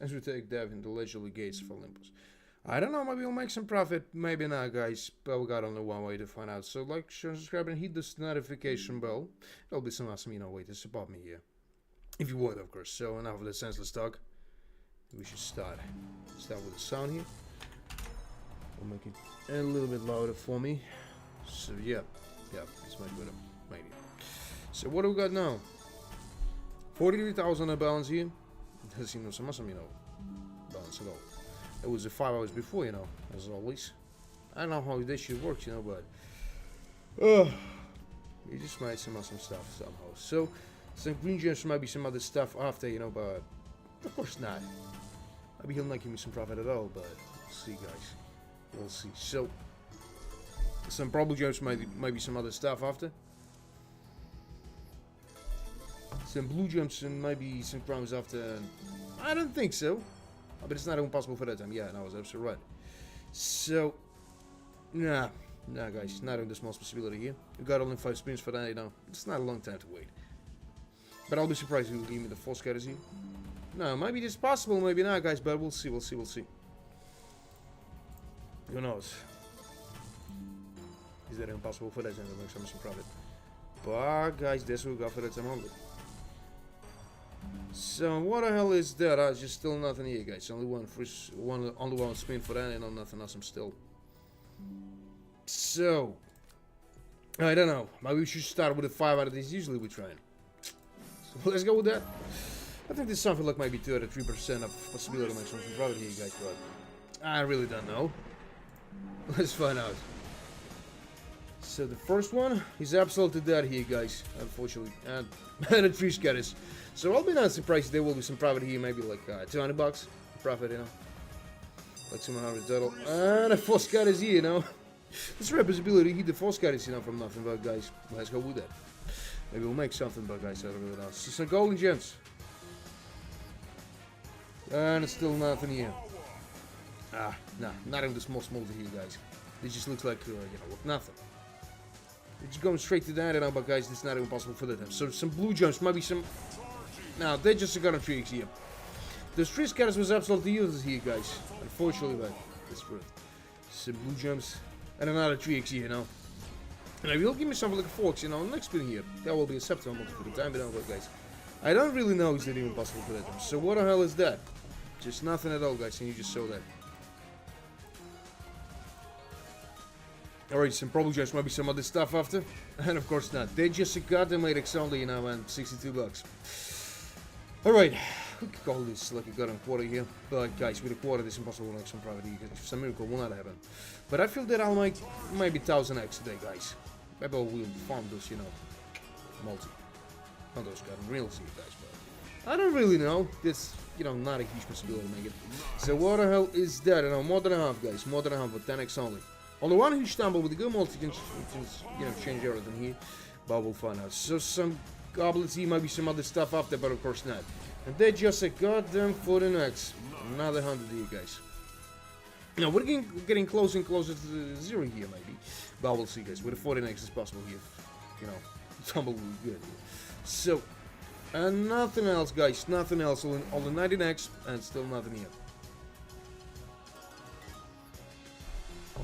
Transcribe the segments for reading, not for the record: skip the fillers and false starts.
as we take Devin the leisurely gates of Olympus. I don't know, maybe we'll make some profit, maybe not, guys, but we got only one way to find out. So like, share, subscribe, and hit this notification bell. There'll be some awesome, way to support me here. If you would, of course. So enough of the senseless talk. We should start with the sound here. We'll make it a little bit louder for me. So yeah, it's much better, maybe. So what do we got now? 43,000 on balance here. It doesn't seem some awesome, balance at all. It was 5 hours before, as always. I don't know how this shit works, but we just made some awesome stuff somehow. So some green gems, maybe some other stuff after, but of course not. Maybe he'll not give me some profit at all, but we'll see, guys. We'll see. So some purple gems, maybe some other stuff after. Some blue gems and maybe some crowns after. I don't think so. But it's not impossible for that time. Yeah, no, I was absolutely right. So, nah, guys, not in the small possibility here. We got only 5 spins for that, It's not a long time to wait. But I'll be surprised if he'll give me the false scatters here. No, maybe it's possible, maybe not, guys, but we'll see. Who knows? Is that impossible for that time to make some profit? But, guys, that's what we got for that time only. So what the hell is that? Just still nothing here, guys. Only one spin for that, and nothing awesome still. So I don't know. Maybe we should start with a 5 out of these. Usually we try. So let's go with that. I think this is something like maybe 2 or 3% of possibility to make something profit here, guys. But I really don't know. Let's find out. So the first one is absolutely dead here, guys. Unfortunately, and the 3 scatters. So I'll be not surprised if there will be some profit here, maybe like 200 bucks profit, like 200 total. And a 4 scatters here, This possibility hit the 4 scatters, from nothing, but guys, let's go with that. Maybe we'll make something, but guys, I don't really know. So some golden gems. And it's still nothing here. Nah, not in the small here, guys. This just looks like, nothing. It's just going straight to that, but guys, it's not even possible for that. So some blue gems, maybe some. Now they just got on 3x here. Those 3 scatters was absolutely useless here, guys. Unfortunately, but it's true. Some blue gems and another 3x here, And if you'll give me something like a 4x, next spin here, that will be acceptable for the time, but guys, I don't really know is that even possible for that. So what the hell is that? Just nothing at all, guys, and you just saw that. Alright, some purple gems, maybe some other stuff after. And of course not. They just got them made X only, and 62 bucks. Alright, we could call this like a golden quarter here. But guys, with a quarter, it's impossible to make some profit here, because some miracle will not happen. But I feel that I'll make maybe 1000x today, guys. Maybe I will farm those, multi. Not those golden reels here, guys, but I don't really know. It's, not a huge possibility to make it. So what the hell is that? More than a half, guys. More than a half, but 10x only. On the one huge stumble with the good multi, you can change everything here, but we'll find out. So some goblets here, maybe some other stuff after, but of course not. And they just a goddamn 14x. Another 100 here, guys. Now we're getting closer and closer to the 0 here, maybe. But we'll see, guys. With a 14x is possible here. Tumble will be good. So, and nothing else, guys. Nothing else. All the 19x and still nothing here.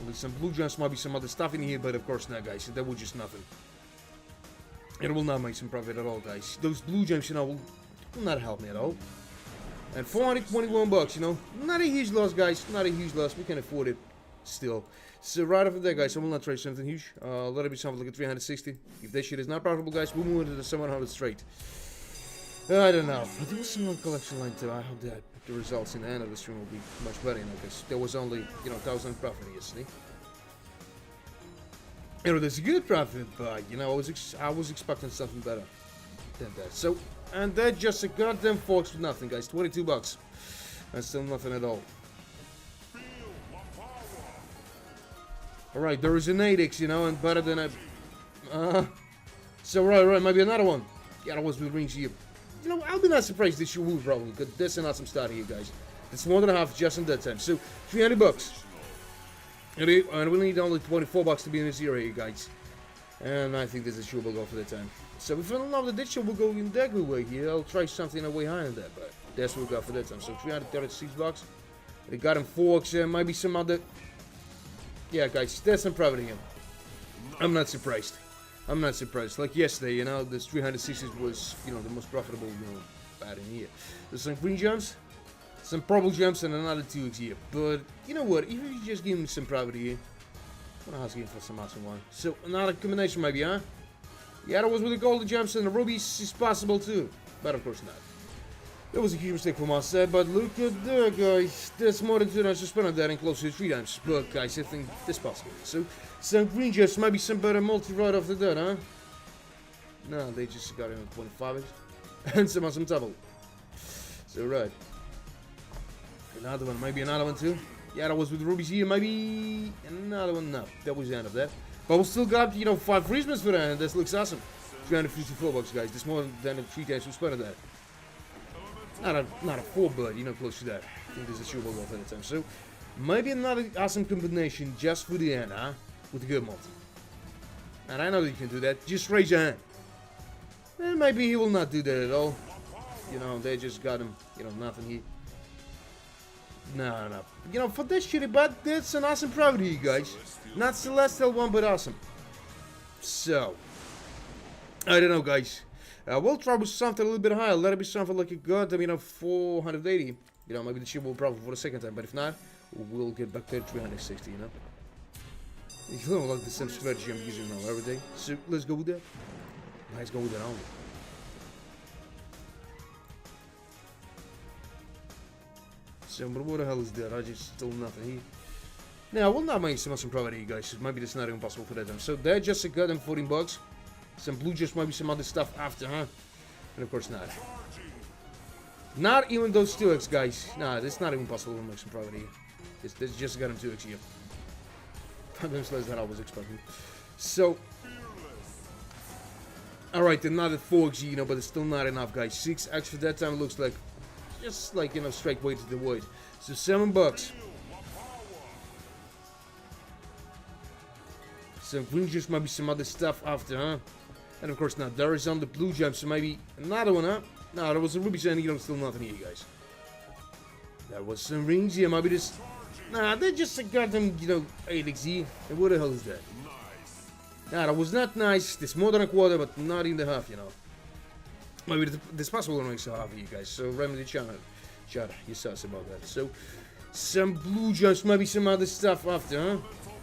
Only some blue gems, might be some other stuff in here, but of course not, guys. That was just nothing. It will not make some profit at all, guys. Those blue gems, will not help me at all. And 421 bucks, not a huge loss, guys. Not a huge loss. We can afford it still. So right after that, guys, I will not trade something huge. Let it be something like a 360. If that shit is not profitable, guys, we'll move into the 700 straight. I don't know. But there was some on collection line too. I hope that the results in the end of the stream will be much better, because there was only, 1,000 profit yesterday. There's a good profit, but, I was expecting something better than that. So, and that just a goddamn forks with nothing, guys. 22 bucks. And still nothing at all. Alright, there is an 8x, and better than a... So, right, maybe another one. Yeah, that was with rings here. I'll be not surprised this you will probably, because that's an awesome start here, guys. It's more than a half just in that time. So, 300 bucks. And we need only 24 bucks to be in the 0 here, guys. And I think this is will go for that time. So, if I don't know the ditch, we'll go in that good way here. I'll try something way higher than that, but That's what we got for that time. So 336 bucks. They got him forks and maybe some other. Yeah, guys, that's some profit here. I'm not surprised. I'm not surprised. Like yesterday, you know, this 360 was, you know, the most profitable, you know, bad in here. There's some green jumps, some purple jumps, and another 2x here. But you know what? If you just give me some profit here, I'm gonna ask you for some awesome one. So another combination, maybe, huh? Yeah, that was with the golden jumps and the rubies is possible too, but of course not. That was a huge mistake from us, but look at that, guys. That's more than 2 times to spend on that and close to 3 times. But guys, I think this possible. So some green jumps, maybe some better multi right after that, huh? No, they just got him at 25 and some awesome double. So right. Another one, maybe another one too. Yeah, that was with the rubies here, maybe another one. No, that was the end of that. But we still got, you know, 5 free spins for that, and this looks awesome. 354 bucks, guys. That's more than 3 times we spent on that. Not a 4, but, you know, close to that. I think there's a suitable one for the time. So, maybe another awesome combination just for the end, huh? With a good multi. And I know that you can do that. Just raise your hand. And maybe he will not do that at all. You know, they just got him, you know, nothing here. No. You know, for this shitty but that's an awesome profit here, guys. Not celestial one, but awesome. So, I don't know, guys. We'll try with something a little bit higher. Let it be something like a goddamn, you know, 480. You know, maybe the ship will probably for the second time. But if not, we'll get back to 360, you know. You don't like the same strategy I'm using now every day. So, let's go with that. Let's go with that only. So, but what the hell is that? I just stole nothing here. Now, we'll not make some awesome profit here, guys. Maybe that's not even possible for that time. So, they're just a goddamn 14 bucks. Some blue just maybe some other stuff after, huh? And of course not. Not even those 2x, guys. Nah, it's not even possible to make some profit here. It's just got him 2x here. 5 times less than I was expecting. So, alright, another 4x, you know, but it's still not enough, guys. 6x for that time looks like just like, you know, straight way to the void. So 7 bucks. Some green juice, maybe some other stuff after, huh? And of course not. There is on the blue jump, so maybe another one, huh? No, there was a ruby and you know, still nothing here, guys. There was some rings here, maybe this. Nah, they just got them, you know, 8x here. And what the hell is that? Nah, that was not nice. This more than a quarter, but not in the half, you know. Maybe this possible one makes a half here, guys. So remember the channel. Shut your sauce about that. So some blue jumps, maybe some other stuff after, huh?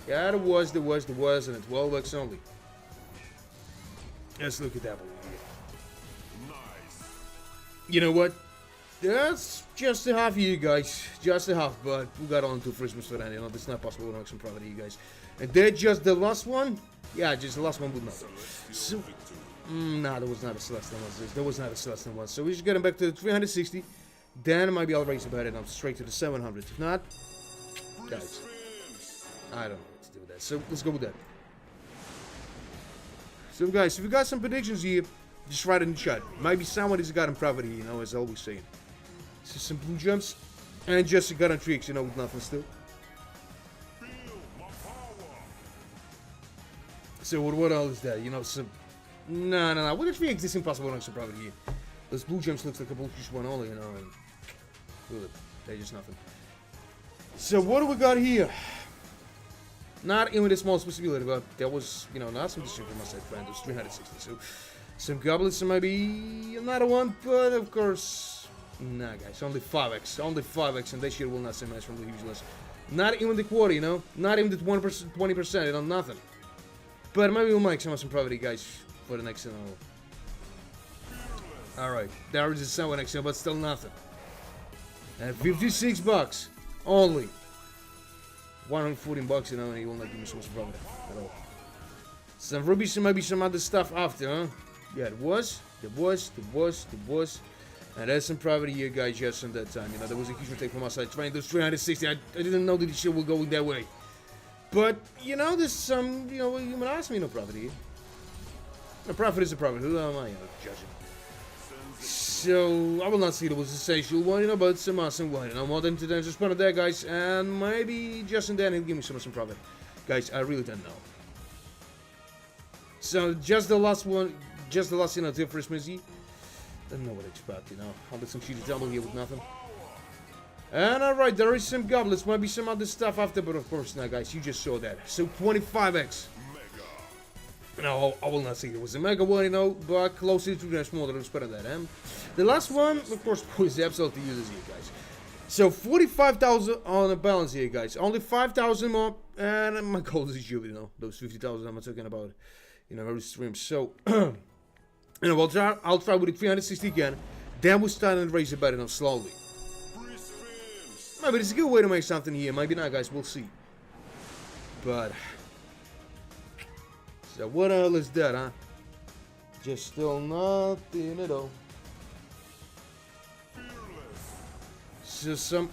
Yeah, there was, and it's 12 bucks only. Let's look at that one. Nice. You know what? That's just a half here, guys. Just a half, but we got on to Christmas for that. You know, it's not possible to make some profit here, guys. And they're just the last one? Yeah, just the last one would not. So, nah, there was not a celestial one. There was not a celestial one. So we're just getting back to the 360. Then maybe I'll raise about it. I'm straight to the 700. If not, guys, I don't know what to do with that. So let's go with that. So guys, if you got some predictions here, just write it in the chat. Maybe someone has got in profit here, you know, as always saying. So some blue jumps and just a gun and tricks, you know, with nothing still. So what else is that? You know, some no. What if we exist impossible on some profit here? Those blue jumps looks like a bullshit one only, you know, and good. They're just nothing. So what do we got here? Not even the small possibility, but there was, you know, not some decision from my side, friend. It was 360. So some goblins, so maybe another one, but of course, nah, guys, only 5x, and this shit will not say much from the useless. Not even the quarter, you know, not even the 20%, you know, nothing. But maybe we'll make some profit, guys, for the next, you know. Alright, there is a 7x, you know, but still nothing. And 56 bucks only. 114 bucks, you know, and he will not give me so much profit at all. Some rubies and maybe some other stuff after, huh? Yeah, there was. And there's some profit here, guys, just in that time. You know, there was a huge mistake from my side. Trying those 360. I didn't know that the shit will go that way. But, you know, there's some, you know, you might ask me no profit here. A profit is a profit. Who am I, you know, judging? So, I will not say it was a sensual one, you know, but some awesome one. You know, more than 2 times just there, guys. And maybe just in then he'll give me some profit. Guys, I really don't know. So, just the last one, you know, tip for Smithy. Didn't know what to expect, you know. I'll do some cheaty double here with nothing. And alright, there is some goblets, might be some other stuff after, but of course not, guys. You just saw that. So 25x. No, I will not say it was a mega one, you know, but closer to the smaller, it's better than that. The last one, of course, was absolutely useless here, guys. So 45,000 on the balance here, guys. Only 5,000 more, and my goal is you know, those 50,000 I'm talking about, you know, every stream. So, you know, I'll try with the 360 again. Then we'll start and raise it better now, slowly. Maybe it's a good way to make something here. Maybe not, guys. We'll see. But so what the hell is that, huh? Just still nothing at all. So some.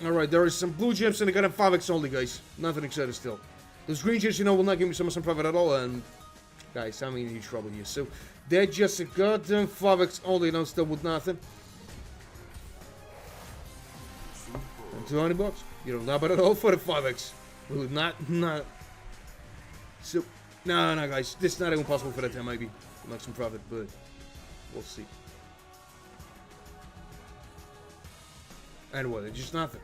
Alright, there is some blue gems and I got a 5x only, guys. Nothing exciting still. Those green gems, you know, will not give me some profit at all. And guys, I'm in huge trouble here. So they're just a goddamn 5x only, you know, still with nothing. And 200 bucks. You know, not bad at all for the 5x. Will it not. So, no, guys. This is not even possible for that time, maybe. To make some profit, but we'll see. And what? It's just nothing.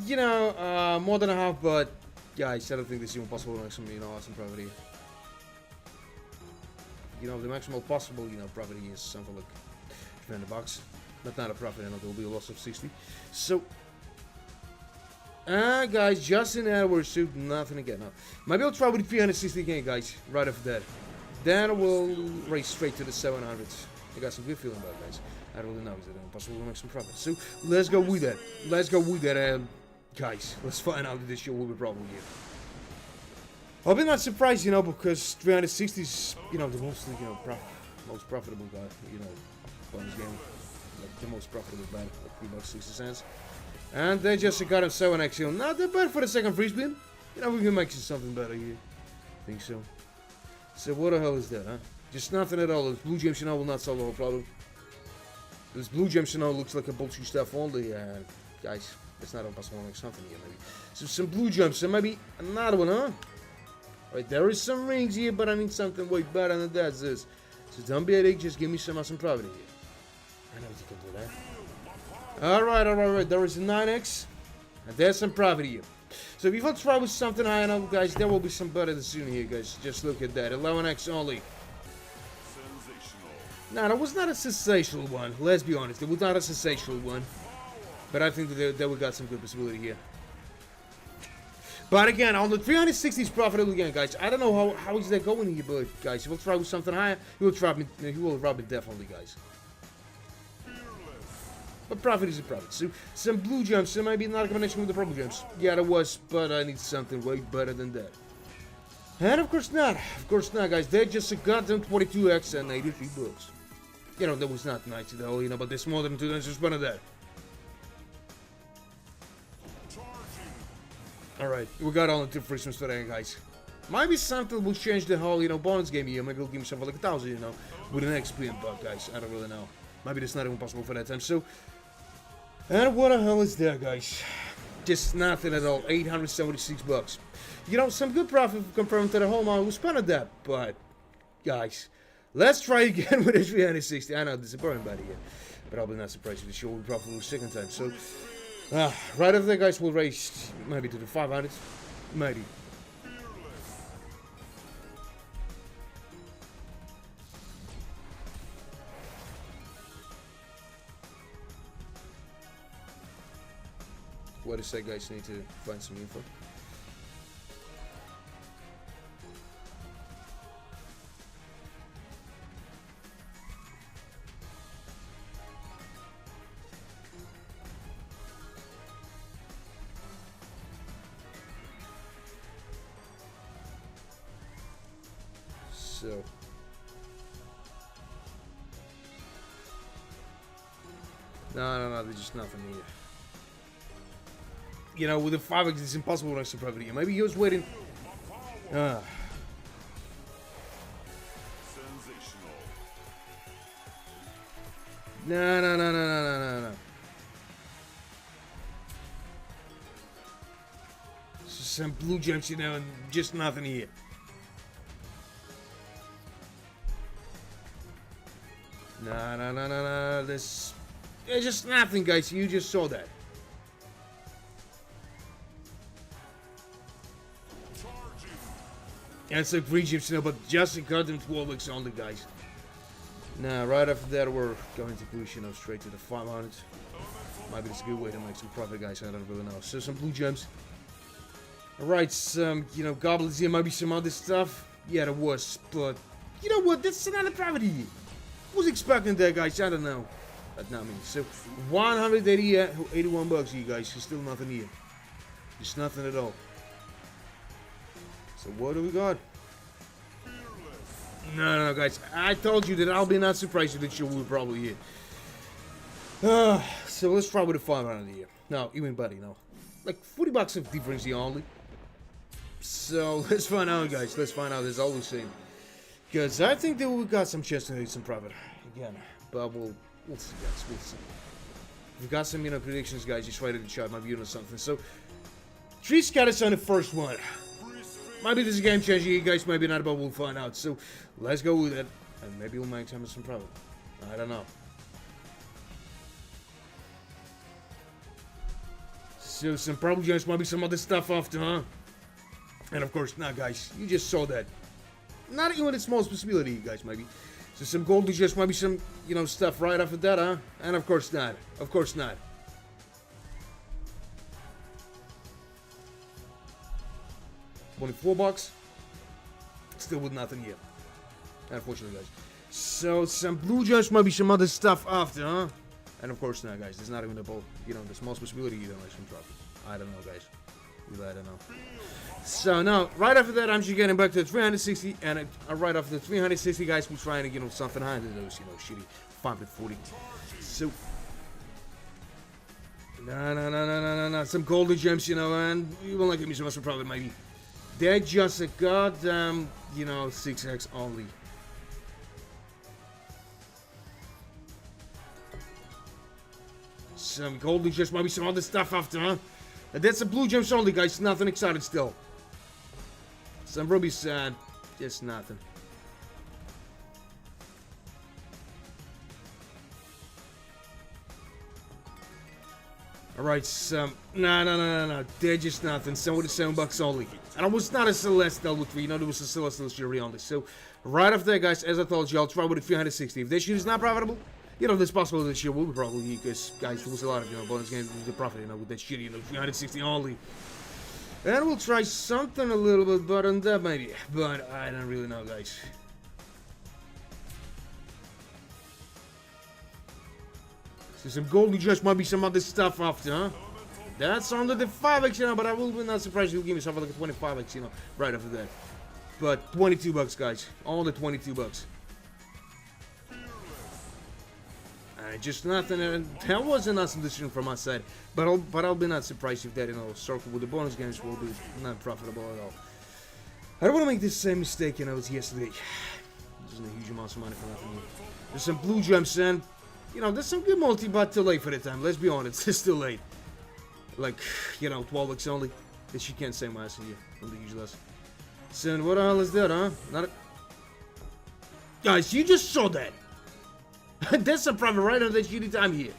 You know, more than a half, but guys, I don't think this is even possible to make some, you know, awesome profit here. You know, the maximal possible, you know, profit here is something like 300 bucks. But not a profit, and there will be a loss of 60. So, guys, just in that, we're shooting nothing again. No. Maybe I'll try with 360 again, guys, right after that. Then we'll race straight to the 700s. I got some good feeling about it, guys. I don't really know, is it possible to make some profit? So, let's go with that. Let's go with that, guys. Let's find out if this show will be probably here. I'll be not surprised, you know, because 360 is, you know, the most, you know, most profitable guy, you know, bonus game. Like the most profitable bet, like $3.60. And they just got him 7x, you know, not that bad for the second free spin. You know, we can make something better here. I think so. So what the hell is that, huh? Just nothing at all. Those blue gems, you know, will not solve the whole problem. This blue gems, you know, looks like a bullshit stuff only. Guys, it's not impossible to make something here, maybe. So some blue gems, so maybe another one, huh? Right, there is some rings here, but I need something way better than that. So don't be a dick, just give me some profit here. I know you can do that. Alright. There is a 9x. And there's some profit here. So if you want to try with something high enough, guys, there will be some better soon here, guys. Just look at that. 11x only. Now, that was not a sensational one. Let's be honest. It was not a sensational one. But I think that we got some good possibility here. But again, on the 360s profitable again, guys. I don't know how is that going here, but guys, if you will try with something higher, he will rob me definitely, guys. But profit is a profit. So some blue gems, so maybe not a combination with the purple gems. Yeah, there was, but I need something way better than that. And of course not, guys. They're just a goddamn 22x and 83 bucks. You know, that was not nice at all, you know, but there's more than 2 times as one of that. Alright, we got all the 2 free spins today, guys. Maybe something will change the whole, you know, bonus game here. Maybe it'll give me something like 1,000, you know, with the next spin, but guys, I don't really know. Maybe that's not even possible for that time, so. And what the hell is that, guys? Just nothing at all. 876 bucks. You know, some good profit confirmed to the whole amount. We spent on that, but guys, let's try again with the 360. I know this is boring about it, but I'll be not surprised if the show will probably lose second time. So, right after that, guys, we'll race maybe to the 500s, maybe. What is that, guys? Need to find some info. So. No, there's just nothing here. You know, with the 5x, it's impossible to make some profit here. Maybe he was waiting. No. Some blue gems, you know, and just nothing here. No. This... It's just nothing, guys. You just saw that. And it's like 3 gyms now, but just a goddamn 12x only, guys. Now, right after that, we're going to push, straight to the 500. Maybe it's a good way to make some profit, guys. I don't really know. So, some blue gems. Alright, some, goblins here, maybe some other stuff. Yeah, there was, but you know what? That's another profit here. Was expecting that, guys. I don't know. That's not me. So, 181 bucks here, guys. There's still nothing here. Just nothing at all. So, what do we got? No, guys. I told you that I'll be not surprised if the show will probably hit. So, let's try with the 500 here. No, even better, like 40 bucks of difference here only. So, let's find out, guys. Let's find out, as always saying. Because I think that we got some chance to hit some profit again. But we'll see, guys. We'll see. We've got some, predictions, guys. Just write it in the chat. Maybe you know something. So, 3 scatters on the first one. Maybe this is a game changer, you guys. Maybe not, but we'll find out. So, let's go with it. And maybe we'll make some profit. I don't know. So, some probably just maybe some other stuff after, huh? And of course not, guys. You just saw that. Not even the smallest possibility, you guys, maybe. So, some gold just maybe some, stuff right after that, huh? And of course not. Of course not. $24. Still with nothing yet. Unfortunately, guys. So, some blue gems, maybe some other stuff after, huh? And of course not, guys. There's not even the smallest possibility you don't make some profit. I don't know, guys. Really, I don't know. So, now, right after that, I'm just getting back to the 360. And right after the 360, guys, we're trying to get something higher than those, shitty 540. So, no. Some golden gems, and you won't give me so much profit, maybe. They're just a goddamn, 6x only. Some golden gems, maybe some other stuff after, huh? And that's a blue gems only, guys. Nothing excited still. Some rubies, just nothing. Alright, some... No. They're just nothing. $77 only. And it was not a Celestial with 3. There was a Celestial Jury on this. So, right after that, guys, as I told you, I'll try with the 360. If this shit is not profitable, there's possibility this year will be probably, because, guys, there was a lot of, bonus games with the profit, with that shit, 360 only. And we'll try something a little bit better than that, maybe. But I don't really know, guys. So some golden gems, might be some other stuff after, huh? That's under the 5x, but I will be not surprised if you'll give me something like a 25x, right after that. But $22, guys. Only $22. Just nothing. That was an awesome decision from my side. But I'll be not surprised if that, circle with the bonus games will be not profitable at all. I don't want to make this same mistake, as yesterday. There's a huge amount of money for nothing. There's some blue gems and, there's some good multi, but too late for the time. Let's be honest, it's too late. Like, 12x only. That she can't say my here from the usual. So what the hell is that, huh? Not a... Guys, you just saw that. That's a profit right on that shitty time here.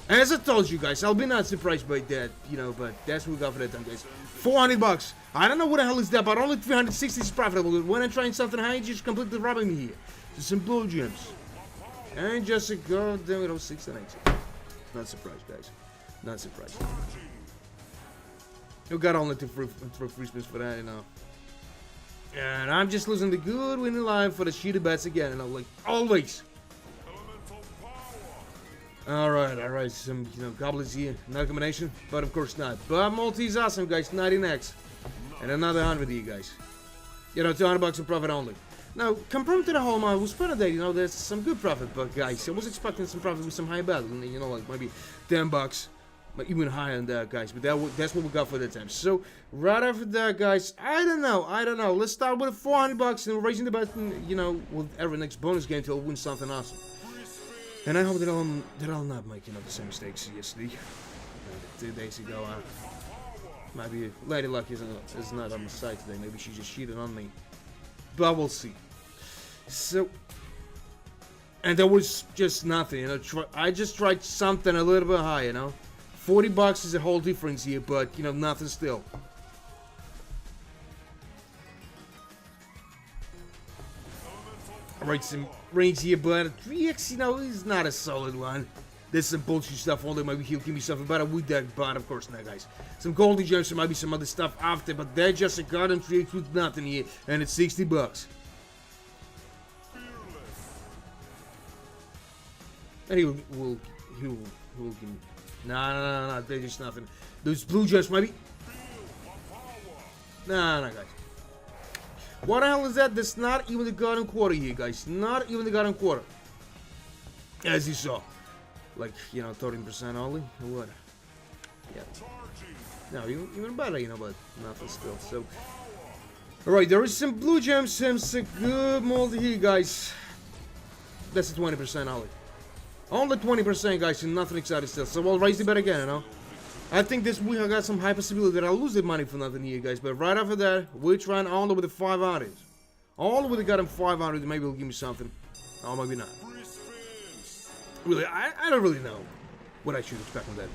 As I told you guys, I'll be not surprised by that, but that's what we got for that time, guys. $400. I don't know what the hell is that, but only 360 is profitable. When I'm trying something high, you just completely robbing me here. Just some blue gems. And just a goddamn 6 and 8. Not surprised, guys. Not surprised. You got only two free spins for that, And I'm just losing the good winning line for the shitty bets again, like always. Alright, some, goblins here, not a combination, but of course not. But multi is awesome, guys, 19x. And another 100 here, guys. $200 in profit only. Now, compared to the whole amount, we spent a day, there's some good profit, but guys, I was expecting some profit with some high bet, like maybe $10, but even higher than that, guys. But that's what we got for that time. So, right after that, guys, I don't know. Let's start with $400 and raising the bet, with every next bonus game till we win something awesome. And I hope that I'll not make, the same mistakes yesterday. 2 days ago, maybe Lady Luck is not on my side today. Maybe she just cheated on me. But we'll see. So, And there was just nothing, you know. I just tried something a little bit high, you know. 40 bucks is a whole difference here, but, you know, nothing still. Alright, some range here, but 3x, you know, is not a solid one. There's some bullshit stuff on there. Maybe he'll give me something better with that, but of course not, guys. Some golden gems, there might be some other stuff after, but they're just a goddamn 3x with nothing here, and it's 60 bucks. And he'll give me. Nah, they're just nothing. Those blue gems might be. Nah, guys. What the hell is that? That's not even the goddamn quarter here, guys. Not even the goddamn quarter. As you saw. Like, you know, 13% only, or what? Yeah. No, even better, you know, but nothing still, so. Alright, there is some blue gems, some good multi here, guys. That's a 20% only. Only 20%, guys, and nothing exciting still. So I'll raise the bet again, you know. I think this week I got some high possibility that I'll lose the money for nothing here, guys. But right after that, we're trying all with the 500. All with the goddamn 500, maybe it'll give me something. Or maybe not. Really, I don't really know what I should expect on that.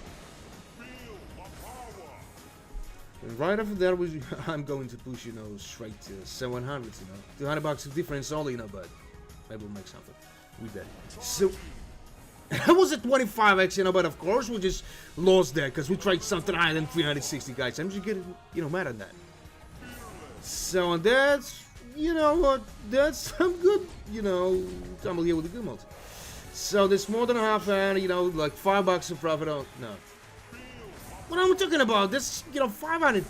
And right after that, I'm going to push, you know, straight to 700, you know. 200 bucks of difference only, you know, but maybe we'll make something with that. So. It was a 25x, you know, but of course we just lost that because we tried something higher than 360, guys. I'm just getting, you know, mad at that. So that's, you know what, that's some good, you know, tumble here with the good multi. So there's more than half, and you know, like $5 of profit. Oh no, what am I talking about? This, you know, 500.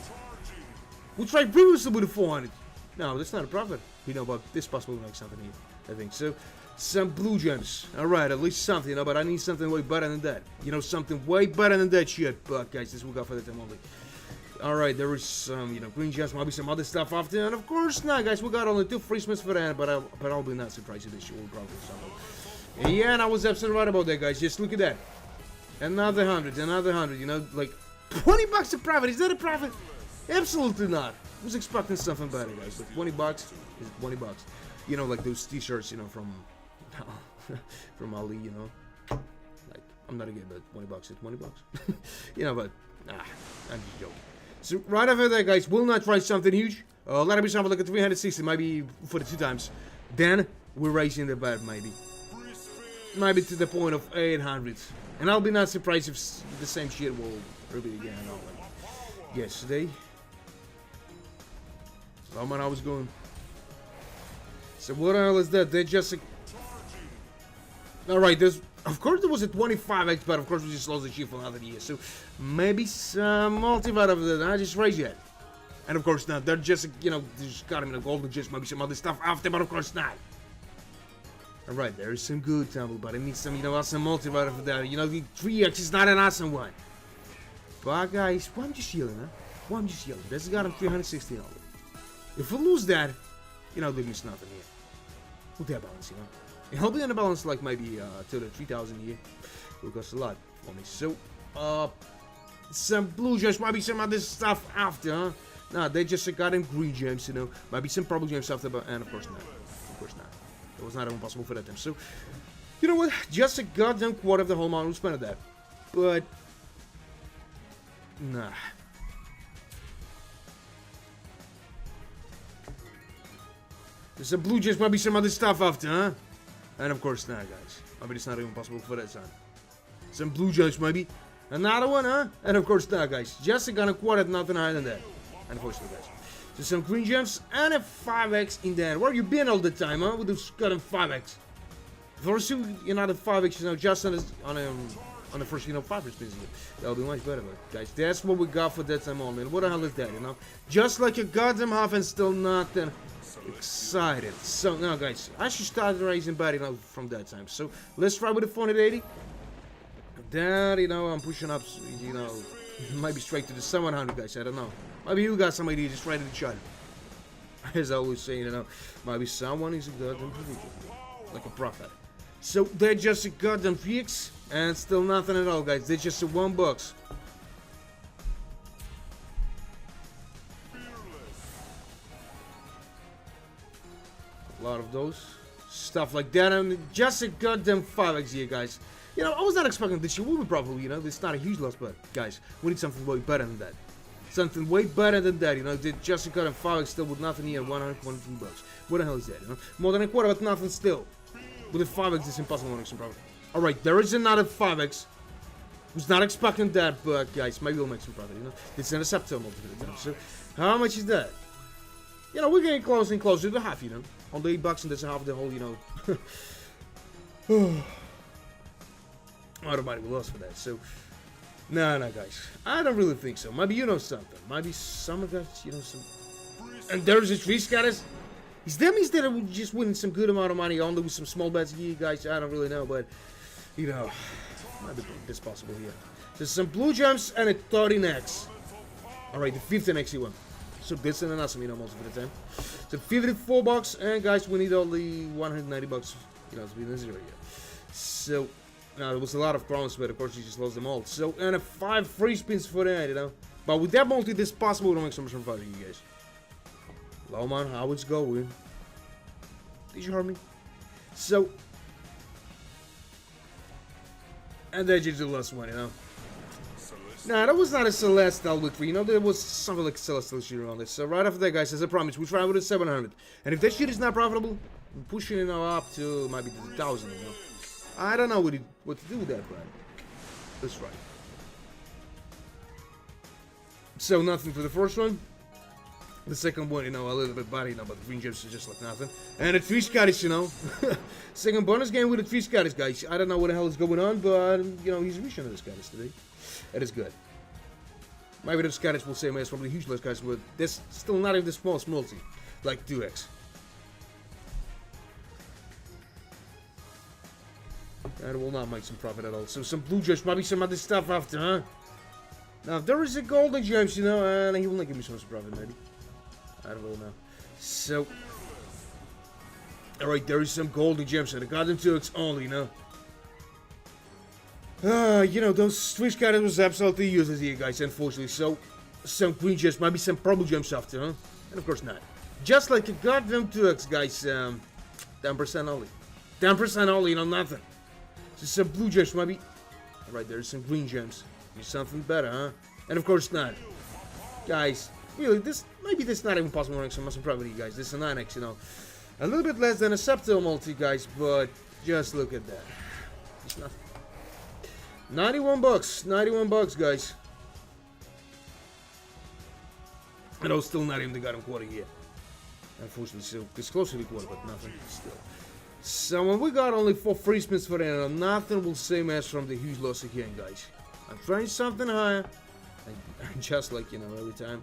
We tried previously with the 400. No, that's not a profit. You know, but this possibly makes something here, I think so. Some blue gems. Alright, at least something, you know, but I need something way better than that. You know, something way better than that shit. But, guys, this will go for the time only. Alright, there is some, you know, green gems, might be some other stuff after. And, of course, not, guys. We got only 2 free spins for that, but I'll be not surprised if this shit will probably something. Yeah, and I was absolutely right about that, guys. Just look at that. Another 100, you know, like, 20 bucks a profit. Is that a profit? Absolutely not. I was expecting something better, guys. But 20 bucks is 20 bucks. You know, like those t-shirts, you know, from Ali, you know, like, I'm not again, but 20 bucks is 20 bucks, you know, but, nah, I'm just joking. So, right after that, guys, we'll not try something huge, let it be something like a 360, maybe for the 2 times, then we're raising the bet, maybe to the point of 800, and I'll be not surprised if the same shit will repeat again, you know, like yesterday. Oh man, I was going. So what the hell is that? They just. Alright, there's. Of course there was a 25x, but of course we just lost the shit for another year. So maybe some multivat of that. I just raised it. And of course not. They're just, you know, they just got him in a golden just maybe some other stuff after, but of course not. Alright, there is some good tumble, but I need some, you know, awesome multivat of that. You know, the 3x is not an awesome one. But guys, why I'm just yelling, huh? Why I'm just yelling? That's got him 360 only. If we lose that, you know, there means nothing here. With that balance, you know. He'll be on the balance like maybe to the 3,000 here. Will cost a lot for me. So, some blue gems, might be some other stuff after, huh? Nah, they just got in green gems, you know. Might be some purple gems after, but, and of course not. Of course not. It was not even possible for that time. So, you know what? Just a goddamn quarter of the whole amount we spent at that. But, nah. There's some blue gems, might be some other stuff after, huh? And of course not, guys. I mean, it's not even possible for that time. Some blue gems, maybe. Another one, huh? And of course not, guys. Just a quarter, nothing higher than that. Unfortunately, guys. So some green gems and a 5x in there. Where you been all the time, huh? With those goddamn 5x. If I you know, the 5x, you know, just on the first, you know, 5 spins here. That'll be much better, but guys, that's what we got for that time on, man. What the hell is that, you know? Just like a goddamn half and still nothing. Excited. So now, guys, I should start raising bet, you know, from that time. So let's try with the 480. Then, you know, I'm pushing up, you know, maybe straight to the 700, guys. I don't know. Maybe you got some idea, just write in the chat. As I always say, you know, maybe someone is a goddamn predictor, like a prophet. So they're just a goddamn 3x and still nothing at all, guys. They're just a $1. A lot of those. stuff like that, and just a goddamn 5x here, guys. You know, I was not expecting this. You will be probably, you know, it's not a huge loss, but guys, we need something way better than that. Something way better than that, you know. Just a goddamn 5x still with nothing here, 122 bucks. What the hell is that, you know? More than a quarter, but nothing still. With a 5x, it's impossible to make some profit. Alright, there is another 5x. Was not expecting that, but guys, maybe we'll make some profit, you know. It's an acceptable multiplier, so how much is that? You know, we're getting closer and closer to the half, you know. On the 8 bucks, and that's half the whole, you know. I don't mind we lost for that, so. No, guys. I don't really think so. Maybe you know something. Maybe some of us, you know, some. And there's a tree scatters. Is that means that we're just winning some good amount of money only with some small bets here, guys? I don't really know, but, you know. Might be this possible here. There's some blue gems and a 13x. Alright, the 15x he won. So this and an awesome, you know, most of the time. So 54 bucks, and guys, we need only 190 bucks, you know, to be in this area. So, now there was a lot of crowns, but of course you just lost them all. So, and a 5 free spins for that, you know. But with that multi, this possible to make some fun for you guys. Hello, man, how it's going? Did you hear me? So. And then just the last one, you know. Nah, that was not a Celestial victory, you know, there was something like a Celestial shit around this. So right after that, guys, as I promised, we try with a 700. And if that shit is not profitable, I'm pushing it now up to maybe to 1,000, you know. I don't know what to do with that, but that's right. So nothing for the first one. The second one, you know, a little bit better, you know, but the green gems are just like nothing. And the 3 Scottish, you know. Second bonus game with the 3 Scottish, guys. I don't know what the hell is going on, but, you know, he's reaching the Scottish today. That is good. Maybe the Scottish will say, man, it's probably huge less, guys, but there's still not even the small multi, like 2x. And will not make some profit at all. So some blue gems, maybe some other stuff after, huh? Now, if there is a golden gems, you know, and he will not give me some profit, maybe. I don't really know. So, alright, there is some golden gems, and I got them 2x only, you know. You know, those 3 Scottish was absolutely useless here, guys, unfortunately. So, some green gems, maybe some purple gems after, huh? And of course not. Just like a goddamn 2x, guys, 10% only. 10% only, you know, nothing. So some blue gems, maybe. Alright, there's some green gems. There's something better, huh? And of course not. Guys, really, maybe this is not even possible to make some profit, you guys. This is a 9x, you know. A little bit less than a Septil multi, guys, but just look at that. It's nothing. 91 bucks. 91 bucks, guys. And I was still not even the goddamn quarter here. Unfortunately, still it's close to the quarter, but nothing still. So when we got only 4 free spins for that, nothing will save us from the huge loss again, guys. I'm trying something higher, and just like, you know, every time,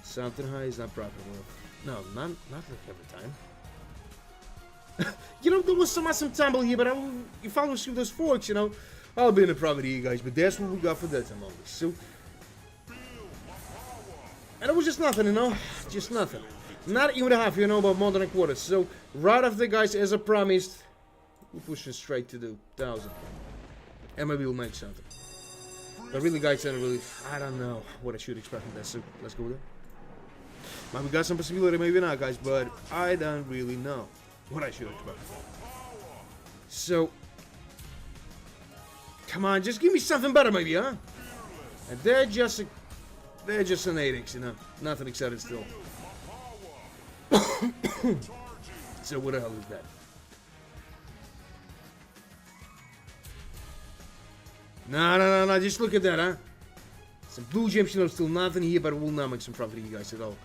something high is not profitable. No, not like every time. You know, there was some awesome tumble here, but if I receive those forks, you know, I'll be in the profit here, guys. But that's what we got for that time only. So, and it was just nothing, you know, just nothing. Not even a half, you know, but more than a quarter. So, right after, guys, as I promised, we push it straight to the 1,000. And maybe we'll make something. But really, guys, I don't know what I should expect from that. So, let's go with it. Maybe we got some possibility, maybe not, guys, but I don't really know what I should expect. So, come on, just give me something better, maybe, huh? And they're just an 8x, you know, nothing exciting still. So what the hell is that? No, just look at that, huh? Some blue gems, you know, still nothing here, but it will not make some profit, you guys, at all.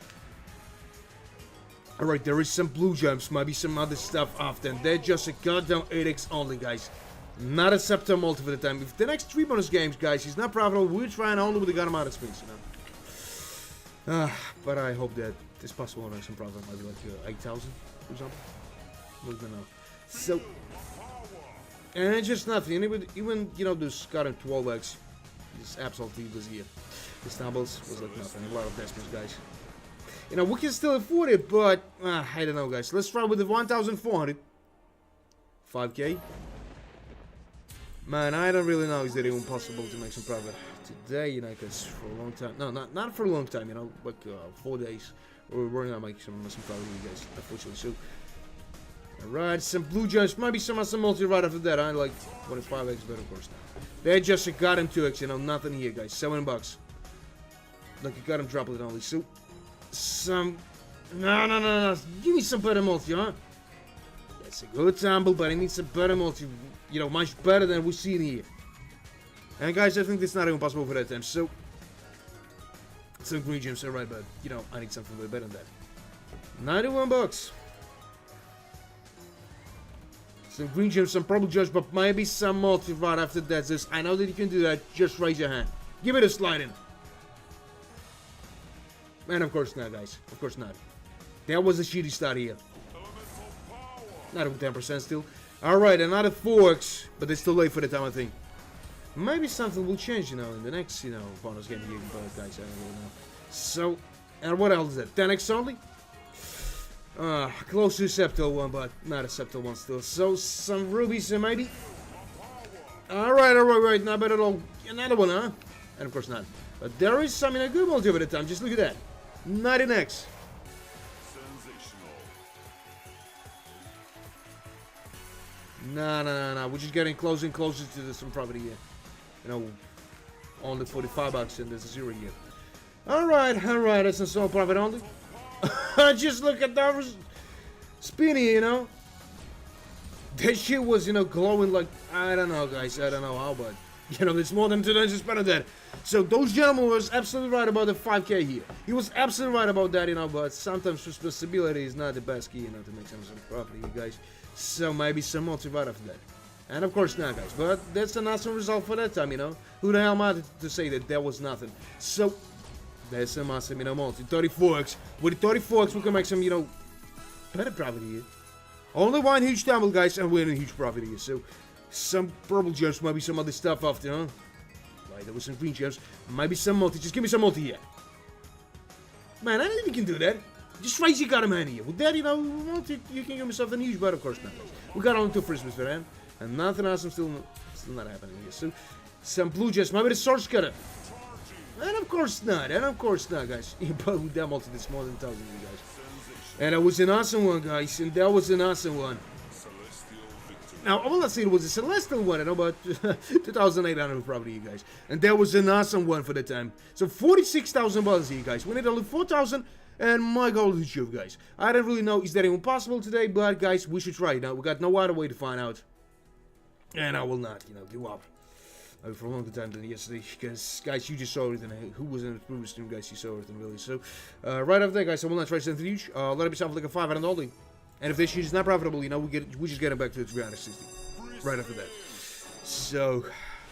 Alright, there is some blue gems, maybe some other stuff after, and they're just a goddamn 8x only, guys. Not a Septum multi for the time. If the next 3 bonus games, guys, is not profitable, we're trying only with the goddamn amount of spins, you know. But I hope that it's possible to make some profit, maybe like 8,000, for example. We don't know. So, and just nothing. Even you know, those goddamn 12x is absolutely useless here. The stumbles was like nothing. A lot of decimals, guys. You know, we can still afford it, but I don't know, guys. Let's try with the 1,400. 5k. Man, I don't really know. Is it even possible to make some profit today? You know, because for a long time, no, not for a long time. You know, like 4 days, we're not making some profit, you guys. Unfortunately, so Alright, some blue gems. Maybe some multi right after that. I like 25x, but of course not. They just got him 2x, you know, nothing here, guys. $7. Look, you got him triple it only. So, some... No. Give me some better multi, huh? That's a good sample, but I need some better multi. You know, much better than we've seen here. And guys, I think this is not even possible for that time. So, some green gems, alright, but, you know, I need something way better than that. $91. Some green gems, some purple gems, but maybe some multi right after that. Just, I know that you can do that. Just raise your hand. Give it a slide in. And of course not, guys. Of course not. That was a shitty start here. Not even 10% still. Alright, another 4x. But it's too late for the time, I think. Maybe something will change, you know, in the next, you know, bonus game here. But guys, I don't really know. So, and what else is that? 10x only? Close to a septal one, but not a septal one still. So, some rubies maybe? Alright. Not bad at all. Another one, huh? And of course not. But there is some in a good multi over the time. Just look at that. 19x. No. We're just getting closer and closer to some profit here. You know, only $45 and there's a 0 here. Alright. That's a small profit only. Just look at that spinny, you know. That shit was, you know, glowing like, I don't know, guys. I don't know how, but, you know, it's more than 2 times better than that. So those gentlemen was absolutely right about the 5k here. He was absolutely right about that, you know, but sometimes responsibility is not the best key, you know, to make some profit here, guys. So maybe some multi right after that. And of course not, guys. But that's an awesome result for that time, you know. Who the hell am I to say that there was nothing? So, there's some awesome, you know, multi. 34x. With the 34x, we can make some, you know, better profit here. Only one huge tumble, guys, and we're in a huge profit here. So, some purple gems, maybe some other stuff after, huh? Right, there was some green gems. Maybe some multi. Just give me some multi here. Man, I don't think you can do that. Just raise your goddamn hand here. With that, you know, multi, you can give me something huge, but of course not. We got only 2 Christmas for that. And nothing awesome still not happening here. So, some blue gems. Maybe the source cutter. And of course not, guys. But with that multi, it's more than 1,000, you guys. And that was an awesome one, guys. And that was an awesome one. Now, I will not say it was a celestial one, I know, but 2,800 probably, you guys. And that was an awesome one for the time. So, $46,000 here, guys. We need only 4,000. And my goal is to shoot, guys. I don't really know, is that even possible today? But, guys, we should try it. Now, we got no other way to find out. And I will not, you know, give up. For a longer time than yesterday, because guys, you just saw it, and who was in the previous stream, guys, you saw it, and really. So, right after that, guys, I will not try to send huge. Let it be something like a 500 only. And if this shit is not profitable, you know, we just get it back to the 360. Right after that. So,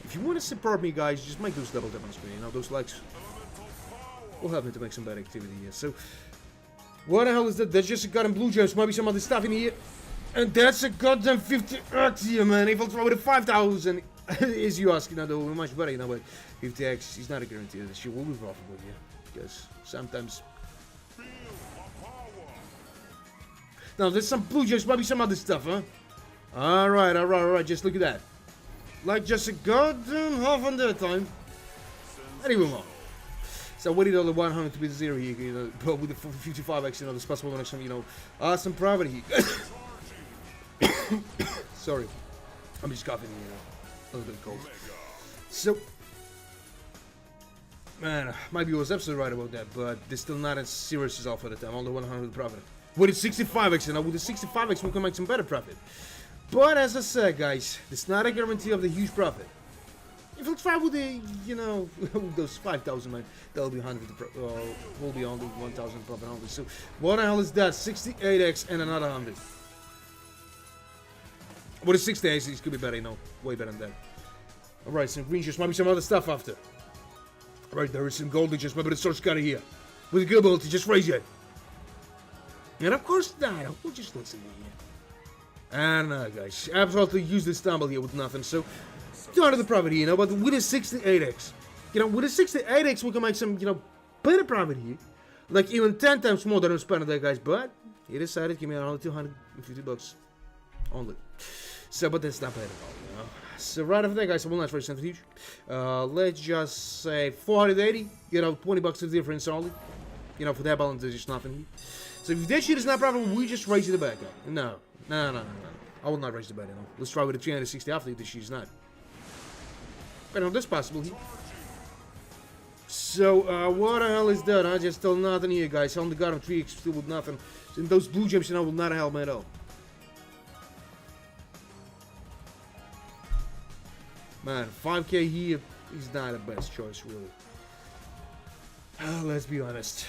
if you want to support me, guys, just make those double tap on the screen. You know, those likes will help me to make some bad activity here. So, what the hell is that? That's just a goddamn blue gems. Might be some other stuff in here. And that's a goddamn 50x here, man. If I'll throw it at 5,000. Is you ask, you know, though, much better, you know, but 50x is not a guarantee that she will be profitable here. Because sometimes. Now, there's some blue gems, maybe some other stuff, huh? Alright, just look at that. Like, just a goddamn half on that time. Not even more. So, we need only 100 to be 0 here, you know, but with the 55x, you know, there's possible some, you know, awesome profit here. Sorry. I'm just coughing, you know. A little bit cold. So, man, maybe I was absolutely right about that, but there's still not a serious result for the time. Only 100 profit. With the 65x, you know, with the 65x, we can make some better profit. But as I said, guys, it's not a guarantee of the huge profit. If you try with the, you know, those 5,000, man, that'll be 100. Will be only 1,000 profit only. So, what the hell is that? 68x and another 100. With the 60x, it could be better, you know, way better than that. Alright, some green gems, maybe some other stuff after. Alright, there is some golden gems, maybe the source cutter here. With a good ability, just raise it. And of course not, we'll just listen here. And guys, absolutely use this stumble here with nothing, so down to the profit here, you know, but with a 68x. You know, with a 68x, we can make some, you know, better profit here. Like even 10 times more than I'm spending there, guys, but he decided to give me only 250 bucks. Only. So, but that's not bad at all, you know. So, right after that, guys, I will not try something huge. Let's just say 480, you know, 20 bucks of difference only. You know, for that balance, there's just nothing here. So, if that shit is not profitable, we just raise it back up. No, No. I will not raise the bet, you know. Let's try with a 360 after this she's not. But no, that's possible. So, what the hell is that? I just still nothing here, guys. On the got him 3x still with nothing. And those blue gems, you know, will not help me at all. Man, 5k here is not the best choice, really. Let's be honest.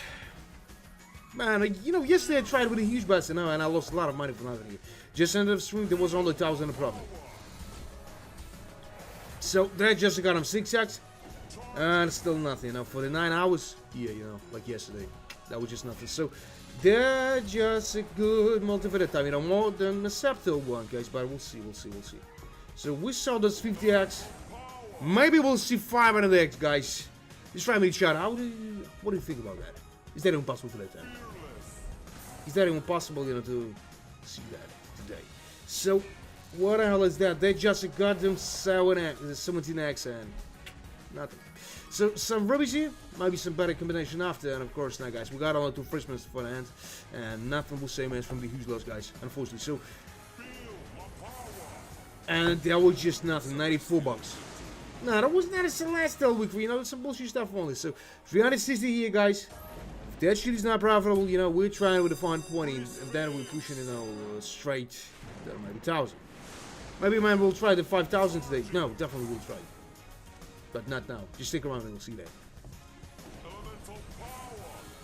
Man, you know, yesterday I tried with a huge bet, you know, and I lost a lot of money for nothing here. Just ended up swing, there was only 1,000 in profit. So, that just got him 6x. And still nothing, you know, for the 9 hours. Yeah, you know, like yesterday. That was just nothing. So, they're just a good multi for the time, you know, more than the Scepter one, guys. But we'll see. So, we saw those 50x. Maybe we'll see 500x, guys. Just try me to chat. What do you think about that? Is that even possible for that time? Is that even possible, you know, to see that today? So, what the hell is that? They just got them 17x and nothing. So, some rubbish here. Maybe some better combination after. And of course, now, guys, we got only 2 freshmen for the end. And nothing will save us from the huge loss, guys. Unfortunately. So, and that was just nothing. 94 bucks. No, that was not a celestial week for, you know, some bullshit stuff only. So, 360 here, guys. If that shit is not profitable, you know, we're trying with a fine 20. And then we're pushing, you know, straight. Maybe 1,000. Maybe, man, we'll try the 5,000 today. No, definitely we'll try. But not now. Just stick around and we'll see that.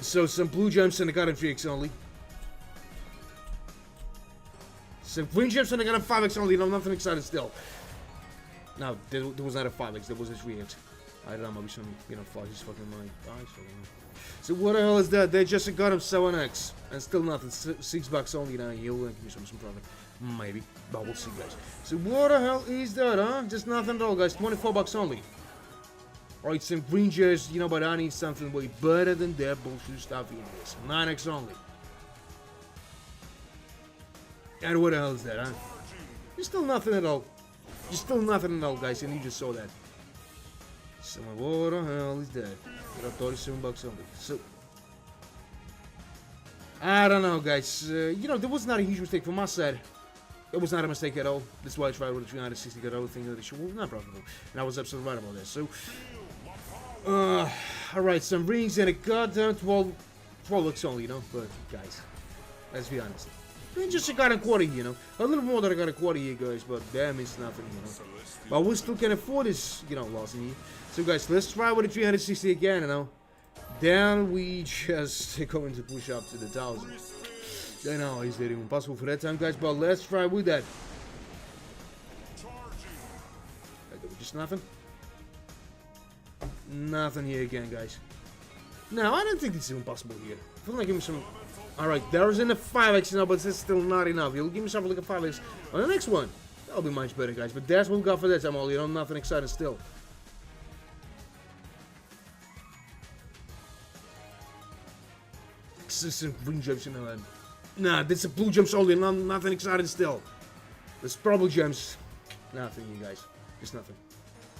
So, some blue gems and I got him 3x only. Some green gems and I got him 5x only. No, nothing excited still. No, there was not a 5x, there was a 3x. I don't know, maybe some, you know, flashes fucking my eyes. So what the hell is that? They just got him 7x. And still nothing. $6 only now. He'll give me some profit. Maybe. But we'll see, guys. So what the hell is that, huh? Just nothing at all, guys. $24 only. Alright, some green gems, you know, but I need something way better than that bullshit stuff in this. 9x only. And what the hell is that, huh? There's still nothing at all. There's still nothing at all, guys, and you just saw that. So what the hell is that? Got $37 only. So I don't know, guys. You know, there was not a huge mistake from my side. It was not a mistake at all. That's why I tried with a 360. Got everything that it should was not profitable, and I was absolutely right about that. So, all right, some rings and a goddamn 12 only, you know. But guys, let's be honest. Then just a got a quarter, you know. A little more than I got a quarter here, guys, but that means nothing, you know. But we still can afford this, you know, loss in here. So, guys, let's try with a 360 again, you know. Then we just going to push up to the 1,000. I know, is that even possible for that time, guys? But let's try with that. Just nothing. Nothing here again, guys. No, I don't think it's even possible here. I feel like give me some. Alright, there's in a 5x now, but it's still not enough. You'll give me something like a 5x on the next one. That'll be much better, guys. But that's what we got for that time, all. You know, nothing exciting still. This is some green gems, you know, and nah, this is blue gems only, nothing exciting still. There's purple gems. Nothing, you guys. Just nothing.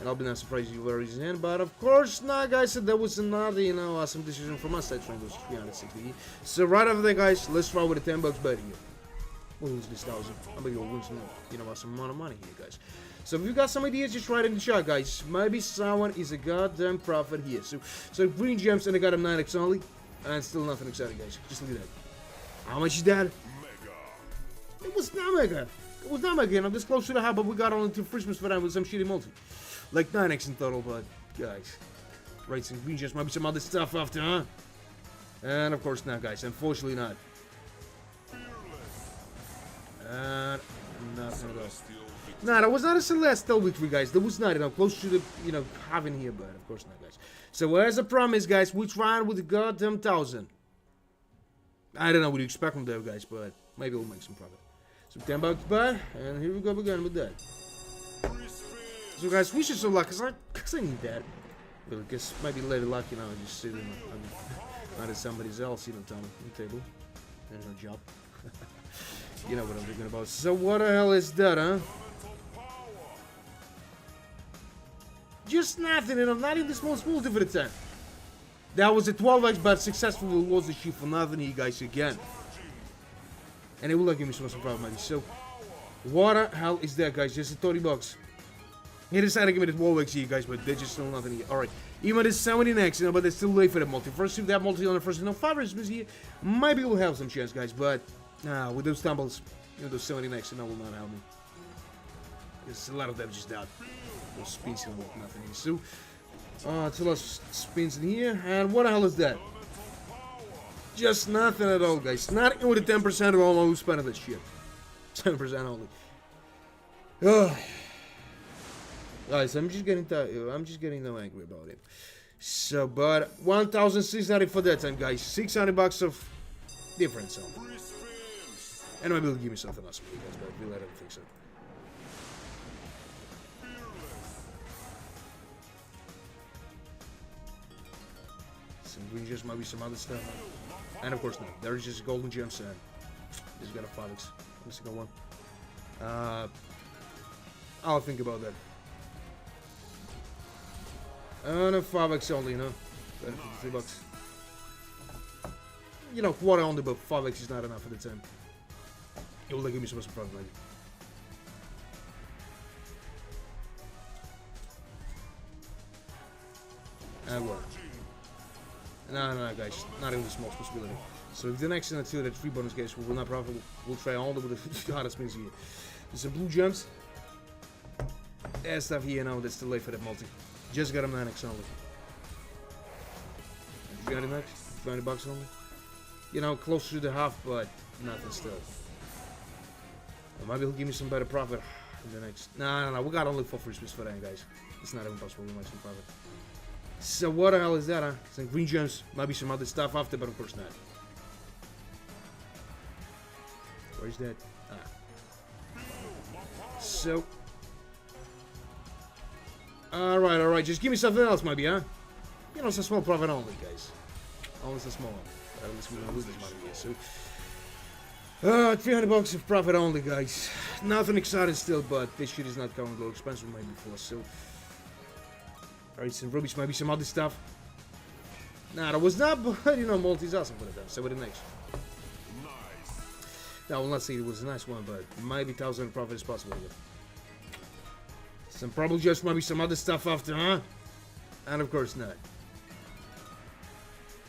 And I'll be not surprised you very easy, but of course not, guys. That was another, you know, awesome decision from my side, trying those 360. So right after that, guys, let's try with a $10 bet here. We'll lose this 1,000. I bet you'll win some, you know, some amount of money here, guys. So if you got some ideas, just write it in the chat, guys. Maybe someone is a goddamn profit here. So green gems, and I got them 9x only, and still nothing exciting, guys. Just look at that. How much is that? Mega. It was not mega. It was not mega. I'm this close to the high, but we got only 2 Christmas for them with some shitty multi. Like 9x in total, but guys, right, some green gems, maybe some other stuff after, huh? And of course not, guys. Unfortunately not. And nothing at all. Nah, that was not a celestial victory, guys. That was not, you know, close to the, you know, having here, but of course not, guys. So as I promised, guys, we tried with the goddamn 1,000. I don't know what you expect from there, guys, but maybe we'll make some profit. So $10 bet, and here we go again with that. So guys, we should so luck, cause I need that. But I guess maybe later luck, you know, just sit in under somebody's else, you know, on the table. There's no job. You know what I'm thinking about. So what the hell is that, huh? Just nothing, you know, not even the small multi for the 10. That was a 12x bet, successfully lost the sheep for nothing, you guys, again. And it will not give me so much profit maybe. So, what the hell is that, guys? Just 30 bucks. He decided to give me this wall here, guys, but they're just still nothing here. Alright. Even it's 70 next, you know, but it's still late for that multi. First, if that multi on the first, you know, 5 is here, maybe we'll have some chance, guys, but with those tumbles, you know, those 70 next, you know, will not help me. There's a lot of them just out. Those spins will work nothing here. So, two less spins in here, and what the hell is that? Just nothing at all, guys. Not even with the 10% of all who spent this shit. 10% only. Ugh. Guys, I'm just getting no angry about it. So, but 1,600 for that time, guys. 600 bucks of difference on. And maybe it'll give me something else, guys, but really, I don't think so. Some green gems, maybe some other stuff. And of course not. There's just golden gems and just got a 5x. Let's go one. I'll think about that. No, 5x only, you know. 53 bucks. You know, quarter only, but 5x is not enough at the time. It will give me some profit, maybe. And what? No, guys. Not even the small possibility. So if the next in the 2 that 3 bonus games will not profit, we'll try all with the hardest spins here. There's some blue gems. There's stuff here now that's too late for that multi. Just got him 9x only. 300 next? 300 bucks only? You know, close to the half, but nothing still. Well, maybe he'll give me some better profit in the next. No. We got only 4 free spins for that, guys. It's not even possible to make some profit. So what the hell is that, huh? Some green gems, maybe some other stuff after, but of course not. Where's that? So. Alright. Just give me something else, maybe, huh? You know, it's a small profit only, guys. Only a small one. At least we're gonna lose this money here, so. 300 bucks of profit only, guys. Nothing exciting still, but this shit is not going to go expensive maybe before, so. Alright, some rubies, maybe some other stuff. Nah, that was not, but you know, multi's awesome for the time. So, with the next. I will not say it was a nice one, but maybe 1,000 profit is possible here. Some probably just maybe some other stuff after, huh? And of course not.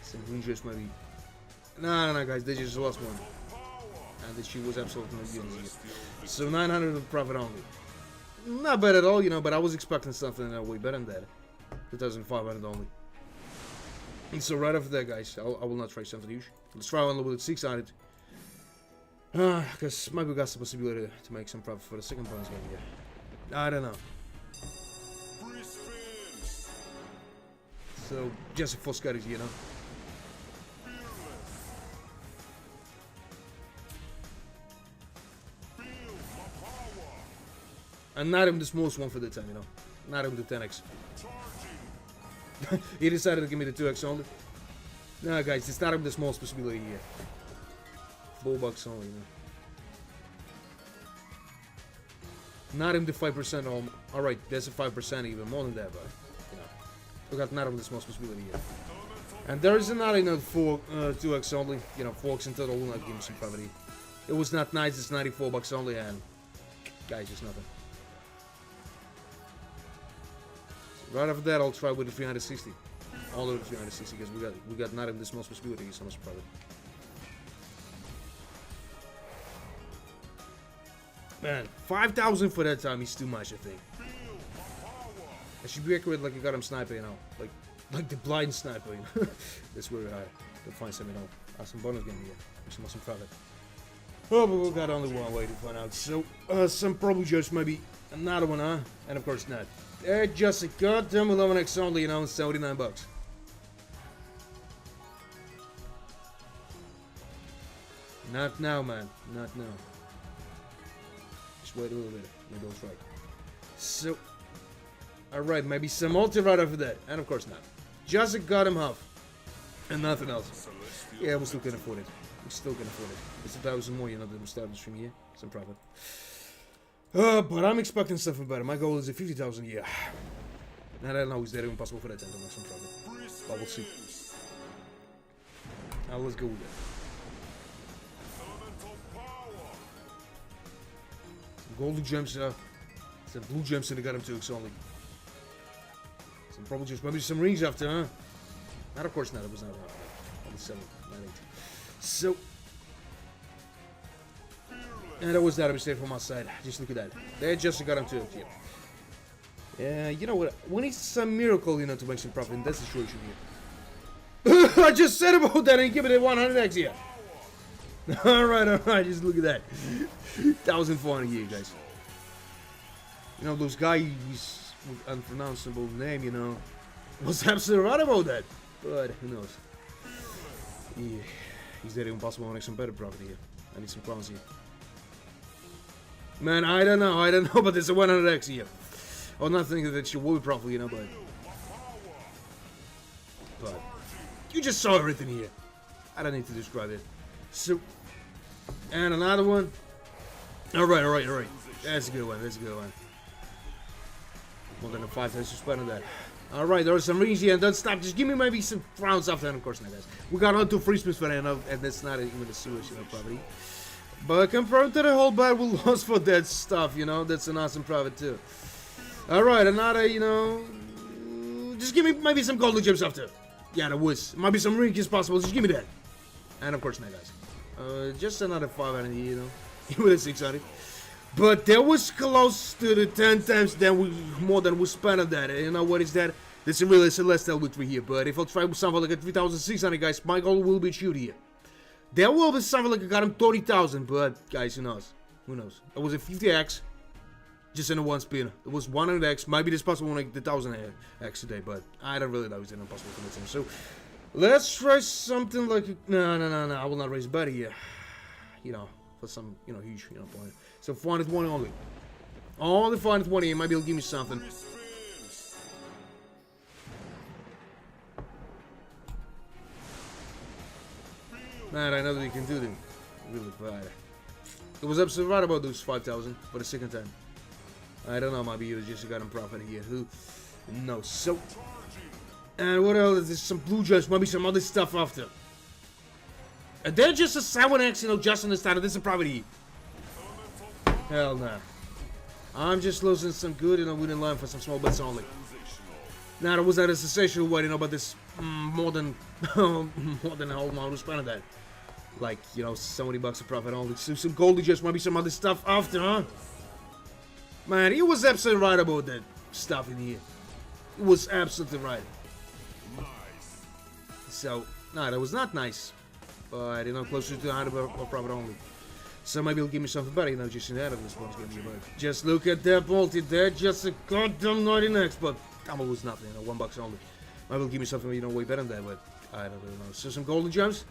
Some green just maybe. No, guys, they just lost one. And the shit was absolutely no good here. So 900 of profit only. Not bad at all, you know, but I was expecting something way better than that. 2,500 only. And so right after that, guys, I will not try something huge. Let's try one with 600. Because maybe we got the possibility to make some profit for the second bonus game here. I don't know. So, just a full strategy, you know. And not even the smallest one for the time, you know. Not even the 10x. He decided to give me the 2x only. No, guys, it's not even the smallest possibility here. $4 only, you know. Not even the 5% on. Alright, there's a 5% even more than that, but you know. We got not even the smallest possibility here. And there is another, you know, 2x only. You know, 4x in total will not give me some profit. It was not nice, it's $94 only, and guys, just nothing. So right after that, I'll try with the 360. All of the 360 because we got not even the smallest possibility, so much profit. Man, 5,000 for that time is too much, I think. I should be accurate like I got him sniper, you know. Like the blind sniper, you know. That's very high. To find some, you know, some bonus game here. Some profit. Oh, but we got only one way to find out. So, some probably just maybe another one, huh? And of course not. Just a goddamn 11x only, you know, 79 bucks. Not now, man. Not now. Wait a little bit. Maybe I'll try. So, alright, maybe some multi right after that. And of course not. Just a goddamn half. And nothing else. Yeah, we still can afford it. We still can afford it. It's 1,000 more, you know, that we started the stream here. Some profit. But I'm expecting something better. My goal is a 50,000 a year. And I don't know, is that even possible for that time to make some profit? But we'll see. Now let's go with that. golden gems, some blue gems in the goddamn 2x only. Some purple gems, maybe some rings after, huh? Not, of course not, it was not only 7, not 8. So, and that was that mistake from my side. Just look at that. They just got him to it, yeah. Yeah, you know what? We need some miracle, you know, to make some profit in that situation here. I just said about that and give it a 100x here. Alright, just look at that. 1,400 here, guys. You know, those guys with unpronounceable name, you know, was absolutely right about that. But who knows? Yeah, he's dead impossible to make some better profit here. I need some crowns here. Man, I don't know, but there's a 100x here. I was not thinking that she would probably, you know, but you just saw everything here. I don't need to describe it. So, and another one. Alright. That's a good one, More than a 5 times to spend on that. Alright, there are some rings here, and don't stop. Just give me maybe some rounds after, and of course not, guys. We got on to free spins for that, and that's not even a sewage, you know, probably. But compared to the whole bad we lost for that stuff, you know, that's an awesome profit too. Alright, another, you know, just give me maybe some golden gems after. Yeah, there was. Might be some rings possible, just give me that. And of course not, guys. Just another 500, you know, with a 600. But that was close to the 10 times more than we spent on that. You know what is that? This is really a Celestial victory here. But if I'll try with something like a 3,600, guys, my goal will be shoot here. There will be something like I got him 30,000, but guys, who knows? Who knows? It was a 50x, just in a one spin. It was 100x. Maybe it's possible to make the 1000x today, but I don't really know. It's impossible to make them. So let's try something like no. I will not raise a bet here. You know, for some huge point. So 420 only. Only 420. Maybe he'll give me something. Man, I know that he can do them really bad. It was absolutely right about those 5,000 for the second time. I don't know, maybe you just got him profit here. Who knows? So, and what else? There's some blue gems, maybe some other stuff after. And they're just a 7x, you know, just on the start of this property. Hell nah. I'm just losing some good, you know, we didn't learn for some small bets only. Now, there was that a sensational way, you know, but this more than a whole amount was spent on that. Like, you know, $70 a profit only. So some golden gems, maybe some other stuff after, huh? Man, he was absolutely right about that stuff in here. He was absolutely right. So, no, that was not nice. But, you know, closer to 100 profit only. So maybe he'll give me something better, you know, just in that of this one's gonna be about. Just look at that multi there, just a goddamn 90x, but that was nothing, you know, $1 only. Maybe he'll give me something, you know, way better than that, but I don't really know. So some golden gems,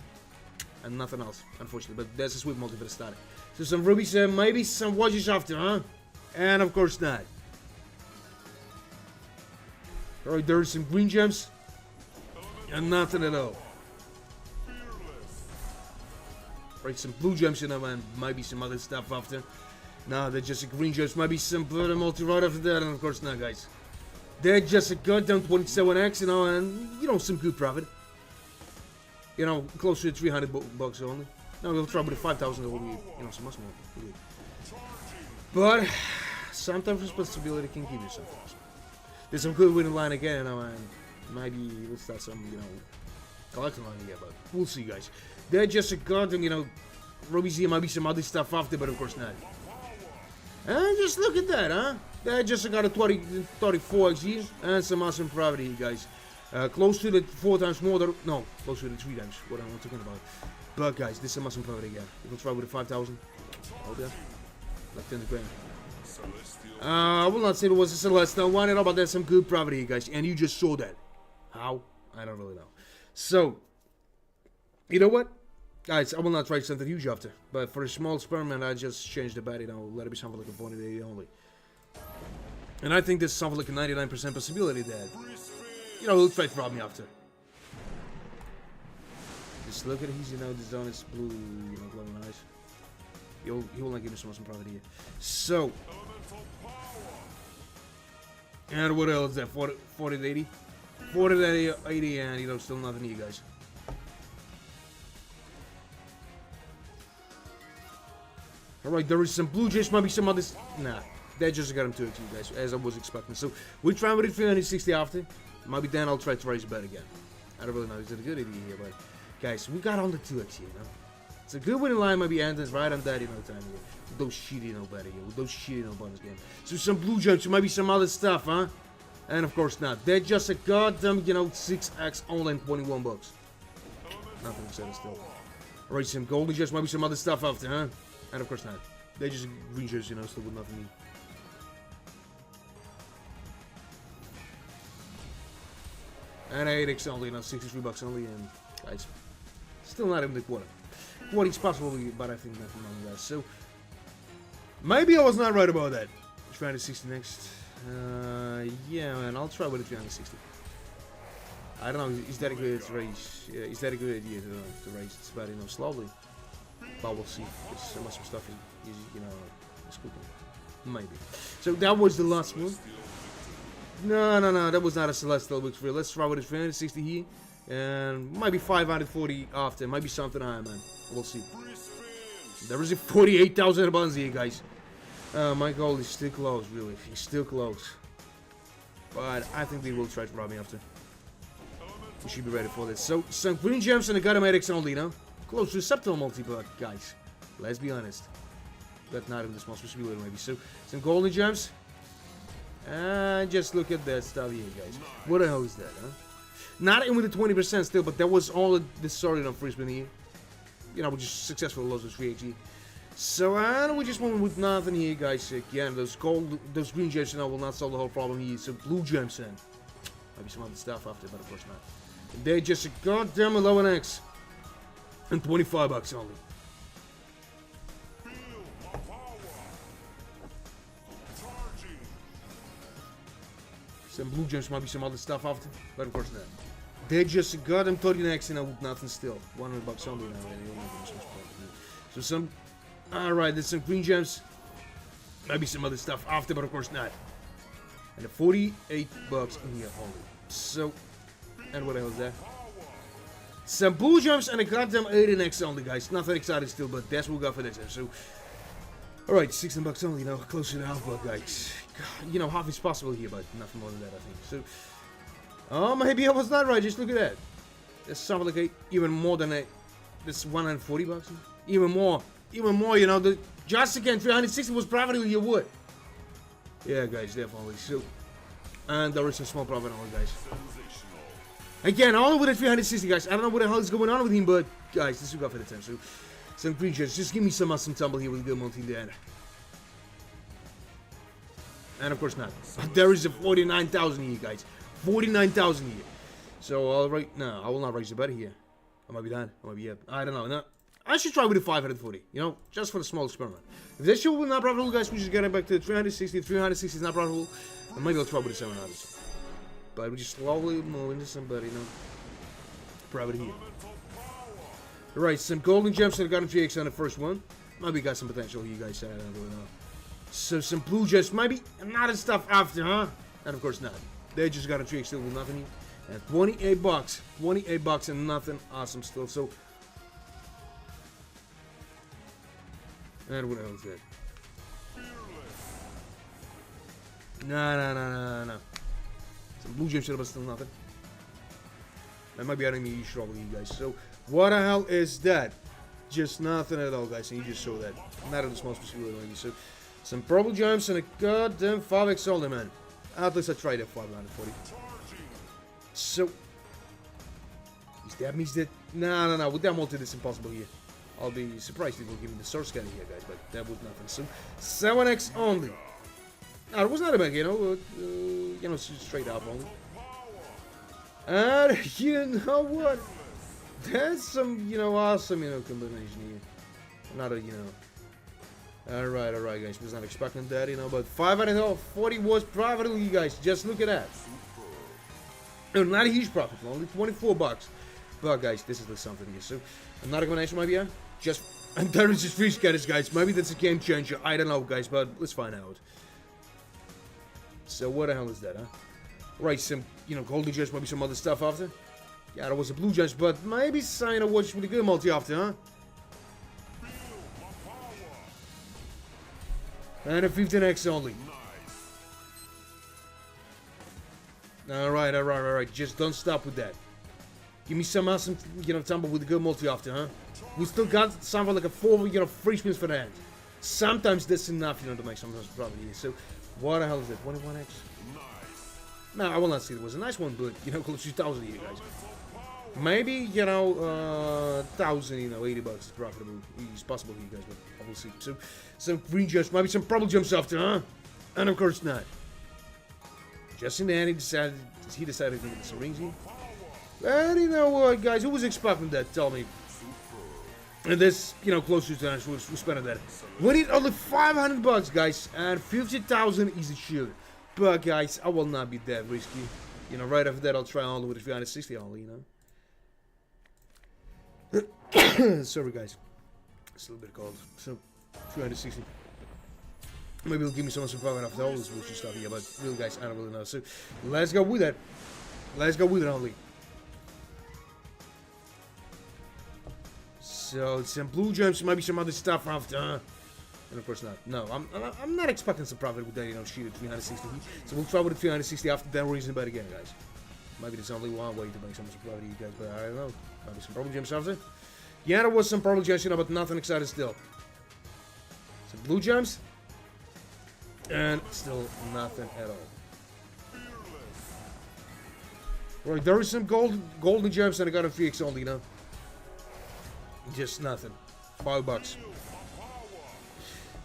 and nothing else, unfortunately, but that's a sweet multi for the start. So some rubies, maybe some watches after, huh? And of course not. Alright, there's some green gems, and nothing at all. Right, some blue gems, you know, and maybe some other stuff after. No, they're just a green gems, maybe some further multi right after that, and of course not, guys. They're just a goddamn 27x, you know, and, you know, some good profit. You know, closer to 300 bucks only. No, we'll try with the 5,000, it will be, you know, some much more. But, sometimes responsibility can give you something. There's some good winning line again, you know, and maybe we'll start some, you know, collecting line here, but we'll see, guys. They're just a goddamn, you know, rubies here, maybe some other stuff after, but of course not. And just look at that, huh? They just got a 34x here, and some awesome profit here, guys. Close to the 4 times more, no, close to the 3 times, what I'm talking about. But guys, this is some awesome profit again. You can try with the 5,000. Oh yeah, like 10 grand. I will not say it was a Celestial one, you know, but there's some good profit here, guys, and you just saw that. How? I don't really know. So, you know what? Guys, I will not try something huge after, but for a small experiment, I just changed the bet, you know, let it be something like a 40 only. And I think there's something like a 99% possibility that, you know, he'll try to rob me after. Just look at his, you know, the zone is blue, you know, glowing eyes. He will not give me some awesome profit here. So, and what else is that? 40 to 80? 40 to 80, and, you know, still nothing here, guys. Alright, there is some blue jays, maybe some others. Nah, that just got him to it, you guys, as I was expecting. So, we're trying with it 360 after. Maybe then I'll try to raise a bet again. I don't really know, is it a good idea here, but guys, we got on the 2x here, you know. It's a good winning line, maybe ends right on that, you know, time here. With those shitty no better here, with those shitty no bonus game. So some blue gems, maybe some other stuff, huh? And of course not. They're just a goddamn, you know, 6x only 21 bucks. Nothing exciting still. Alright, some golden gems, maybe some other stuff after, huh? And of course not. They're just green gems, you know, still with nothing. And 8x only, you know, 63 bucks only, and guys, still not even the quarter. What is possible, but I think nothing wrong with that. So, maybe I was not right about that. 360 next. Yeah, man, I'll try with a 360. I don't know, is that a good raise? Yeah, is that a good idea to raise? It's about, you know, slowly. But we'll see. There's so much stuff, you know, it's cooking. Maybe. So, that was the last one. No, that was not a Celestial Books for real. Let's try with a 360 here. And maybe 540 after. Maybe something higher, man. We'll see. There is a 48,000 bonanza here, guys. My goal is still close, really. He's still close. But I think they will try to rob me after. We should be ready for this. So, some green gems and a Gatomatics only, you know? Close to a Septal multi-bug, guys. Let's be honest. But not in this most possibility, maybe. So, some golden gems. And just look at that stuff here, guys. What the hell is that, huh? Not even with the 20% still, but that was all the story on free spin here. You know, we just successfully lost those 3 So, and we just went with nothing here, guys. Again, those green gems, you know, will not solve the whole problem here. So, blue gems in. Maybe some other stuff after, but of course not. They're just a goddamn 11x. And 25 bucks only. Some blue gems, might be some other stuff after, but of course not. They just got them 30x and with nothing still. 100 bucks only now. So some, alright, there's some green gems. Maybe some other stuff after, but of course not. And the 48 bucks in here only. So, and what the hell is that? Some blue gems and a goddamn 18x only, guys. Nothing exciting still, but that's what we got for this episode. Alright, 16 bucks only, you know, close to the half buck, guys. God, you know, half is possible here, but nothing more than that, I think. So, oh, maybe I was not right, just look at that. That's something like even more than a, this 140 bucks. Even more, you know, the just again, 360 was privately your wood. Yeah, guys, definitely. So, and there is a small profit on it, guys. Again, all with the 360, guys. I don't know what the hell is going on with him, but, guys, this is what we got for the time. So, some green gems. Just give me some tumble here with a good multi in the end. And of course not. There is a 49,000 here, guys. 49,000 here. So, alright, no, I will not raise the bet here. I might be done. I might be up. I don't know. No, I should try with the 540. You know, just for the small experiment. If this show will not profitable, guys, we just get it back to 360. 360 is not profitable. And maybe I'll try with the 700. But we just slowly move into somebody, you know. Private here. Right, some golden gems that I got in 3x on the first one. Maybe got some potential here, guys. I don't really know. So some blue gems, maybe not and stuff after, huh? And of course not. They just got a 3x still with nothing here. And 28 bucks. 28 bucks and nothing awesome still. So. And what else is that? No. Some blue gems, but still nothing. That might be adding me trouble, you guys. So, what the hell is that? Just nothing at all, guys. And you just saw that. Not in the small possibility, maybe. So, some purple gems and a goddamn 5x only, man. At least I tried at 540. So, means that. No. With that multi, it's impossible here. I'll be surprised if they'll give me the source scanner here, guys. But that would nothing. So, 7x only. Now, it was not a bad, you know, straight up only. And you know what? That's some, you know, awesome, you know, combination here. Not a, you know. Alright, guys. Was not expecting that, you know, but 540 was profitable, you guys. Just look at that. No, not a huge profit, only 24 bucks. But, guys, this is something here. So, another combination, maybe, yeah? Just, and there is just free scatters, guys. Maybe that's a game changer. I don't know, guys, but let's find out. So, what the hell is that, huh? Right, some, you know, golden gems, maybe some other stuff after. Yeah, there was a blue gems, but maybe sign of what's really good multi after, huh? And a 15x only. Alright. Just don't stop with that. Give me some awesome, tumble with a good multi after, huh? We still got something like a 4, free spins for the end. Sometimes that's enough, to make some probably. So, what the hell is that? 21x? No, I will not say it was a nice one, but, close to 2,000 here, guys. Maybe, 1,000, 80 bucks is profitable. It's possible here, guys, but I will see. So, some green jumps, maybe some probable jumps after, huh? And of course not. Just in the end, he decided to get some rings here. And you know what, guys, who was expecting that? Tell me. And this, close to times we're spending that. We need only 500 bucks, guys, and 50,000 is the shield. But guys, I will not be that risky. Right after that, I'll try only with 360 only. Sorry, guys, it's a little bit cold. So 360. Maybe it'll give me some power after all this bullshit stuff here, but real guys, I don't really know. So let's go with that. Let's go with it only. So some blue gems, maybe some other stuff after, and of course not. No, I'm not expecting some profit with that, shoot at 360. So we'll try with the 360 after that reason bet again, guys. Maybe there's only one way to make some profit, you guys, but I don't know. Maybe some problem gems after. Yeah, there was some problem gems, but nothing exciting still. Some blue gems, and still nothing at all. Right, there is some golden gems, and I got a 3x only, Just nothing. $5.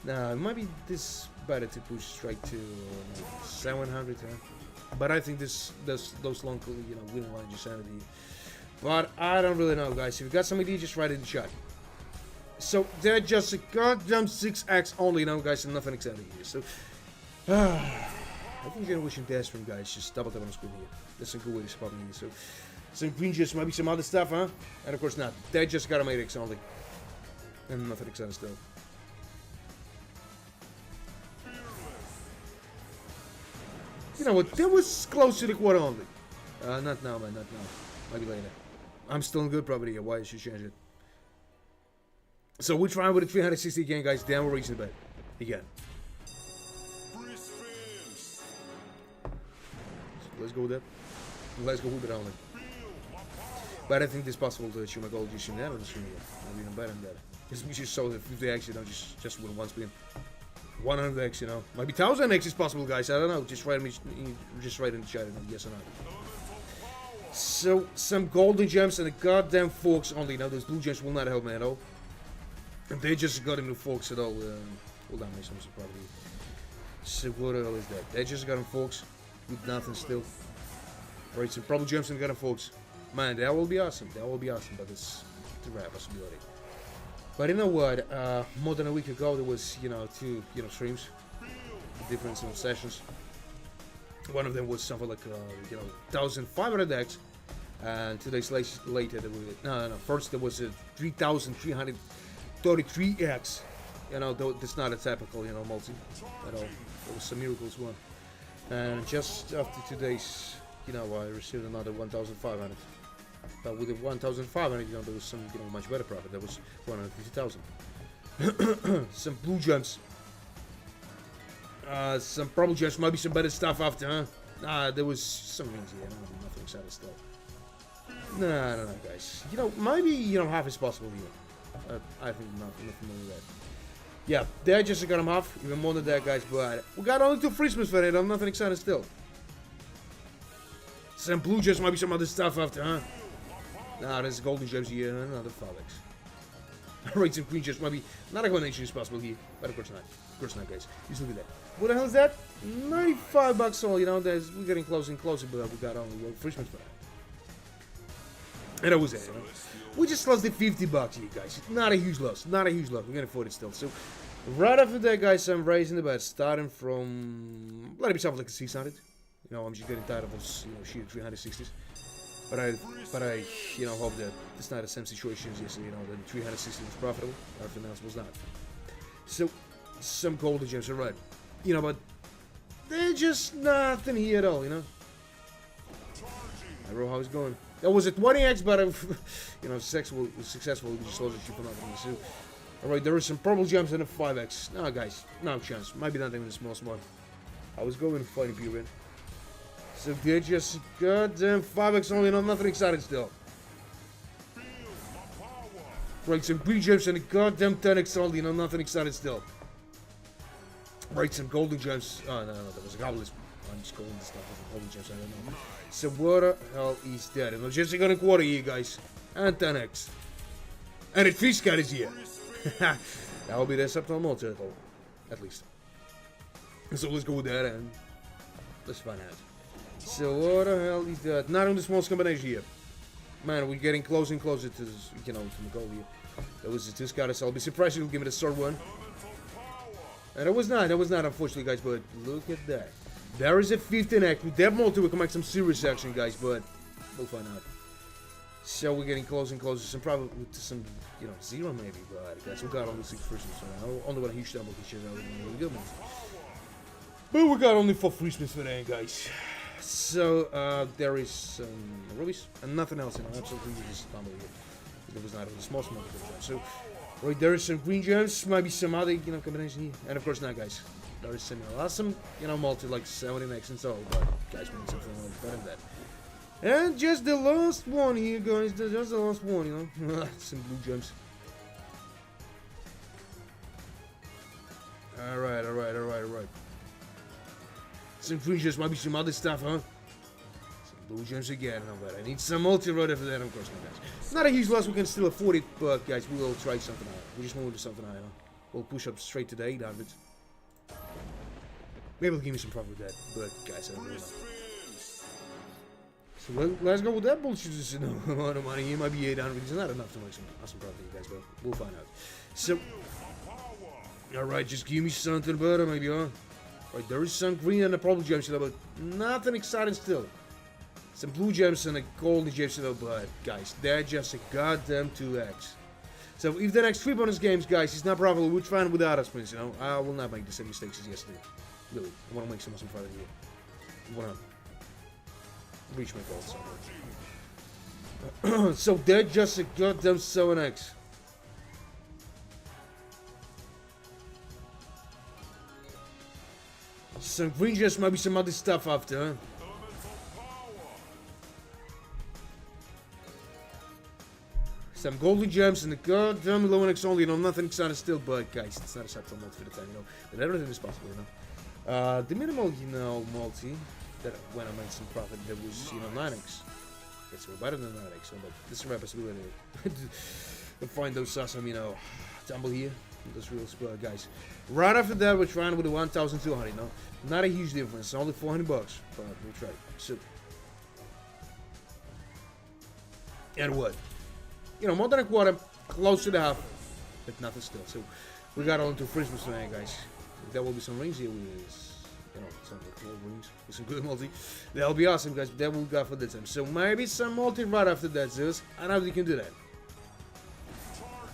Now, it might be this better to push straight to 700, but I think those long, winning lines just sanity. But I don't really know, guys. If you got some idea, just write it in the chat. So they're just a goddamn 6x only, guys, and nothing exciting here. So I think you're wishing death from guys. Just double tap on the screen here. That's a good way to spot me. So some green juice, maybe some other stuff, huh? And of course not. They just got a 8x only. And nothing exciting still. You know what? That was close to the quarter only. Not now, man. Not now. Maybe later. I'm still in good property here. Why should change it? So we're trying with the 360 again, guys. Then we're reaching the bet. Again. So let's go with that. Let's go with it only. But I think it's possible to achieve my goal just in that or just in here. Maybe even better than that. Because we just saw that 50x, just with one spin. 100x, Maybe 1000x is possible, guys. I don't know. Just write in the chat, yes or no. So, some golden gems and the goddamn forks only. Now, those blue gems will not help me at all. And they just got into forks at all. Hold on, make some property. So, what the hell is that? They just got in forks with nothing still. Right, some problem gems and got in forks. Man, that will be awesome. That will be awesome, but it's a rare possibility. But you know what? More than a week ago, there was, two, streams, different sessions. One of them was something like, 1,500x, and 2 days later, there was, first there was a 3,333x. That's not a typical, multi at all. There was some miracles one, and just after 2 days, I received another 1,500. But with the 1,500, there was some, much better profit. That was 150,000. Some blue gems. Some probable gems. Maybe some better stuff after, huh? There was some things here. Nothing exciting still. No, guys. Maybe, half is possible here. I think nothing more than that. Yeah, they just got him half. Even more than that, guys. But we got only 2 free spins for it. Nothing exciting still. Some blue gems. Maybe some other stuff after, huh? There's golden gems here and another 5x. Alright, some green gems, maybe not a combination is possible here, but of course not. Of course not, guys. Just look at that. What the hell is that? $95 all, we're getting closer and closer, but we got only 1 free spin for that. And that was it, We just lost the $50 here, guys. Not a huge loss. Not a huge loss. We can afford it still. So, right after that, guys, I'm raising the bet, starting from, let it be something like a 600. I'm just getting tired of those, shooting 360s. But I hope that it's not the same situation as yesterday, that 360 was profitable, everything else was not. So, some golden gems are right. But they're just nothing here at all, I don't know how it's going. That was a 20x, but, successful, we just lost it for nothing. So, Alright, there is some purple gems and a 5x. No, guys, no chance. Maybe not even a small spot. I was going to find a period. So they're just goddamn 5x only, no, nothing exciting still. Right, some green gems and a goddamn 10x only, no, nothing exciting still. Right, some golden gems. Oh, no, that was a goblin. I'm just calling this stuff golden gems, I don't know. So what the hell is that? And I'm just gonna quarter here, guys. And 10x. And it fish cat is here. That will be the subtle multi-turtle. At least. So let's go with that and let's find out. So what the hell is that? Not on the smallest combination here. Man, we're getting closer and closer to this, you know, to the goal here. That was the 2 scouters, so I'll be surprised if you'll give me the third one. And that was not, unfortunately, guys, but look at that. There is a 15x. With that multi, we can make some serious action, guys, but we'll find out. So we're getting closer and closer. Some probably to some, you know, 0 maybe, but guys, we got only 6 first ones, so I only want a huge double because that was really good ones. But we got only 4 free spins for that, guys. So there is some rubies and nothing else, you know, absolutely just family here. There was not a small gem. So right, there is some green gems, maybe some other, you know, combination here, and of course not, guys. There is some awesome, you know, multi like 70x and so, but guys, we need something like better than that. And just the last one here, guys. Just the last one, you know. Some blue gems. Alright. Some green gems, maybe some other stuff, huh? Some blue gems again, but I need some multi-rod for that, of course, not, guys. Not a huge loss, we can still afford it, but guys, we will try something out. We just want to do something out, you know. We'll push up straight to the 800. Maybe it'll give me some profit with that, but guys, I don't really know. So let's go with that bullshit. Just a amount of money. It might be 800. It's not enough to make some awesome profit, you guys, but we'll find out. So, alright, just give me something better, maybe, huh? Right, there is some green and a purple gems, but nothing exciting still. Some blue gems and a golden gems, but guys, they're just a goddamn 2x. So if the next 3 bonus games, guys, is not profitable, we'll try it without us, please, you know. I will not make the same mistakes as yesterday. Really, I want to make some awesome profit here. I want to reach my goals somewhere. So they're just a goddamn 7x. Some green gems, maybe some other stuff after, huh? Some golden gems and the goddamn low X only, you know, nothing exciting still, but guys, it's not a subtle multi for the time, you know. But everything is possible, you know. The minimal, you know, multi that when I made some profit, there was, you know, 9x. It's better than 9x, but this is a possibility to find those awesome, you know, tumble here. Those real spot, guys. Right after that, we're trying with the 1,200, you know. Not a huge difference, only 400 bucks, but we'll try. So, and what? You know, more than a quarter, close to the half, but nothing still. So, we got on to Christmas tonight, guys. If there will be some rings here with this, you know, some cool rings with some good multi. That'll be awesome, guys. That will go for the time. So, maybe some multi right after that, Zeus. I know you can do that.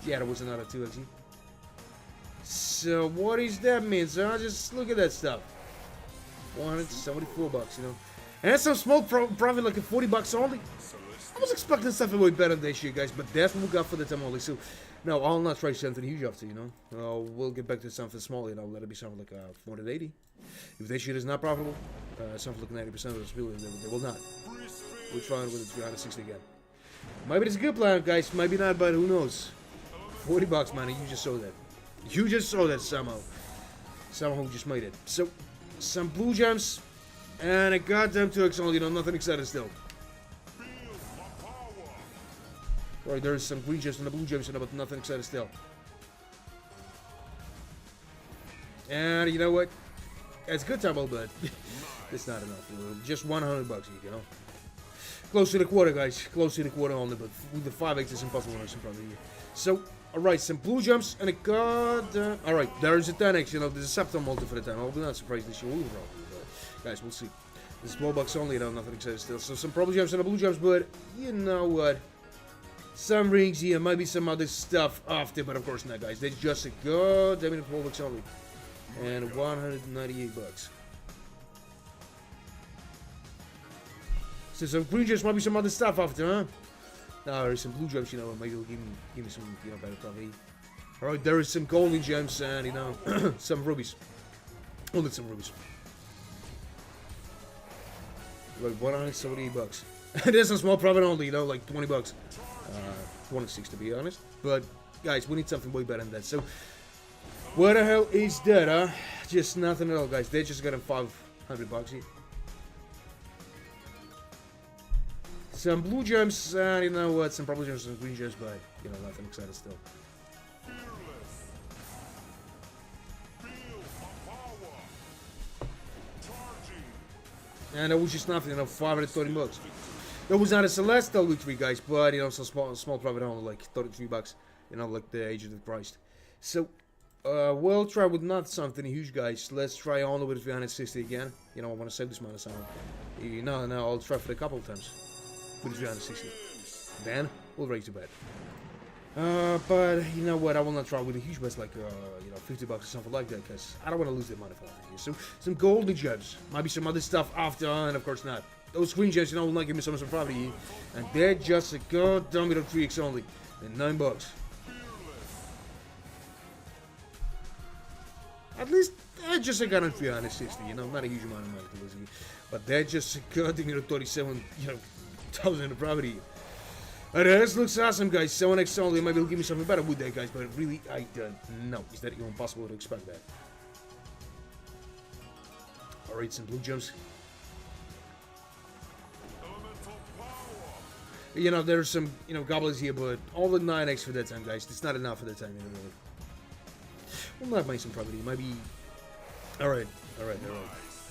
Yeah, there was another 2 actually. So, what does that mean? So, just look at that stuff. 174 bucks, you know. And some small profit, like a 40 bucks only. I was expecting something way better this year, guys, but that's what we got for the time only. So, no, I'll not try something huge after, you know. We'll get back to something small, you know. Let it be something like 480. If this shit is not profitable, something like 90% of the possibility they will not. We'll try it with the 360 again. Maybe it's a good plan, guys. Maybe not, but who knows? 40 bucks, man. You just saw that. You just saw that somehow. Somehow just made it. So, some blue gems and a goddamn 2x only, you know, nothing exciting still. Right, there's some green gems and the blue gems, you know, but nothing exciting still. And you know what? It's good tumble, but it's not enough. Just 100 bucks, you know. Close to the quarter, guys. Close to the quarter only, but with the 5x, it's impossible to probably here. So, alright, some blue gems and a god. Alright, there is a 10x, you know, there's a subtle multi for the time. I'll be not surprised this year will probably, but guys, we'll see. There's 12 bucks only, you know, nothing exciting still. So, some purple gems and the blue gems, but you know what? Some rings here, maybe some other stuff after, but of course not, guys. That's just a goddamn 12 bucks only. And 198 bucks. So some green gems, maybe some other stuff after, huh? Now there's some blue gems, you know, maybe it'll give me some, you know, better profit. Alright, there is some golden gems and, you know, some rubies. Only some rubies. Like 170 bucks. There's a small profit only, you know, like 20 bucks. 26 to be honest. But, guys, we need something way better than that. So, what the hell is that, huh? Just nothing at all, guys. They just got him 500 bucks here. Some blue gems, you know what, some purple gems, some green gems, but, you know, nothing excited still. And that was just nothing, you know, 530 bucks. That was not a celestial victory, guys, but, you know, some small profit only, like 33 bucks, you know, like the age of the Christ. So, we'll try with not something huge, guys. Let's try only with 360 again. You know, I want to save this money somehow. No, I'll try for it a couple of times. With 360. Then, we'll raise the bet. But, you know what, I will not try with a huge bet, like, you know, 50 bucks or something like that, because I don't want to lose that money for nothing here. So, some golden gems. Might be some other stuff after, and of course not. Those green gems, you know, will not give me some profit here. And they're just a goddamn bit of 3x only. And 9 bucks. At least, that's just a gun on 360, you know, not a huge amount of money to lose here. But they're just a goddamn, you know, 37, you know, thousand of property. Alright, this looks awesome, guys. 7x only. Maybe it'll give me something better with that, guys. But really, I don't know. Is that even possible to expect that? Alright, some blue gems. You know, there's some, you know, goblins here, but all the 9x for that time, guys. It's not enough for that time, you know, really. We'll not make some property. Maybe. Alright.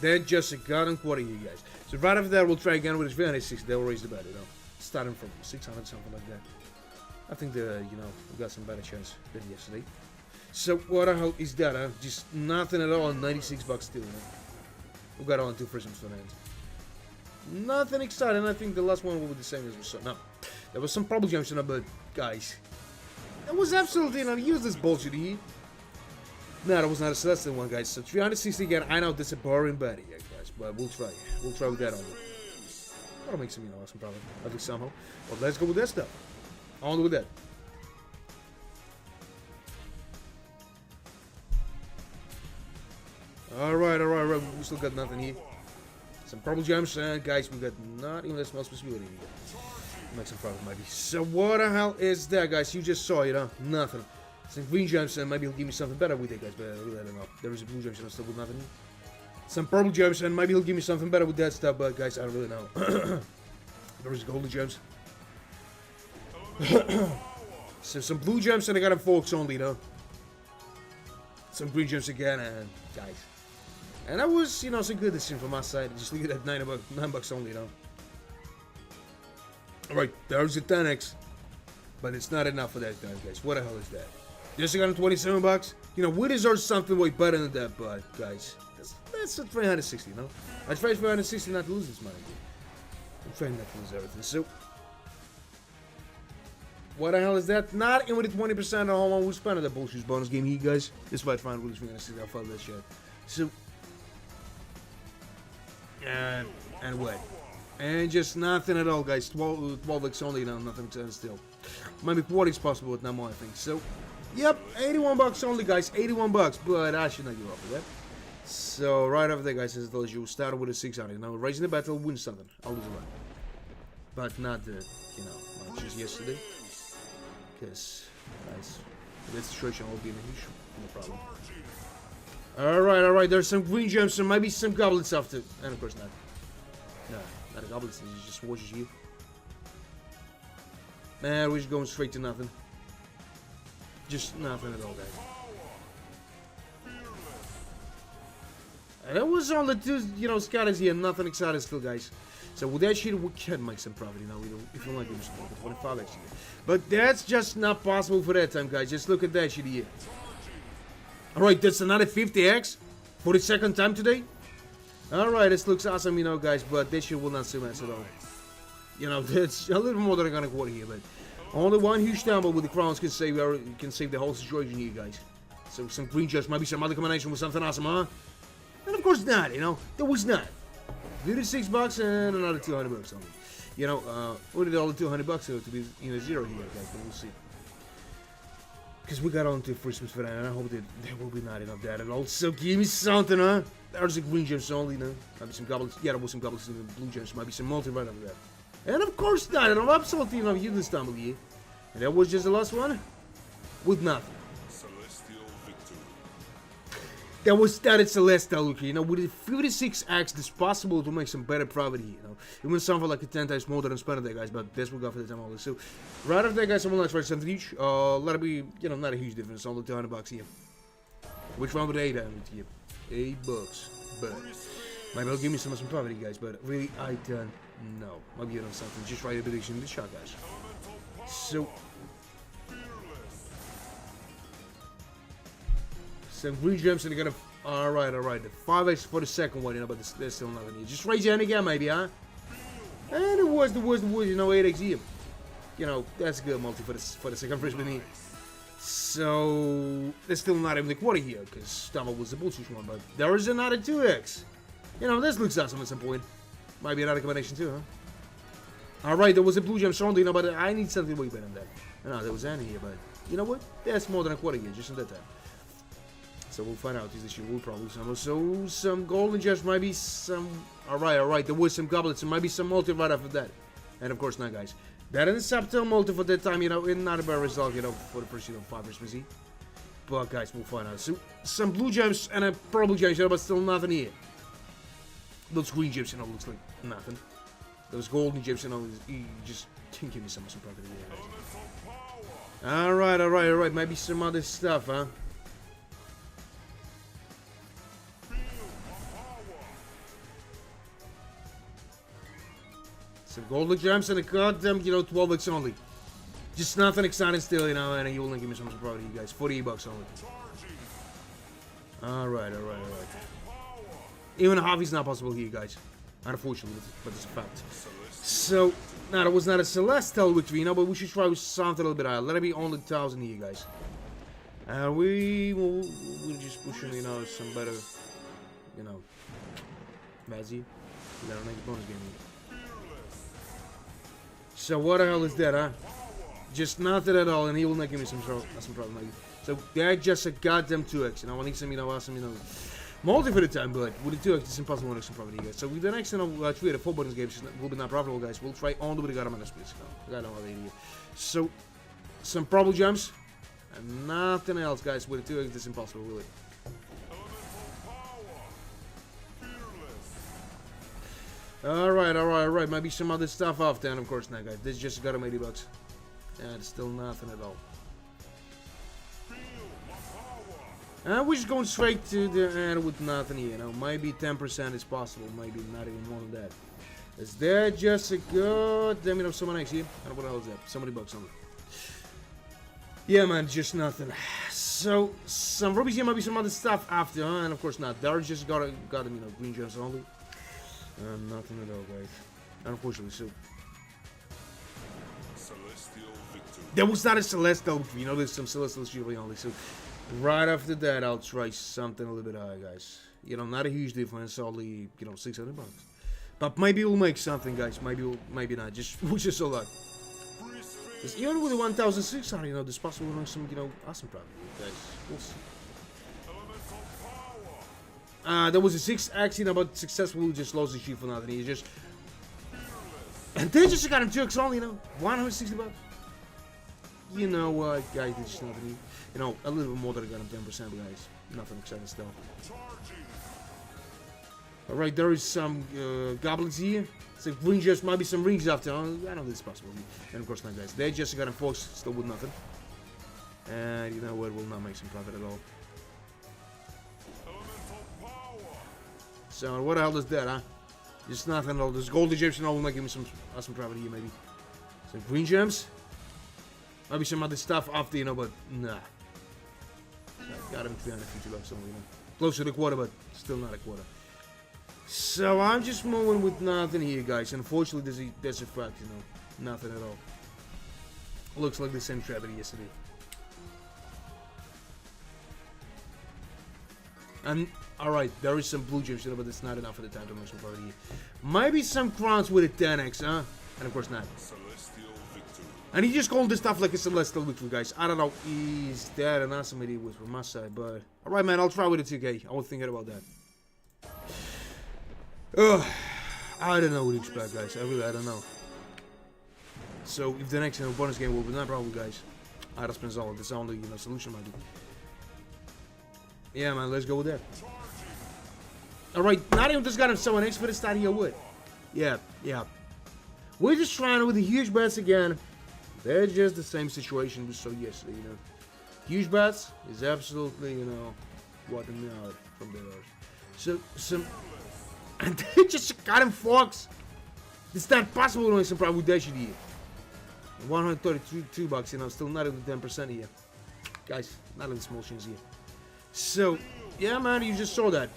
Then just a goddamn quarter here, guys. So right after that, we'll try again with his 360. They'll raise the bet, you know. Starting from 600, something like that. I think you know, we got some better chance than yesterday. So what the hell is that, huh? Just nothing at all. 96 bucks still, you know. We got on 2 prisms for that. Nothing exciting. I think the last one will be the same as we saw. No, there was some purple gems in there, but guys, that was absolutely not useless bullshit here. No, that was not a celestial one, guys. So 360 again. I know this is a boring bet here, guys, but we'll try. We'll try with that only. That'll make some, you know, some profit, at least somehow. But let's go with that stuff. On with that. Alright. We still got nothing here. Some purple gems, and guys, we got not even that small possibility here. Make some profit, maybe. So what the hell is that, guys? You just saw it, huh? Nothing. Some green gems, and maybe he'll give me something better with it, guys, but I really don't know. There is a blue gem, so I'm still with nothing. Some purple gems, and maybe he'll give me something better with that stuff, but guys, I don't really know. There is golden gems. So some blue gems, and I got them folks only, you know. Some green gems again, and guys. And that was, you know, some good decision from my side. Just look at that 9 bucks only, you know. Alright, there's the 10x. But it's not enough for that, guys. What the hell is that? Just got him 27 bucks. You know, we deserve something way better than that, but guys, that's a 360, you know. I tried 360 not to lose this money. I'm trying not to lose everything. So, what the hell is that? Not even with the 20% on how long we spent on that bullshit bonus game here, guys. This is why I find really 360. I'll follow that shit. So, and what? And just nothing at all, guys. 12x only, you know, nothing to still. Maybe 40's possible with no more, I think. So, yep, 81 bucks only, guys. 81 bucks, but I should not give up with that. So, right over there, guys, as I told you, started with a 600. Now, raising the battle, win something. I'll lose a lot. But not, you know, not just yesterday. Because, guys, this situation will be an issue. No problem. Alright, there's some green gems, and maybe some goblins after. And of course not. No, not a goblin, he just watches you. Man, we're just going straight to nothing. Just nothing at all, guys. And that was all the 2, you know, scatters here, nothing exciting still, guys. So with that shit, we can make some profit, you know, if you like to do something, 25 actually. But that's just not possible for that time, guys. Just look at that shit here. Alright, that's another 50x for the second time today. Alright, this looks awesome, you know, guys, but this shit will not suit us at all. You know, that's a little more than I'm gonna quarter here, but only one huge tumble with the crowns can save the whole situation here, guys. So some green gems, maybe some other combination with something awesome, huh? And of course not, you know, there was not. 56 bucks and another 200 bucks only. You know, we did all the 200 bucks to be, you know, zero here, guys, but we'll see. Because we got on to Christmas for that, and I hope that there will be not enough that at all. So give me something, huh? There's a green gems only, no? Might be some goblins. Yeah, there was some goblins in the blue gems. Might be some multi right over that. And of course not. And I'm absolutely not using this time of year. And that was just the last one. With nothing. Celestial victory. That was started Celestial victory. You know, with the 56x, it's possible to make some better profit here. You know, it went something like a 10 times more than spending there, guys. But that's what we got for the time only. So, right after that, guys, I'm gonna try something each. Let it be, you know, not a huge difference. Only $200 here. Which one would 800 here? $8. But maybe it'll give me some profit, guys. But really, I don't know. Maybe you know something. Just write a prediction in the chat, guys. So. Some green gems and they're gonna. Alright. The 5x for the second one, you know, but there's still nothing here. Just raise your hand again, maybe, huh? And it was, you know, 8x here. You know, that's good multi for the second freshman here. So, there's still not even the quarter here, because Stumble was the bullshit one, but there is another 2x. You know, this looks awesome at some point. Might be another combination too, huh? Alright, there was a blue gem strong, you know, but I need something way better than that. No, there was any here, but you know what? That's more than a quarter here, just in that time. So we'll find out. This year we'll probably some golden gems, maybe some. Alright. There was some goblets and maybe some multi right after that. And of course not, guys. That is subtle multi for that time, you know, not a bad result, you know, for the first, you know, 5 Christmas Eve. But guys, we'll find out. So some blue gems and a purple gems, you know, but still nothing here. Those green gems, you know, looks like nothing. Those golden gems, you know, you just can't give me some profit here, guys. Alright. Maybe some other stuff, huh? Some golden gems and a goddamn, you know, 12x only. Just nothing exciting still, you know, and he will give me some profit, you guys. $48 only. Alright. Even half is not possible here, guys. Unfortunately, but it's a fact. So, now that was not a Celestial victory, you know, but we should try with something a little bit higher. Let it be only 1,000 here, guys. And we'll just push in, you know, some better, you know, Mazzy. We got a nice bonus game here. So what the hell is that, huh? Just nothing at all, and he will not give me some problem, maybe. So that's just a goddamn 2x, you know. I need some, you know, awesome, you know, multi for the time, but with the 2x, it's impossible to make some profit, guys. So with the next, you know, 3 out of 4 bonus games will be not profitable, guys. We'll try only with the goddamn space. I don't have any idea. So some purple gems and nothing else, guys. With the 2x, it's impossible, really. Alright. Maybe some other stuff after, and of course not, guys. This just got him $80. And it's still nothing at all. And we're just going straight to the end with nothing here, you know. Maybe 10% is possible, maybe not even more than that. Is there just a good damn, you know, someone next here? I don't know what the hell is that? Somebody bucks on it. Yeah, man, just nothing. So, some rubies here, maybe some other stuff after, huh? And of course not. There just got them, you know, green gems only. Nothing at all, guys. Unfortunately, so. Celestial victory. There was not a Celestial victory, you know, there's some Celestial shielding only, so. Right after that, I'll try something a little bit higher, guys. You know, not a huge difference, only, you know, $600. But maybe we'll make something, guys. Maybe not. We'll just so luck. Because even with the 1,600, you know, there's possible to make some, you know, awesome profit, guys. We'll see. There was a 6x, you know, but successfully just lost the sheep for nothing. He just. And they just got him 2x only, you know, $160. You know what, guys, this is nothing. You know, a little bit more than I got him 10%, guys. Nothing exciting still. Alright, there is some goblins here. Some green gems, might be some rings after. I know this is possible. And of course not, guys. They just got him forced, still with nothing. And you know what, will not make some profit at all. So what the hell is that, huh? Just nothing at all. There's gold gems and all will make him some awesome profit here, maybe. Some green gems. Maybe some other stuff after, you know, but nah. Got him $350 only, you know. Close to the quarter, but still not a quarter. So I'm just moving with nothing here, guys. Unfortunately, there's a fact, you know. Nothing at all. Looks like the same tragedy yesterday. And alright, there is some blue gems, you know, but it's not enough for the time to make some profit here. Maybe some crowns with a 10x, huh? And of course not. Celestial victory. And he just called this stuff like a celestial victory, guys. I don't know. Is that an awesome idea with from my side? But alright, man. I'll try with a 2K. I was thinking about that. Ugh. I don't know what to expect, guys. I don't know. So if the next bonus game will be no problem, guys. I just spend all. That's the only solution, might be. Yeah, man. Let's go with that. Alright, not even just got him someone else for the start here wood. Yeah. We're just trying with the huge bets again. They're just the same situation we saw yesterday, Huge bets is absolutely, wiping me out from there. So, and they just got him Fox. It's not possible to make some probably dash here. 132 bucks, still not even 10% here. Guys, not even small chins here. So, yeah, man, you just saw that.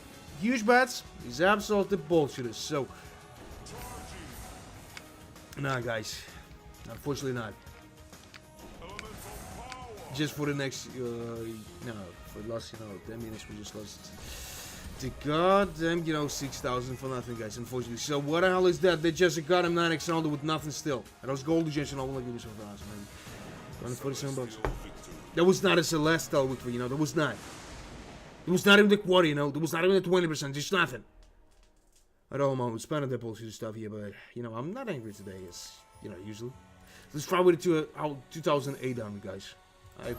Huge bets is absolutely bullshit. So, nah, guys, unfortunately not. Just for the next, no, for the last, 10 minutes we just lost the goddamn, 6,000 for nothing, guys, unfortunately. So what the hell is that? They just got him 9x Ronaldo with nothing still. And those gold injection, I will give me some for us, man. 147 bucks. That was not a celestial victory, that was not. It was not even the quarter, There was not even the 20%, just nothing. I don't know, I'm spending that bullshit stuff here, but, I'm not angry today, as, usually. Let's try with it to 2,800, guys.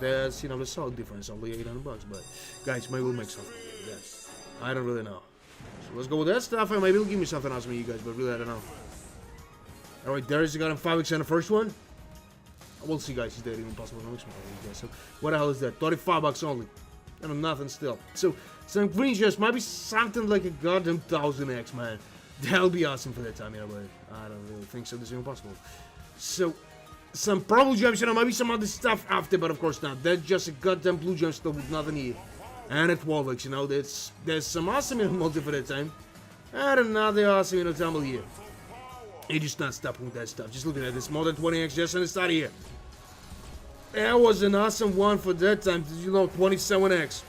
That's, the solid difference, only 800 bucks, but, guys, maybe we'll make something. Yes. I don't really know. So let's go with that stuff, and maybe it'll give me something else from you guys, but really, I don't know. Alright, there is got him 5x on the first one. We'll see, guys, is that even possible to mix more, guys. So, what the hell is that? 35 bucks only. And nothing still. So, some green just might be something like a goddamn 1000x, man. That'll be awesome for that time, but I don't really think so. This is impossible. So, some purple gems, might be some other stuff after, but of course not. That's just a goddamn blue gem still with nothing here. And a 12x, there's some awesome multi for that time. And another awesome, tumble here. He just not stopping with that stuff. Just looking at this, more than 20x just on the start here. That was an awesome one for that time, 27x.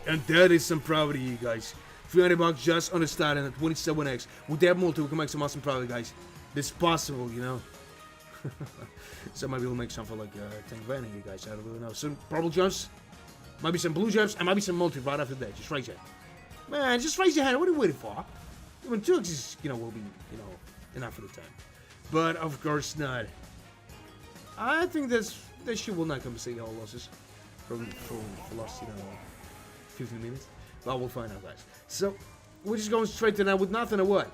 And that is some property, you guys. 300 bucks just on the start and a 27x. With that multi, we can make some awesome property, guys. This possible, So maybe we'll make something like 10 grand here, guys. I don't really know. Some purple gems, might be some blue gems, and might be some multi right after that. Just raise your hand. Man, just raise your hand. What are you waiting for? Even 2x is, will be, enough for the time. But of course not. I think that shit will not compensate all losses from lost, 15 minutes. But we'll find out, guys. So we're just going straight to now with nothing or what?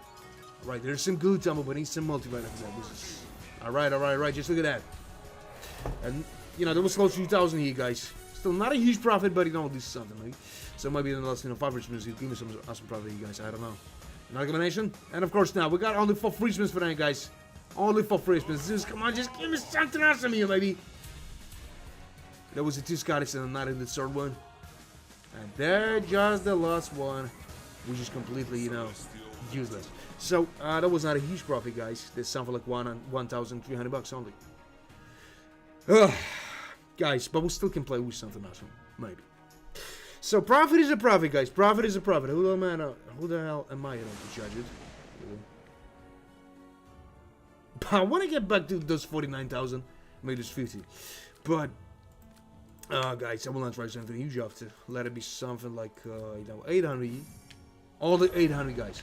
Right, there's some good tumble, but need some multi right after that. This is alright. Just look at that. And that was close to 2,000 here, guys. Still not a huge profit, but this is something, maybe. So maybe in the last 5 free spins, give me some awesome profit, you guys. I don't know. Another combination, and of course now we got only 4 free spins for that, guys. Only 4 free spins. Just come on, just give me something awesome here, baby. That was the 2 Scottish and not in the third one. And there, just the last one, which is completely, useless. So that was not a huge profit, guys. There's something like 1,300 bucks only. Guys, but we still can play with something awesome, maybe. So profit is a profit, guys. Profit is a profit. Who the hell am I to judge it? I want to get back to those 49,000, maybe just 50. But guys, I will not try something huge after. Let it be something like 800. All the 800, guys.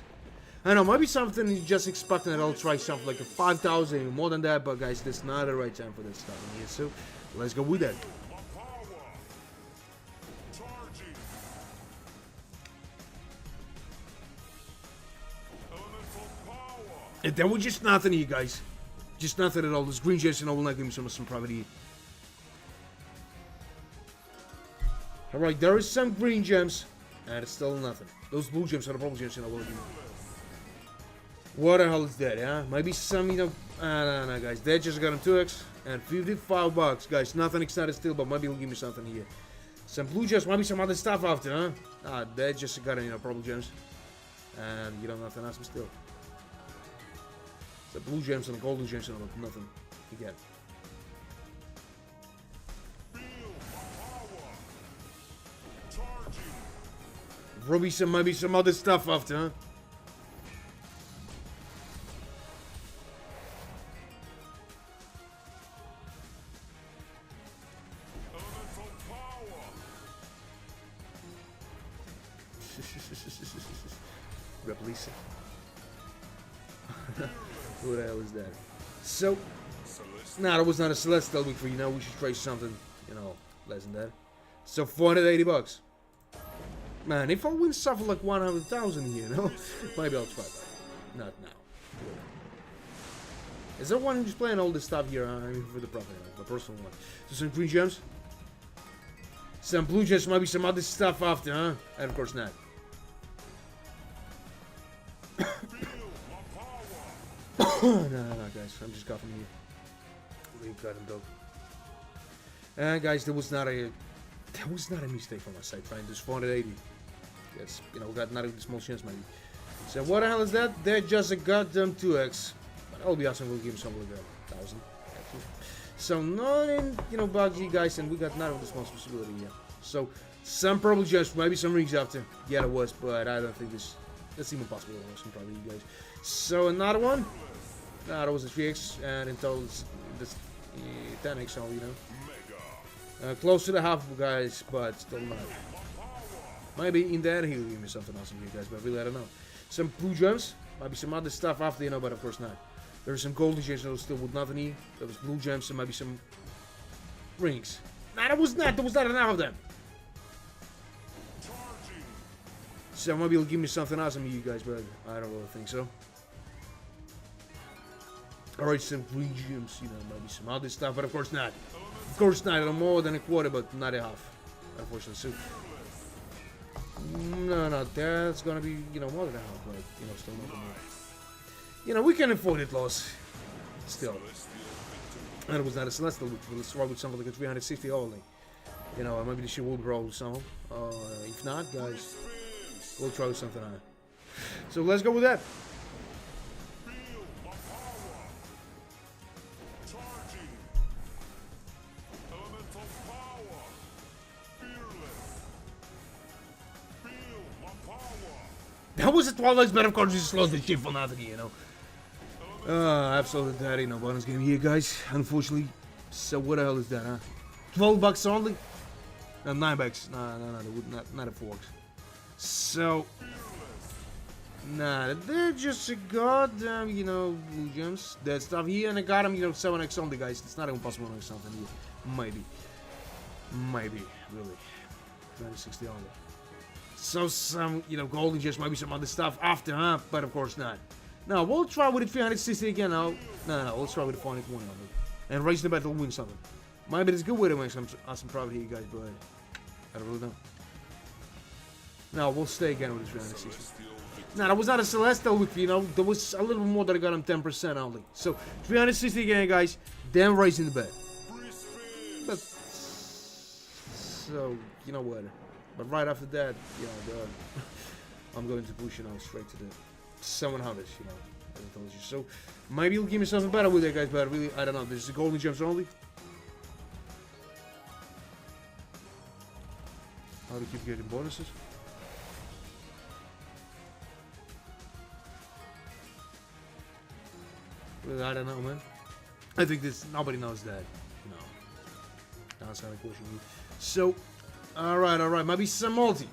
I know, might be something you just expecting that I'll try something like a 5,000, more than that, but guys, that's not the right time for that stuff in here, so let's go with that. And then we're just nothing here, guys. Just nothing at all. This green gems, will not give me some property. Alright, there is some green gems, and it's still nothing. Those blue gems are the purple gems, will give me. What the hell is that, huh? Maybe some, no, guys. They just got him 2x and 55 bucks, guys. Nothing excited still, but maybe he'll give me something here. Some blue gems, maybe some other stuff after, huh? They just got him, purple gems. And, nothing else still. The blue gems and the golden gems and nothing again. Probably maybe some other stuff after, huh? Replace. Who the hell is that? So, nah, that was not a celestial week for you know. We should try something, you know, less than that. So 480 bucks. Man, if I win something like 100,000 here, you know, maybe I'll try that. Not now. Is there one who's playing all this stuff here? I mean, for the profit, the personal one. So some green gems, some blue gems, maybe some other stuff after, huh? And of course not. No, guys, I'm just coughing here. Really goddamn dope. And guys, that was not a mistake from my side. Trying this 480. Yes, you know, got not even small chance maybe. So what the hell is that? They're just a goddamn 2x. But I'll be awesome. We'll give him something like 1,000. So not in, you know, buggy guys, and we got not even the small possibility yet. So some purple gems, maybe some rings after. Yeah, it was, but I don't think that's even possible. Some probably you guys. So another one. Nah, that was a 3x, and in total this 10x only, you know. Close to the half, guys, but still not. Maybe in there he'll give me something awesome here, guys, but really I don't know. Some blue gems, maybe some other stuff after, you know, but of course not. There's some golden gems that still would nothing here. There was blue gems and maybe some rings. Nah, there was not enough of them. So maybe he'll give me something awesome here, guys, but I don't really think so. Alright, some green gems, you know, maybe some other stuff, but of course not. Of course not, more than a quarter, but not a half. Unfortunately, so. No, that's gonna be, you know, more than a half, but, you know, still not more. You know, we can afford it, loss. Still. And it was not a celestial, let's try with something like a 360 only. You know, maybe this shit will grow some. If not, guys, we'll try with something on it. So let's go with that. That was a 12x, but of course you just lost the shit for nothing, you know. Absolutely that ain't no bonus game here, guys. Unfortunately. So what the hell is that, huh? 12 bucks only? No, 9 bucks. No, not a 4x. So, nah, they're just a goddamn, you know, blue gems. That stuff here, and I got them, you know, 7x only, guys. It's not even possible to something here. Maybe, really. 260 only. So some, you know, golden gems, maybe some other stuff after, huh? But of course not. No, we'll try with the 360 again. No, we'll try with the 401 only. And raise the battle, win something. Maybe it's a good way to make some awesome profit here, guys, but I don't really know. No, we'll stay again with the 360. No, that was not a celestial week, you know. There was a little bit more that I got him 10% only. So 360 again, guys. Then raising the bet. But so you know what? But right after that, you know, I'm going to push, you know, straight to the 700, you know, as I told you. So maybe you'll give me something better with that, guys. But really, I don't know. This is the golden gems only. How to keep getting bonuses? Really, I don't know, man. I think nobody knows that. No. That's kind of pushing me. So, alright. Maybe some multi.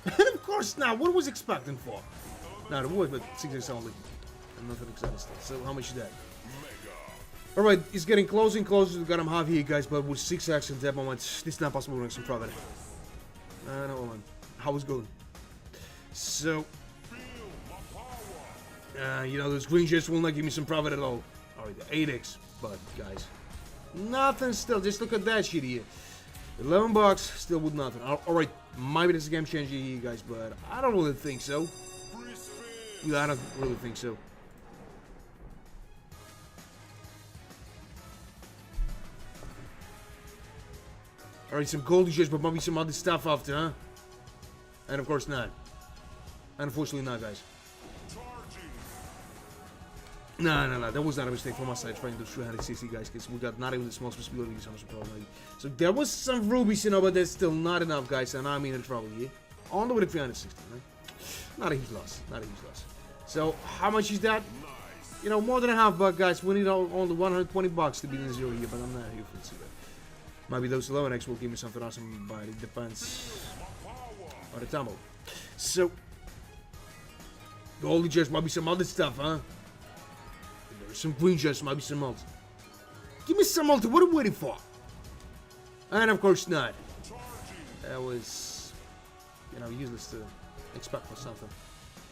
And of course not. What was expecting for? Not a wood, but 6x only. And nothing exciting stuff. So, how much is that? Alright, it's getting closer and closer. We got him half here, guys, but with 6x at that moment, it's not possible to make some profit. I know, man. How it's going? So, you know, those green gems will not give me some profit at all. Alright, 8x, but guys, nothing still. Just look at that shit here. 11 bucks, still with nothing. Alright, maybe this is a game changer here, guys, but I don't really think so. Yeah, I don't really think so. Alright, some golden gems, but maybe some other stuff after, huh? And of course not. Unfortunately not, guys. No, that was not a mistake from my side trying to do 360, guys, because we got not even the smallest possibility of some problem. So there was some rubies, you know, but that's still not enough, guys, and I'm in trouble here. On the way to 360, right? Not a huge loss, So how much is that? You know, more than a half buck, guys. We need only 120 bucks to be in zero here, but I'm not here for it. Maybe those 11x will give me something awesome, but it depends on the tumble. So, Golden gems might be some other stuff, huh? There's some green gems, might be some multi. Give me some multi, what are we waiting for? And of course not. That was, you know, useless to expect for something.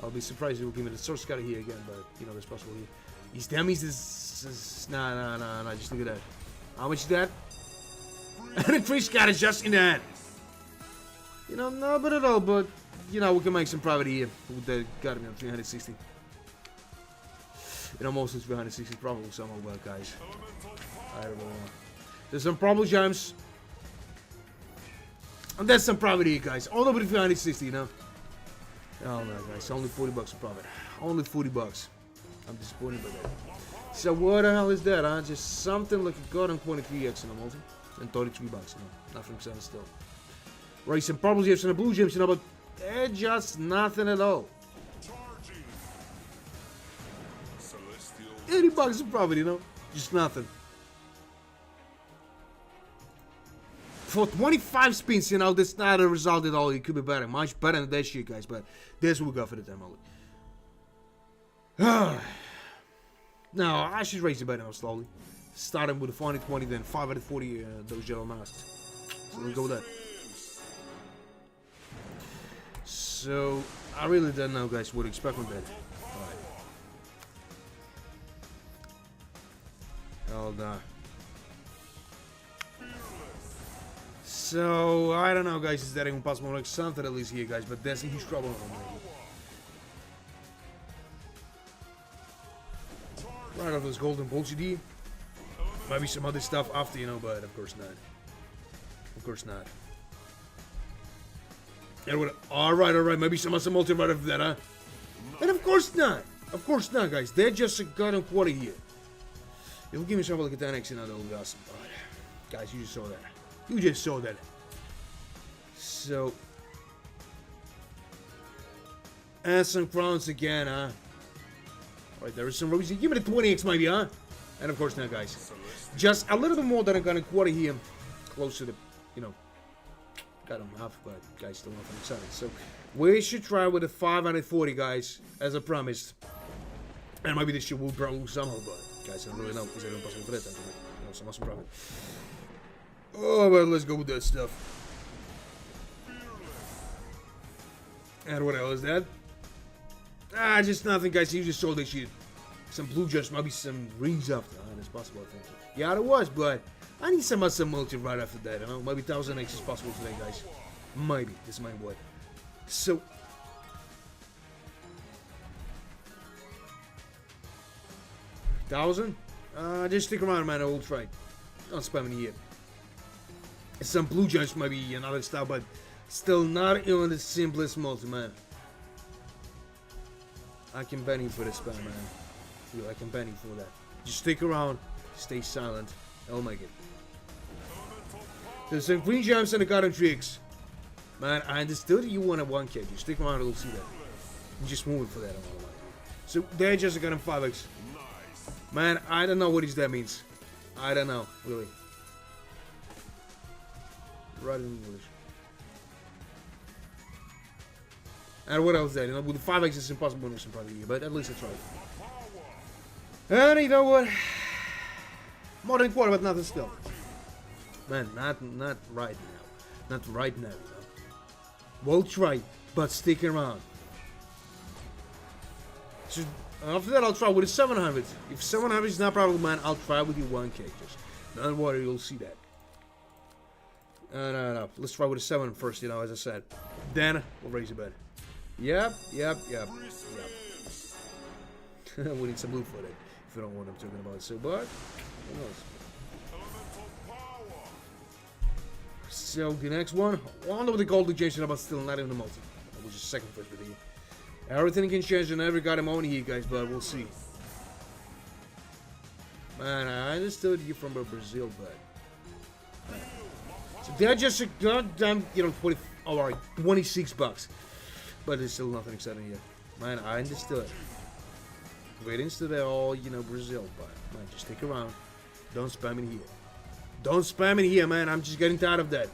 I'll be surprised if he will give me the source scatter here again, but, you know, that's possible here. These dummies is nah, just look at that. How much is that? And the 3 scatter just in the hand. You know, not bad at all, but, you know, we can make some profit here with the goddamn 360. You know, most of 360 probably somehow well, guys. I don't know. There's some problem gems. And that's some profit here, guys. All over the 360, you know. Oh no, guys, only 40 bucks a profit. Only 40 bucks. I'm disappointed by that. So what the hell is that, huh? Just something like a goddamn 23x in a multi. And 33 bucks, you know. Nothing stands still. Right, some purple gems and the blue gems, you know, but they're just nothing at all. 80 bucks a profit, you know. Just nothing. For 25 spins, you know, that's not a result at all. It could be better. Much better than that shit, guys. But that's what we got for the time only. Now, I should raise the bet now slowly. Starting with a 420, then 540, those yellow masks. So let's go with that. So, I really don't know, guys, what to expect with that. Alright. Hold on. So, I don't know, guys, is that even possible? Like something at least here, guys, but that's a huge trouble. Right off this golden bullshit here. Maybe some other stuff after, you know, but of course not. Of course not. Alright, maybe some multi right after that, huh? And of course not. Of course not, guys. They're just a goddamn quarter here. If you give me something like a 10x, you know, that would be awesome. Alright. Guys, you just saw that. You just saw that. So. And some crowns again, huh? Alright, there is some rubies. Give me the 20x maybe, huh? And of course not, guys. Just a little bit more than a gun and quarter here. Close to the, you know, got them half, but guys still nothing exciting. So we should try with a 540, guys, as I promised. And maybe this shit will probably somehow, but guys, I don't really know because I don't possibly for that. You know, some awesome profit. Oh, well, let's go with that stuff. And what else is that? Ah, just nothing, guys. You just saw that shit. Some blue gems, maybe some rings after. That's possible, I think. Yeah, there was, but I need some multi right after that, you know? Maybe 1000x is possible today, guys. Maybe. This is my boy. So. 1000? Just stick around, man. I will try. Don't spam in here. Some blue gems, maybe another stuff, but still not even the simplest multi, man. I can ban you for this spam, man. I can ban you for that. Just stick around, stay silent, I'll make it. There's some green gems and the garden tricks. Man, I understood you want a 1k. Just stick around and we'll see that. You just move it for that. So they're just got him 5x. Man, I don't know what that means. I don't know, really. Right in English. And what else there? You know, with the 5x it's impossible to probably here, but at least I tried. And you know what? More than a quarter, but nothing still. Man, not right now. Not right now, you know. We'll try, but stick around. So after that, I'll try with a 700. If 700 is not problem, man, I'll try with your 1k. Just don't worry, you'll see that. No. Let's try with a 7 first, you know, as I said. Then we'll raise the bet. Yep. We need some blue for that. If you don't want what I'm talking about, so but who knows? So the next one, one of the golden gems, but still not in the multi. Which is second first video. Everything can change in every goddamn moment here, guys, but we'll see. Man, I understood you from Brazil, but so they're just a goddamn, you know, 26 bucks. But there's still nothing exciting yet. Man, I understood. Ratings to all, you know, Brazil, but man, just stick around. Don't spam in here. Don't spam in here, man. I'm just getting tired of that.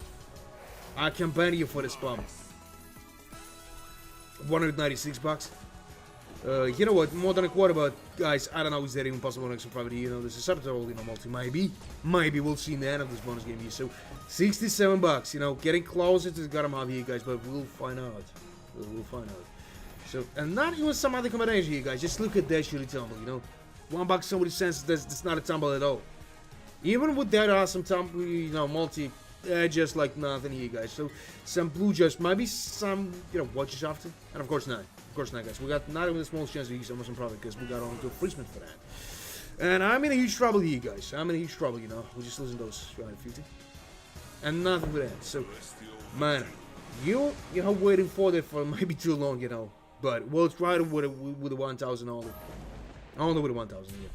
I can ban you for the spam. 196 bucks. You know what? More than a quarter, but guys, I don't know. Is that even possible on extra private? You know, there's a subtotal, you know, multi. Maybe we'll see in the end of this bonus game here. So, 67 bucks. You know, getting closer to the bottom half here, guys. But we'll find out. We'll find out. So, and not even some other combination here, guys. Just look at that shitty tumble. You know, $1 somebody says that's not a tumble at all. Even with that awesome tumble, you know, multi. Just like nothing here, guys. So, some blue just maybe some, you know, watches after, and of course not. Of course not, guys. We got not even the smallest chance to use some profit because we got only 2 free spins for that. And I'm in a huge trouble here, guys. I'm in a huge trouble, you know. We're just losing those 250. And nothing for that. So, man, you have waiting for that for maybe too long, you know. But we'll try to with the 1,000 only. Only with the 1,000, yeah.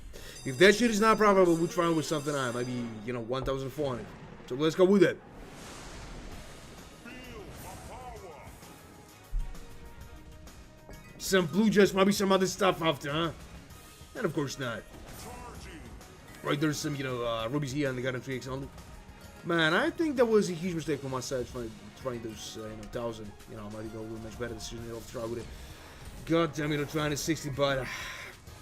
If that shit is not profitable, we'll try with something high. Maybe, you know, 1,400. So let's go with it. Some blue just maybe some other stuff after, huh? And of course not. Right, there's some, you know, rubies here and they got a 3x only. Man, I think that was a huge mistake from my side trying those, you know, 1,000. You know, I might go a little much better this season. I'll try with it. God damn it, I'm trying to 60, but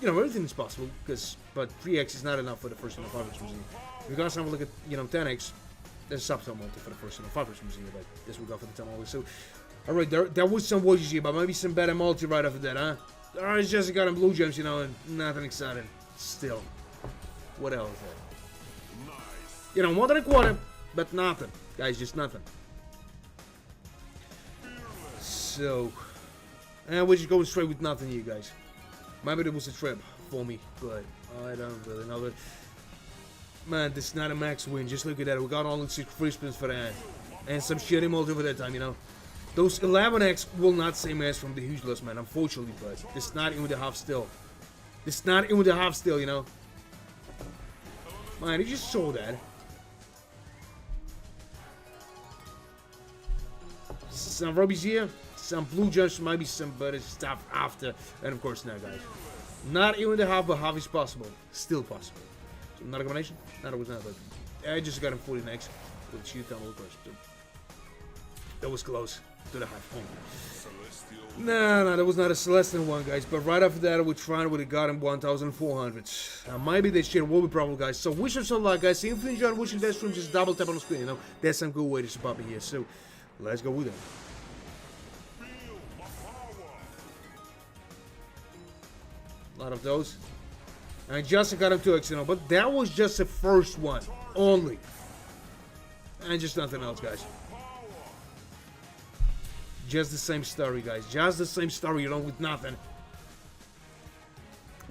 you know, everything is possible. But 3x is not enough for the first, you know, 5x museum. If you guys have a look at, you know, 10x, there's subtotal multi for the first, you know, 5x museum. But this will go for the time always. So. Alright, there was some watches here, but maybe some better multi right after that, huh? Alright, just got them blue gems, you know, and nothing exciting. Still. What else is there? Nice. You know, more than a quarter, but nothing. Guys, just nothing. So, and we're just going straight with nothing here, guys. Maybe it was a trip for me, but I don't really know. But man, this is not a max win. Just look at that. We got only 6 free spins for that. And some shitty multi for that time, you know. Those 11x will not save as from the huge loss, man, unfortunately, but it's not even the half still. It's not even the half still, you know. Man, you just saw that. Some rubies here, some blue gems, maybe some better stuff after, and of course now, guys. Not even the half, but half is possible. Still possible. So, not a combination? Not always not, but I just got him 40x. With shoot down, of course. So, that was close. To the half point. No, that was not a Celestial one, guys. But right after that, we tried with a got him 1,400. Maybe this shit will be probable, guys. So wish us some luck, guys. If you enjoyed watching that stream, just double tap on the screen. You know, that's some good way to support me here. So let's go with it. A lot of those. And just got him 2x, you know, but that was just the first one only, and just nothing else, guys. Just the same story, guys. Just the same story, you know, with nothing.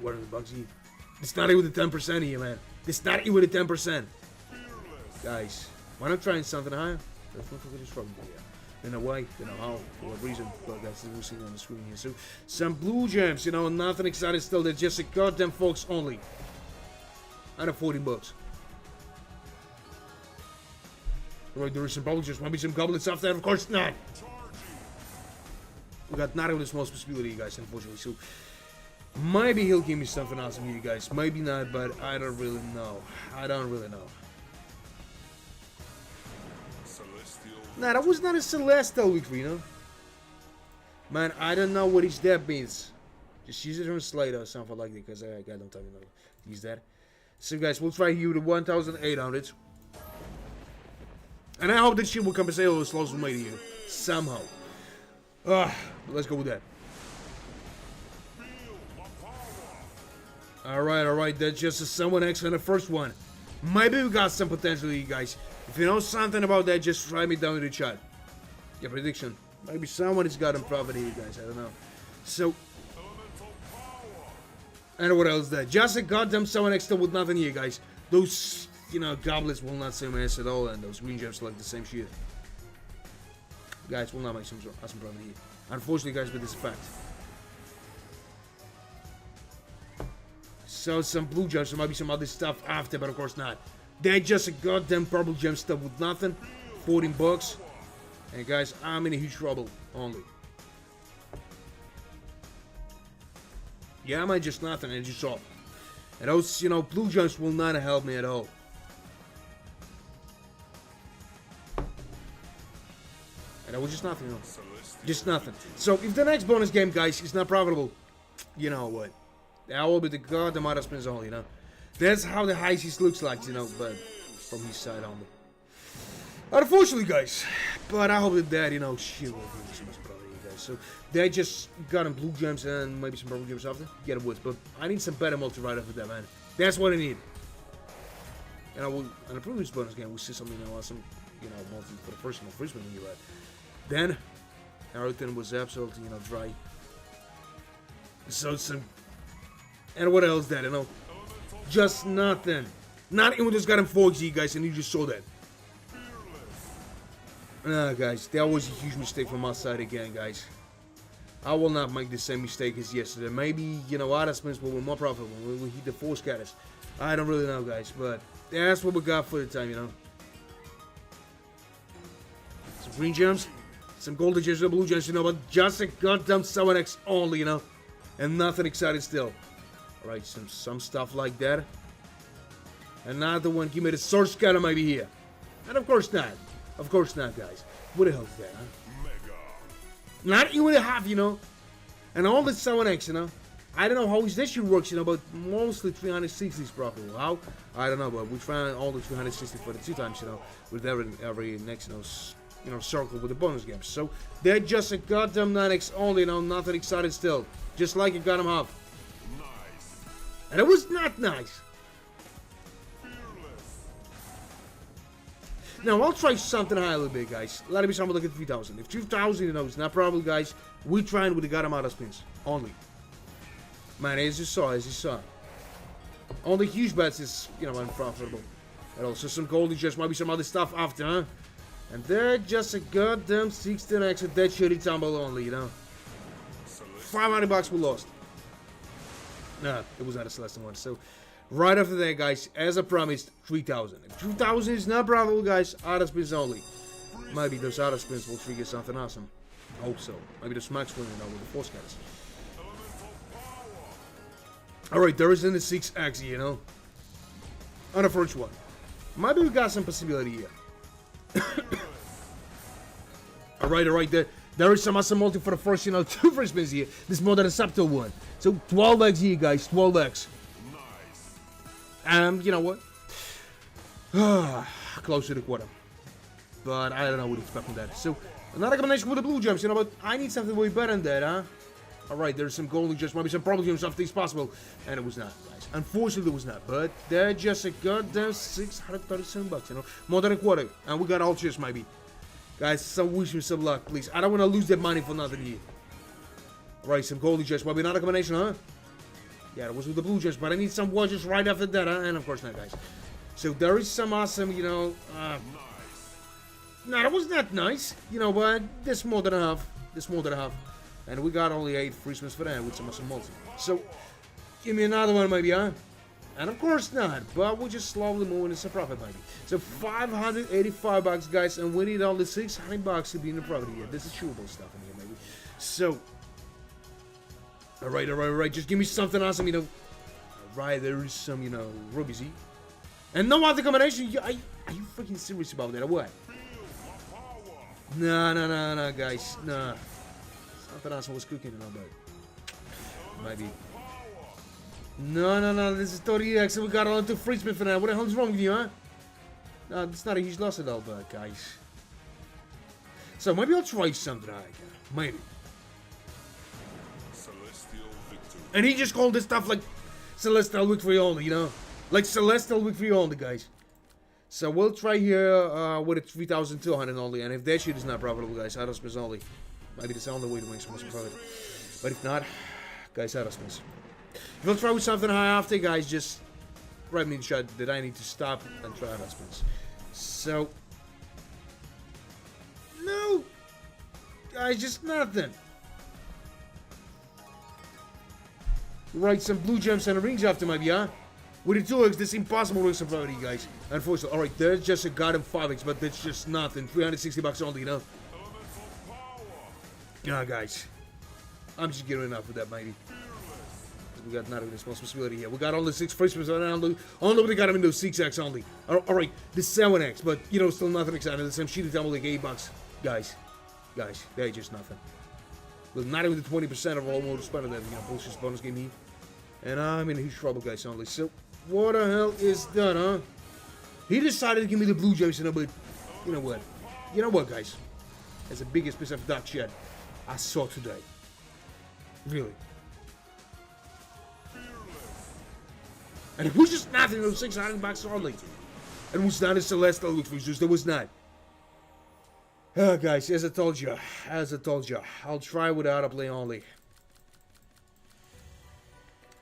What are the bugs here? It's not even the 10% here, man. It's not even the 10%. Guys, why not trying something higher? Let's not forget this problem here. Don't know why, don't know how, for what reason. But guys, we'll see on the screen here. So, some blue gems, you know, nothing exciting still. They're just a goddamn folks only. Out of 40 bucks. Right, there is some bubble gems. Maybe some goblets after that. Of course not. We got not even the smallest possibility, you guys, unfortunately. So, maybe he'll give me something awesome here, you guys. Maybe not, but I don't really know. I don't really know. Nah, that was not a Celestial victory, you know? Man, I don't know what his death means. Just use it from Slater or something like that, because I don't tell you know. Use that. So, guys, we'll try here with the 1,800. And I hope that shit will compensate all those losses we made here. Somehow. Let's go with that. Alright, that's just a someone X on the first one. Maybe we got some potential here, guys. If you know something about that, just write me down in the chat. Your prediction. Maybe someone has got him profit here, guys. I don't know. So, and what else is that? Just a goddamn someone extra with nothing here, guys. Those, you know, goblets will not save my ass at all, and those green gems like the same shit. Guys, will not make some awesome profit here. Unfortunately, guys, but this is a fact. So, some blue gems, there might be some other stuff after, but of course not. They're just a goddamn purple gem stuff with nothing. 14 bucks. And guys, I'm in a huge trouble only. Yeah, I might just nothing and just off. And those, you know, blue gems will not help me at all. And that was just nothing, you know. Just nothing. So if the next bonus game, guys, is not profitable, you know what? That will be the goddamn out of spins only, you know. That's how the high seas looks like, you know, but from his side only. Unfortunately, guys, but I hope that, you know, she will give me so much probably, guys. So they just got him blue gems and maybe some purple gems after. Get it wood, but I need some better multi right after that, man. That's what I need. And I will, in the previous bonus game, we see something, you know, awesome, you know, multi for the first one, first one you read. Then everything was absolutely, you know, dry. So some, and what else that, you know, just nothing. Not even just got him 4G, guys, and you just saw that. Guys, that was a huge mistake from my side again, guys. I will not make the same mistake as yesterday. Maybe, you know, other spins will be more profitable when we hit the 4 scatters. I don't really know, guys, but that's what we got for the time, you know. Some green gems, some golden gems, some blue gems, you know, but just a goddamn 7x only, you know. And nothing exciting still. Alright, some stuff like that. Another one, give me the sword scatter maybe here. And of course not. Of course not, guys. What the hell is that, huh? Mega. Not even a half, you know. And all the 7x, you know. I don't know how this shit works, you know, but mostly 360 is profitable. How? I don't know, but we try all the 360 for the 2 times, you know, with every next, you know, circle with the bonus games. So they're just a goddamn 9x only, you know, nothing exciting still. Just like it got him half. Nice. And it was not nice. Now, I'll try something high a little bit, guys. Let me something look at 3,000. If 3,000, you know, it's not probably, guys, we trying with the goddamn out of spins. Only. Man, as you saw. Only huge bets is, you know, unprofitable. And also some golden gems, might be some other stuff after, huh? And they're just a goddamn 16x of that shitty tumble only, you know. 500 bucks we lost. Nah, it was not a Celestial one, so... Right after that, guys, as I promised, 3,000. If 3,000 is not profitable, guys, auto spins only. Maybe those auto spins will trigger something awesome. Hope so. Maybe the max win, you know, with the 4 scatters. Alright, there is in the 6x, you know. On the first one. Maybe we got some possibility here. Alright, there is some awesome multi for the first, you know, 2 free spins here. This is more than a subtle one. So 12x here, guys, 12x. You know what? Close to the quarter. But I don't know what to expect from that. So, another combination with the blue gems, you know, but I need something way better than that, huh? Alright, there's some golden gems, maybe some purple gems, if it's possible. And it was not, guys. Unfortunately, it was not. But they're just a goddamn 637 bucks, you know? More than a quarter. And we got all cheers, maybe. Guys, so wish me some luck, please. I don't want to lose that money for nothing here. Alright, some golden gems, maybe another combination, huh? Yeah, it was with the blue gems, but I need some watches right after that, huh? And of course not, guys. So there is some awesome, you know, no, that was not nice, you know, but this more than half. And we got only 8 free spins for that with some awesome multi. So, give me another one maybe, huh? And of course not, but we're just slowly moving into some profit, maybe. So 585 bucks, guys, and we need all the 600 bucks to be in the profit here. This is chewable stuff in here, maybe. So... Alright, just give me something awesome, you know. Alright, there is some, you know, rubies here. And no other combination. Are you freaking serious about that or what? No, guys. Nah. Something awesome was cooking, you know, but... Maybe. No, this is 30x and we got on to free spin for now. What the hell is wrong with you, huh? No, it's not a huge loss at all, but guys. So maybe I'll try something high, maybe. And he just called this stuff like Celestial Victory only, you know? Like Celestial Victory only, guys. So we'll try here with a 3,200 only. And if that shit is not profitable, guys, auto spins only. Maybe that's the only way to make some profit. But if not, guys, auto spins. If you'll try with something high after, guys, just write me in the chat that I need to stop and try auto spins. So... No! Guys, just nothing. Right, some blue gems and rings after maybe, huh? With the 2x, this is impossible to some probability, guys. Unfortunately, alright, there's just a goddamn 5x, but that's just nothing. 360 bucks only, you know? Yeah, guys. I'm just getting enough with that, maybe. We got not even a small possibility here. We got all the 6 free spins, only we got them in those 6x only. Alright, the 7x, but, you know, still nothing exciting. The same shitty tumble like 8 bucks. Guys, they're just nothing. Well, not even the 20% of all motor spent on that, bullshit bonus game here. And I'm in huge trouble, guys, only. So, what the hell is that, huh? He decided to give me the blue gems, but you know what? You know what, guys? That's the biggest piece of duck shit I saw today. Really. And it was just nothing, those 600 bucks only. It was not a celestial loot for just there was not. Guys, as I told you, I'll try without a play only.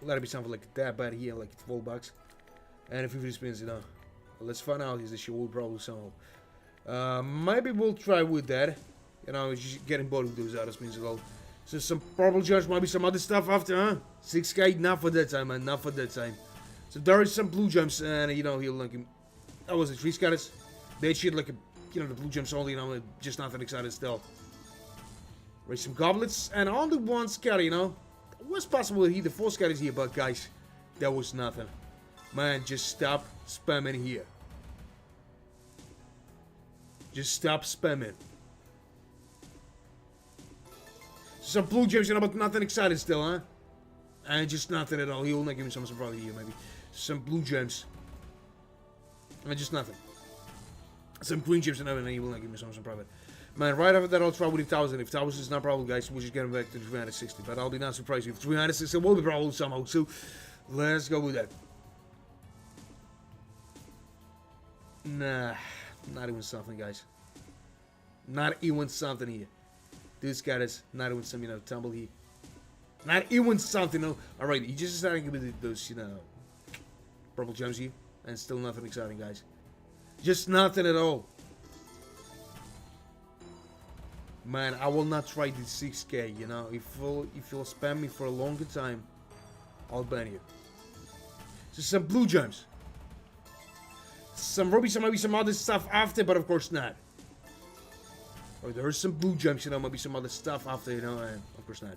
Let it be something like that, but here, like 12 bucks. And if 50 spins, let's find out. Is this shit will probably somehow. Maybe we'll try with that. Just getting bored with those other spins as well. So some purple gems, maybe some other stuff after, huh? 6k, not for that time, man, not for that time. So there is some blue gems, and he'll link him. That was the 3 scatters. That shit like the blue gems only, just nothing excited still. Raise some goblets, and only one scatter, It was possible to hit the 4 scatters here, but guys, that was nothing. Man, just stop spamming here. Just stop spamming. Some blue gems, but nothing excited still, huh? And just nothing at all. He'll not give me some surprise here, maybe. Some blue gems. And just nothing. Some green gems and everything. He will not give me some private. Man, right after that, I'll try with the 1000. If 1000 is not problem, guys, we'll just get him back to 360. But I'll be not surprised if 360 will be problem somehow. So, let's go with that. Nah, not even something, guys. Not even something here. This guy is not even some, tumble here. Not even something, no. Alright, he just decided to give me those, purple gems here. And still nothing exciting, guys. Just nothing at all. Man, I will not try the 6k, If you'll spam me for a longer time, I'll ban you. So some blue gems. Some rubies, maybe some other stuff after, but of course not. Or there's some blue gems, maybe some other stuff after, and of course not.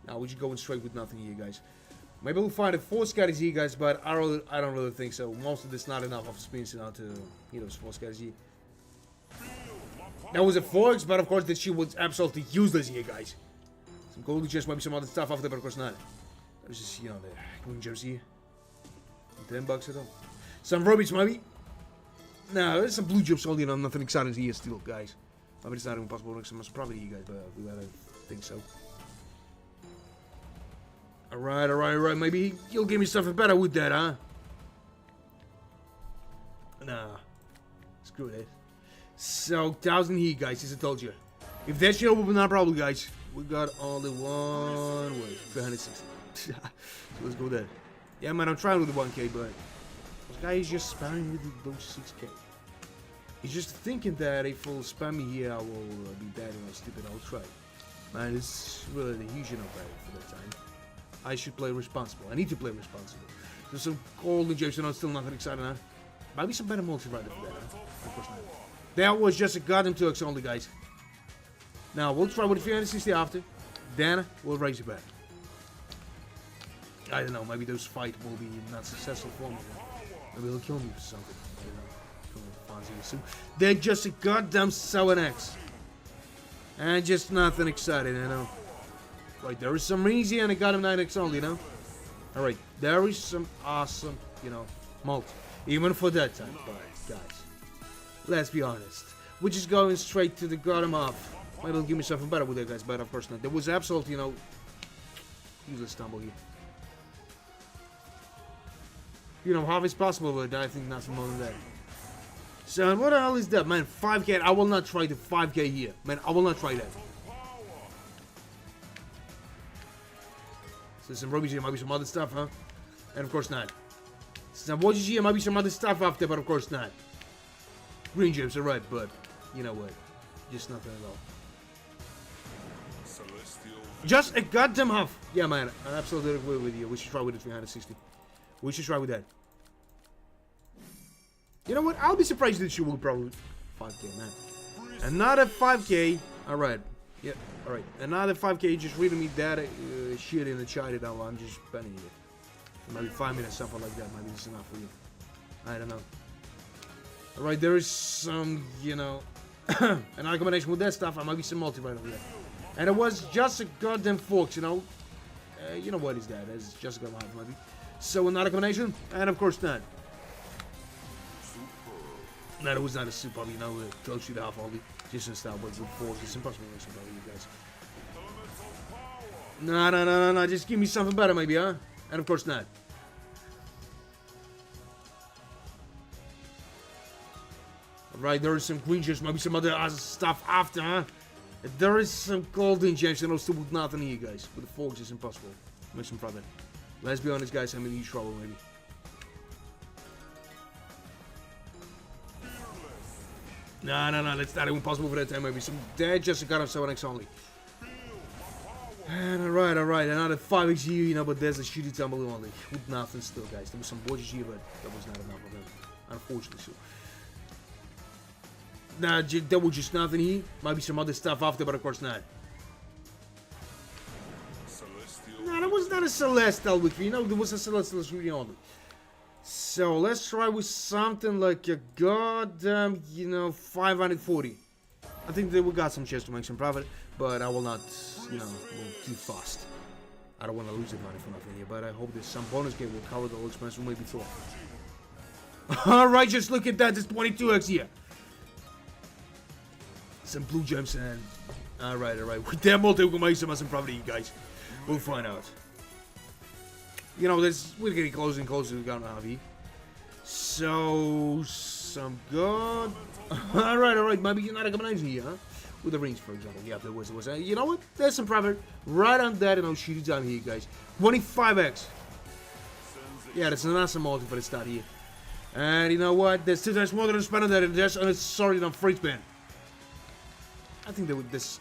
Now we're just going straight with nothing here, guys. Maybe we'll find a 4 scatters here, guys, but I don't really think so. Most of this not enough of spins, to those 4 scatters here. That was a 4x, but of course this shit was absolutely useless here, guys. Some golden gems, maybe some other stuff after, but of course not. There's just, the green gems here. 10 bucks at all. Some rubies, maybe. No, there's some blue gems only, nothing exciting here still, guys. Maybe it's not even possible to make some profit here, guys, but we gotta think so. Alright. Maybe you'll give me something better with that, huh? Nah. Screw it. So, 1000 here, guys, as I told you. If that shit will be not a problem, guys. We got only one way. 360. So let's go there. Yeah, man, I'm trying with the 1k, but this guy is just spamming with those 6k. He's just thinking that if he'll spam me here, I will be dead and stupid. I'll try. Man, it's really the huge enough value for that time. I should play responsible. I need to play responsible. There's some golden gems, still nothing exciting, huh? Maybe some better multi-rider for that, huh? Of course not. That was just a goddamn 2x only, guys. Now, we'll try with the 360 after. Then, we'll raise it back. I don't know, maybe those fight will be not successful for me. Maybe he'll kill me for something. So, they're just a goddamn 7x. And just nothing exciting, Right, there is some easy and I got him 9x only, Alright, there is some awesome, multi. Even for that time, but guys, let's be honest. We're just going straight to the bottom off. Maybe he'll give me something better with that, guys, but of course not. There was absolutely, useless stumble here. Half is possible, but I think nothing more than that. So, what the hell is that, man? 5k, I will not try the 5k here. Man, I will not try that. So, some rubies here, maybe some other stuff, huh? And of course not. Some watches here, maybe some other stuff after, but of course not. Green gems are right, but you know what? Just nothing at all. Just a goddamn half. Yeah, man, I absolutely agree with you. We should try with the 360. We should try with that. You know what? I'll be surprised that she will probably 5k, man. Another 5k. Alright. Yeah, alright. Another 5k just reading me that shit in the chat. I'm just banning it. Maybe 5 minutes, something like that. Maybe it's enough for you. I don't know. Alright, there is some, Another combination with that stuff, I might be some multi right over there. And it was just a goddamn fox, you know. You know what is that? It's just a goddamn maybe. So another combination, and of course not. No, it was not a super, you know, close to the half only. Just in style, but with force, it's impossible to make some better, you guys. No, just give me something better maybe, huh? And of course not. Right, there is some green gems, maybe some other stuff after, huh? There is some golden gems, and I'll still with nothing here, guys. With the forks, it's impossible. Make some profit. Let's be honest, guys, I'm in huge trouble, maybe. No, that's not even possible for that time, maybe. Some dead just got him 7x only. And alright, another 5x here, you know, but there's a shitty tumble only. With nothing still, guys. There was some watches here, but that was not enough of them. Unfortunately, so. Nah, there was just nothing here. Might be some other stuff after, but of course not. Celestial. Nah, that was not a Celestial with me. You know, there was a Celestial really only. So, let's try with something like a goddamn, you know, 540. I think that we got some chance to make some profit, but I will not, you know, move too fast. I don't want to lose the money for nothing here, but I hope there's some bonus game will cover the whole expense we maybe thought. Alright, just look at that, there's 22x here. Some blue gems and... Alright. With that multi, we can make some profit, you guys. We'll find out. You know, we're getting closer and closer to the gun heavy. So, some good. Alright. Maybe you're not a combination here, huh? With the rings, for example. Yeah, there was. You know what? There's some profit right on that, and I'll shoot it down here, guys. 25x. Yeah, that's an awesome multi for the start here. And you know what? There's 2 times more than a spin on that, and there's sorry, on free spin. I think that with this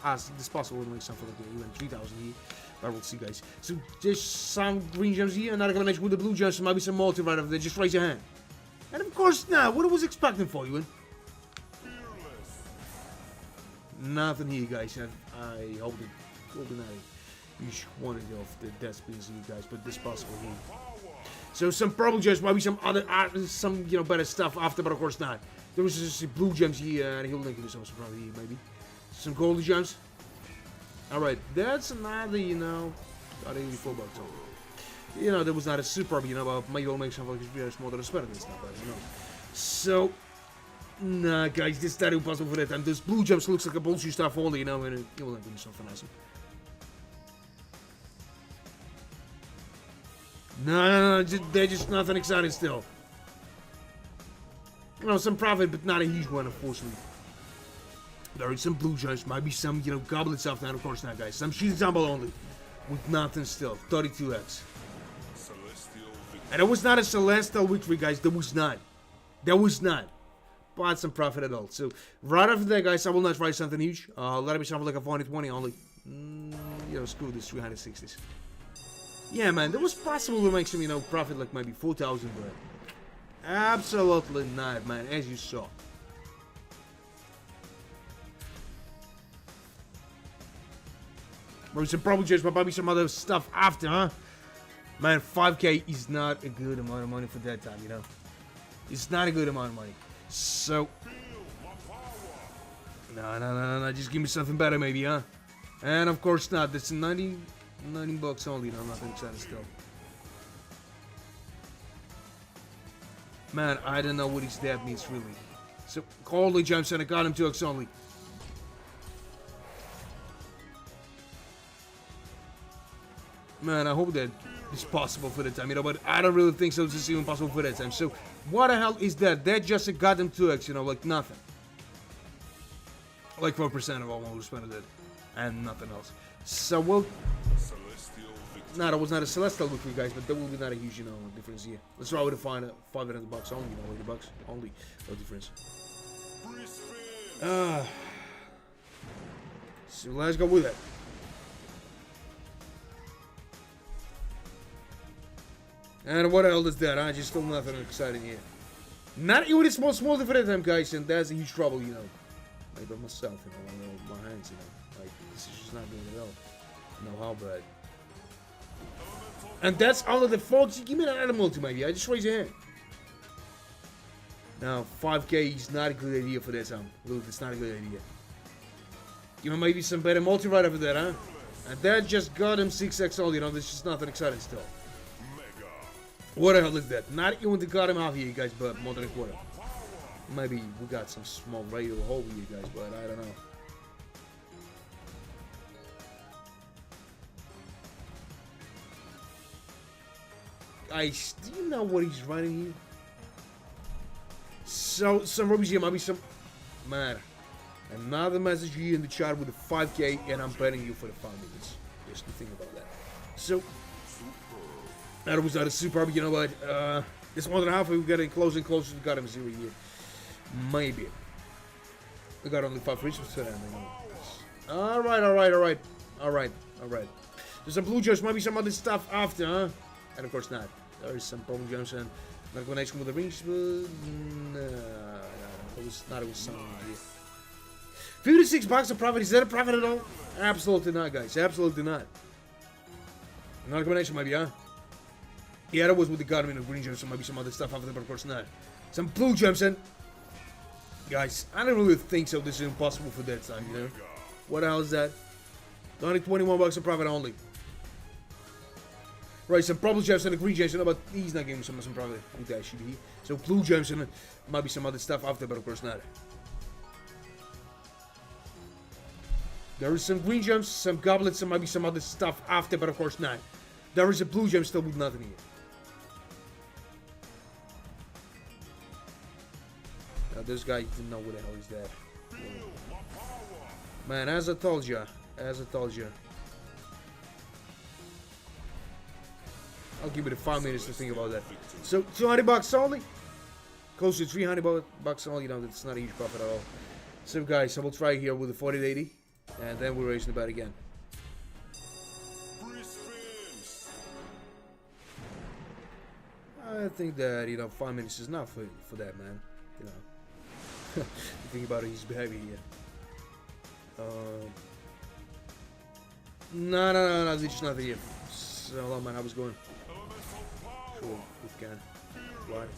possible to make something like even 3,000 here. But we'll see, guys. So there's some green gems here, another combination with the blue gems, so maybe some multi right over there. Just raise your hand. And of course not. What I was expecting for you, nothing here, guys. I hope it will be not a huge quantity of the death spins here, guys, but this possible here. So some purple gems, maybe some other, some you know better stuff after, but of course not. There was just blue gems here, and he'll link to some probably here, maybe. Some golden gems. Alright, that's another, you know, got 84 bucks on. You know, there was not a super, you know, but maybe I'll make something like very small than a spend and stuff, but you know. So, nah, guys, this is not impossible for that time. Those blue gems looks like a bullshit stuff only, you know, and it will do something awesome. No, they're just nothing exciting still. You know, some profit, but not a huge one, unfortunately. There is some blue gems, might be some, you know, goblet stuff now, of course not, guys. Some sheet tumble only. With nothing still. 32x. And it was not a Celestial victory, guys. There was not. But some profit at all. So, right after that, guys, I will not try something huge. Let it be something like a 420 only. You know, screw this 360s. Yeah, man, there was possible to make some, you know, profit like maybe 4,000, but absolutely not, man, as you saw. Maybe some probably just maybe some other stuff after, huh? Man, 5k is not a good amount of money for that time, you know. It's not a good amount of money. So, no, just give me something better, maybe, huh? And of course not. That's 90 bucks only. No, nothing exciting still. Man, I don't know what his dad means really. So, holy jumps and I got him 2x only. Man, I hope that it's possible for that time, you know, but I don't really think so. It's just even possible for that time. So, what the hell is that? That just got them 2x, you know, like nothing. Like 4% of all one who spent it, and nothing else. So, well, no, that was not a Celestial victory, guys, but there will be not a huge, you know, difference here. Let's try to find 500 bucks only, you know, 80 bucks only, no difference. So, let's go with it. And what else is that? I just still nothing exciting here. Not even a small for that time, guys, and that's a huge trouble, you know. Like by myself, you know, my hands, you know. Like, this is just not doing it at all. I know how bad. And that's all of the faults. Give me an animal to maybe. I just raise your hand. Now, 5k is not a good idea for that time. Look, it's not a good idea. Give him maybe some better multi right over there, huh? And that just got him 6x all, you know, there's just nothing exciting still. What the hell is that? Not even to cut him out here, you guys, but more than a quarter. Maybe we got some small radio hole with you guys, but I don't know. Guys, do you know what he's running here? So, some rubies here, maybe some... Man, another message here in the chat with a 5k, and I'm betting you for the 5 minutes. Just to think about that. So, that was a superb, you know what? This more than halfway, we're getting closer and closer to got him 0 here. Maybe. We got only 5 reaches to that. Alright. There's some blue gems, maybe some other stuff after, huh? And of course not. There is some purple gems and not connection with the rings, but no, it was not even something here. 56 bucks a profit, is that a profit at all? Absolutely not, guys. Absolutely not. Not a combination, maybe, huh? Yeah, that was with the Garmin of green gems, so maybe some other stuff after that, but of course not. Some blue gems and guys, I don't really think so. This is impossible for that time, you know? What the hell is that? Only 21 bucks a profit only. Right, some purple gems and the green gems, you know, but he's not giving some profit with that shit here. So blue gems and maybe some other stuff after, but of course not. There is some green gems, some goblets, and maybe some other stuff after, but of course not. There is a blue gem still with nothing here. Now this guy didn't know what the hell is that. Man, as I told you. I'll give it 5 minutes to think about that. So 200 bucks only. Close to 300 bucks only. You know, that's not a huge profit at all. So guys, I will try here with the 4080. And then we're raising the bet again. I think that, you know, 5 minutes is enough for that, man. You know. You think about his behavior here. No, there's just nothing here. So, hello, man, how was going? Sure, we can. Right.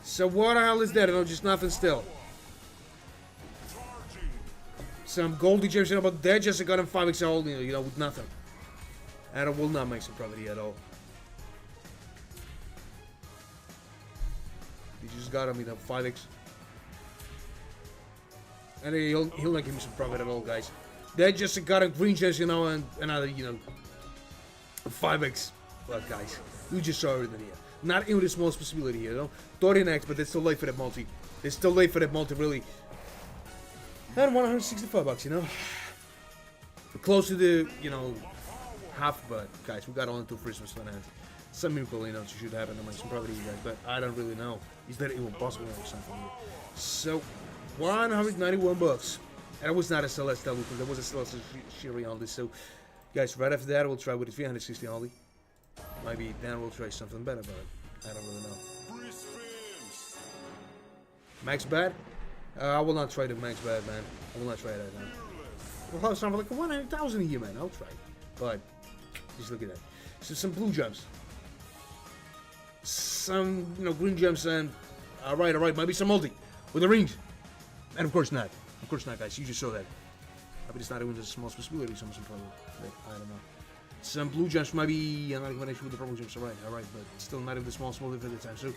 So, what the hell is that? You know, just nothing still. Some goldy gems, you know, but they just got him 5x old, you know, with nothing. And it will not make some profit here at all. He just got him, you know, 5x. And he'll not give me some profit at all, guys. They just got him green gems, you know, and another, you know, 5x. But guys, you just saw everything here. Not even the smallest possibility here, you know. 30x, but they're still late for that multi. They're still late for that multi, really. And 165 bucks, you know. Close to the, you know, half, but guys, we got only 2 Christmas on hand. Some miracle, you know, should happen to make some profit, you guys, but I don't really know. Is that even possible or something here? So, 191 bucks. And it was not a Celestial because there was a Celestial Shiri on this. So, guys, right after that, we'll try with the 360 only. Maybe then we'll try something better, but I don't really know. Max bad? I will not try the max bad, man. I will not try that, man. We'll have something like 100,000 a year, man. I'll try. But, just look at that. So, some blue gems. Some, you know, green gems and... Alright. Maybe some multi. With the rings. And of course not. Of course not, guys. You just saw that. But it's not even the small possibility. Some probably. I don't know. Some blue gems, maybe. I'm not even with the purple gems. Alright. But still not even the small at the time. So,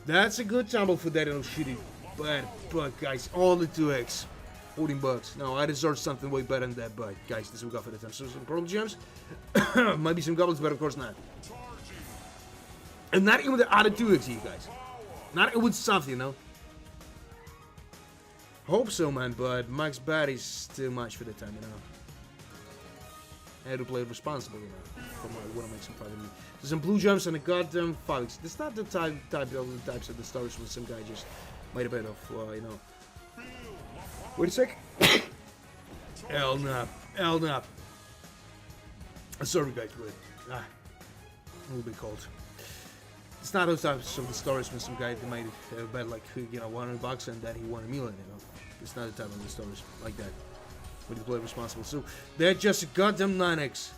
that's a good tumble for that little shitty. But guys, only 2x. 14 bucks. No, I deserve something way better than that, but guys, this is what we got for the time. So some purple gems. Maybe some goblins, but of course not. And not even the other 2x here, guys. Not even with something, you know. Hope so, man, but max bad is too much for the time, you know. I had to play it responsible, you know. For my want to make some profit. There's some blue gems and a goddamn 5x. This is not the types of the stories when some guy just made a bit of, you know. Wait a sec. Hell no. Sorry, guys, but a little bit cold. It's not those types of the stories when some guy made a bet like, you know, 100 bucks and then he won $1 million, you know. It's not the type of the stories like that. But you play responsible. So they're just goddamn 9x.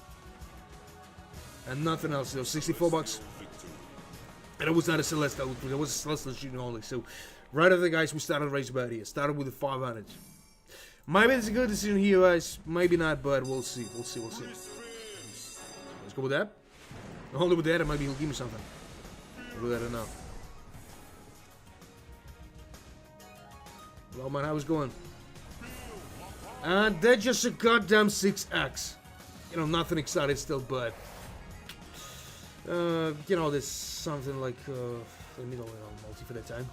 And nothing else. You know, 64 bucks. And it was not a Celestial, it was a Celestial shooting only. So, right after, guys, we started race about here. Started with the 500. Maybe it's a good decision here, guys. Maybe not, but we'll see. We'll see. Let's go with that. Only with that, and maybe he'll give me something. We'll do that or not. Well, man, how's it going? And that's just a goddamn 6x. You know, nothing exciting still, but... you know, there's something like... let me know, multi for that time.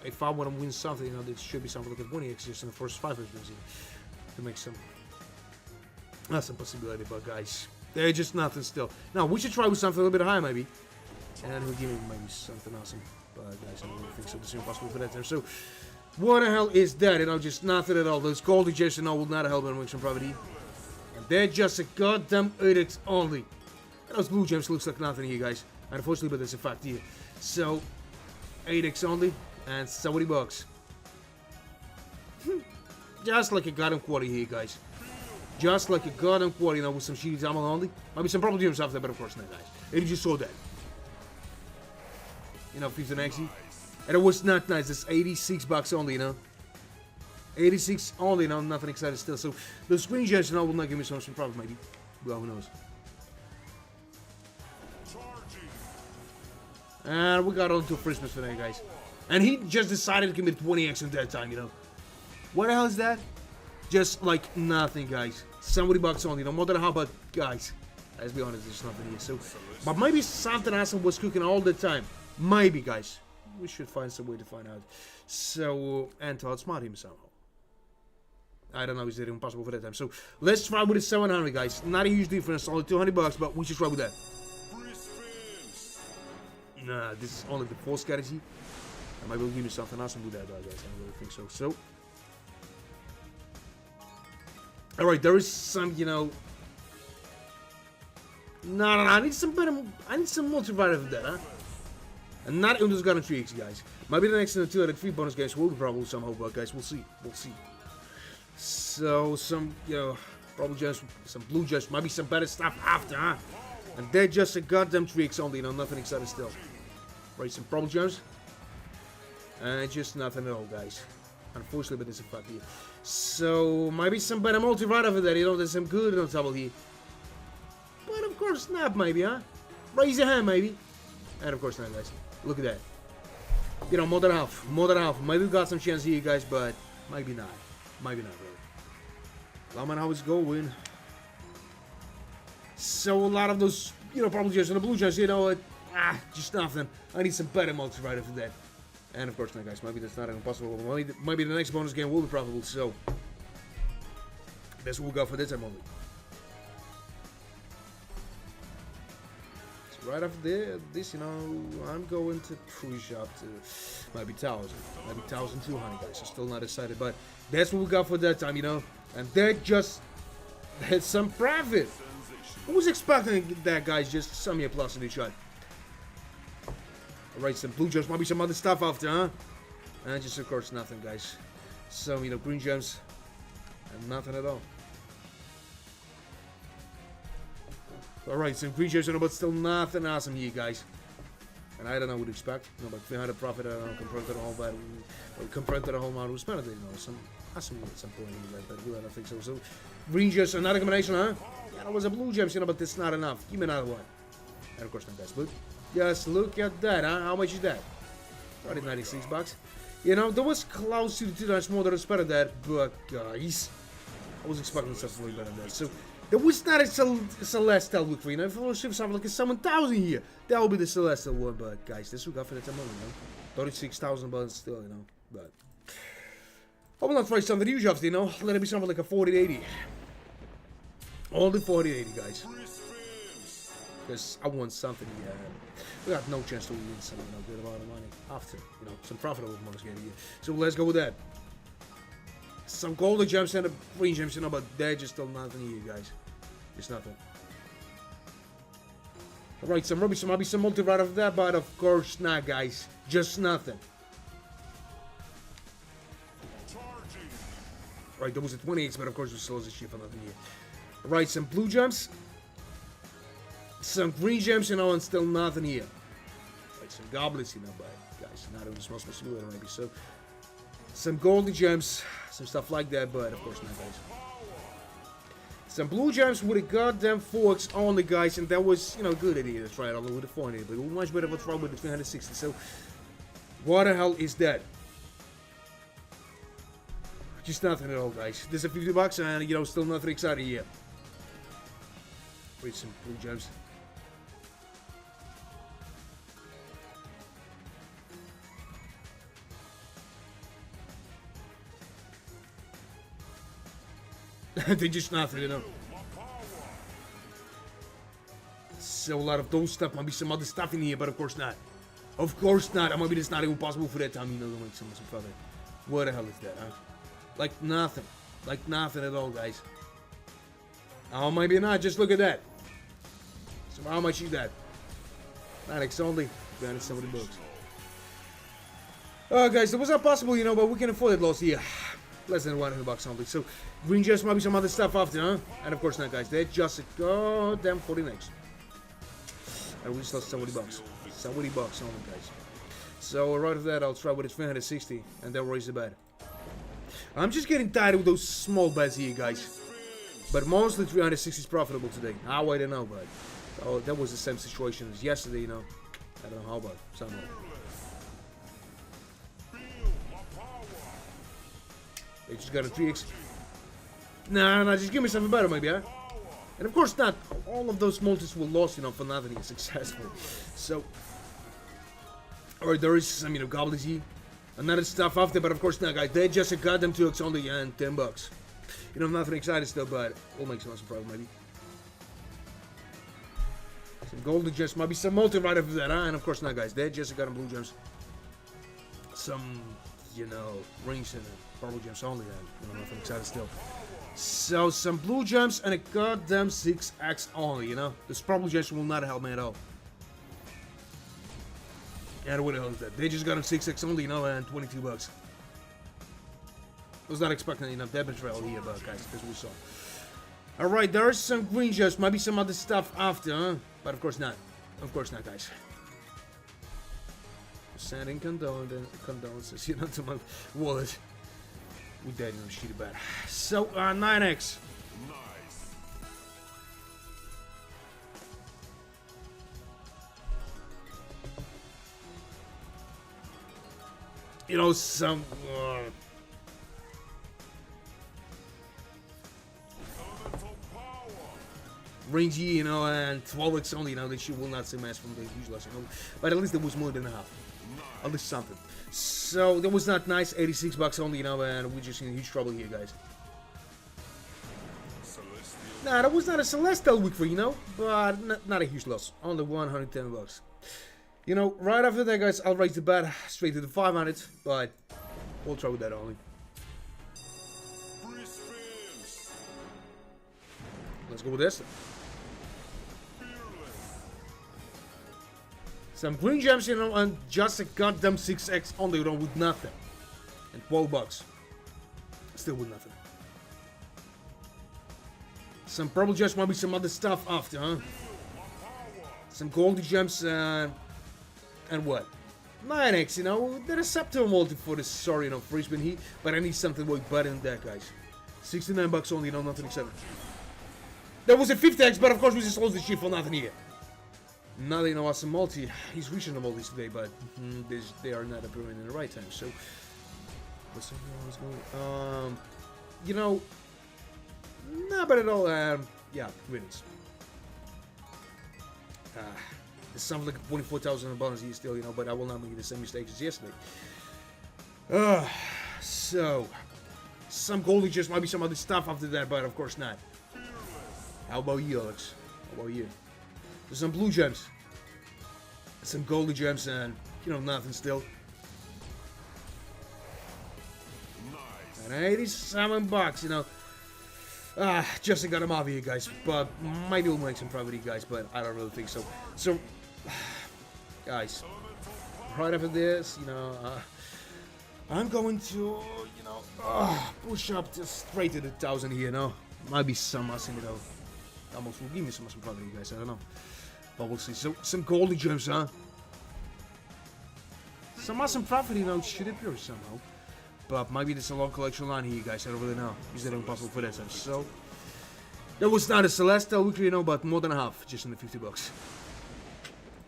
If I want to win something, you know, there should be something like a 20x just in the first 5 races to make some... That's a possibility, but guys, they're just nothing still. Now, we should try with something a little bit higher, maybe. And we'll give me maybe something awesome. But guys, I don't really think so. This is impossible for that time. So... What the hell is that? You know, just nothing at all. Those golden gems, you know, will not help in make some property. And they're just a goddamn 8x only. And those blue gems looks like nothing here, guys. Unfortunately, but that's a fact here. So, 8x only, and 70 bucks. Just like a goddamn quarter here, guys. Just like a goddamn quarter, you know, with some shitty ammo only. Maybe some problem gems after that, but of course not, guys. And you just saw that. You know, 15x. And it was not nice. It's 86 bucks only, you know. 86 only, you know. Nothing excited still. So those green gems, you know, will not give me some profit, maybe. Well, who knows? And we got on to Christmas for that, guys. And he just decided to commit 20x in that time, you know. What the hell is that? Just like nothing, guys. 70 bucks only, you know. More than how, but guys, let's be honest, there's nothing here. So, but maybe something awesome was cooking all the time. Maybe, guys. We should find some way to find out. So, and to outsmart him somehow. I don't know, is it impossible for that time? So, let's try with the 700, guys. Not a huge difference, only 200 bucks, but we should try with that. Nah, this is only the 4 strategy. And maybe will give me something awesome with that, guys. I don't really think so. So, alright, there is some, you know. No, I need some better. I need some multiplier for that, huh? And not in this gun and 3x, guys. Maybe the next 2 out of 3 bonus games will be probably somehow, but guys, we'll see. We'll see. So, some, you know, probably just some blue gems, maybe some better stuff after, huh? And they're just a goddamn 3x only, you know, nothing exciting still. Right, some problem gems. And just nothing at all, guys. Unfortunately, but there's a fact here. So, maybe some better multi-right over there, you know, there's some good on double here. But of course not, maybe, huh? Raise your hand, maybe. And of course not, guys. Look at that. You know, more than half. More than half. Maybe we got some chance here, guys, but maybe not. Maybe not, really. Well, man, how it's going. So, a lot of those, you know, probably just in the blue gems, you know, just nothing. I need some better multi-rider for that. And of course not, guys. Maybe that's not impossible. Maybe the next bonus game will be profitable, so that's what we got for this time only. Right after this, you know, I'm going to push up to maybe 1,000, maybe 1,200, guys. I'm still not decided, but that's what we got for that time, you know. And that just had some profit. I was expecting that, guys. Just some here plus in each shot. Alright, some blue gems, maybe some other stuff after, huh? And just, of course, nothing, guys. Some, you know, green gems and nothing at all. Alright, some green gems, but still nothing awesome here, guys. And I don't know what to expect. You know, but 300 profit, I don't know, compared to the whole bad, or compared to the whole amount we spent, you know, some awesome at some point, like that. I don't think so. So, green gems, another combination, huh? Yeah, that was a blue gems, you know, but that's not enough. Give me another one. And of course, not that, but just look at that, huh? How much is that? Probably 96 bucks. You know, that was close to the 2 times more than I expected that, but guys, I was expecting something way better than that. So, there was not a Celestial look for, you know. If I want to shift something like a 7,000 here, that would be the Celestial one. But guys, this we got for the time, you know. 36,000 bucks still, you know. But I will not try something huge after, you know. Let it be something like a 40-80. Only 40-80, guys. Because I want something here. We got no chance to win something, you know, good amount of money after, you know, some profitable bonus game here. So let's go with that. Some golden gems and a green gems, you know, but they're just still nothing here, guys. Just nothing. Alright, some rubbish, maybe some multi right after that, but of course not, guys. Just nothing. Right, there was a 28, but of course we still has a shit for nothing here. Alright, some blue gems. Some green gems, you know, and still nothing here. goblets, you know, but guys, not even supposed to do it maybe. So some golden gems, some stuff like that, but of course not, guys. Some blue gems with a goddamn 4x only, guys, and that was, you know, a good idea to try it all with the 400, but much better to try with the 360. So what the hell is that? Just nothing at all, guys. There's a 50 bucks and, you know, still nothing exciting here. Wait, some blue gems. They just nothing, you know. So a lot of those stuff, might be some other stuff in here, but of course not. Of course not. Maybe it's not even possible for that time, you know, to make some fun. What the hell is that, huh? Like nothing. Like nothing at all, guys. Oh, maybe not. Just look at that. So how much is that? 9x only. 270 bucks. Oh, guys, that was not possible, you know, but we can afford it loss here. Less than 100 bucks only. So green just might be some other stuff after, huh? And of course not, guys. They're just a goddamn 49x. And we just lost 70 bucks. 70 bucks only, guys. So right after that, I'll try with a 360 and then raise the bet. I'm just getting tired of those small bets here, guys. But mostly 360 is profitable today. How I don't know, but oh, that was the same situation as yesterday, you know. I don't know how about somehow. They just got a 3x. Nah, just give me something better, maybe, huh? And of course not. All of those multis were lost, you know, for nothing is successful. So, alright, there is some, you know, goblins here. Another stuff after, but of course not, guys. They just got them 2x only and 10 bucks. You know, nothing excited still, but we'll make some profit, maybe. Some golden gems, might be some multi right after that, huh? And of course not, guys. They just got them blue gems. Some, you know, rings and purple gems only, and you know, nothing excited still. So, some blue gems and a goddamn 6x only, you know? This purple gems will not help me at all. And what the hell is that? They just got him 6x only, you know, and 22 bucks. I was not expecting enough debit trail here, but guys, as we saw. Alright, there are some green gems, maybe some other stuff after, huh? But of course not. Of course not, guys. Sending condolences, you know, to my wallet. We dead, you know, shit about. So, 9x. Nice. You know, some rangy, you know, and 12x only, you know, that she will not say mass from the huge loss, you know. But at least there was more than half. At least something. So that was not nice. 86 bucks only, you know, and we're just in huge trouble here, guys. Celestial. Nah, that was not a Celestial week for, you know, but not a huge loss. Only 110 bucks. You know, right after that, guys, I'll raise the bet straight to the 500, but we'll try with that only. Free spins. Let's go with this. Some green gems, you know, and just a goddamn 6x only, you know, with nothing. And 12 bucks. Still with nothing. Some purple gems, might be some other stuff after, huh? Some golden gems, and what? 9x, you know, the receptor multi for this, sorry, you know, free spin here, but I need something way better than that, guys. 69 bucks only, you know, nothing except. There was a 50x, but of course we just lost the shit for nothing here. Now they know awesome multi. He's reaching the multis today, but they are not appearing in the right time. So let's see what's going. You know, not bad at all. Yeah, winnings. It sounds like 24,000 bonus here still, you know, but I will not make the same mistakes as yesterday. So some golden just might be some other stuff after that, but of course not. How about you, Alex? How about you? There's some blue gems, some golden gems, and you know, nothing still. Nice. And 87 bucks, you know. Just got them off here, guys. But maybe we'll make some profit, guys. But I don't really think so. So, guys, right after this, you know, I'm going to, you know, push up just straight to the 1,000 here. You know, might be some us, you know. Almost will give me some profit, you guys. I don't know. But we'll see. So, some golden gems, huh? some awesome profit, you know, should appear somehow. But maybe there's a long collection line here, guys. I don't really know. Is that impossible for that time? So that was not a Celestial weekly, you know, but more than half, just in the 50 bucks.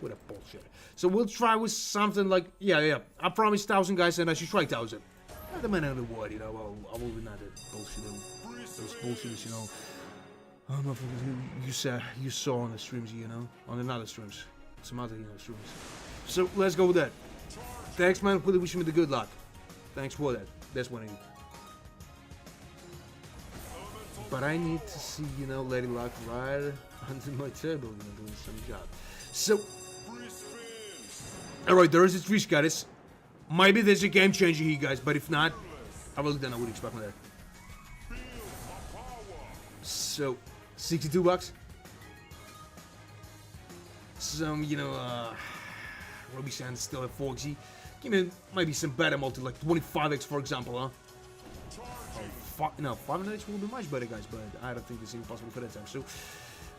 What a bullshit. So we'll try with something like, yeah. I promised 1,000, guys, and I should try 1,000. Not the man of the word, you know. I will not that bullshit. Those bullshitters, you know. I don't know if you saw on the streams, you know, on another streams, some other, you know, streams. So let's go with that. Thanks, man. Really wish me the good luck. Thanks for that. That's what I need. But I need to see, you know, Lady Luck right under my table, you know, doing some job. So, alright, there is a 3 scatters. Maybe there's a game changer here, guys, but if not, I really don't know what to expect from that. So, 62 bucks. Some, you know, Ruby Sand still at 4G. Give me maybe some better multi, like 25x, for example, huh? No, 500x will be much better, guys, but I don't think it's impossible for that time. So,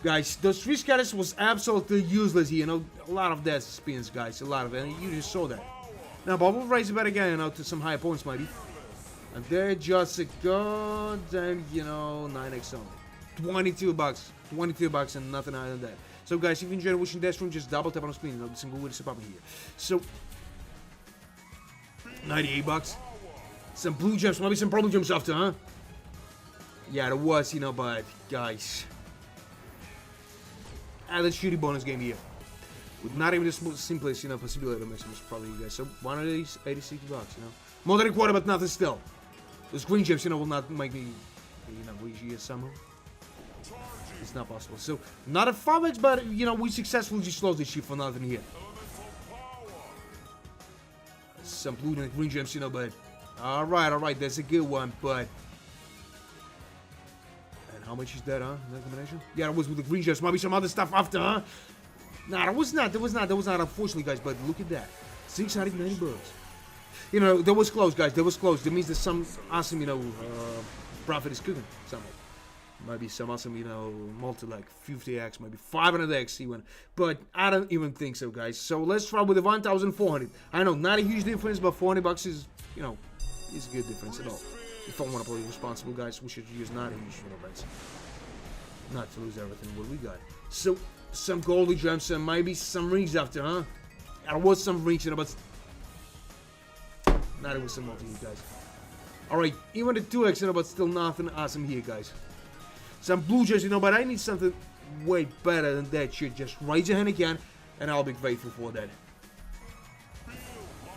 guys, those 3 scatters was absolutely useless here, you know. A lot of dead spins, guys, a lot of it, and you just saw that. Now, but we'll raise it back again, you know, to some higher points, maybe. And they're just a goddamn, you know, 9x only. 22 bucks. 22 bucks and nothing higher than that. So, guys, if you enjoyed watching that stream, just double tap on the screen. You know, there's some good way to step up here. So, 98 bucks. Some blue gems, maybe some purple gems after, huh? Yeah, there was, you know, but, guys. Let's shoot a bonus game here. With not even the simplest, you know, possibility to make some probably, you guys. So, 186 bucks, you know. More than a quarter, but nothing still. Those green gems, you know, will not make me, you know, reach here somehow. It's not possible. So, not a 5x, but, you know, we successfully just lost this shit for nothing here. Some blue and green gems, you know, but... Alright, that's a good one, but... And how much is that, huh? That combination? Yeah, it was with the green gems. Maybe some other stuff after, huh? Nah, that was not, unfortunately, guys, but look at that. 690 bucks. You know, that was close, guys, that was close. That means that some awesome, you know, profit is cooking somewhere. Maybe some awesome, you know, multi like 50x, maybe 500x even. But I don't even think so, guys. So let's try with the 1,400. I know, not a huge difference, but 400 bucks is, you know, is a good difference at all. If I want to play responsible, guys, we should use not a huge difference. Not to lose everything what we got. So, some golden gems and maybe some rings after, huh? There was some rings, you know, but... Not even some multi, guys. Alright, even the 2x, you know, but still nothing awesome here, guys. Some blue gems, you know, but I need something way better than that shit. Just raise your hand again, and I'll be grateful for that.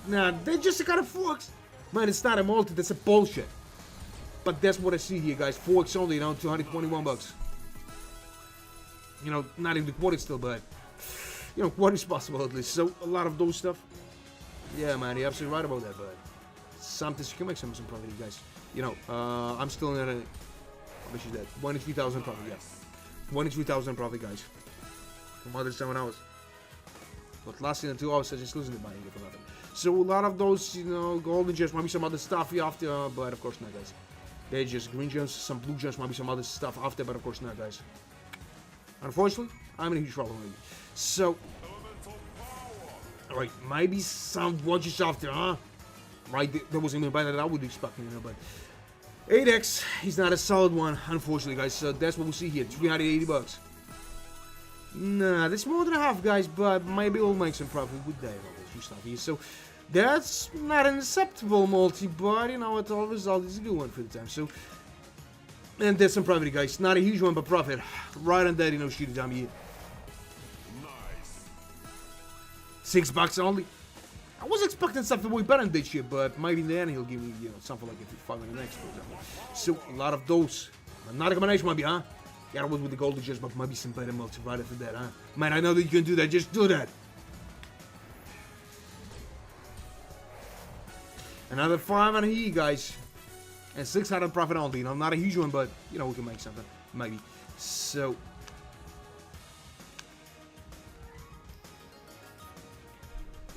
Nah, they just got a 4x. Man, it's not a multi, that's a bullshit. But that's what I see here, guys. 4x only, you know, 221 bucks. You know, not even the quarter still, but... You know, what is possible at least. So, a lot of those stuff. Yeah, man, you're absolutely right about that, but... Sometimes you can make some profit, you guys. You know, I'm still in a... How much is that? 23,000 profit, yeah. 23,000 profit, guys. For more than 7 hours. But last in 2 hours, I just losing the money for nothing. So a lot of those, you know, golden gems, maybe some other stuff here after, but of course not, guys. They're just green gems, some blue gems, maybe some other stuff after, but of course not, guys. Unfortunately, I'm in a huge problem with it. So, alright, maybe some watches after, huh? Right, that wasn't even better than I would expect, you know, but 8x is not a solid one, unfortunately, guys. So that's what we see here, 380 bucks. Nah, that's more than half, guys, but maybe we'll make some profit with that stuff here. So that's not an acceptable multi, but you know what, all result is a good one for the time. So, and there's some profit, guys. Not a huge one, but profit. Right on that, you know, shoot it down here. Nice. $6 only. I was expecting something way better than this shit, but maybe in the end he'll give me, you know, something like a 500 next, for example. So, a lot of those. Not a combination, maybe, huh? Yeah, I was with the golden gems, but maybe some better multi right after that, huh? Man, I know that you can do that. Just do that. Another 500 here, guys. And 600 profit only. You know, not a huge one, but, you know, we can make something. Maybe. So...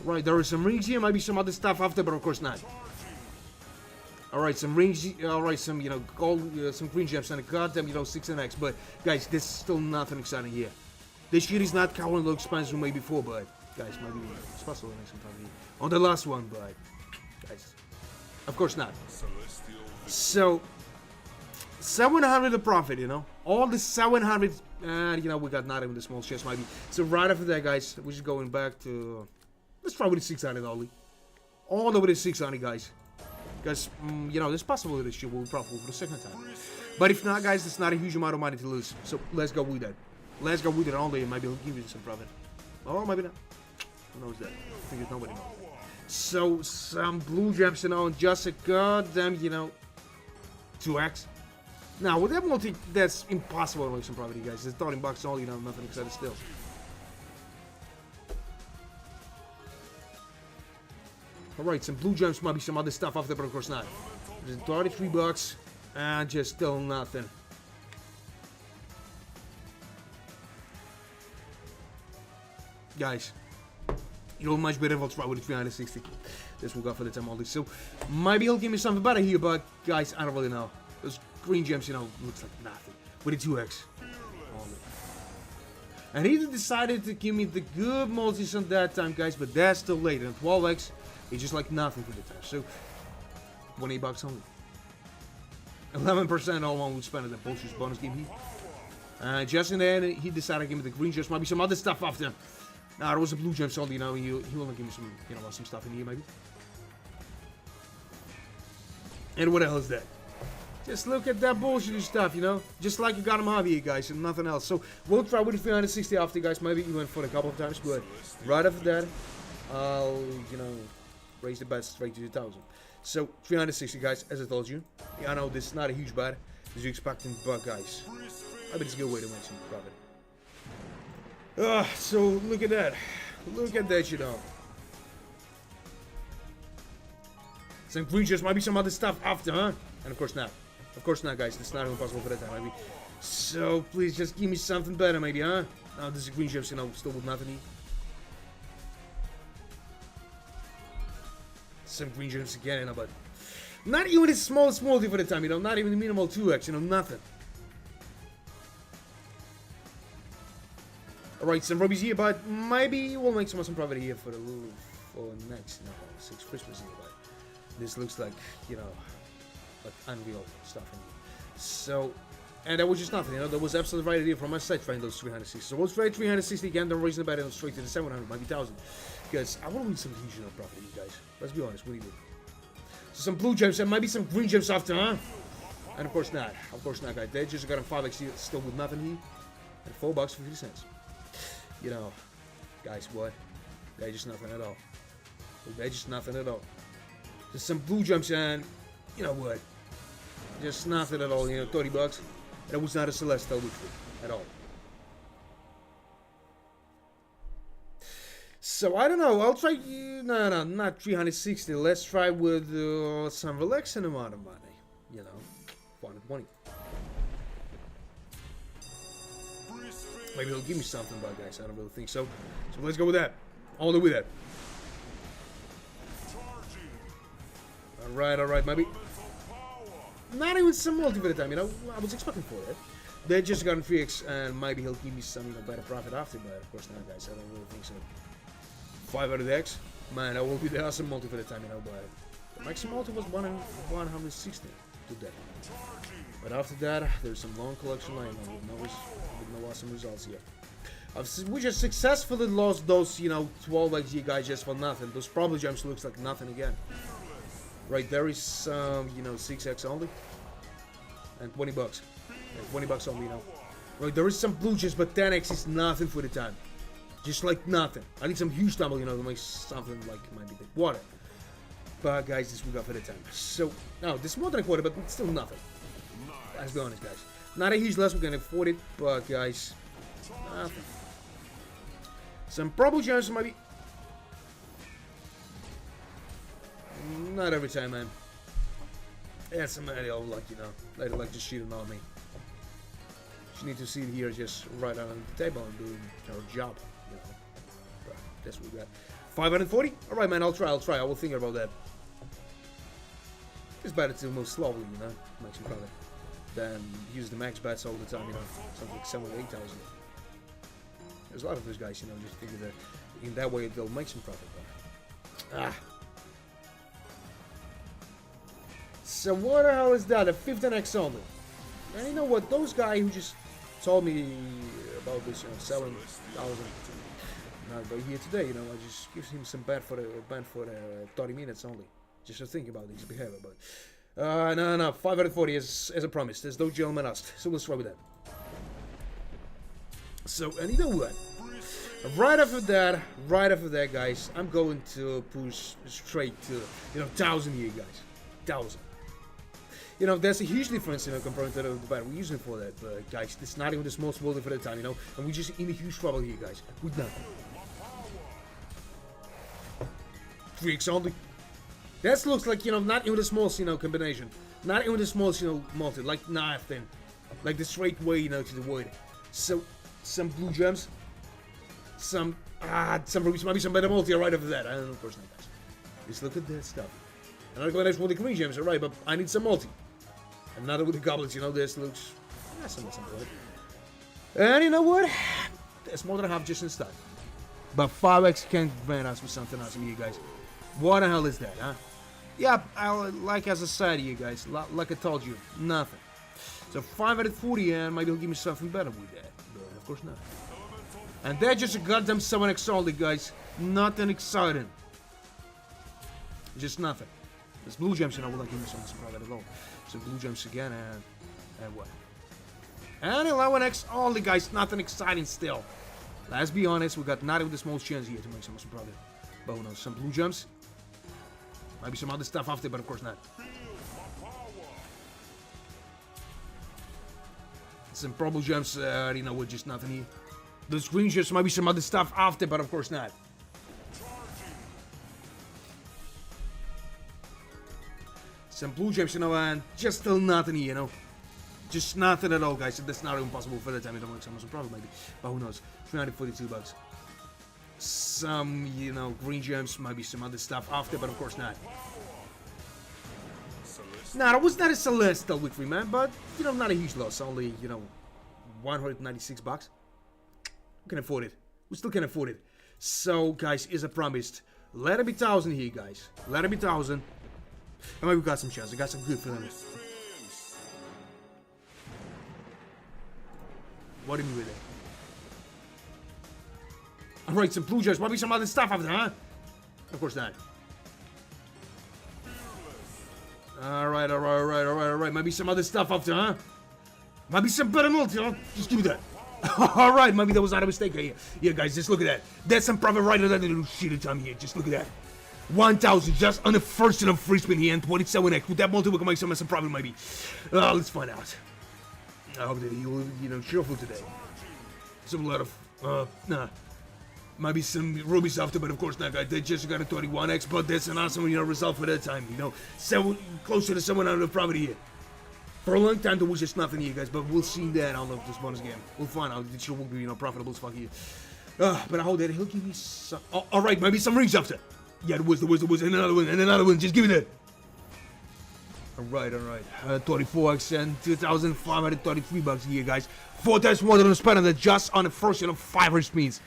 Right, there are some rings here, maybe some other stuff after, but of course not. Alright, some rings, alright, some, you know, gold, some green gems, and a goddamn, you know, 6x. But, guys, this is still nothing exciting here. This shit is not counting the expansion we made before, but guys, maybe it's possible to make some profit on the last one, but guys, of course not. So 700 of profit, you know, all the 700, and you know, we got not even the small chest maybe. So right after that, guys, we're just going back to, let's try with the 600 only, all over the 600, guys, because you know, there's possibility this shit will be profitable for the second time, but if not, guys, it's not a huge amount of money to lose. So let's go with that. Let's go with it only, and maybe he'll give you some profit. Or maybe not. Who knows that? I think there's nobody knows. So, some blue gems, you know, and just a goddamn, you know, 2x. Now, with that multi, that's impossible to make some profit, you guys. It's 13 bucks only, you know, nothing excited still. Alright, some blue gems, might be some other stuff after, but of course not. There's 33 bucks, and just still nothing. Guys, you know, much better if I'll try with the 360. This will go for the time only. So, maybe he'll give me something better here, but guys, I don't really know. Those green gems, you know, looks like nothing. With the 2x. Only. And he decided to give me the good multis on that time, guys, but that's still late. And 12x, it's just like nothing for the time. So, 20 bucks only. 11% all one would spend on the bullshit bonus game here. Just in the end, he decided to give me the green gems, maybe some other stuff after. Nah, there was a blue gem solely, you know, he will give me some, you know, some stuff in here, maybe. And what the hell is that? Just look at that bullshit stuff, you know? Just like you got him hobby here, guys, and nothing else. So, we'll try with the 360 after, guys, maybe even for a couple of times, but right after that, I'll, you know, raise the bet straight to 2,000. So, 360, guys, as I told you. Yeah, I know this is not a huge bet, as you're expecting, but, guys, I bet it's a good way to make some profit. So look at that. Look at that, you know. Some green gems, might be some other stuff after, huh? And of course not. Of course not, guys. It's not even possible for that time, maybe. So please just give me something better, maybe, huh? Now this is green gems, you know, still with nothing. Some green gems again, you know, but not even a small thing for the time, you know. Not even the minimal 2x, you know, nothing. Alright, some rubies here, but maybe we'll make some profit here for the next, no, 6 Christmas here, but this looks like, you know, like unreal stuff in here. So, and that was just nothing, you know, that was absolutely right idea from my side trying those 360. So we'll trade 360 again, then raising the bet straight to the 700, maybe 1,000. Because I want to win some huge enough profit, you guys. Let's be honest, we need it. So some blue gems and maybe some green gems after, huh? And of course not. Of course not, guys. They just got a 5x here, still with nothing here. And $4.50. You know, guys, what? They're just nothing at all. They're just nothing at all. Just some blue gems and, you know what? Just nothing at all, you know, 30 bucks. And it was not a Celestial Victory at all. So, I don't know, I'll try, no, not 360. Let's try with some relaxing amount of money. You know, 420. Maybe he'll give me something, but guys, I don't really think so. So let's go with that. All the way with that. Alright, maybe. Not even some multi for the time, you know. I was expecting for it. They just got 3x, and maybe he'll give me some, you know, better profit after, but of course not, guys. I don't really think so. 500x. Man, that will be the awesome multi for the time, you know, but the maximum multi was 160 to that. But after that, there's some long collection line with no awesome results here. We just successfully lost those, you know, 12x guys just for nothing. Those probably gems looks like nothing again. Right, there is some, you know, 6x only. And 20 bucks. And 20 bucks only, you know. Right, there is some blue gems, but 10x is nothing for the time. Just like nothing. I need some huge tumble, you know, to make something like might be the water. But guys, this we got for the time. So, no, this is more than a quarter, but it's still nothing. Let's be honest, guys. Not a huge loss, we can afford it, but guys, nothing. Some probable gems, maybe. Not every time, man. Yeah, some lady of luck, you know. Lady like just cheating on me. She need to sit here just right on the table and doing her job, you know. But that's what we got. 540? Alright, man, I'll try. I will think about that. It's better to move slowly, you know. Make some profit. Than use the max bets all the time, you know. Something like 7,000 or 8,000. There's a lot of those guys, you know, just think that In that way, they'll make some profit. Ah. So what the hell is that? A 15x only. And you know what? Those guys who just told me about this, 7,000 not here today, I just give him some ban for 30 minutes only. Just to think about his behavior, but no, 540 as I promised. There's no gentleman asked, so let's try with that. So, and you know what? Right after that, guys, I'm going to push straight to 1,000 here, guys, 1,000. There's a huge difference, compared to the bat we're using for that, but guys, it's not even the smallest building for the time, and we're just in a huge trouble here, guys, with nothing. 3x only. That looks like, not even the smallest, combination. Not even the smallest, multi. Like nothing. Like the straight way, to the void. So, some blue gems. Some rubies. Maybe some better multi right after that. I don't know, of course not, guys. Just look at that stuff. Another combination with the green gems, alright, but I need some multi. Another with the goblets, this looks... somewhat simple. And you know what? There's more than half just in stock. But 5x can't grant us with something else, you guys. What the hell is that, huh? Yeah, like as I said, you guys, like I told you, nothing. So 540, and maybe he'll give me something better with that. But of course not. And that's just a goddamn 7x only, guys. Nothing exciting. Just nothing. There's blue gems, will not give me something private at all. So blue gems again, and what? And 11x only, guys. Nothing exciting still. Let's be honest, we got not even the smallest chance here to make some profit. But who knows, some blue gems. Maybe some other stuff after, but of course not. Some purple gems, with just nothing here. Those green gems, maybe some other stuff after, but of course not. Some blue gems, and just still nothing here, Just nothing at all, guys. That's not even possible for the time. You don't make some profit, maybe. But who knows? 342 bucks. Some, green gems, maybe some other stuff after, but of course not. Nah, it was not a celestial victory, man, but, not a huge loss. Only, 196 bucks. We can afford it. We still can afford it. So, guys, as I promised, let it be 1,000 here, guys. Let it be 1,000. And maybe we got some chance. I got some good feeling. What do you mean with it? Alright, some blue gems. Maybe some other stuff after, huh? Of course not. Alright. Maybe some other stuff after, huh? Maybe some better multi, huh? Just give me that. Alright, maybe that was not a mistake here. Yeah, guys, just look at that. That's some profit right at that little shit of time here. Just look at that. 1,000 just on the first and free spin here and 27x. With that multi, we can make some profit, maybe. Let's find out. I hope that he will, cheerful today. Some lot of, maybe some rubies after, but of course not, guys. They just got a 31x, but that's an awesome, result for that time, So closer to someone out of property here. For a long time, there was just nothing here, guys, but we'll see that on this bonus game. We'll find out. It sure will be, profitable as fuck here. But I hope that he'll give me some. Oh, alright, maybe some rings after. Yeah, there was, and another one. Just give me that. Alright. 34x and 2,533 bucks here, guys. 4 times more than I'm spending that just on the first, 5 spins.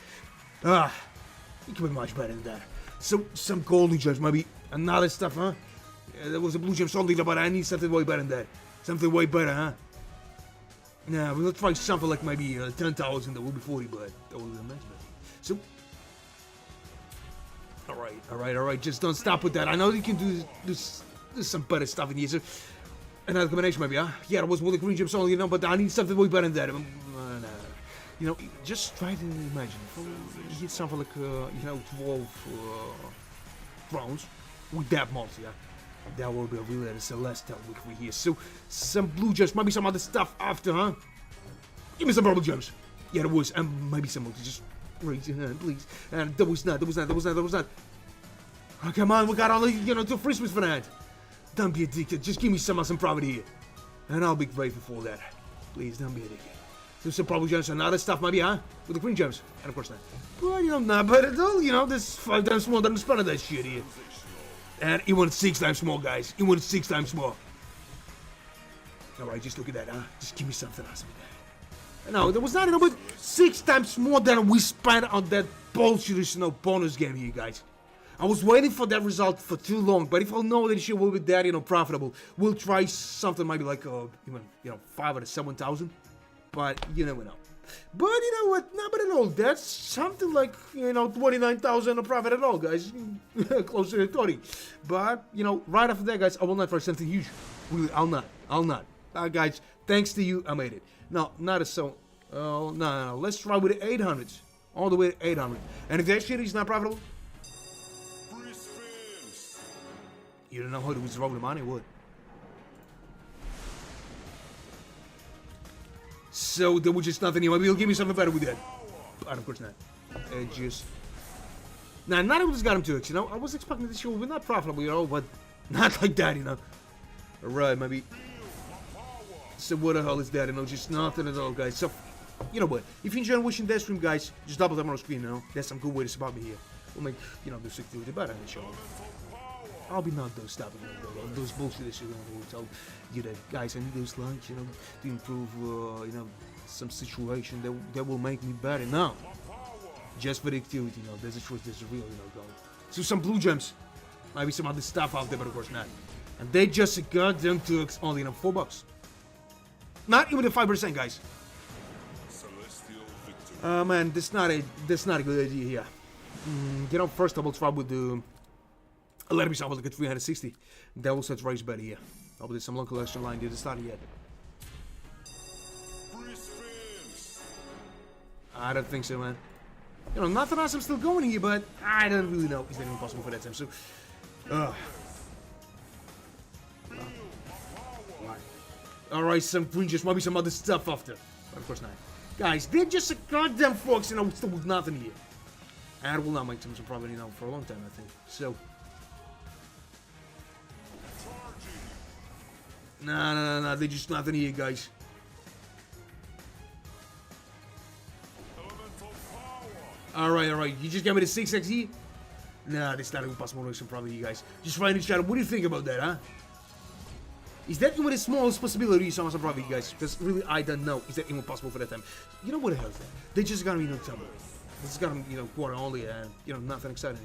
It could be much better than that. So, some golden gems, maybe another stuff, huh? Yeah, there was a blue gem solely, but I need something way better than that. Something way better, huh? Nah, we'll try something like maybe 10,000, that will be 40, but that will be nice, man. So, alright, just don't stop with that. I know you can do some better stuff in here, so another combination maybe, huh? Yeah, it was with the green gems only, but I need something way better than that. Just try to imagine. You hit something like, 12 rounds with that multi, yeah? That will be a really celestial victory here. So, some blue gems, maybe some other stuff after, huh? Give me some purple gems. Yeah, there was, and maybe some multi. Just raise your hand, please. And that was not. Oh, come on, we got only, 2 free spins for that. Don't be addicted. Just give me some profit here. And I'll be grateful for that. Please, don't be addicted. So some purple gems and other stuff maybe, huh? With the green gems. And of course not. Well, not bad at all, this 5 times more than the spread of that shit here. And he wanted 6 times more, guys. He wanted 6 times more. Alright, just look at that, huh? Just give me something awesome with that. No, there was not enough, but 6 times more than we spent on that bullshit, bonus game here, guys. I was waiting for that result for too long, but if I know that shit will be that, profitable, we'll try something maybe like, even, 5 or 7,000. But you never know. But you know what? Not bad at all. That's something like, 29,000 of profit at all, guys. Closer to 30. But, right after that, guys, I will not try something huge. Really, I'll not. Guys, thanks to you, I made it. No, not a so. Oh, no. Let's try with the 800s. All the way to 800. And if that shit is not profitable, you don't know how to withdraw the money, would? So there was just nothing here. Maybe he'll give me something better with that. But of course not. Just... Nah, not even just got him to it, I was expecting this show would be not profitable, but not like that, Alright, maybe... So what the hell is that, just nothing at all, guys. So, you know what? If you enjoy watching that stream, guys, just double tap on the screen, That's some good way to support me here. We'll make, the security better in the show. I'll be not those stopping those bullshit shit going to tell you that, guys, I need those likes, to improve, some situation that will make me better. Now, just for the activity, there's a truth, there's a real, goal. So some blue gems, maybe some other stuff out there, but of course not. And they just got them to only, $4. Not even the 5%, guys. Man, that's not a good idea here. First I will try with the. Let me start with like a 360. That will set race better here. I'll do some long collection line. Didn't start yet. I don't think so, man. Nothing else. I'm still going here, but I don't really know. Is that even possible for that time? So, alright, some green just might be some other stuff after. But of course not. Guys, they're just a goddamn fox, still with nothing here. And it will not make some profit, for a long time, I think. So. Nah, they're just nothing here, guys. Alright, you just got me the 6x here? Nah, that's not even possible to make some profit here, guys. Just write in the chat, what do you think about that, huh? Is that even the smallest possibility you saw some profit, guys? Because really, I don't know. Is that even possible for that time? You know what the hell is that? They just got me, trouble. They just got me, quarter only, and, nothing exciting,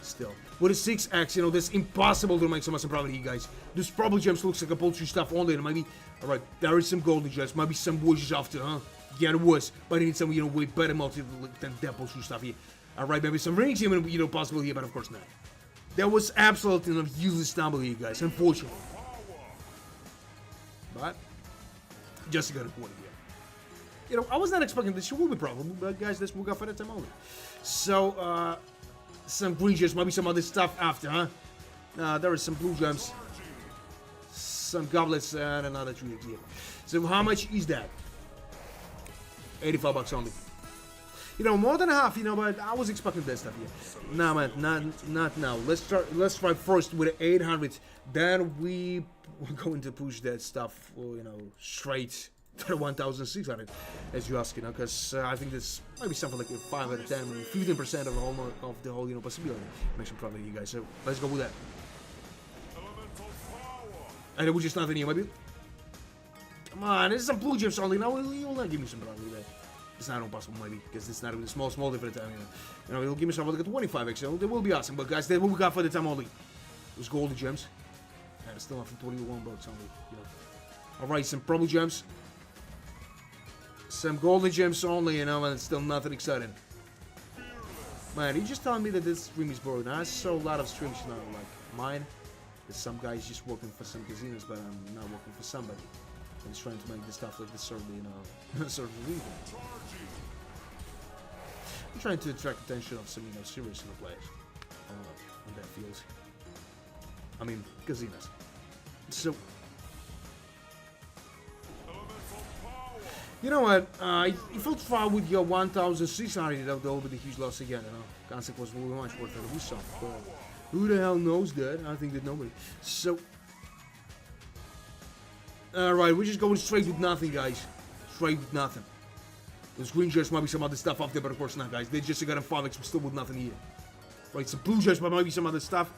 Still. With a 6x, that's impossible to make so much profit here, guys. This probably gems looks like a poultry stuff only, and maybe, alright, there is some golden gems, maybe some washes after, huh? Yeah, there was, but I need some, way better multi than that poultry stuff here. Alright, maybe some rings even, possible here, but of course not. That was absolutely a useless stumble here, guys, unfortunately. But, just got a quarter here. I was not expecting this shit will be profitable, but guys, this will go for that time only. So, some green gems, maybe some other stuff after, huh? There is some blue gems, some goblets, and another 3 here. So how much is that? $85 only. More than half, but I was expecting that stuff here. Nah, man, not now. Let's try first with the 800. Then we're going to push that stuff, straight to the 1,600, as you ask, because I think this might be something like a 5 out of 10, 15% of the whole, possibility. Make some profit, you guys. So let's go with that. And it was just nothing here, maybe. Come on, this is some blue gems only. Now you'll not give me some profit there. It's not impossible, maybe, because it's not even a small different time. He'll give me something like a 25x. So that will be awesome. But guys, that will we got for the time only. Those golden gems. And it's still not for $21 only. Alright, some purple gems. Some golden gems only, and it's still nothing exciting. Man, you just telling me that this stream is boring. I saw a lot of streams now, like mine. There's some guys just working for some casinos, but I'm not working for somebody. I'm just trying to make this stuff like this sort of, sort of legal. I'm trying to attract attention of some, serious players on that field. I mean, casinos. So. You know what, if I'll try with your 1,600, that will be the huge loss again, Consequence will be much worth it. We saw, but who the hell knows that? I think that nobody. So, alright, we're just going straight with nothing, guys. Straight with nothing. Those green gems might be some other stuff up there, but of course not, guys. They just got a 5x, but still with nothing here. Right, some blue gems, but might be some other stuff.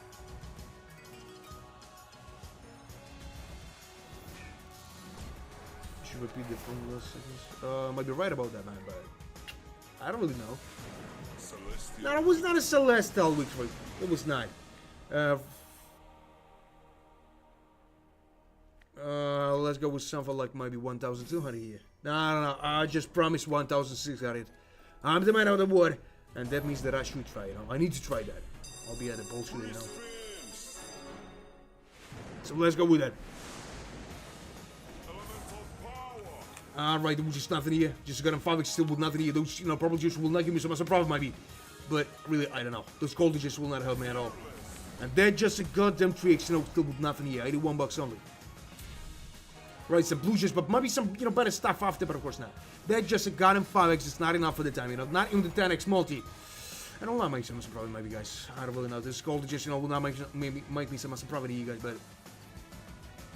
Repeat the formula seconds. Might be right about that, man, but I don't really know. No, it was not a celestial victory. It was not. Let's go with something like maybe 1,200 here. No. I just promised 1,600. I'm the man of the wood, and that means that I should try. I need to try that. I'll be at the bullshit. So let's go with that. Alright, there was just nothing here. Just got him 5x still with nothing here. Those, purple juice will not give me so much profit, maybe. But really, I don't know. Those gold juice will not help me at all. And they're just a goddamn 3x, still with nothing here. 81 bucks only. Right, some blue juice, but maybe some, better stuff after, but of course not. They're just a goddamn 5x. It's not enough for the time, Not even the 10x multi. And will not make some profit, maybe, guys. I don't really know. This gold juice, will not make me some profit here, guys, but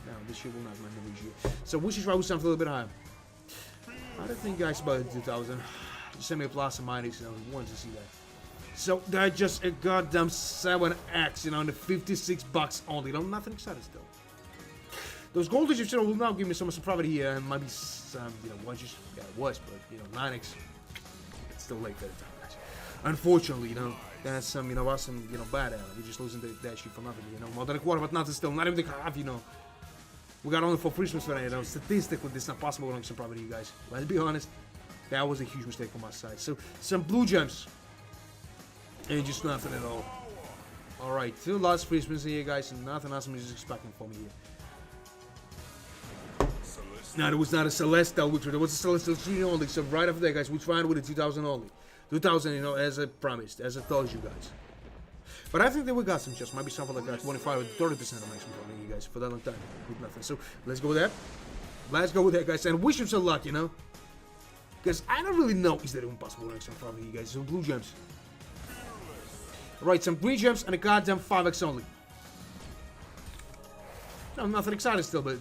no, this shit will not make me here. So we should try with something a little bit higher. I don't think, guys, about 2,000. Just send me a plus or minus, want to see that. So they're just a goddamn 7x, and the 56 bucks only. Nothing exciting still. Those gold digits, will now give me some profit here, and maybe some, one just, yeah, it was, but 9x. It's still late for the time, guys. Unfortunately, that's some, awesome, bad. We're just losing that shit for nothing, more than a quarter, but nothing still. Not even the half, We got only for Christmas for that, Statistically, this is not possible to make some profit, you guys. Let's be honest. That was a huge mistake on my side. So, some blue gems. And just nothing at all. Alright, 2 last Christmas here, guys, and nothing else I'm just expecting from me here. No, there was not a celestial victory. There was a celestial 3 only. So, right after that, guys, we tried with a 2,000 only. 2,000, as I promised, as I told you guys. But I think that we got some just maybe something like that, 25 or 30% of maximum from you guys for that long time with nothing. So let's go with that. Let's go with that, guys, and wish him some luck, because I don't really know is that even possible to make some from you guys. Some blue gems, right? Some green gems and a goddamn 5x only. No, nothing exciting still, but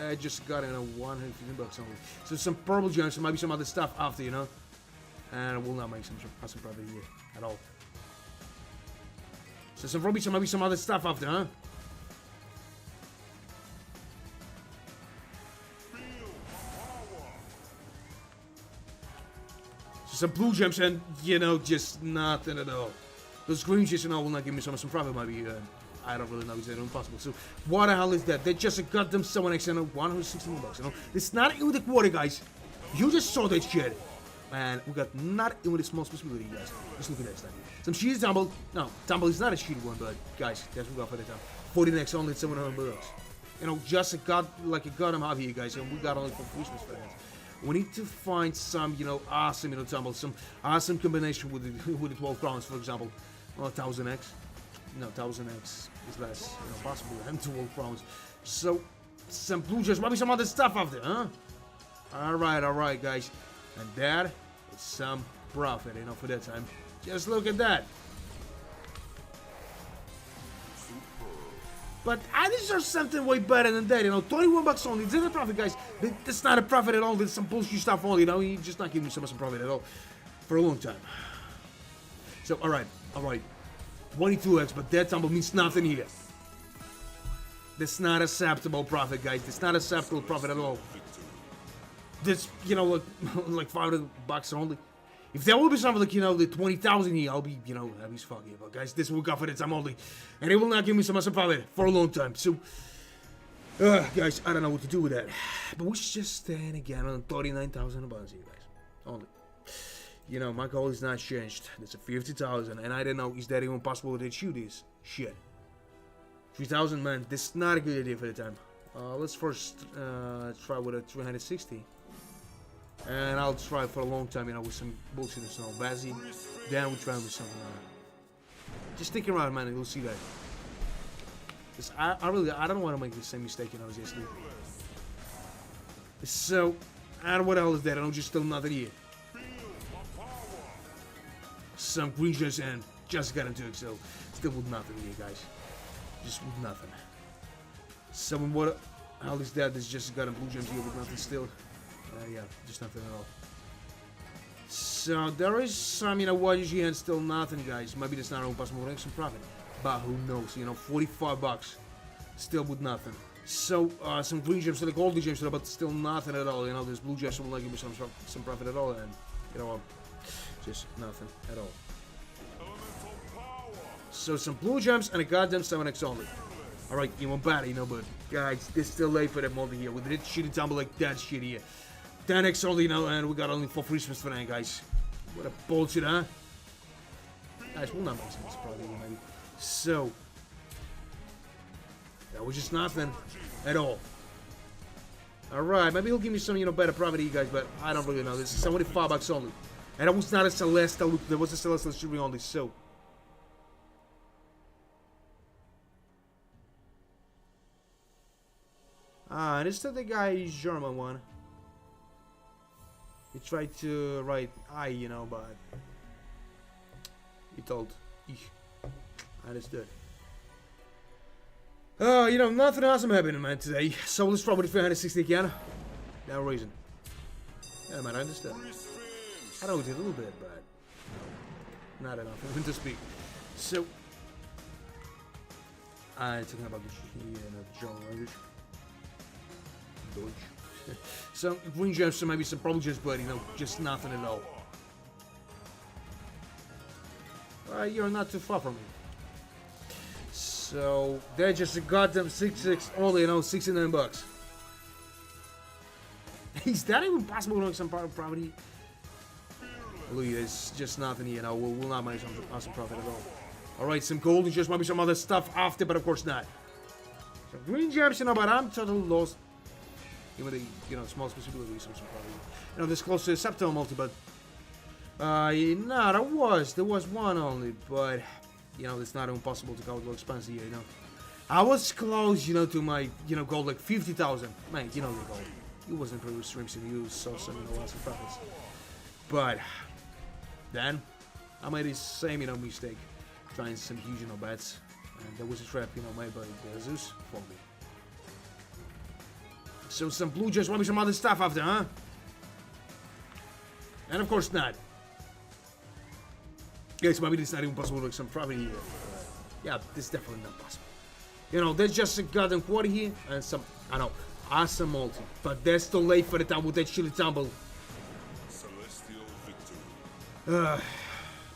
I just got 115 bucks only. So some purple gems and maybe some other stuff after, and I will not make some profit here at all. So some probably maybe some other stuff after, huh? So some blue gems and just nothing at all. Those green gems will not give me some profit, maybe. I don't really know, is that impossible. So what the hell is that? They just got them 7x and 116 bucks. It's not even the quarter, guys. You just saw that shit. And we got not even the small possibility, guys. Let's look at that stuff. Some sheets tumble. No, tumble is not a sheet one, but guys, that's what we got for the time. 40x only 700 bucks. Just a goddamn hobby here, guys, and we got only for Christmas for that. We need to find some, awesome, tumble, some awesome combination with the 12 crowns, for example. Well, 1000x. No, 1000x is less, possible than 12 crowns. So, some blue gems, maybe some other stuff after, huh? Alright, guys. And that is some profit, for that time. Just look at that. But I deserve something way better than that, 21 bucks only. This is a profit, guys. That's not a profit at all. This is some bullshit stuff only, You're just not giving me so much profit at all for a long time. So, alright. 22x, but that tumble means nothing here. That's not acceptable profit, guys. That's not acceptable profit at all. This, like 500 bucks only. If there will be something like, the 20,000 here, I'll be, happy as fuck here. But guys, this will go for the time only. And it will not give me so much profit for a long time. So, guys, I don't know what to do with that. But we should just stand again on 39,000 bucks here, guys. Only. My goal is not changed. It's a 50,000. And I don't know, is that even possible to achieve this? Shit. 3,000, man. This is not a good idea for the time. Let's first try with a 360. And I'll try for a long time, with some bullshit and some Bazzi. Then we'll try with something just stick around, man, and you'll see that. Cause I don't want to make the same mistake, as yesterday. So, I don't know what the hell is that. I don't just still nothing here. Some green gems and just got into it, so still with nothing here, guys. Just with nothing. Someone what the hell is that? There's just got a blue gems here with nothing still. Yeah, just nothing at all. So there is some, YG and still nothing, guys. Maybe that's not possible to make some profit. But who knows, 45 bucks. Still with nothing. So, some green gems, like all the gems, but still nothing at all. There's blue gems will not give me some profit at all. And, just nothing at all. So some blue gems and a goddamn 7x only. Alright, you want bad, you know, but guys, it's still late for that multi here. With it shitty tumble like that shit here. 10x only, you know, and we got only 4 free spins for that, guys. What a bullshit, huh? Guys, we'll not make sense, probably, maybe. So, that was just nothing at all. Alright, maybe he'll give me some, you know, better profit, you guys, but I don't really know. This is only $5 only. And it was not a Celestial, look, there was a Celestial shooting only, so. And it's still the guy German one. He tried to write I, you know, but he told ich. Understood. You know, nothing awesome happening, man, today. So let's try with the 360 again. No reason. Yeah, man, I understand. I know we did a little bit, but not enough even to speak. So, I'm talking about the German language. Deutsch. So, green gems, so maybe some purple gems, but you know, just nothing at all. You're not too far from me. So, they just got them 6-6 only, you know, $69. Is that even possible to make some property? Look, it's just nothing, you know, we'll not make some profit at all. Alright, some gold and just maybe some other stuff after, but of course not. So, green gems, you know, but I'm totally lost. Even the, you know, small possibilities, some probably. You know, this close to a September multi, but no, there was one only, but you know, it's not impossible to go to expensive here, you know. I was close, you know, to my, you know, gold like 50,000. Man, you know the gold. It wasn't previous streams and you saw some, you know, awesome profits. But then I made the same, you know, mistake, trying some huge, you know, bets, and there was a trap, you know, made by Zeus for me. So some blue gems, maybe some other stuff after, huh? And of course not. Yes, maybe it's not even possible to make some profit here. Yeah, this is definitely not possible. You know, there's just a goddamn quarter here and some, I know, awesome multi. But that's too late for the time with that chili tumble. Celestial victory.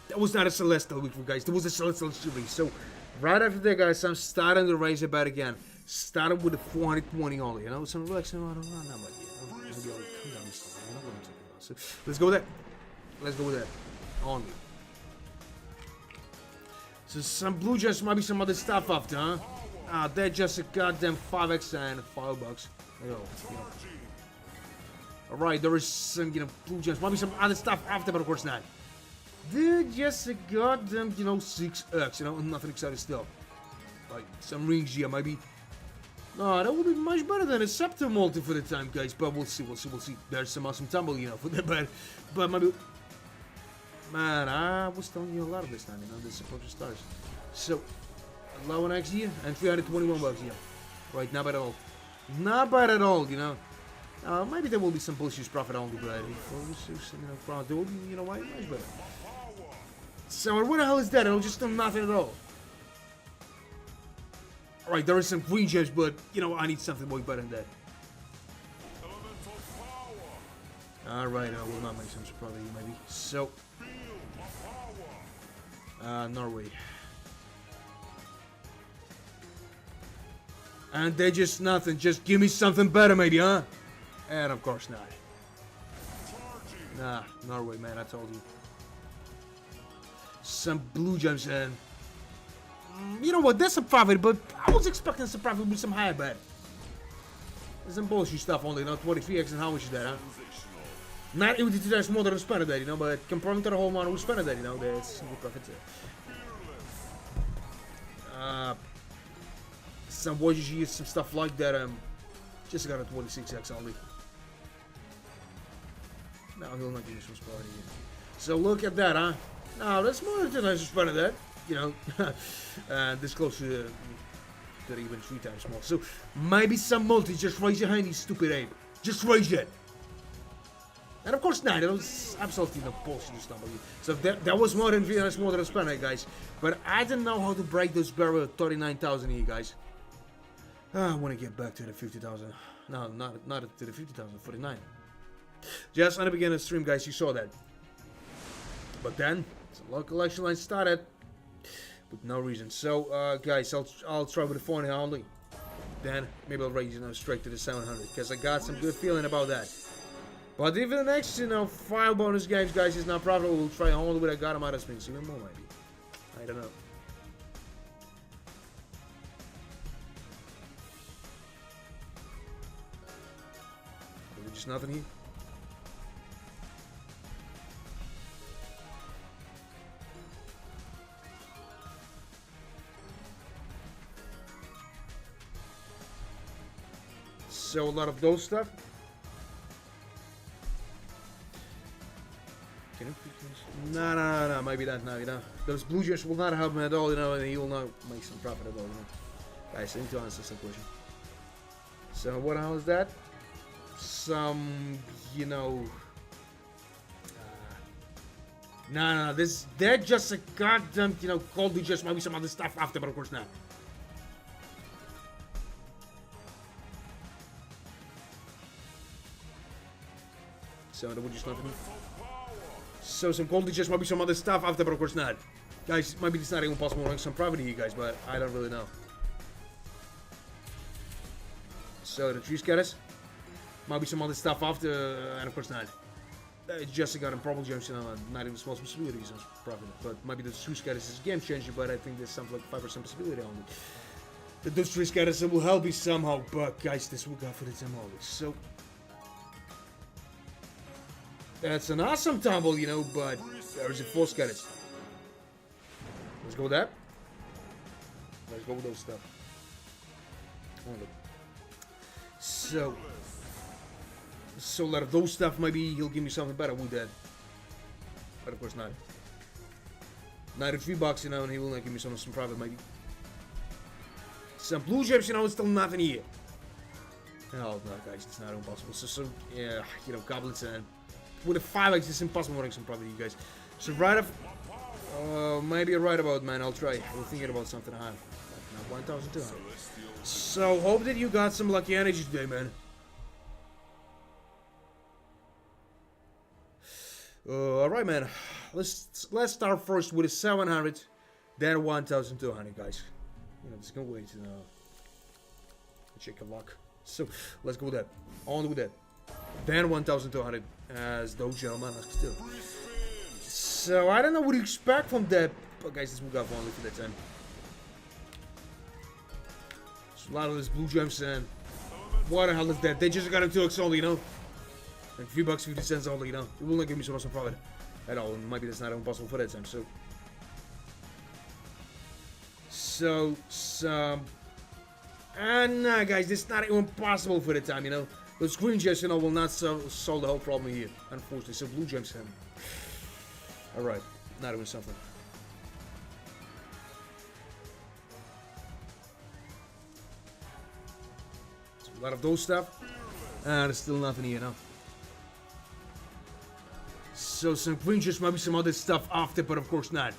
That was not a Celestial victory, guys. There was a Celestial victory. So, right after that, guys, I'm starting to raise it back again. Started with a 420 only, you know, some relaxing around, I'm like, yeah, maybe I'll come down this time, you know what I'm talking about. So, let's go with that. Let's go with that. Only. So, some blue gems, might be some other stuff after, huh? They're just a goddamn 5x and $5. You know. Alright, there is some, you know, blue gems, might be some other stuff after, but of course not. They're just a goddamn, you know, 6x, you know, nothing exciting still. Like, some rings here, maybe. No, that would be much better than a Scepter multi for the time, guys. But we'll see, we'll see. There's some awesome tumble, you know, for that. But maybe. Man, I was telling you a lot of this time, you know, this approach stars. So, 11x here and $321 here. Right, not bad at all. Not bad at all, you know. Maybe there will be some bullshit profit only, but you know, there will be, you know, much better. So, what the hell is that? It'll just do nothing at all. Alright, there is some green gems, but, you know, I need something way better than that. Alright, I will not make sense, probably, maybe. So, Norway. And they're just nothing, just give me something better, maybe, huh? And of course not. Nah, Norway, man, I told you. Some blue gems and... You know what, that's a profit, but I was expecting some profit with some higher bet. There's some bullshit stuff only, you know, 23x and how much is that, huh? Not even 2 times more than we spent that, you know, but comparing to the whole amount we spent that, you know, there's some good profit there. Some voyages, some stuff like that, just got a 26x only. No, he'll not give me some spot here. So look at that, huh? No, that's more than 2 times we spent that. You know, this close to even 3 times more. So maybe some multi. Just raise your hand, you stupid ape. Just raise it. And of course not. It was absolutely no bullshit stuff. So that was more than 3 times more than I spent, guys. But I didn't know how to break those barrel 39,000 here, guys. I want to get back to the 50,000. No, not to the 50,000. 49. Just on the beginning of the stream, guys, you saw that. But then, the local election line started. With no reason. So, guys, I'll try with the 400 only. Then, maybe I'll raise, straight to the 700. Because I got some good feeling about that. But even the next, 5 bonus games, guys, is not profitable. We'll try only what I got them out of spins. Even more, maybe. I don't know. Just nothing here. So a lot of those stuff. Can it be? No, maybe not. No. Those blue gems will not help him at all, and he will not make some profit at all, Guys, I need to answer some question. So what the hell is that? Some, no, they're just a goddamn, cold blue gems, maybe some other stuff after, but of course not. So there would just nothing. So some cold just maybe some other stuff after, but of course not. Guys, maybe it's not even possible running some private here, guys, but I don't really know. So the tree scatters. Might be some other stuff after, and of course not. It's just got improbable gems, not even small possibilities of profit. But maybe the tree scatters is game changer, but I think there's something like 5% possibility only. Those tree scatters will help me somehow, but guys, this will go for the time always. So that's an awesome tumble, but there's a 4 scatters. Let's go with that. Let's go with those stuff. Only. So a lot of those stuff, maybe he'll give me something better with that. But of course not. $93, and he will not give me some profit, maybe. Some blue gems, it's still nothing here. Hell no, guys, it's not impossible. So yeah, goblins and with a 5x, it's impossible running some profit, you guys. So right up, maybe right about, man. I'll try. We're thinking about something high. Now 1,200. So hope that you got some lucky energy today, man. Alright, man. Let's start first with a 700, then 1,200, guys. Just gonna wait to check your luck. So let's go with that. On with that. Then 1,200 as those gentlemen ask still. So I don't know what to expect from that, but guys, this will go only for that time. So a lot of these blue gems, and what the hell is that? They just got him 2x only, And $3 50 cents only, It will not give me so much profit at all, and maybe that's not impossible for that time. And guys, this is not even possible for the time, Those green gems, will not solve the whole problem here, unfortunately. So blue gems, alright, not even something. So a lot of those stuff, and there's still nothing here, So some green gems, maybe some other stuff after, but of course not.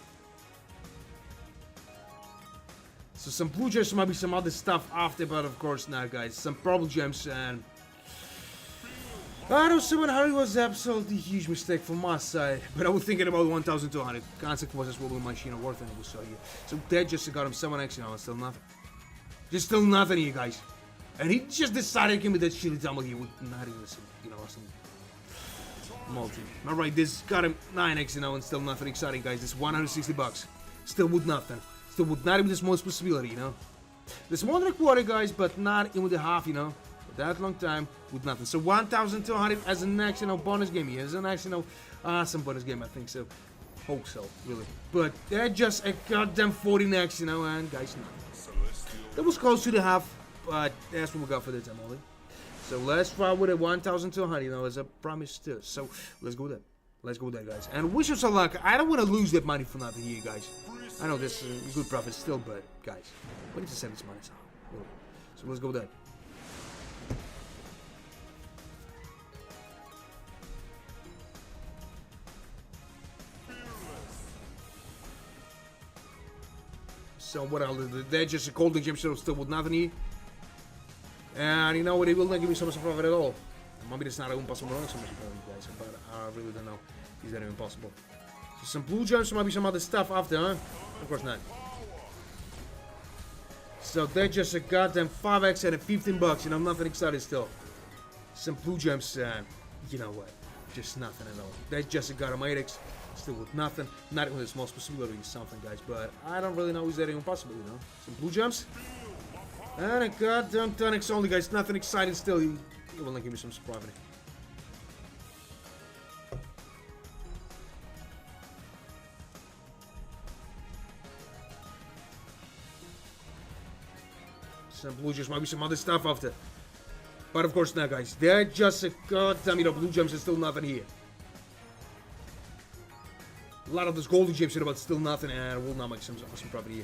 So some blue gems, might be some other stuff after, but of course not, guys. Some purple gems, and those 700 was absolutely huge mistake from my side. But I was thinking about 1,200. Consequences will be my machine worth it, we saw here. So that just got him 7x, and still nothing. Just still nothing here, guys. And he just decided to give me that shitty tumble here with not even some, some multi. Alright, this got him 9x, and still nothing exciting, guys. This $160. Still with nothing. Still with not even the smallest possibility, There's 1.25, guys, but not even the half, For that long time with nothing. So 1,200 as a next, bonus game here. As a next, awesome bonus game, I think so. Hope so, really. But they're just a goddamn 40 next, and guys, nothing. That was close to the half, but that's what we got for the time, only. So let's try with a 1,200, as I promised to. So let's go with that. Let's go with that, guys. And wish us some luck. I don't want to lose that money for nothing here, guys. I know this is a good profit still, but guys, we need to save this money somehow. So let's go with that. So what else? They're just a cold gem show still with nothing here. And you know what? It will not give me so much profit at all. Maybe it's not impossible running so much profit, guys, but I really don't know. Is that even possible? So some blue gems, maybe some other stuff after, Of course not. So they're just a goddamn 5x and a 15 bucks, you know, nothing exciting still. Some blue gems, you know what, just nothing at all. They're just a goddamn 8x, still with nothing. Not even the small possibility is something, guys, but I don't really know is that even possible, you know. Some blue gems. And a goddamn 10x only, guys, nothing exciting still. You will not give me some surprise. Some blue gems, maybe some other stuff after. But of course not, guys. They're just a goddamn, you know, blue gems and still nothing here. A lot of those golden gems here, but still nothing, and we'll not make some awesome profit here.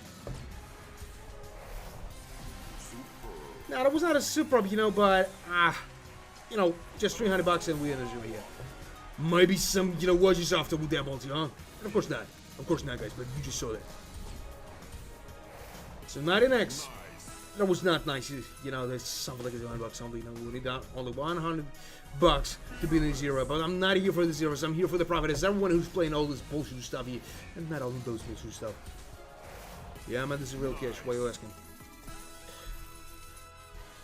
Now, that was not a super, you know, but, you know, just 300 bucks and we're in the zero here. Maybe some, you know, wedges after with that multi, huh? And of course not. Of course not, guys, but you just saw that. So 19x. That was not nice, you know, there's something like 100 bucks only, you know, we need only 100 bucks to be in the zero, but I'm not here for the zeros, I'm here for the profit. It's everyone who's playing all this bullshit stuff here, and not all of those bullshit stuff. Yeah, man, this is real cash, why are you asking?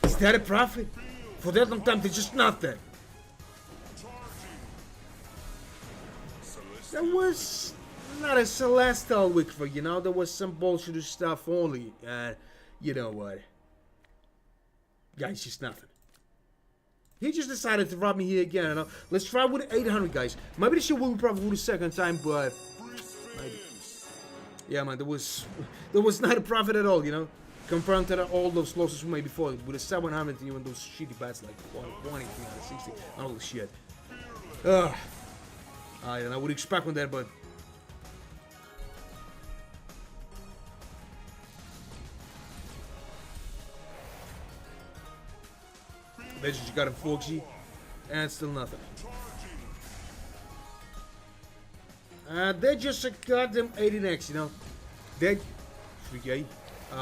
Is that a profit? For that long time, there's just nothing. That was not a celestial victory, you know, there was some bullshit stuff only, and you know what? Guys, just nothing. He just decided to rob me here again, you know. Let's try with 800, guys. Maybe this shit will be probably the second time, but maybe. Yeah, man, there was not a profit at all, you know. Compared to all those losses we made before, with a 700, even those shitty bets like 120, 360, all the shit. I would expect on that, but. They just got a 4G, and still nothing. They're just a goddamn 18x, you know. They 3K.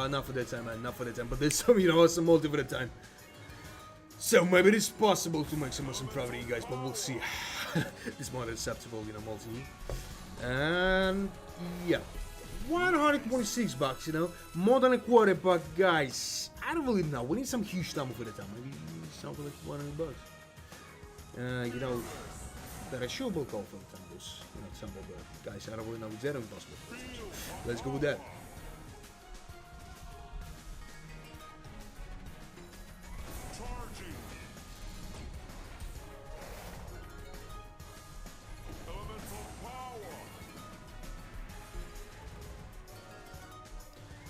Not for that time, man. Not for that time. But there's some, you know, some multi for that time. So maybe it is possible to make some awesome profit, you guys, but we'll see. It's more than acceptable, you know, multi. And yeah. 126 bucks, you know, more than a quarter, but guys, I don't really know. We need some huge number for the time. Maybe something like 100 bucks. You know, that I sure will call for the time. Those, you know, some of the guys, I don't really know if that's possible. So let's go with that.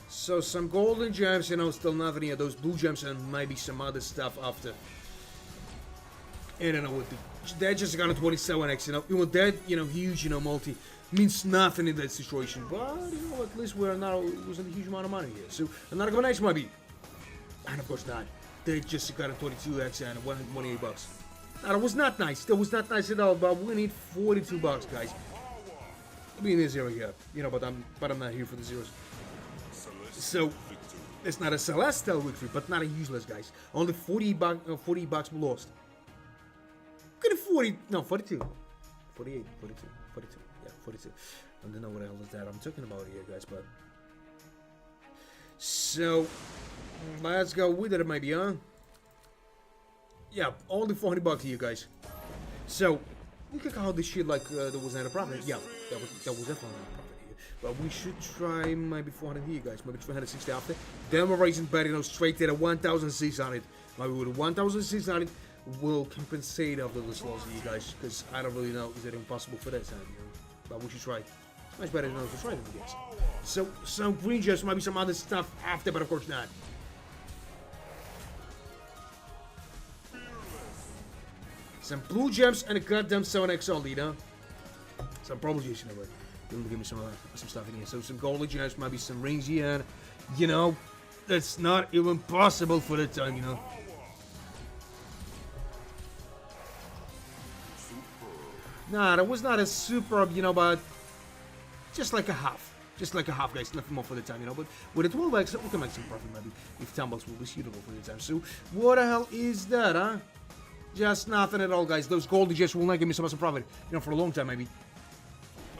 So some golden gems, you know, still nothing here. Those blue gems and maybe some other stuff after. I don't know what they're just got a 27x, you know. Even that, you know, huge, you know, multi means nothing in that situation. But you know, at least we're not it wasn't a huge amount of money here. So another combination maybe. And of course not. They just got a 22x and 128 bucks. Now that was not nice. That was not nice at all. But we need 42 bucks, guys. I'll be in the zero here, you know. But I'm not here for the zeros. So, it's not a celestial victory, but not a useless, guys. Only 40 bucks lost. Could have 40, no, 42. 48, 42, 42, yeah, 42. I don't know what the hell is that I'm talking about here, guys, but. So, let's go with it, maybe, huh? Yeah, only 400 bucks here, guys. So, we could call this shit like there was not a profit. Yeah, that was definitely not a profit. But we should try maybe 400 here, guys. Maybe 360 after. Then we're raising better, you know, straight to the 1,600. Maybe with 1,600, we'll compensate after this loss here, guys. Because I don't really know, is it impossible for that time, you know? But we should try. It's much better than to try them, I guess. So, some green gems, maybe some other stuff after, but of course not. Some blue gems and a goddamn 7x only, you know? Some proposition of it. Give me some stuff in here. So some golden gems, maybe some rings here, and you know, that's not even possible for the time, you know. Nah, that was not a superb, you know, but just like a half. Just like a half, guys. Nothing more for the time, you know. But with a 12x, we can make some profit, maybe. If 10 bucks will be suitable for the time. So, what the hell is that, huh? Just nothing at all, guys. Those golden gems will not give me some profit, you know, for a long time, maybe.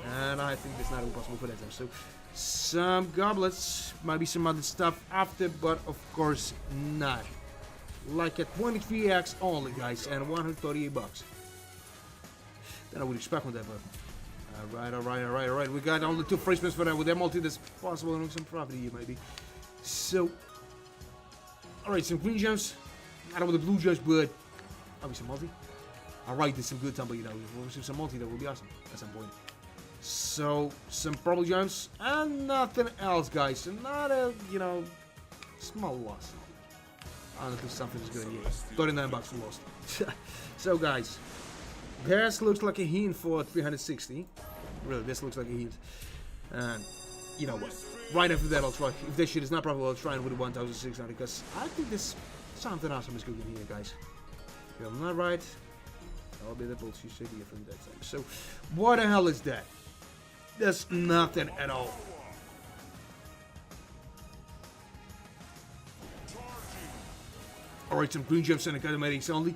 And I think that's not impossible for that time. So, Some goblets, maybe some other stuff after, but of course not. Like at 23x only, guys, and 138 bucks. Then I would expect on that, but alright. We got only 2 free spins for that. With that multi, that's possible and some profit here, maybe. So, alright, some green gems. I don't know the blue gems, but maybe some multi. Alright, there's some good tumble, you know. If we receive some multi, that would be awesome at some point. So, some purple gems and nothing else, guys. And not a, you know, small loss. I don't think something is good here. 39 bucks we lost. So, guys, this looks like a hint for 360. Really, this looks like a hint. And, you know what? Right after that, I'll try. If this shit is not profitable, I'll try and with 1,600 because I think this something awesome is cooking here, guys. If I'm not right, I'll be the bullshit idea from that time. So, what the hell is that? There's nothing at all. Alright, some green gems and academatics only.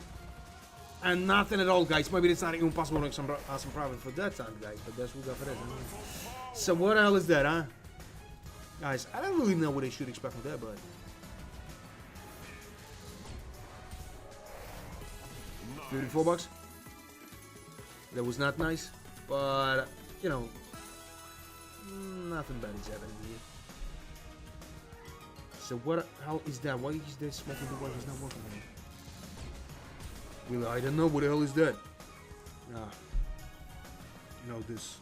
And nothing at all, guys. Maybe it's not even possible to make some profit for that time, guys. But that's what we got for that. So what the hell is that, huh? Guys, I don't really know what I should expect from that, but... 34 bucks. That was not nice. But, you know... nothing bad is happening here. So what the hell is that? Why is this smoking the one is not working anymore? Well, I don't know what the hell is that. Ah. You know this.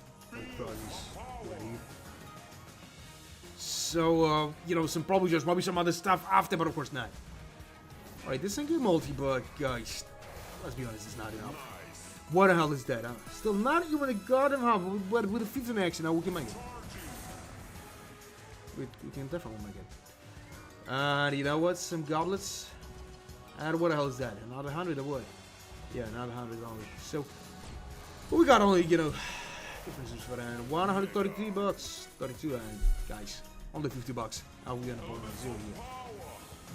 So, you know, some probably just maybe some other stuff after, but of course not. Alright, this ain't good multi, but guys, let's be honest, it's not enough. What the hell is that, huh? Still not even a goddamn half, but with a 15 action, now we can make it. We can definitely make it. And you know what? Some goblets. And what the hell is that? Another 100 or what? Yeah, another 100 only. So, we got only, you know, differences for that. 133 bucks. 32, and guys, only 50 bucks. How we gonna hold on 0 here?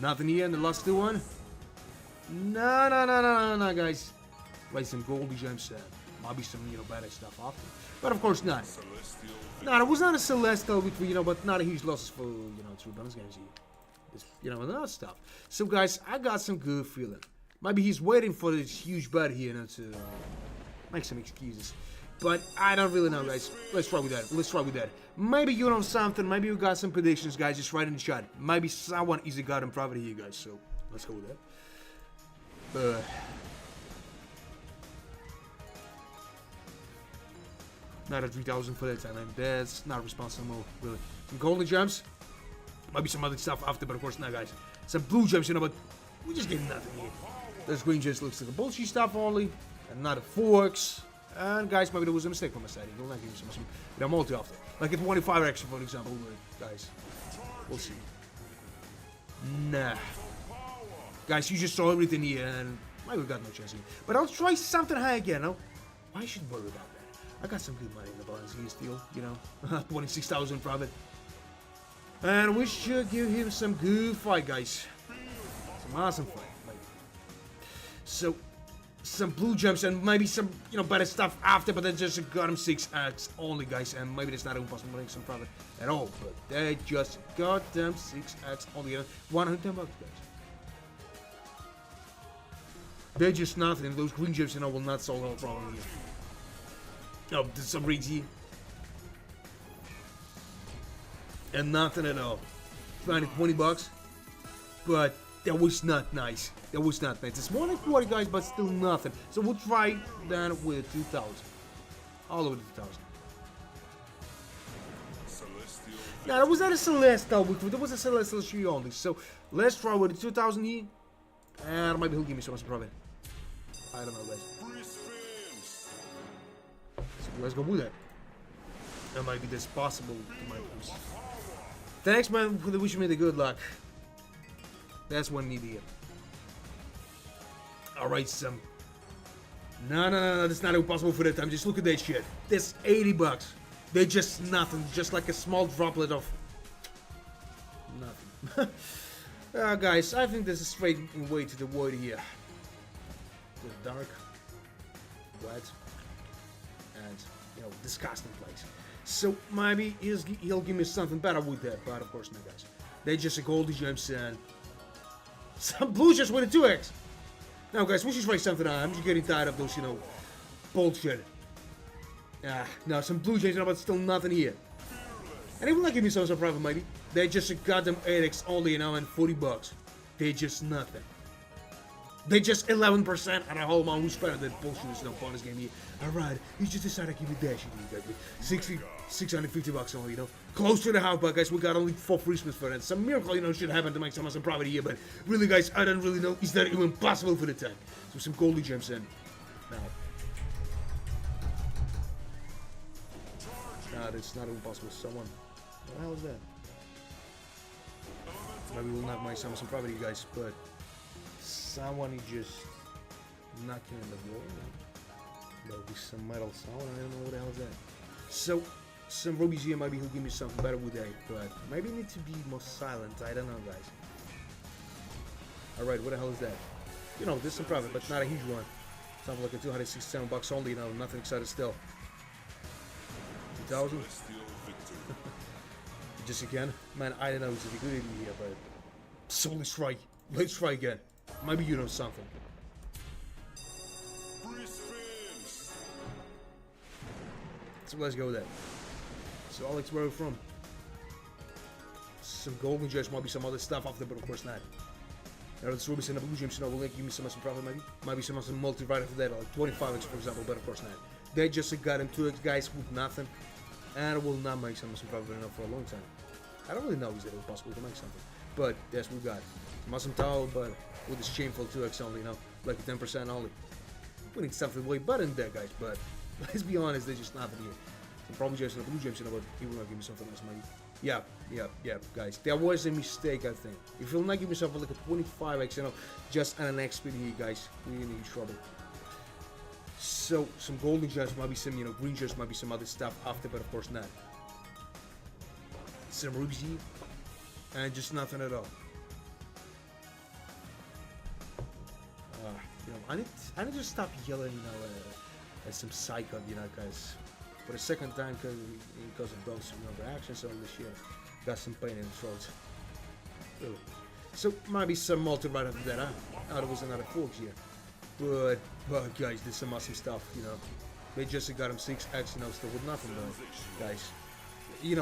Nothing here in the last 2-1. No, guys. Like some goldy gems. Maybe some, you know, better stuff after. But of course not. No, it was not a Celestial, which, you know, but not a huge loss for, you know, 2 bonus games here. This, you know, and that stuff. So, guys, I got some good feeling. Maybe he's waiting for this huge bet here, you know, to make some excuses. But I don't really know, guys. Let's try with that. Maybe you know something. Maybe you got some predictions, guys. Just write in the chat. Maybe someone is a goddamn profit here, guys. So, let's go with that. Not at 3,000 for that time, and that's not responsible, really. Some golden gems. Maybe some other stuff after, but of course not, guys. Some blue gems, you know, but we just get nothing here. Those green gems looks like a bullshit stuff only, and not a forks. And guys, maybe there was a mistake from my side. Don't like some, you know, multi after. Like a 25 action, for example, guys. We'll see. Nah. Guys, you just saw everything here, and maybe we got no chance here. But I'll try something high again, no? Why should worry about that? I got some good money in the bonanza here still, you know. 26,000 profit. And we should give him some good fight, guys. Some awesome fight. So, some blue gems and maybe some, you know, better stuff after, but then just got him 6x only, guys. And maybe it's not even possible to make some profit at all. But they just got them 6x only. 110 bucks, guys. They're just nothing. Those green gems, you know, will not solve our problem here. No, there's some reads here. And nothing at all. Trying 20 bucks. But that was not nice. That was not nice. It's more than 40, guys, but still nothing. So we'll try then with 2,000. All over 2,000. Yeah, that was not a Celestial. That was a Celestial tree only. So let's try with 2,000 here. And maybe he'll give me so much profit. I don't know, guys. So let's go with that. And maybe that's possible to my place. Thanks, man, for wishing me the good luck. That's one need here. Alright, some. No, that's not impossible for that time. Just look at that shit. That's 80 bucks. They're just nothing. Just like a small droplet of nothing. Guys, I think there's a straight way to the void here. The dark, wet, and, you know, disgusting place. So maybe he'll give me something better with that, but of course not, guys. They just a goldie gems and some blue gems with a 2x. Now, guys, we should try something out. I'm just getting tired of those, bullshit. No, some blue gems, but still nothing here. And they will not give me some profit, maybe. They just a goddamn 8x only, and $40. They just nothing. They just 11% and a whole amount. Who spent that bullshit is no bonus game here. Alright, you just decided to give me that shit, guys. $650 only, Close to the half, but guys, we got only 4 free spins for that. Some miracle, should happen to make some profit here, but really, guys, I don't really know. Is that even possible for the time? So some goldie gems in. Nah, that's not even possible. Someone. What the hell is that? Maybe we'll not make some profit, guys, but someone is just knocking on the wall. There'll be some metal sound. I don't know what the hell is that. So, some rubies here. Maybe he'll give me something better with that, but maybe need to be more silent. I don't know, guys. Alright, what the hell is that? There's some profit, but not a huge one. Something like a $267 only, nothing excited still. 2,000? Just again? Man, I don't know if it's a good idea, but... So let's try. Let's try again. Maybe you know something. So let's go there. So Alex, where are we from? Some golden gems, might be some other stuff after, but of course not. Now the rubies and the blue gems, will they give me some profit maybe? Maybe some multi-right after that, like 25x for example, but of course not. They just got him 2x guys with nothing. And it will not make some profit enough for a long time. I don't really know is it possible to make something. But yes, we got Muslim towel, but with this shameful 2x only, like a 10% only. We need something way better than that, guys, but let's be honest, they're just nothing here. Some probably just the blue gems, but he will not give me something else, maybe. Yeah, guys, that was a mistake, I think. If he'll not give me something like a 25x, just an XP here, guys, we're in trouble. So, some golden gems, might be some, green gems, might be some other stuff after, but of course not. Some rubies here, and just nothing at all. I need to stop yelling, at some psycho, guys. For the second time, because of those, reactions on this year, got some pain in the throat. Really. So, maybe some multi right after that, huh? Oh, there was another fork here. But guys, there's some awesome stuff, They just got him 6x, still with nothing, though, guys. We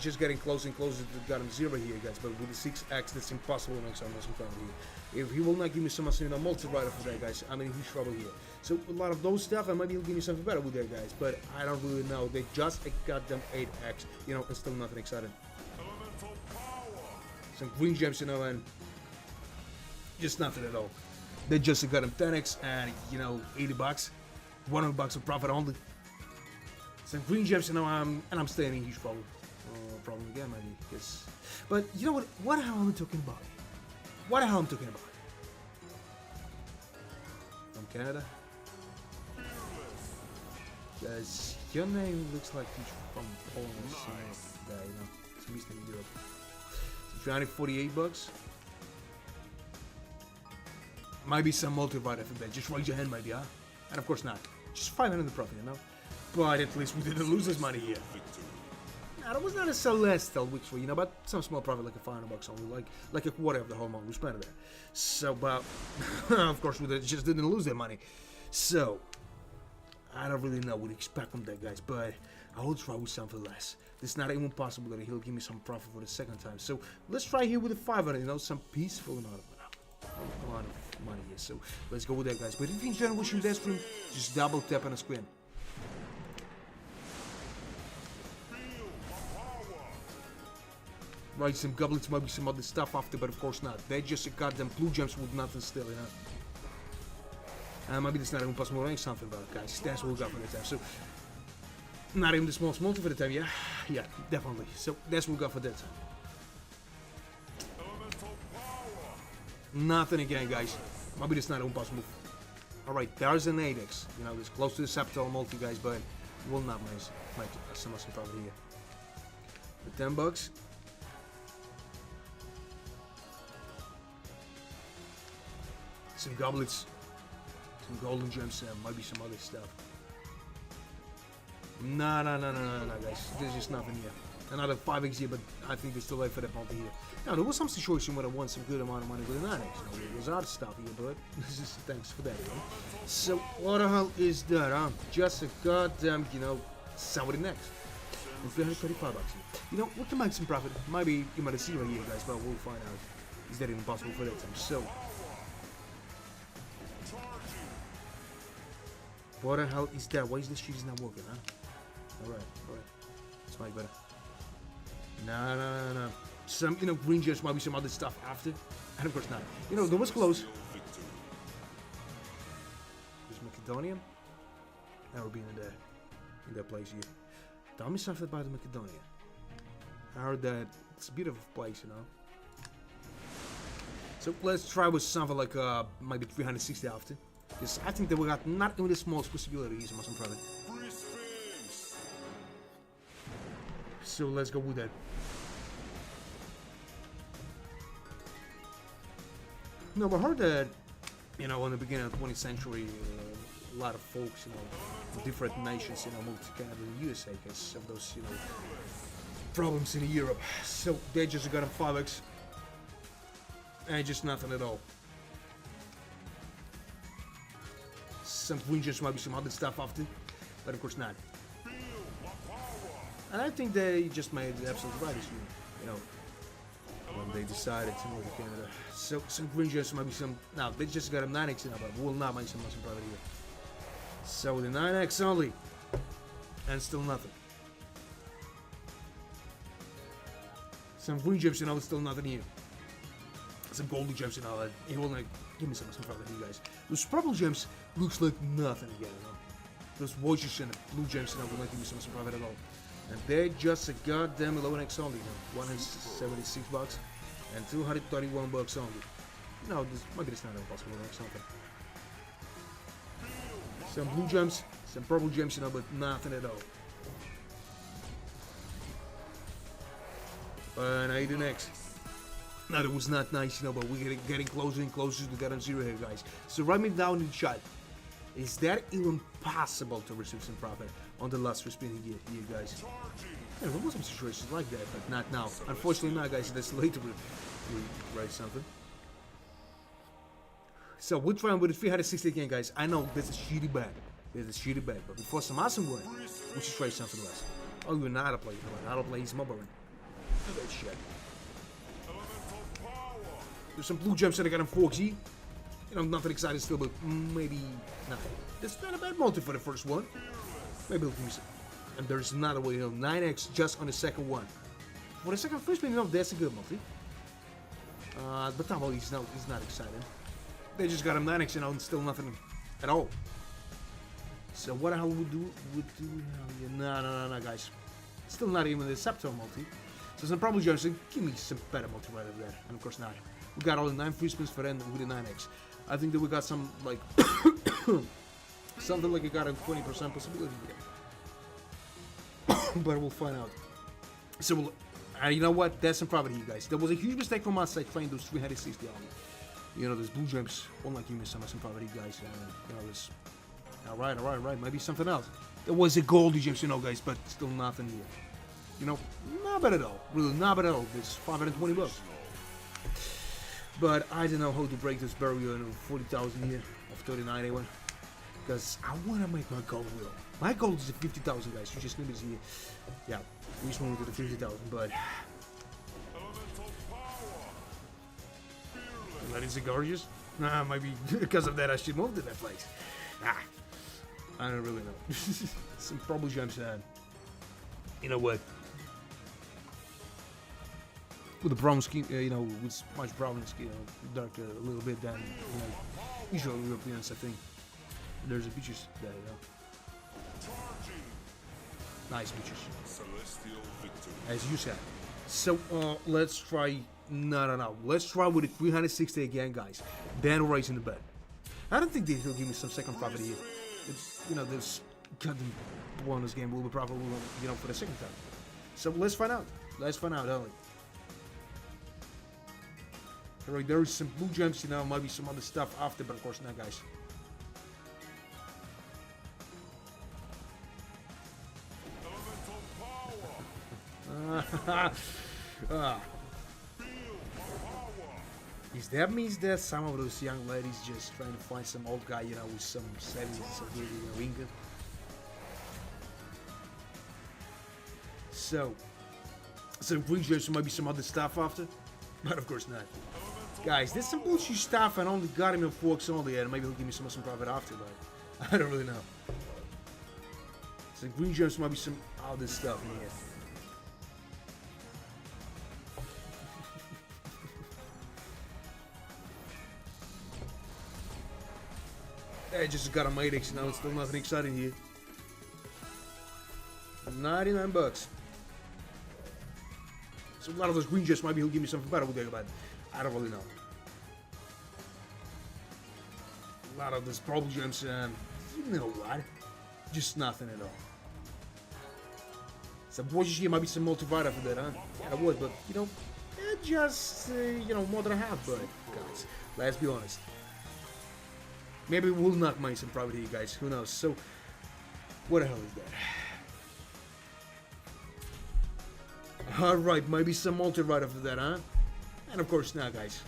just getting closer and closer to got him 0 here, guys. But with the 6x, that's impossible to make some profit here. If he will not give me some multi-rider for that, guys, I'm in huge trouble here. So a lot of those stuff, and maybe he'll give me something better with that, guys. But I don't really know. They just got them 8x, and still nothing exciting. Some green gems, and just nothing at all. They just got him 10x and $80, $100 of profit only. Some green gems, and I'm staying in huge problem. Problem again, maybe. Because, but you know what? What the hell am I talking about? What the hell am I talking about? From Canada? Guys, your name looks like he's from Poland or something like that, some Eastern Europe. So $348. Maybe some multi-right after that. Just raise your hand, maybe, huh? And of course not. Just 500 profit, But at least we didn't lose this money here. Now, that was not a celestial victory, but some small profit, like a $500 only, like a quarter of the whole amount we spent there. So, but of course, we just didn't lose that money. So, I don't really know what to expect from that, guys, but I will try with something less. It's not even possible that he'll give me some profit for the second time. So, let's try here with a 500, some peaceful amount of money here. So, let's go with that, guys. But if you enjoyed watching that stream, just double tap on the screen. Right, some goblets, maybe some other stuff after, but of course not. They just got them blue gems with nothing still, Maybe it's not even possible to make something about it, guys. That's what we got for the time. So, not even the small multi for the time, yeah, definitely. So, that's what we got for that time. Nothing again, guys. Maybe it's not even possible. Alright, there's an 8x. It's close to the Septal multi, guys, but will not make some profit here. The $10. Some goblets, some golden gems, and maybe some other stuff. No, guys. There's just nothing here. Another 5x here, but I think we're still late for that multi here. Now, there was some situation where I won some good amount of money with an 9x. You know, there was other stuff here, but this is thanks for that, you know. So, what the hell is that, huh? Just a goddamn, you know, somebody next. And 335 bucks here. You know, we can make some profit. Maybe you might have seen right here, guys, but we'll find out. Is that even possible for that time? So, what the hell is that? Why is this shit not working, huh? Alright. Let's make better. No. Some, you know, green gems might be some other stuff after. And of course not. You know, there was close. There's Macedonia. Now we're being in that place here. Tell me something about the Macedonia. I heard that it's a beautiful place, you know. So let's try with something like maybe 360 after. Because I think that we got not even the smallest possibility to use some profit. So let's go with that. No, I heard that, you know, in the beginning of the 20th century, a lot of folks, you know, different nations, you know, moved to Canada and the USA because of those, you know, problems in Europe. So they just got them 5x. And just nothing at all. Some green gems might be some other stuff after, but of course not. And I think they just made the absolute right decision, you know, when they decided to move to Canada. So some green gems might be some. Now they just got a 9x now, but will not make some much profit here. So the 9x only, and still nothing. Some green gems, you know, still nothing here. Some golden gems, you know, it will like give me some profit here, guys. Those purple gems looks like nothing again, you know. Those voices and blue gems, you know, will not give me some profit at all. And they're just a goddamn 11x only, you know, 176 bucks and 231 bucks only. No, this maybe it's not impossible or something. Some blue gems, some purple gems, you know, but nothing at all. And adin. Now that was not nice, you know, but we're getting closer and closer to get on zero here, guys. So write me down in the chat. Is that even possible to receive some profit on the last respinning here, guys? Yeah, there was some situations like that, but not now. Unfortunately not, guys. That's later we write something. So we're trying with the 360 again, guys. I know this is shitty bad. But before some awesome one, we should try something else. Oh, you're not a player. Not a player. He's mobile. Look at that shit. There's some blue gems that I got on 4G. You know, nothing exciting still, but maybe nothing. That's not a bad multi for the first one. Maybe it'll give me some. And there's another way, you know, 9x just on the second one. For the second first one, you know, that's a good multi. But that multi is not exciting. They just got him 9x, you know, and still nothing at all. So what the hell would do? No, guys. Still not even the Scepter multi. So some probably just give me some better multi right over there. And of course not. We got all the 9 free spins for them with the 9x. I think that we got some like something like we got a 20% possibility here. But we'll find out. So you know what? That's some profit here, guys. There was a huge mistake from us. I trained those 360 on. You know, those blue gems won't like you miss some profit here, guys. You know, this. Alright. Maybe something else. There was a goldie gems, you know, guys, but still nothing here. You know, not bad at all. Really, not bad at all. It's 520 bucks. But I don't know how to break this barrier in 40,000 here of 39 A1. Because I want to make my goal real. My goal is 50,000, guys. You just need to see. Yeah, we just moved to the 50,000, but. That is gorgeous. Nah, maybe because of that I should move to that place. I don't really know. Some probably gems. You know what? With the brown skin, you know, with much brown skin, you know, darker a little bit than, you know, usual Europeans, I think. There's a beaches there, you know. Nice beaches. As you said. So, let's try. No. Let's try with the 360 again, guys. Then we're raising the bet. I don't think that he'll give me some second profit here. It's, you know, this goddamn bonus game will be profitable, you know, for the second time. So let's find out. Ellie. Alright, there is some blue gems, you know, might be some other stuff after, but of course not, guys. Ah. Is that means that some of those young ladies just trying to find some old guy, you know, with some 70s or something, you know, England. So green gems might be some other stuff after, but of course not. Guys, there's some bullshit stuff and only got him in forks only, and maybe he'll give me some profit after, but I don't really know. So green gems might be some other stuff in here. I just got a Matrix, you know, it's still nothing exciting here. 99 bucks. So a lot of those green gems, maybe he'll give me something better, but I don't really know. A lot of those purple gems, you know what? Just nothing at all. So boys here might be some multivita for that, huh? Yeah, I would, but you know, just you know, more than a half, but guys, let's be honest. Maybe we'll not make some profit here, guys. Who knows? So, what the hell is that? Alright, maybe some multi right after that, huh? And of course now, guys.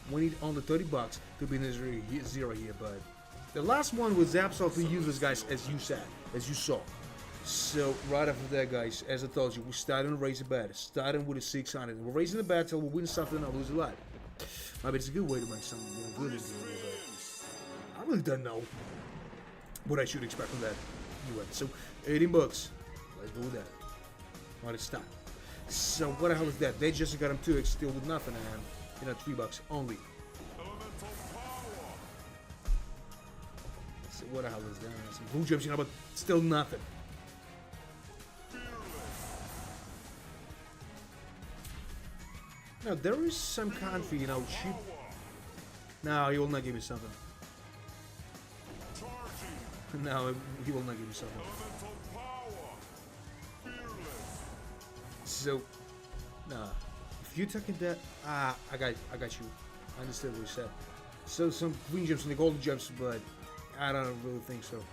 We need only 30 bucks to be in this zero here, but the last one was absolutely useless, guys, as you said, as you saw. So, right after that, guys, as I told you, we're starting to raise a bet. Starting with a 600. We're raising the bet till we win something and lose a lot. Maybe it's a good way to make something good in the game, but I really don't know what I should expect from that. So, 18 bucks. Let's do that. Alright, it's time. So, what the hell is that? They just got him 2x still with nothing, and you know, 3 bucks only. So, what the hell is that? Some blue gems, you know, but still nothing. Now, there is some country, you know, cheap. No, he will not give me something. No, he will not give me something. So, nah. If you're taking that, I got you. I understand what you said. So some green gems and the golden gems, but I don't really think so.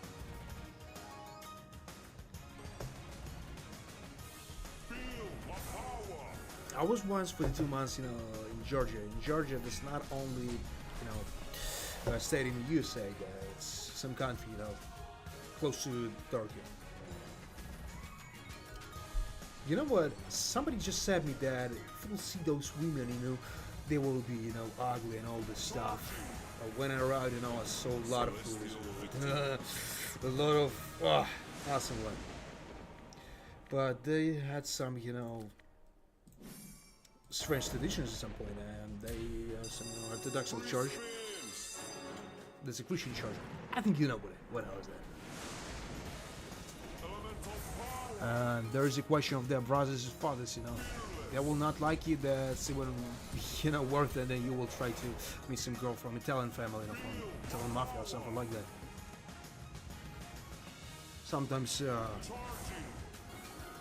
I was once for 2 months, you know, in Georgia. In Georgia, there's not only, you know, a state in the USA. It's some country, you know, close to Turkey. You know what? Somebody just said me that if you see those women, you know, they will be, you know, ugly and all this stuff. But when I arrived, you know, I saw a lot of fools. A lot of awesome one. But they had some, you know, strange traditions at some point, and they have some, you know, orthodox church. There's a Christian church. I think you know what else is that. There is a question of their brothers and fathers, you know. They will not like you, that's even, you know, worth it, and then you will try to meet some girl from Italian family, you know, from Italian mafia or something like that. Sometimes,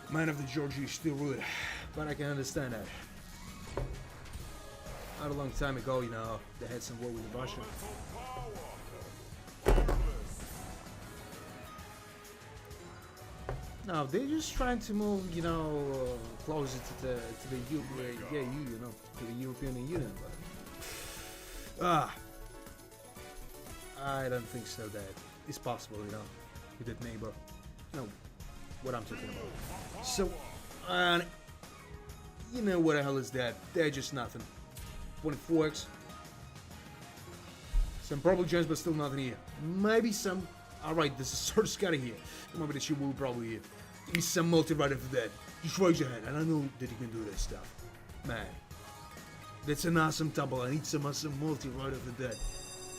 man of the Georgia is still rude, but I can understand that. Not a long time ago, you know, they had some war with Russia. No, they're just trying to move, you know, closer to the EU, you know, to the European Union. But I don't think so that it's possible, you know, with that neighbor. You know what I'm talking about. So, you know what the hell is that? They're just nothing. 24x. Some purple gems, but still nothing here. Maybe some. Alright, this is sort of scary here. Maybe the ship will probably here. Give me some multi right after that. Just raise your hand. And I know that you can do that stuff. Man. That's an awesome tumble. I need some awesome multi right after that.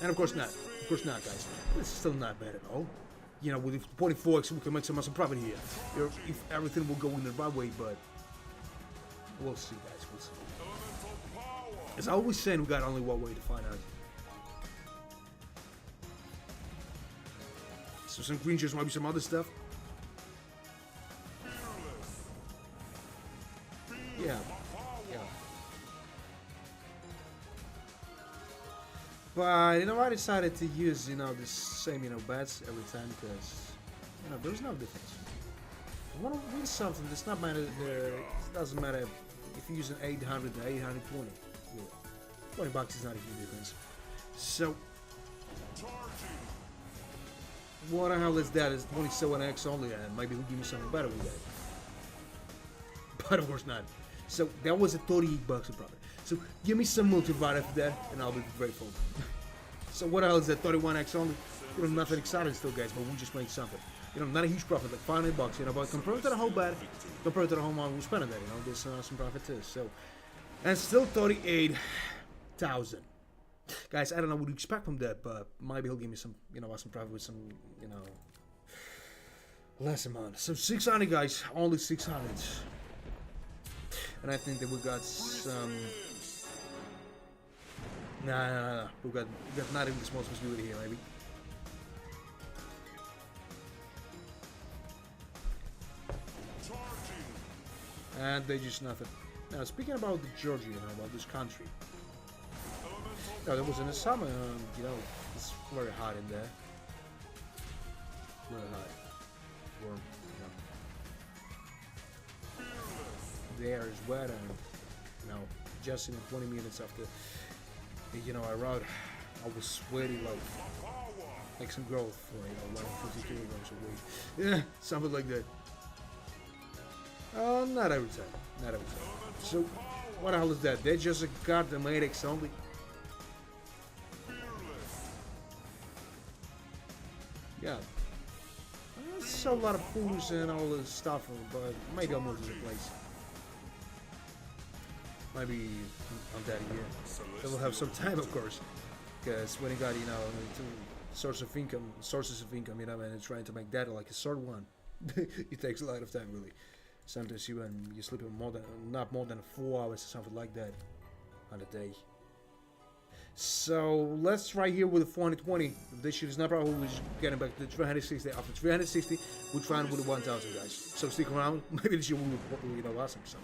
And of course not. Of course not, guys. This is still not bad at all. You know, with 24x, we can make some awesome profit here. If everything will go in the right way, but we'll see, guys. We'll see. As I always say, we got only one way to find out. So some green gems, might be some other stuff. Yeah. But, you know, I decided to use, you know, the same, you know, bets every time because, you know, there's no difference. want to win something, it's not matter. It doesn't matter if you use an 800 to 820. Really. $20 is not a huge difference. So, what the hell is that? It's 27x only, and maybe he'll give me something better with that. But of course not. So that was a $38 a profit. So give me some multiplier for that, and I'll be grateful. So what the hell is that? 31x only. You know, nothing exciting still, guys, but we just made something. You know, not a huge profit, like $500, you know, but compared to the whole bad, compared to the whole amount we spent on that, you know, there's some profit too. So, and still 38,000. Guys, I don't know what to expect from that, but maybe he'll give me some, you know, some profit with some, you know, less amount. So 600, guys, only 600. And I think that we got some. Nah. We got not even the small possibility here, maybe. And they just nothing. Now, speaking about the Georgia, you know, about this country. No, there was in the summer, you know, it's very hot in there. Very hot. Warm, you know. The air is wet and, you know, just in 20 minutes after, you know, I rode, I was sweaty like some growth for, you know, 150 kilograms a week. Yeah, something like that. Not every time. Not every time. So, what the hell is that? They're just a card that made X only. Yeah. There's a lot of fools and all this stuff, but maybe I'll move to the place. Maybe on that year. They will have some time, of course. Because when you got, you know, two sources of income, you know, and trying to make that like a short one, it takes a lot of time, really. Sometimes you sleep not more than 4 hours or something like that on a day. So let's try here with the 420. If this shit is not probably, we're getting back to the 360. After 360, we're trying with the 1000, guys. So stick around. Maybe this shit will, you know, awesome. So.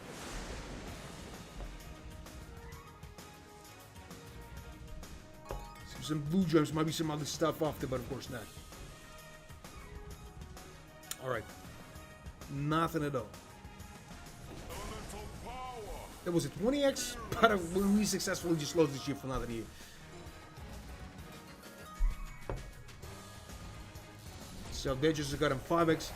Some blue gems, maybe some other stuff after, but of course not. Alright. Nothing at all. There was a 20x, but we successfully just lost this shit for nothing here. So they just got him 5x.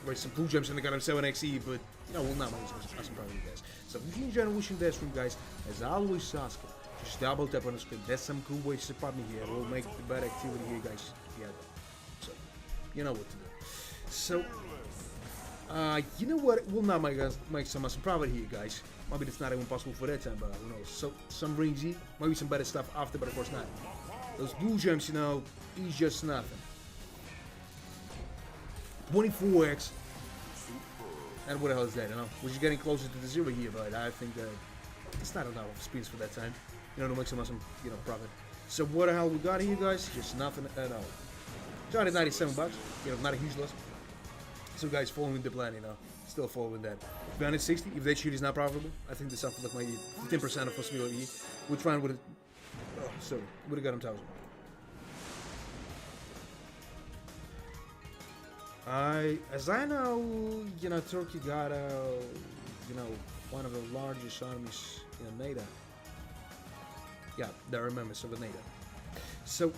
Raised some blue gems and they got him 7xe, but you know, we'll not make some problem, guys. So if you enjoyed watching that stream, guys, as I always ask, just double tap on the screen. That's some cool way to support me here. It will make the better activity here, guys. Yeah. So you know what to do. So you know what? We'll not make some profit here, guys. Maybe it's not even possible for that time, but who knows? So some rings here, maybe some better stuff after, but of course not. Those blue gems, you know, is just nothing. 24x. And what the hell is that? You know, we're just getting closer to the zero here, but I think that it's not enough spins for that time. You know, to make some awesome, you know, profit. So what the hell we got here, guys? Just nothing at all. $297. You know, not a huge loss. So guys, following the plan, you know, still following that. 360. If that shit is not profitable, I think there's something like maybe 10% of possibility. We're trying with it. Oh, sorry, would have got him 1,000. As I know, you know, Turkey got, you know, one of the largest armies in NATO. Yeah, they're members of the NATO. So,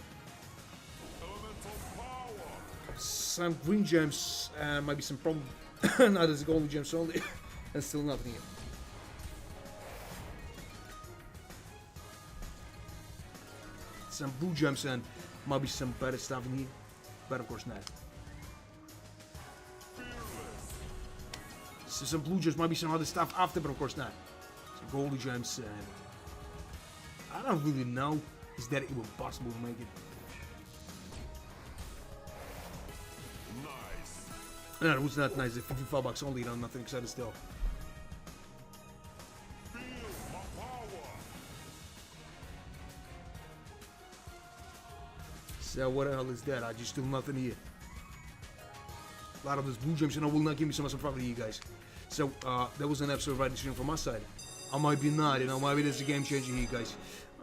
some green gems, maybe some problem. Now there's golden gems only, and still nothing here. Some blue gems and maybe some better stuff in here, but of course not. So some blue gems, maybe some other stuff after, but of course not. Some golden gems, I don't really know. Is that even possible to make it? Nice. No, it was not nice. It's $55 only, you know, nothing excited still. Feel my power. So what the hell is that? I just do nothing here. A lot of those blue gems, you know, will not give me so much profit here, guys. So, that was an episode right decision from my side. I might be not, you know, maybe there's a game changer here, guys.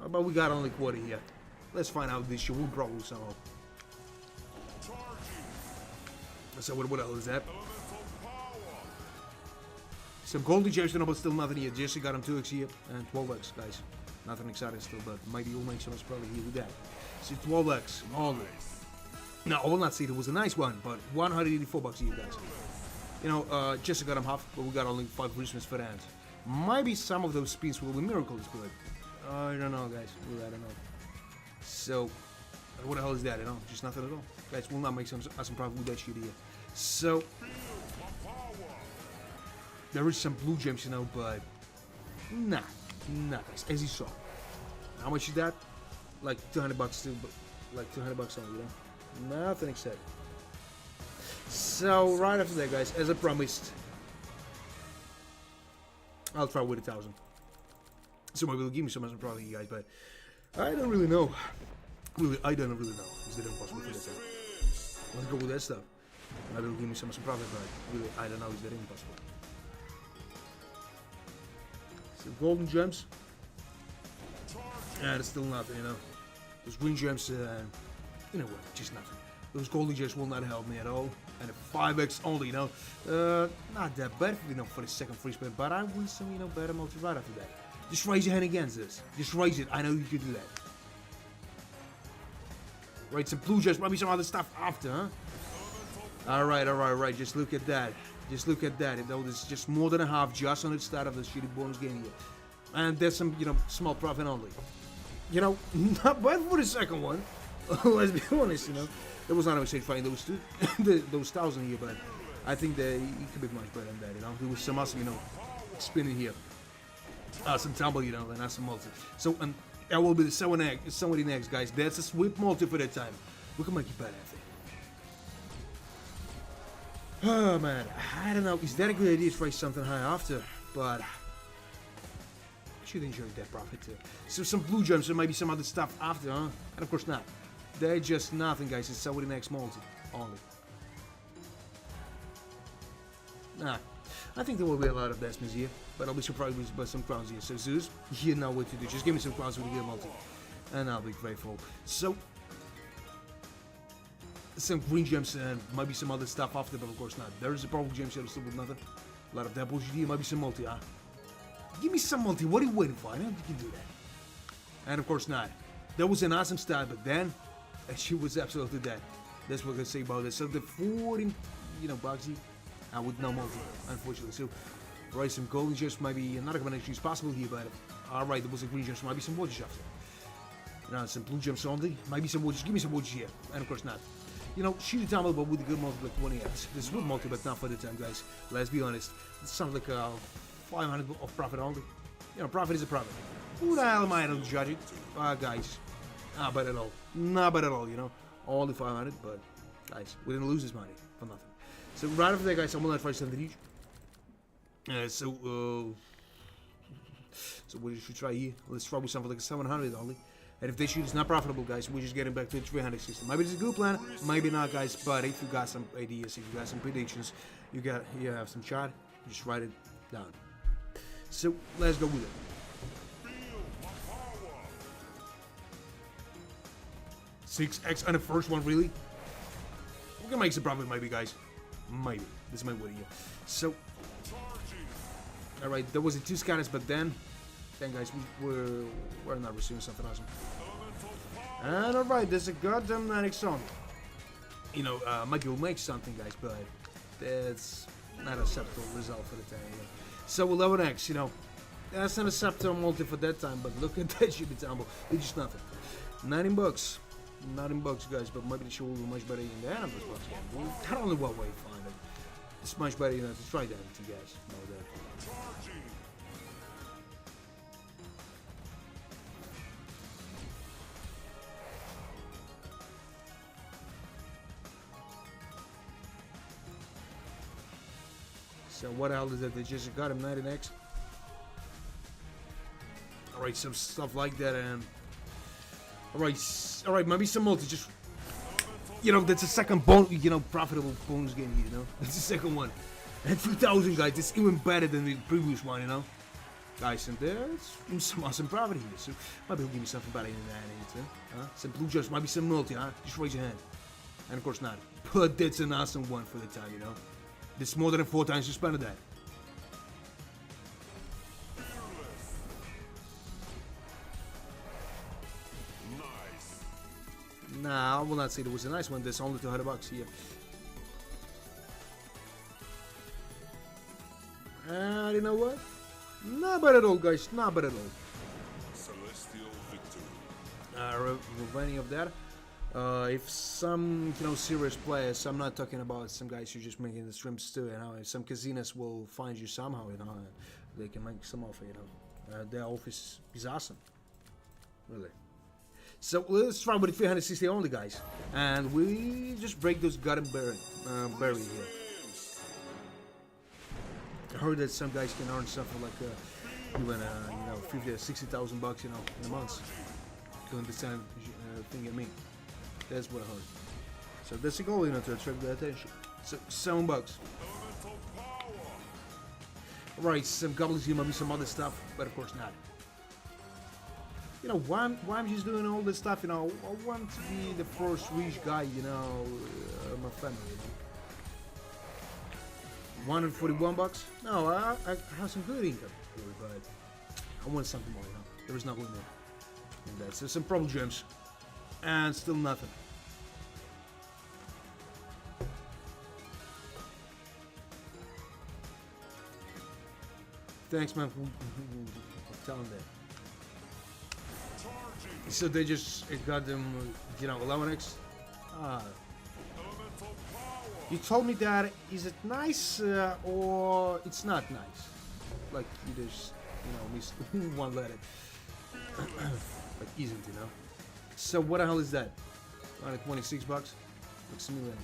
But we got only quarter here. Let's find out this shit. We'll brawl somehow. So what the hell is that? Elemental power. Some golden gems, but still nothing here. Jesse got him 2x here and 12x, guys. Nothing exciting still, but maybe you'll make some probably here with that. So 12x, only. No, I will not say it was a nice one, but 184 bucks here, guys. You know, Jesse got him half, but we got only 5 Christmas for that. Maybe some of those spins will be miracles, but I don't know, guys. Really, I don't know. So, what the hell is that, you know? Just nothing at all. Guys, will not make some profit with that shit here. So, Feel my power. there is some blue gems, you know, but nah, guys, as you saw. How much is that? Like 200 bucks too, but like 200 bucks only, you know? Nothing exciting. So, right after that, guys, as I promised, I'll try with 1,000. So maybe it'll give me some profit, you guys, but I don't really know. Really, I don't really know. Is that impossible for that time? Let's go with that stuff. Maybe it'll give me some profit, but really, I don't know. Is that impossible? So golden gems. Yeah, there's still nothing, you know. Those green gems, you know what? Just nothing. Those golden gems will not help me at all. And a 5x only, you know. Not that bad, you know, for the second free spin, but I want some, you know, better multi right after that. Just raise your hand against this. Just raise it. I know you can do that. Right, some blue gems, maybe some other stuff after, huh? Alright. Just look at that. Just look at that. Though there's just more than a half just on the start of the shitty bonus game here. And there's some, you know, small profit only. You know, not bad for the second one. Let's be honest, you know. It was not a mistake finding those two, those 1,000 here, but I think that he could be much better than that, you know. There was some awesome, you know, spinning here. Some tumble, you know, and that's some multi. So, and that will be the somebody next, guys. That's a sweep multi for that time. We can make it better, I think. Oh, man. I don't know. Is that a good idea to try something high after? But I should enjoy that profit, too. So, some blue gems and maybe some other stuff after, huh? And of course not. They're just nothing, guys. It's somebody next multi. Only. Nah. I think there will be a lot of Desmonds here, but I'll be surprised by some crowns here. So Zeus, you know what to do. Just give me some crowns with the gear multi, and I'll be grateful. So, some green gems and maybe some other stuff after, but of course not. There is a purple gem here still with nothing. A lot of that bullshit here, maybe some multi, huh? Give me some multi. What are you waiting for? I know you can do that. And of course not. That was an awesome start, but then she was absolutely dead. That's what I can say about it. So the 14, you know, bugsy. With no multi, unfortunately. So, right, some golden gems, maybe another combination is possible here, but alright, there was a green gems, maybe some watches after. You know, some blue gems only, maybe some watches, give me some watches here, and of course not. You know, shoot a tumble, but with a good multi, like 20x. This is good multi, but not for the time, guys. Let's be honest. It sounds like 500 of profit only. You know, profit is a profit. Who the hell am I to judge it? Guys, not bad at all. Not bad at all, you know. Only 500, but, guys, we didn't lose this money for nothing. So right after that, guys, I'm gonna try something each. So what should we try here? Let's try with something like a 700 only. And if this shoot is not profitable, guys, we're just getting back to the 300 system. Maybe it's a good plan, maybe not, guys. But if you got some ideas, if you got some predictions, you have some chart, just write it down. So let's go with it. Feel my power. 6x on the first one, really? We can make some profit, maybe, guys. Maybe. This is my word here. So, alright, there was a 2 scanners, but then guys, we're not receiving something awesome. And alright, there's a goddamn 9x on. You know, maybe we'll make something, guys, but that's not a acceptable result for the time. You know. So 11x, you know, that's not a acceptable multi for that time, but look at that shit, it's humble. It's just nothing. 19 bucks. 19 bucks, guys, but maybe the show will be much better than the animals box game. I don't know what way to find it. It's much better, you know, to try that with you guys. Know that. So what the hell is that? They just got him 19x. Alright, some stuff like that, and alright, maybe some multi, just, you know, that's a second profitable bonus game here, you know, that's the second one, and 3,000, guys, it's even better than the previous one, you know, guys, and there's some awesome profit here, so maybe he'll give me something better than that, huh? Some blue gems, maybe some multi, huh, just raise your hand, and of course not. But that's an awesome one for the time, you know. It's more than 4 times you spent that. Nice. Nah, I will not say it was a nice one. That's only $200 here. And you know what? Not bad at all, guys. Not bad at all. Celestial victory. Remaining of that. If some, you know, serious players, I'm not talking about some guys who just making the streams too, you know, if some casinos will find you somehow, you know, they can make some offer, you know. Their office is awesome. Really. So let's try with the 360 only, guys. And we just break those goddamn berry here. I heard that some guys can earn something like even you know, 50 or 60,000 bucks, you know, in a month doing the same thing at me. That's what I heard. So that's the goal, you know, to attract the attention. So $7. Elemental power. Right, some goblins here, maybe some other stuff, but of course not. You know, why I'm just doing all this stuff, you know, I want to be the first rich guy, you know, my family, you know. 141 bucks? No, I have some good income, really, but I want something more, you know. There is nothing more in that. So some problem gems, and still nothing. Thanks, man, for telling that. Charging. So they just got them, you know, 11x. Elemental power. You told me that, is it nice or it's not nice? Like you just, you know, miss one letter. Like isn't, you know? So what the hell is that? Around $26? Looks to me like,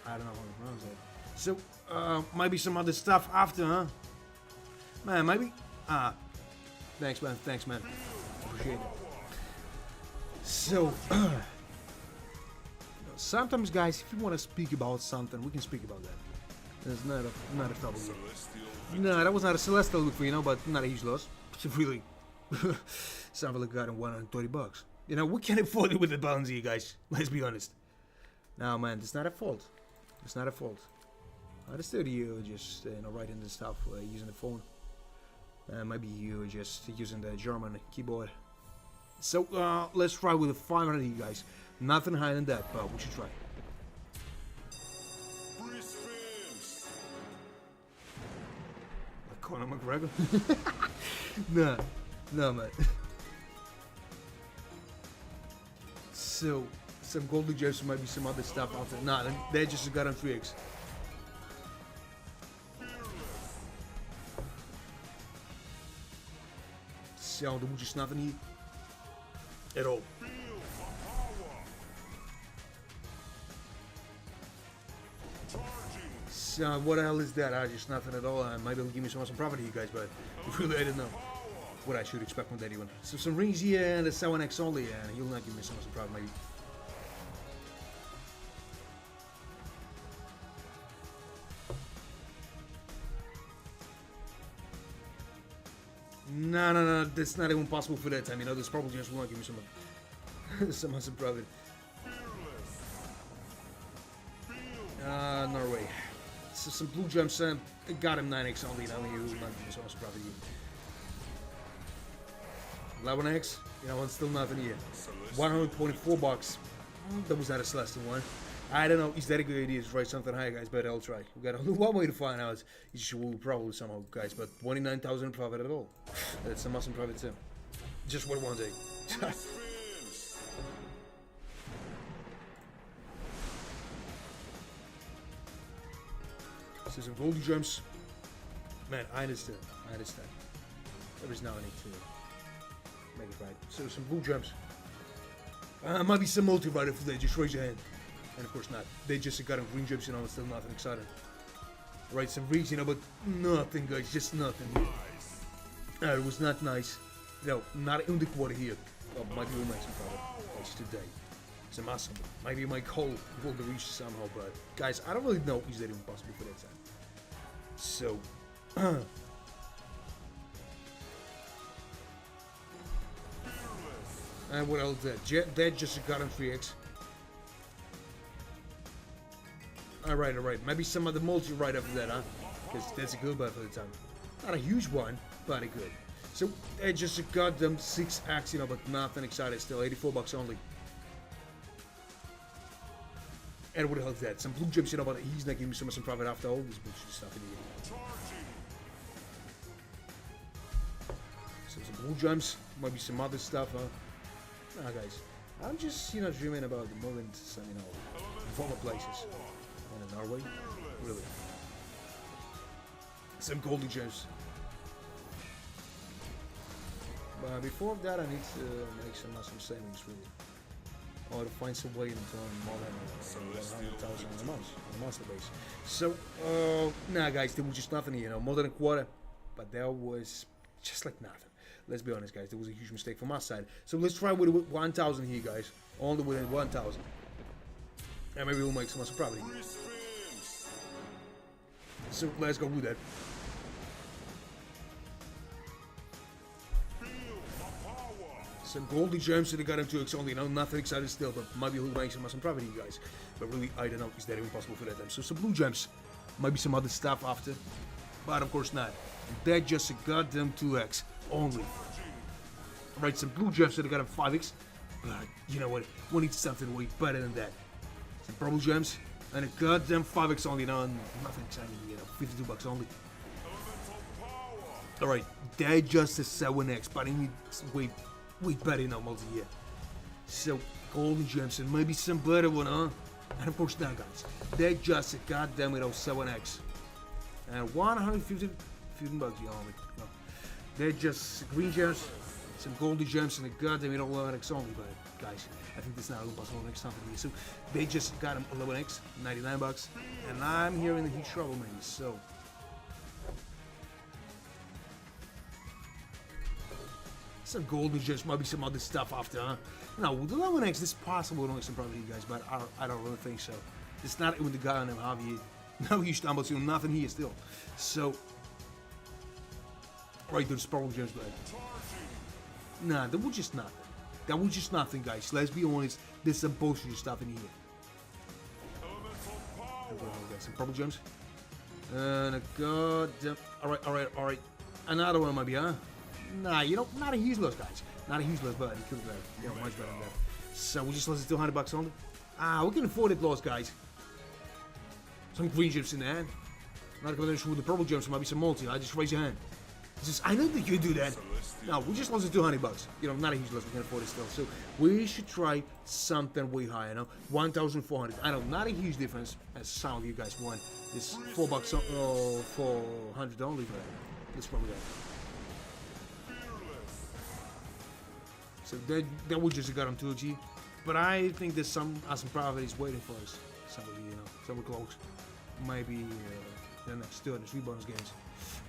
I don't know how to pronounce that. So, might be some other stuff after, huh? Man, maybe? Thanks, man. Appreciate it. So, sometimes, guys, if you want to speak about something, we can speak about that. There's not a trouble here. Celestial No, that was not a celestial look for, you know, but not a huge loss. It's really, something like got $130. You know, we can't afford it with the balance here, guys. Let's be honest. No, man, it's not a fault. It's not a fault. I understood you just, you know, writing the stuff using the phone. Maybe you just using the German keyboard. So, let's try with the 500 here, guys. Nothing higher than that, but we should try. free spins. Like Conor McGregor? No, man. So, some golden gems, maybe some other stuff out there. Nah, they just got on 3x. So, there was just nothing here at all. Feel my power. Charging. So, what the hell is that? Just nothing at all. Maybe it'll give me some profit, you guys, but really, I don't know what I should expect from that even. So, some rings here and a 7x only, and he'll not give me some profit, maybe. No, that's not even possible for that time, you know, this probably just will not give me some profit. Fearless. No way. So some blue gems, got him 9x only, you know, he will not give me so much profit. 11x, you know, and still nothing here. $124. That was not a celestial one. I don't know, is that a good idea to try something high, guys, but I'll try. We got only one way to find out. You will probably somehow, guys, but 29,000 profit at all. That's some awesome profit too. Just for one day. Spins. So some golden gems. Man, I understand. There is now a need to make it right. So some blue gems. Might be some multi-rider for that, just raise your hand. And of course not. They just got on green gems, you know, it's still nothing exciting. Right, some rings, you know, but nothing, guys, just nothing. Nice. It was not nice. No, not in the quarter here. Well, might be nice profit. That's today. Some awesome. Maybe my call will be reached somehow, but guys, I don't really know is that even possible for that time. So, and what else? That just got on 3x. Alright, alright. Maybe some other multi right after that, huh? Because that's a good bet for the time. Not a huge one, but a good. So, just a goddamn 6x, you know, but nothing exciting still. $84 only. And what the hell is that? Some blue gems, you know, but he's not giving me so much in profit after all this bullshit stuff in here. So some blue gems, maybe some other stuff, huh? Nah, guys. I'm just, you know, dreaming about the moments, you know, former places. And in Norway, really. Some golden gems. But before that, I need to make some savings, really. Or to find some way to turn more than 100,000 on a monthly basis. So, nah, guys, there was just nothing here, you know, more than a quarter. But there was just like nothing. Let's be honest, guys, there was a huge mistake from our side. So let's try with 1,000 here, guys. Only with 1,000. And maybe we'll make some awesome property. So let's go with that. Some golden gems, so they got him 2x only, you know, nothing excited still, but maybe he'll make some awesome property, you guys. But really, I don't know, is that even possible for that time? So some blue gems, maybe some other stuff after, but of course not. And that's just a goddamn 2x only. Right, some blue gems, so they got him 5x, but you know what, we need something way better than that. Some purple gems, and a goddamn 5x only, you know, and nothing exciting, you know, $52 only. Alright, that's just a 7x, but I need way better now, multi-year. So, golden gems and maybe some better one, huh? And of course now, guys, they're just a goddamn 7x. And 150 bucks, you only. No. They're just green gems, some golden gems, and a goddamn 11x only, but guys, I think this is not possible next time for me. So, they just got them 11x, 99 bucks, and I'm here in the huge trouble, man. So, some golden gems, maybe some other stuff after, huh? No, with 11x, this is possible to make some profit, you guys, but I don't really think so. It's not even the guy on them Javier. No huge stumble to nothing here still. So, right, there's purple gems, but nah, that was just nothing. That was just nothing, guys. Let's be honest, there's some bullshit stuff in here. Okay, some purple gems. And a goddamn. Alright. Another one, maybe, huh? Nah, you know, not a huge loss, guys. Not a huge loss, but it could have been, you know, much better than that. So we just lost $200 only. We can afford it, loss, guys. Some green gems in there. Not a combination with the purple gems, maybe some multi. Just raise your hand. I know that you do that. No, we just lost $200. You know, not a huge loss. We can afford it still. So we should try something way higher. You know, 1,400. I know, not a huge difference. As some of you guys want. This $4, 400 only. But let's run with that. So that would just got him 2G. But I think there's some awesome properties waiting for us. Somewhere, you know, somewhere close. Maybe the next 2 and 3 bonus games.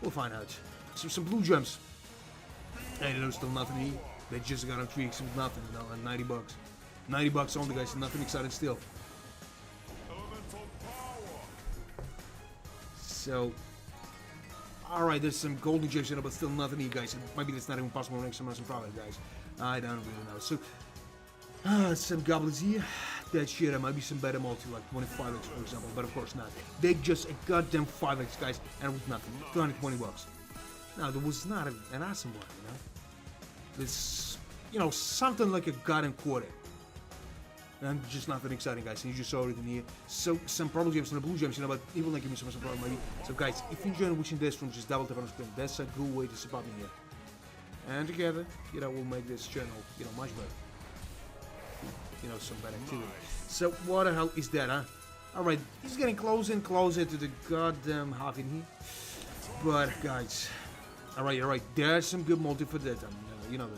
We'll find out. So some blue gems. And there's still nothing here. They just got him 3x with nothing, you know, and $90. $90 only, guys, nothing exciting still. So, alright, there's some golden gems, you know, but still nothing here, guys. Maybe that's not even possible to make some profit, guys. I don't really know. So, some goblins here. That shit, might be some better multi, like 25x, for example, but of course not. They just a goddamn 5x, guys, and with nothing. $220. Now, there was not an awesome one, you know? It's, you know, something like a goddamn quarter. And just nothing exciting, guys, and you just saw it in here. So, some purple gems and the blue gems, you know, but even like give me some problem, maybe. So, guys, if you enjoy watching this from just double tap on the screen, that's a good way to support me here. And together, you know, we'll make this channel, you know, much better. You know, some better activity. So, what the hell is that, huh? Alright, he's getting closer and closer to the goddamn half in here. But, guys, alright, there's some good multi for that. You know,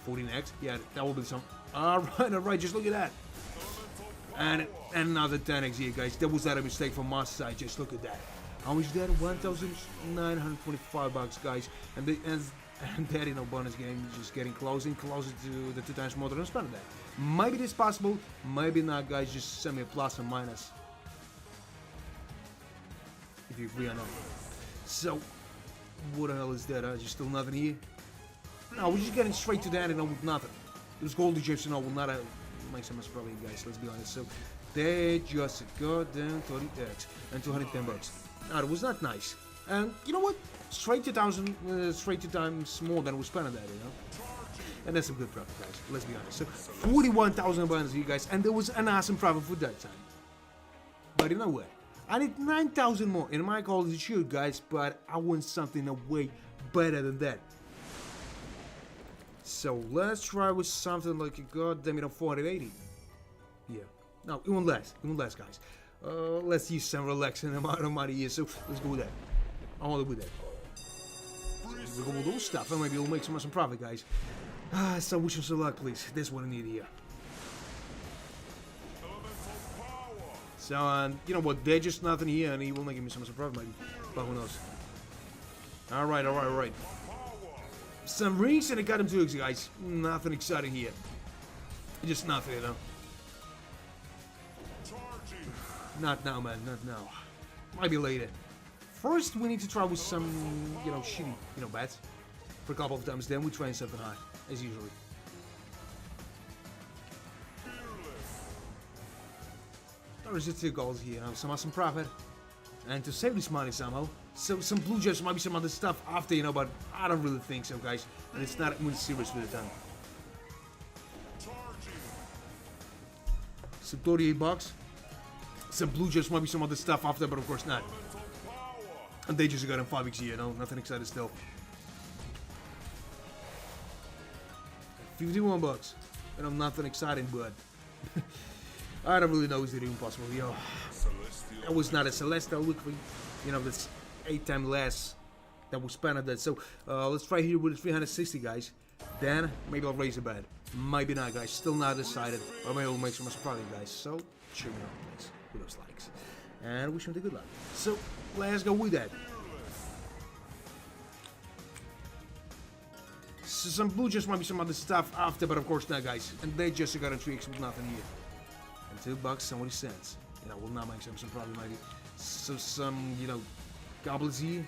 the 14x. Yeah, that will be some. Alright, just look at that. And another 10x here, guys. That was not a mistake from my side. Just look at that. How much is that? $1,925, guys. And that, you know, bonus game is just getting closer and closer to the 2 times more than I spent that. Maybe this possible, maybe not, guys. Just send me a plus or minus. If you agree or not. So, what the hell is that? Just still nothing here? No, we're just getting straight to that, you know, with nothing. Those golden gems, you know, will not make so much problem, guys. Let's be honest. So, They just got down 30x and 210 bucks. Now, it was not nice. And you know what? Straight 2,000, straight 2 times more than we spent on that, you know? And that's some good profit, guys. Let's be honest. So, 41,000 bonus here, guys. And there was an awesome profit for that time. But you know what? I need 9,000 more. In my call, it should, guys. But I want something way better than that. So, let's try with something like a goddamn, 480. Yeah. No, it won't last. It won't last, guys. Let's use some relaxing amount of money here. So, let's go with that. I want to do that. So, we'll go with those stuff. And maybe we'll make some profit, guys. So wish us luck, please. That's what I need here. So, you know what? There's just nothing here, and he will not give me some profit, maybe. But who knows? Alright. Some rings, and I got him 2x, guys. Nothing exciting here. Just nothing, you know. Not now, man. Not now. Might be later. First, we need to try with some, shitty, bets. For a couple of times, then we try something high, as usually. There is 2 goals here, some awesome profit. And to save this money somehow, so some blue gems, might be some other stuff after, but I don't really think so, guys. And it's not even serious for the time. Some 38 bucks. Some blue gems, might be some other stuff after, but of course not. And they just got him 5x here, nothing excited still. 51 bucks. Nothing exciting, but I don't really know is it even possible, yo. That was not a celestial look for, that's 8 times less that we spent on that. So let's try here with 360, guys. Then maybe I'll raise a bet. Maybe not, guys. Still not decided. Or maybe we'll make some profit, guys. So check me out, please, with those likes. And wish him the good luck. So let's go with that. So some blue just might be some other stuff after, but of course not, guys. And they just got a 3x with nothing here. And 2 bucks, 70 cents. We'll not make some profit, maybe. So some, goblins here.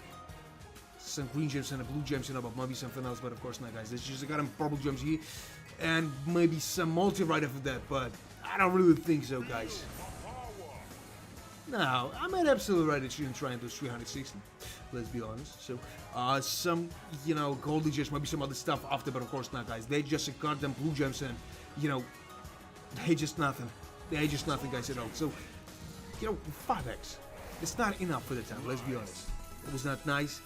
Some green gems and a blue gems, but maybe something else, but of course not, guys. They just got them purple gems here. And maybe some multi right after that, but I don't really think so, guys. No, I'm at absolutely right. It shouldn't try and do 360. Let's be honest. So, some, golden gems, maybe some other stuff after, but of course not, guys. They just got them blue gems and, they just nothing. They just nothing, guys, at all. So, 5x. It's not enough for the time, let's be honest. It was not nice.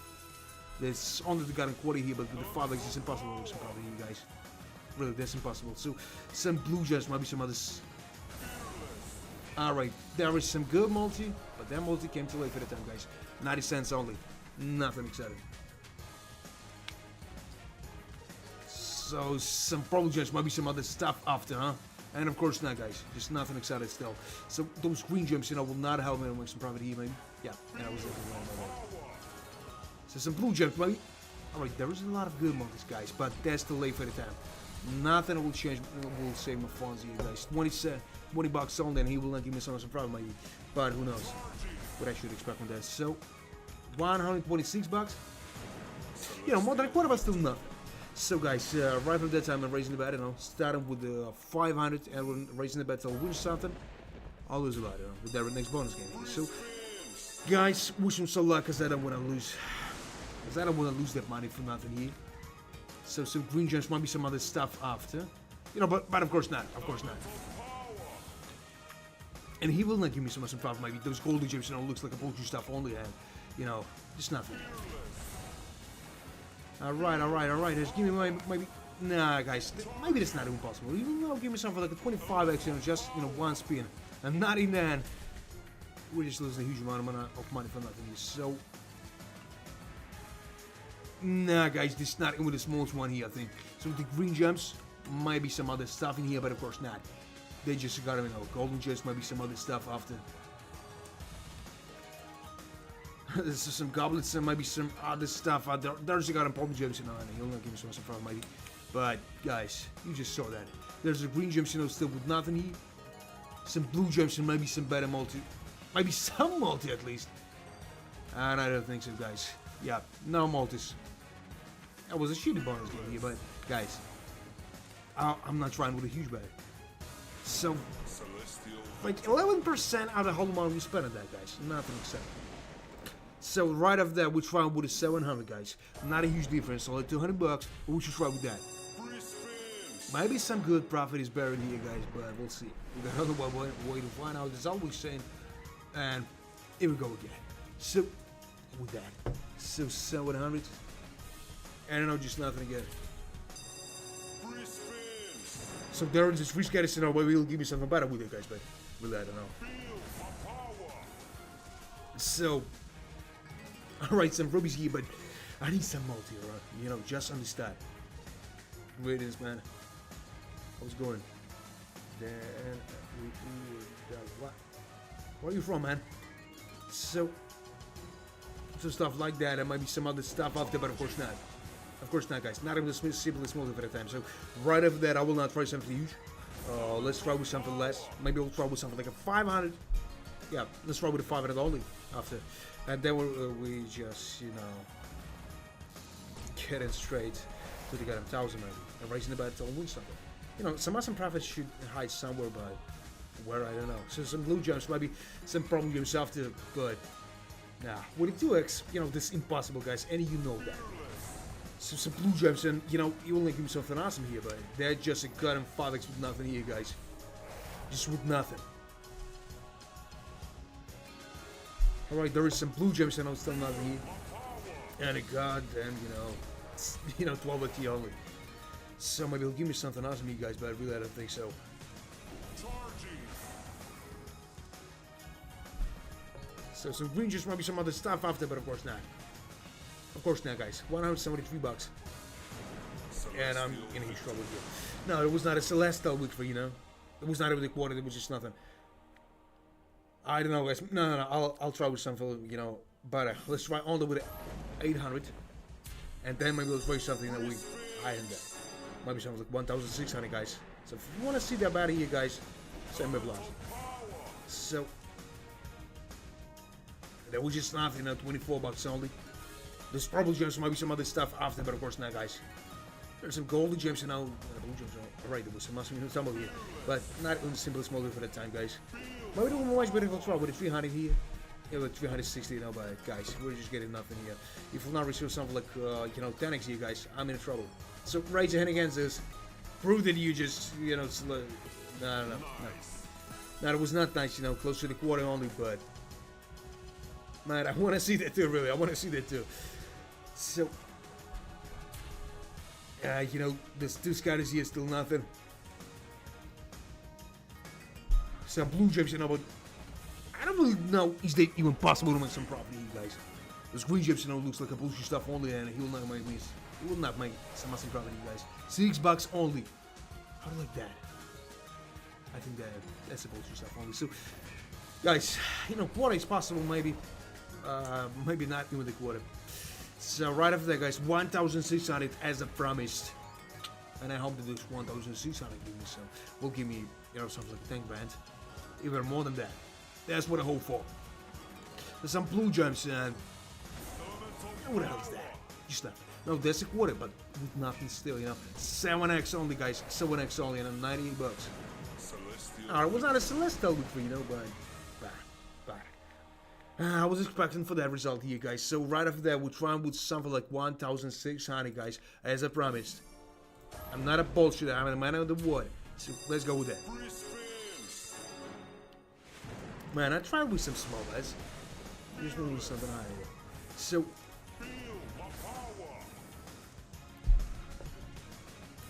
There's only the gotten quarter here, but with the 5x, it's impossible to make some profit here, guys. Really, that's impossible. So, some blue gems, maybe some others. Alright, there is some good multi, but that multi came too late for the time, guys. 90 cents only. Nothing exciting. So, some purple gems, maybe some other stuff after, huh? And of course not, guys. Just nothing excited still. So, those green gems, will not help me to make some profit here, maybe. Yeah, and I was looking wrong by that. So, some blue gems, maybe. Alright, there is a lot of good multis, guys, but that's too late for the time. Nothing will change, will save my funds here, guys. 20 bucks only, and he will not give me some profit, maybe. But who knows what I should expect from that. So, 126 bucks. More than a quarter, but still nothing. So, guys, right from that time, I'm raising the bet, starting with the 500 and raising the bet till win something. I'll lose a lot, with that next bonus game. So, guys, wish him some luck, because I don't want to lose. Because I don't want to lose that money for nothing here. So some green gems, might be some other stuff after. But of course not. Of course not. And he will not give me so much profit. Maybe those golden gems, looks like a bullshit stuff only. And, just nothing. Alright. Just give me maybe. Nah, guys. Maybe that's not even possible. Even though, give me something like a 25x, just, one spin. And not in that. We're just losing a huge amount of money for nothing. So. Nah, guys, this is not even the smallest one here, I think. So with the green gems, might be some other stuff in here, but of course not. They just got them, golden gems, might be some other stuff after. There's some goblets and maybe some other stuff out there. There's a got them purple gems, and he'll not give me some profit, maybe. But guys, you just saw that. There's a green gems, still with nothing here. Some blue gems and maybe some better multi. Maybe some multi at least. And I don't think so, guys. Yeah, no multis. That was a shitty bonus game here, but guys, I'm not trying with a huge bet. So like 11% out of the whole amount we spent on that, guys. Nothing except. So right after that, we try with a 700, guys. Not a huge difference, only 200 bucks. But we should try with that. Maybe some good profit is buried here, guys, but we'll see. We got another way to find out. As always saying, and here we go again. So with that, so 700. I don't know, just nothing again. So there is this free scatter scenario where will give me something better with it, guys, but really I don't know. So, alright, some rubies here, but I need some multi, alright? You know, just on the start. Wait is, man. How's it going? Then what? Where are you from, man? So stuff like that. There might be some other stuff after, but of course not. Of course not, guys. Not even the simplest multi for the time. So right after that, I will not try something huge. Let's try with something less. Maybe we'll try with something like a 500. Yeah, let's try with a 500 only after. And then we just, you know, get it straight to the goddamn 1,000 maybe. And raising the bet to win something. You know, some awesome profits should hide somewhere, but where, I don't know. So some blue gems, maybe some problem gems after, but nah. With the 2x, you know, this is impossible, guys, and you know that. So some blue gems, and you know, you will give me something awesome here, but they're just a goddamn 5x with nothing here, guys. Just with nothing. Alright, there is some blue gems, and I'm still nothing here. And a goddamn, you know, 12 key only. So maybe he'll give me something awesome, you guys, but I really don't think so. So some green juice, maybe some other stuff after, but of course not. Of course not, guys. 173 bucks. And I'm in huge trouble here. No, it was not a Celestial week for, you know. It was not even the quarter, it was just nothing. I don't know, guys. No. I'll try with something, you know, better. Let's try only with 800. And then maybe we'll try something that we higher than that. Maybe something like 1,600, guys. So if you want to see that battle here, guys, send me a blast. So that was just nothing, 24 bucks only. There's probably gems, maybe some other stuff after, but of course not, guys. There's some golden gems, and now blue gems. Alright, there was some awesome tumble here, but not in the simplest mode for that time, guys. Maybe we will much better control with the 300 here. Yeah, with 360, you know, but guys, we're just getting nothing here. If we'll not receive something like, you know, 10x here, guys, I'm in trouble. So raise your hand against this. Prove that you just, you know, no. No, it was not nice, you know, close to the quarter only, but man, I want to see that too, really. I want to see that too. So, you know, this two scatters here, still nothing. Some blue gems, you know, but I don't really know, is that even possible to make some profit here, guys? Those green gems, you know, looks like a bullshit stuff only, and he will not make this. He will not make some awesome profit here, guys. $6 only. How do you like that? I think that's a bullshit stuff only. So, guys, you know, quarter is possible, maybe. Maybe not even the quarter. So right after that, guys, 1,600 as I promised, and I hope that this 1,600 give me some, will give me, you know, something like a tank band, even more than that. That's what I hope for. There's some blue gems, and what the hell is that? Just nothing. No, that's a quarter, but with nothing still, you know. 7x only, guys. 7x only, and 98 bucks. It was not a Celestial week for, you know, but I was expecting for that result here, guys. So right after that, we'll try with something like 1,600, guys, as I promised. I'm not a bullshit. I'm a man of the wood. So let's go with that. Man, I tried with some small bets. Just want to lose something higher here. So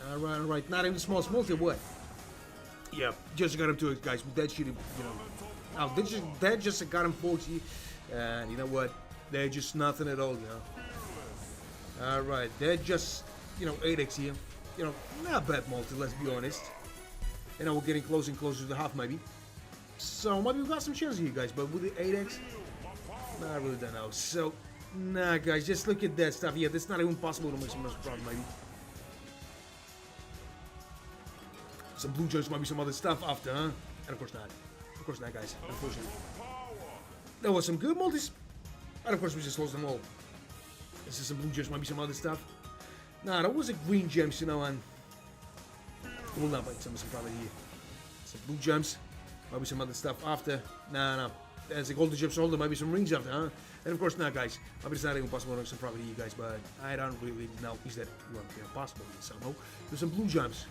alright. Not even small multi, what? Yeah, just got him to it, guys. With that shit, you know. Oh, they just got him 40, and you know what? They're just nothing at all, you know. Alright, they're just, you know, 8x here. You know, not bad multi, let's be honest. You know, we're getting closer and closer to the half, maybe. So, maybe we got some chances here, guys, but with the 8x, I really don't know. So, nah, guys, just look at that stuff. Yeah, that's not even possible to make some profit, maybe. Some blue gems, maybe some other stuff after, huh? And of course not. Of course not, guys. Unfortunately. There was some good multis. And of course we just lost them all. This is some blue gems, maybe some other stuff. Nah, that was a green gems, you know, and we'll not make some profit here. Some blue gems. Maybe some other stuff after. No. There's a golden gem solder, maybe some rings after, huh? And of course not, guys. Maybe it's not even possible to make some profit here, guys, but I don't really know. Is that possible somehow? There's some blue gems.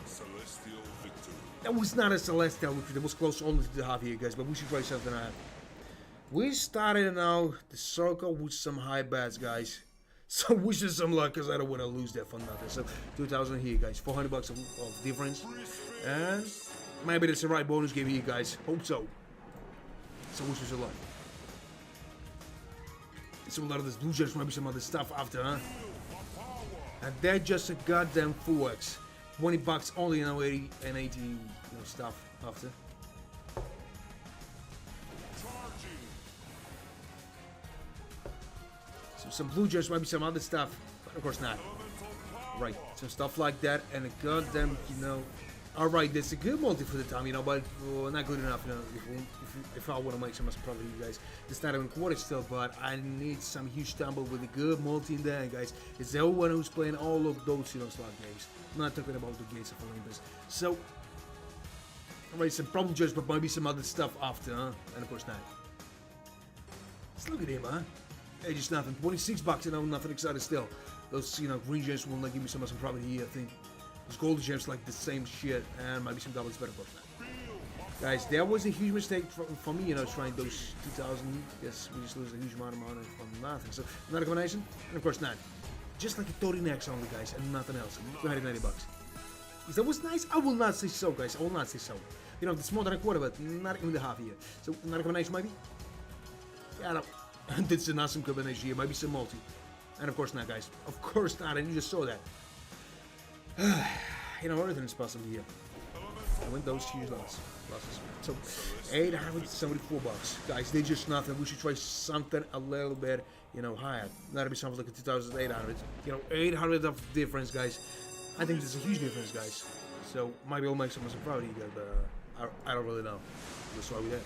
Celestial victory. That was not a celestial victory. That was close only to the half here, guys, but we should try something out. We started now the circle with some high bets, guys. So wish us some luck, because I don't want to lose that for nothing. So 2,000 here, guys. 400 bucks of difference. And maybe that's the right bonus game here, guys. Hope so. So wish us a luck. So a lot of this blue gems, maybe some other stuff after, huh? And they're just a goddamn 4x. 20 bucks only, 80 and 80, stuff after. So some blue gems, maybe some other stuff, but of course not. Right, some stuff like that, and a goddamn, Alright, that's a good multi for the time, but not good enough, if I want to make some profit, you guys. It's not even quarter still, but I need some huge tumble with a good multi in there, guys. It's everyone who's playing all of those, slot games. I'm not talking about the Gates of Olympus. So, alright, some problem judge, but maybe some other stuff after, huh? And of course not. Let's look at him, huh? Hey, just nothing. 26 bucks, nothing excited still. Those, green gems will not give me some profit here, I think. Those gold gems like the same shit, and maybe some doubles better, but guys, that was a huge mistake for me, trying those 2,000. Yes, we just lose a huge amount of money from nothing. So, another combination, and of course not. Just like a 30x only, guys, and nothing else. 290 bucks. If that was nice, I will not say so, guys. I will not say so. It's more than a quarter, but not even the half here. So, another combination, maybe? Yeah, no. That's an awesome combination here. Maybe some multi. And of course not, guys. Of course not, and you just saw that. Everything is possible here. I win those huge losses. So, 874 bucks. Guys, they just nothing. We should try something a little bit, higher. That'd be something like a 2,800. 800 of difference, guys. I think there's a huge difference, guys. So, maybe I'll make some proud of you guys, but I don't really know. That's why we did.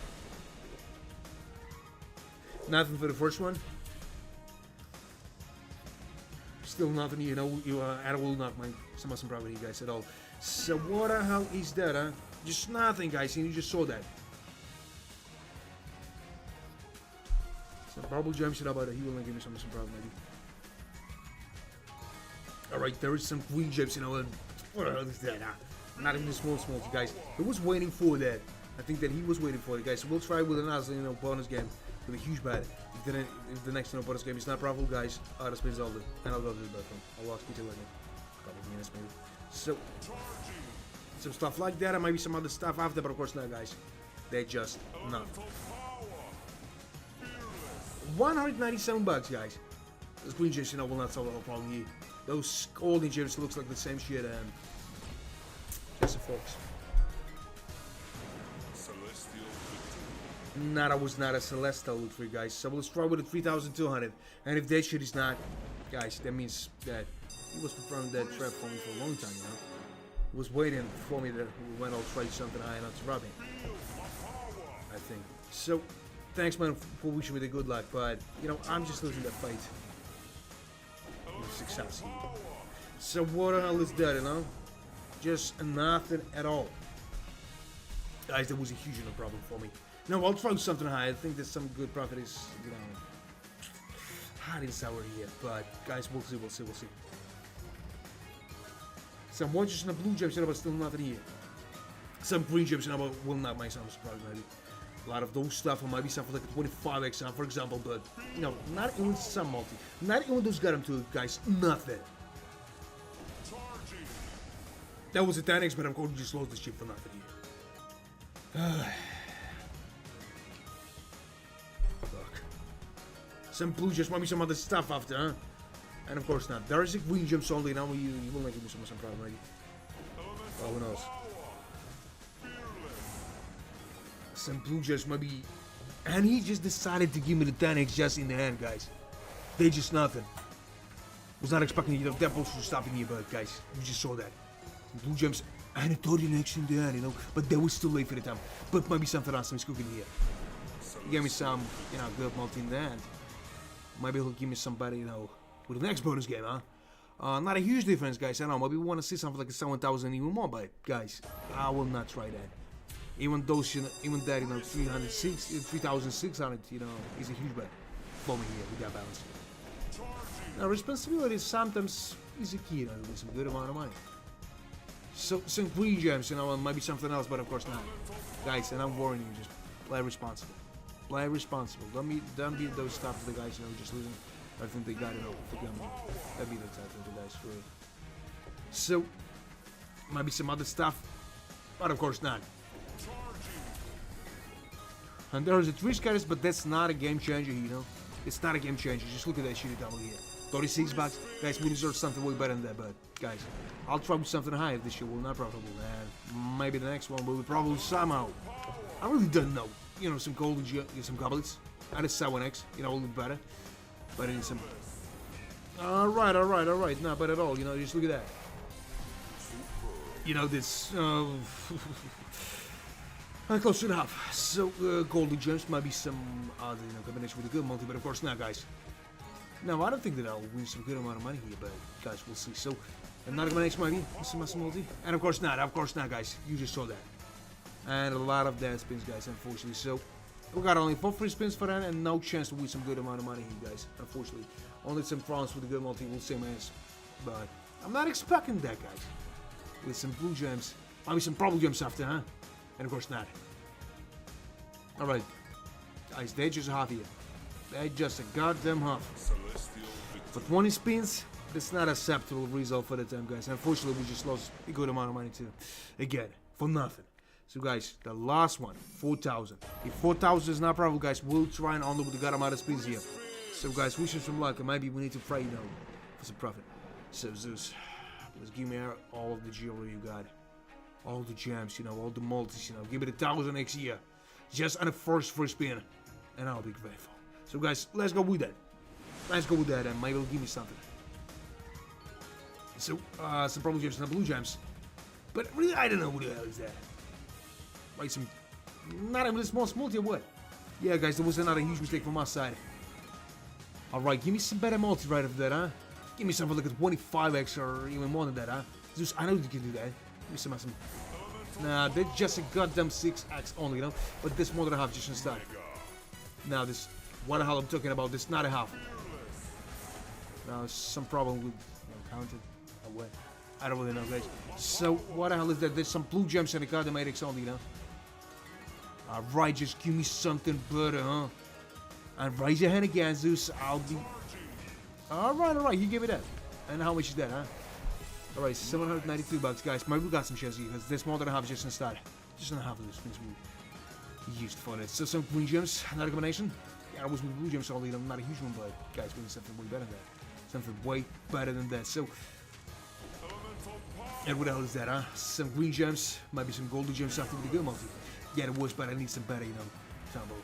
Nothing for the first one. Still nothing, I will not make some property, guys, at all. So what the hell is that, huh? Just nothing, guys, and you just saw that. Some bubble gems, but he will not give me some problem, maybe. Alright, there is some green gems, and what the hell is that, huh? Not even the small, guys. He was waiting for that. I think that he was waiting for it, guys. So we'll try with another, bonus game with a huge bet. If the next bonus game is not profitable, guys, I'll spin Zelda, and I'll go to the bathroom. I'll walk you to it in a couple of minutes, maybe. So, some stuff like that, and maybe some other stuff after, but of course not, guys. They're just not. 197 bucks, guys. Those green gems, will not solve the whole problem here. Those golden gems looks like the same shit, and just a fox. That was not a celestial victory, guys. So let's try with a 3,200. And if that shit is not, guys, that means that he was preparing that trap for me for a long time, He was waiting for me that when I'll try something high enough to rob him. I think. So, thanks, man, for wishing me the good luck. But, I'm just losing that fight. Success here. So what the hell is that, Just nothing at all. Guys, that was a huge problem for me. No, I'll try something high. I think there's some good profit is, hot and sour here. But, guys, we'll see. Some more just in the blue gems, but still nothing here. Some green gems, but will not make some surprise, maybe. A lot of those stuff, or maybe something like a 25x, for example, but, not even some multi. Not even those got them to it, guys. Nothing. That was a 10x, but I'm going to just load this shit for nothing here. Some blue gems, maybe some other stuff after, huh? And of course not. There is a green gem only now. You will not give me some problem, maybe. Oh, who knows? Some blue gems, maybe. And he just decided to give me the 10x just in the hand, guys. They just nothing. Was not expecting that bullshit to stop in here, but guys, you just saw that. Blue gems and a 30x in the hand, But they were still late for the time. But maybe something awesome is cooking here. He gave me some, good multi in the hand. Maybe he'll give me somebody, with the next bonus game, huh? Not a huge difference, guys. I know. Maybe we want to see something like a 7,000 even more, but guys, I will not try that. Even those, you know, even that, you know, 3,600, you know, is a huge bet for me here with that balance. Now, responsibility sometimes is a key, you know, with some good amount of money. So, some green gems, you know, and maybe something else, but of course not. Guys, and I'm warning you, just play responsible. Play responsible. Don't be those stuff for the guys, you know, just losing. I think they got it over for gambling. That'd be the type of the guys, really. So, maybe some other stuff, but of course not. And there's a 3 scatters, but that's not a game changer, you know. It's not a game changer. Just look at that shitty double here. 36 bucks. Guys, we deserve something way better than that, but guys, I'll try with something higher. This shit will not profitable. And maybe the next one will be probably somehow. I really don't know. You know, some golden, some goblets. And a 7x, you know, a little better. But it is some. Alright. Not bad at all. You know, just look at that. You know, this. Close to half. So, golden gems might be some other, you know, combination with a good multi, but of course not, guys. Now, I don't think that I'll win some good amount of money here, but guys, we'll see. So, another combination might be some multi, and of course not, guys. You just saw that. And a lot of dead spins, guys, unfortunately. So, we got only 4 free spins for that, and no chance to win some good amount of money here, guys. Unfortunately, only some problems with a good multi, we'll see, man. But I'm not expecting that, guys. With some blue gems, maybe some purple gems after, huh? And of course not. Alright. Guys, they're just half here. They're just a goddamn half. For 20 spins, that's not a acceptable result for the time, guys. Unfortunately, we just lost a good amount of money too. Again, for nothing. So guys, the last one, 4,000. If 4,000 is not probable, guys, we'll try and undo with the god amount of spins here. So guys, wish us some luck, and maybe we need to pray, you know, for some profit. So Zeus, let's give me all of the jewelry you got. All the gems, you know, all the multis, you know. Give it 1,000 next year. Just on the first spin. And I'll be grateful. So guys, let's go with that. Let's go with that, and maybe it'll give me something. So, some purple gems and blue gems. But really, I don't know what the hell is that. Like some, not even a small multi or what? Yeah, guys, there was another huge mistake from my side. Alright, give me some better multi right after that, huh? Give me something like a 25x or even more than that, huh? Zeus, I know you can do that. Give me some. Nah, they're just a goddamn 6x only, you know? But this more than a half just start. Now, this, what the hell I'm talking about, this not a half. Now, some problem with, you know, counted. Oh, what? I don't really know, guys. So, what the hell is that? There's some blue gems and a goddamn 8x only, you know? Alright, just give me something better, huh? And raise your hand again, Zeus. I'll be. Alright, you give me that. And how much is that, huh? Alright, 792 bucks, guys. Maybe we got some shares here, because there's more than a half just in the start. Just in a half of this things we used for it. So, some green gems, another combination. Yeah, I was with blue gems only, I'm not a huge one, but guys, we need something way better than that. Something way better than that. So, and what the hell is that, huh? Some green gems, maybe some golden gems, something with a good multi. Yeah, it was, but I need some better, you know, combo.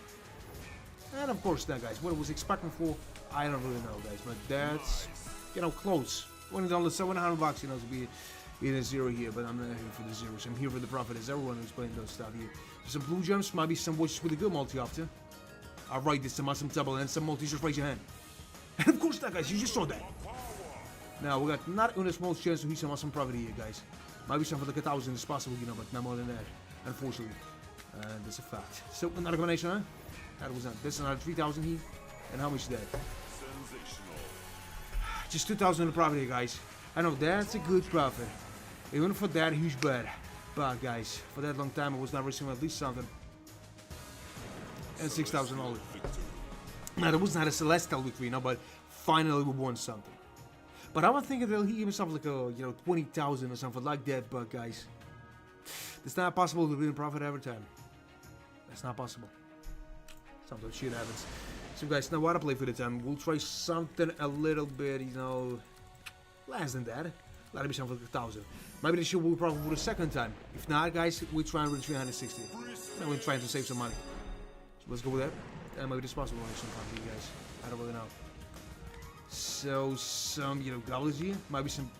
And of course, that, guys, what I was expecting for, I don't really know, guys, but that's, you know, close. $20, 700 bucks, you know, to be in a zero here, but I'm not here for the zeros. I'm here for the profit, as everyone who's playing those stuff here. Some blue gems, maybe some watches with a good multi after. Alright, there's some awesome double and some multis, just raise your hand. And of course, that, guys, you just saw that. Now, we got not even a small chance to hit some awesome profit here, guys. Maybe something like 1,000 is possible, you know, but not more than that, unfortunately. And that's a fact. So, another combination, huh? That was not. That's another 3,000 here. And how much is that? Just 2,000 in the profit here, guys. I know that's a good profit. Even for that huge bet. But, guys, for that long time, I was not receiving at least something. And 6,000 only. Now, that was not a celestial victory, you know, but finally we won something. But I was thinking that he'll give himself like a, you know, 20,000 or something like that. But, guys, it's not possible to win profit every time. That's not possible. Sometimes shit happens. So guys, now what I play for the time, we'll try something a little bit, you know, less than that. Let it be something like 1,000. Maybe this year we'll probably for the second time. If not, guys, we'll try and reach 360. And we're trying to save some money. So let's go with that. And maybe it's possible on some time, you guys. I don't really know. So some, you know, goblins here. Maybe some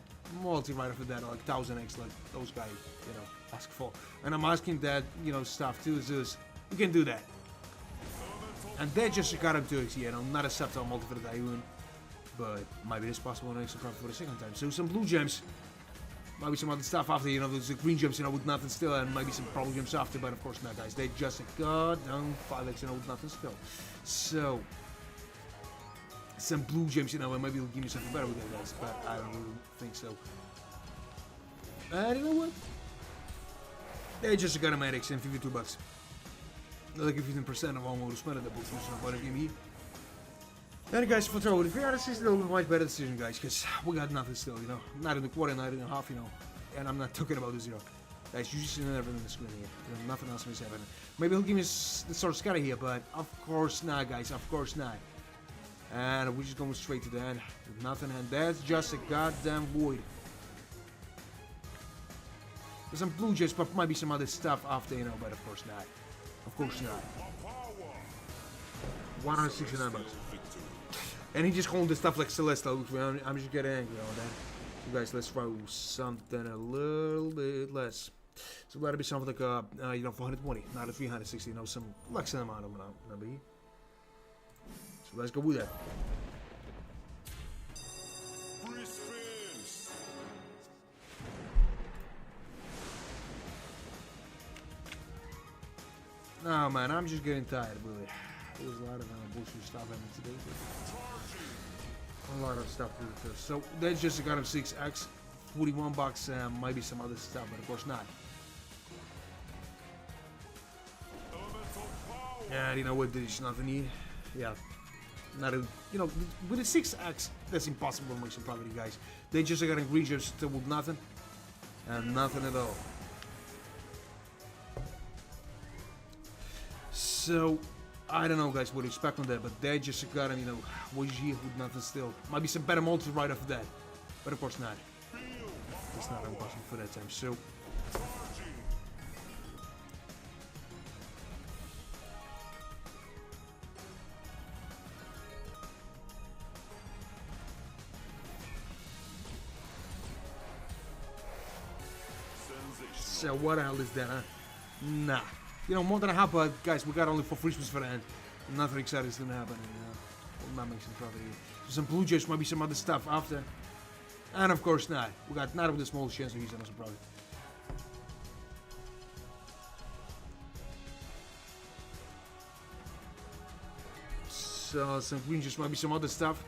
multi right after that, like 1,000x, like those guys, you know, ask for. And I'm asking that, you know, stuff too. Is we can do that. And they just got him to it, you know, not acceptable multi for the Dayun. But maybe it's possible to make some profit for the second time. So some blue gems. Maybe some other stuff after, you know, there's the green gems, you know, with nothing still, and maybe some purple gems after, but of course not, guys. They're just a goddamn 5x, you know, with nothing still. So, some blue gems, you know, and maybe it'll give me something better with that, guys, but I don't really think so. You know what? They're just a goddamn addict and $52. Like 15% of all motor spend at the books, but if you need. And guys, for throw, if we had a season, it'll be a much better decision, guys, because we got nothing still, you know. Not in the quarter, not in the half, you know. And I'm not talking about the 0. Guys, you just see everything on the screen here. You know, nothing else is happening. Maybe he'll give me the sort of scatter here, but of course not, guys, of course not. And we're just going straight to the end with nothing, and that's just a goddamn void. There's some blue gems, but might be some other stuff after, you know, but of course not. Of course not. 169 bucks. And he just holding the stuff like Celestial, which I'm just getting angry on that. So guys, let's throw something a little bit less. So that'll be something like you know, 420, not a 360, you know, some flexing amount of number here. So let's go with that. Free spins. Oh man, I'm just getting tired, really. There's a lot of bullshit stuff happening today. A lot of stuff with this. So that's just a kind of 6x, 41 bucks, maybe some other stuff, but of course not. Yeah, you know what? There's nothing here. Yeah, not a, you know, with a 6x, that's impossible to make some property, guys. They just got ingredients still with nothing, and nothing at all. So, I don't know, guys, what to expect on that, but they just got him, you know, was here with nothing still. Might be some better multi right after that, but of course not. It's not impossible for that time. So, what the hell is that, huh? Nah. You know, more than a half, but guys, we got only 4 free spins for the end. Nothing exciting is gonna happen, and we'll not make some profit here. So some blue gems, might be some other stuff after. And of course not. We got not with the small chance to use some profit. So some green gems, might be some other stuff.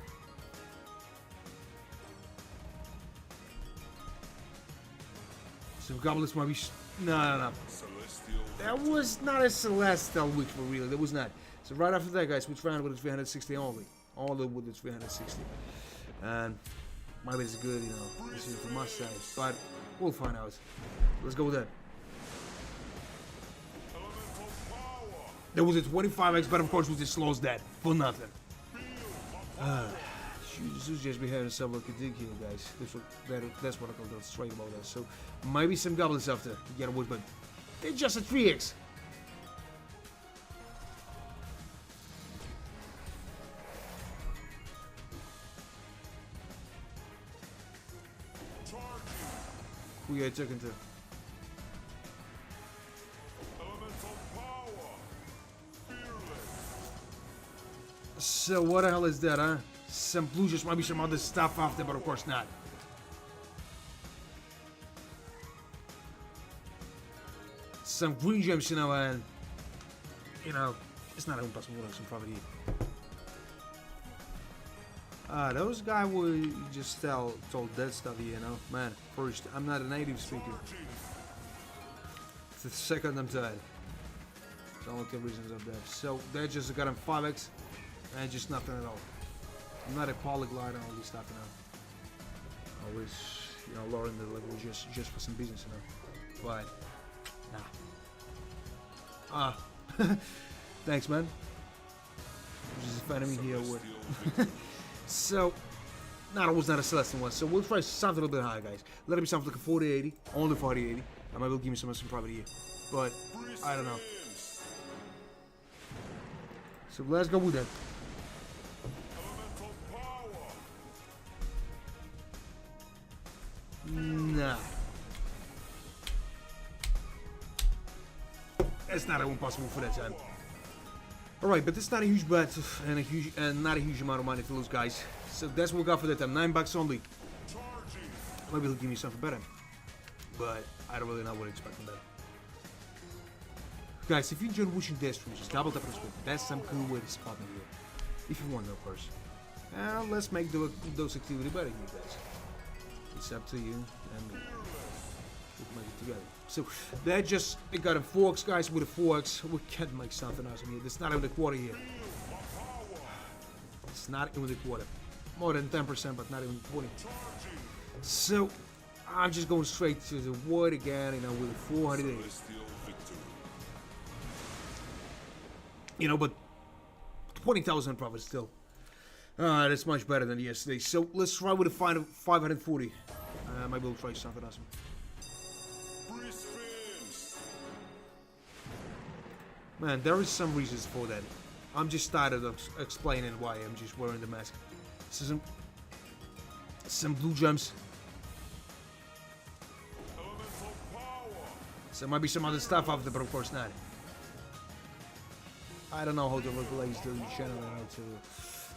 Some goblins might be. No. That was not a Celestial week for real. That was not. So right after that, guys, we tried with the 360 only. All with the 360. And maybe it's good, you know. This is from my side. But we'll find out. Let's go with that. There was a 25x, but of course we just lost that for nothing. Jesus, just be having some look at dig here, guys. That's what I call that straight about that. So maybe some goblins after. Get away, but they're just a 3x. Who you talking to? So what the hell is that, huh? Some blue gems, might be some other stuff after, but of course not. Some green gems, you know, and you know, it's not even possible to make some profit here. Those guys were just told that stuff here, you know. Man, first, I'm not a native speaker. It's the second I'm tired. It's only 2 reasons of that. So they just got him 5x and just nothing at all. I'm not a polyglot and all this stuff, you know. Always, you know, lowering the level just for some business, you know. But nah. Thanks, man. Just a fan of me here. So, no, it was not a Celestial one. So we'll try something a little bit higher, guys. Let it be something like a 4080, only 4080. I might will give me some profit here, but I don't know. So let's go with that. Nah. That's not even possible for that time. Alright, but it's not a huge bet and not a huge amount of money to lose, guys. So that's what we got for that time. $9 only. Maybe he'll give me something better. but I don't really know what to expect from that. Guys, if you enjoyed watching this stream, just double tap on the screen. That's some cool way to spot me here. If you want to, of course. Let's make those activity better, you guys. It's up to you and me. We can make it together. So, that just, they got a forks, guys, with the forks. We can't make something awesome here. It's not even the quarter here. It's not even the quarter. More than 10%, but not even 20. So, I'm just going straight to the wood again, you know, with a 480. You know, but 20,000 profit still. That's much better than yesterday. So let's try with a 540. Maybe we'll try something awesome. Man, there is some reasons for that. I'm just tired of explaining why I'm just wearing the mask. So some blue gems. So might be some other stuff after, but of course not. I don't know how to localize the channel and how to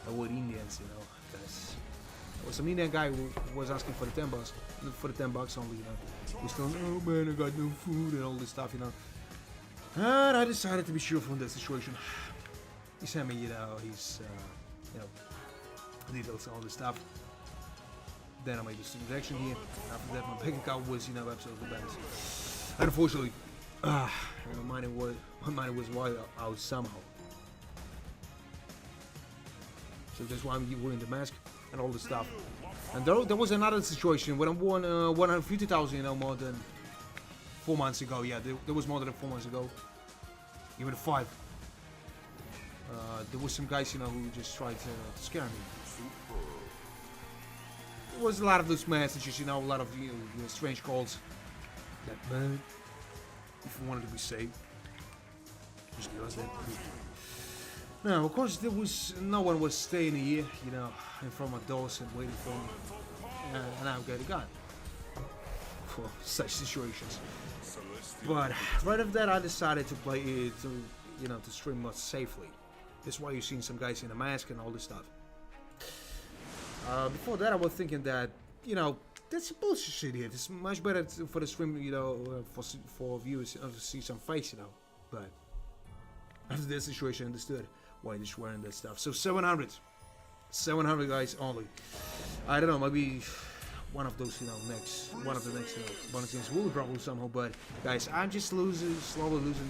avoid Indians, you know, because there was some Indian guy who was asking for the 10 bucks, for the 10 bucks only, you know. He was telling, oh man, I got no food and all this stuff, you know. And I decided to be sure from that situation. He sent me, you know, his, you know, details and all this stuff. Then I made this transaction here. After that, my bank account was, you know, absolutely bad. And unfortunately, my money was wiped out somehow. So that's why I'm wearing the mask and all the stuff. And there was another situation when I won 150,000, you know, more than 4 months ago. Yeah, there was more than 4 months ago. Even 5. There was some guys, you know, who just tried to scare me. There was a lot of those messages, you know, a lot of you know, strange calls. That man, if you wanted to be safe, just give us that. Now, of course, no one was staying here, you know, in front of my doors and waiting for me. And I've got a gun for such situations. But right after that, I decided to play it, you know, to stream more safely. That's why you've seen some guys in a mask and all this stuff. Before that, I was thinking that, you know, that's bullshit shit here. It's much better for the stream, you know, for viewers to see some face, you know. But after this situation, I understood why they're wearing that stuff. So 700 guys only. I don't know, maybe one of those, you know, one of the next, you know, bonus games will be probably somehow. But guys, I'm just slowly losing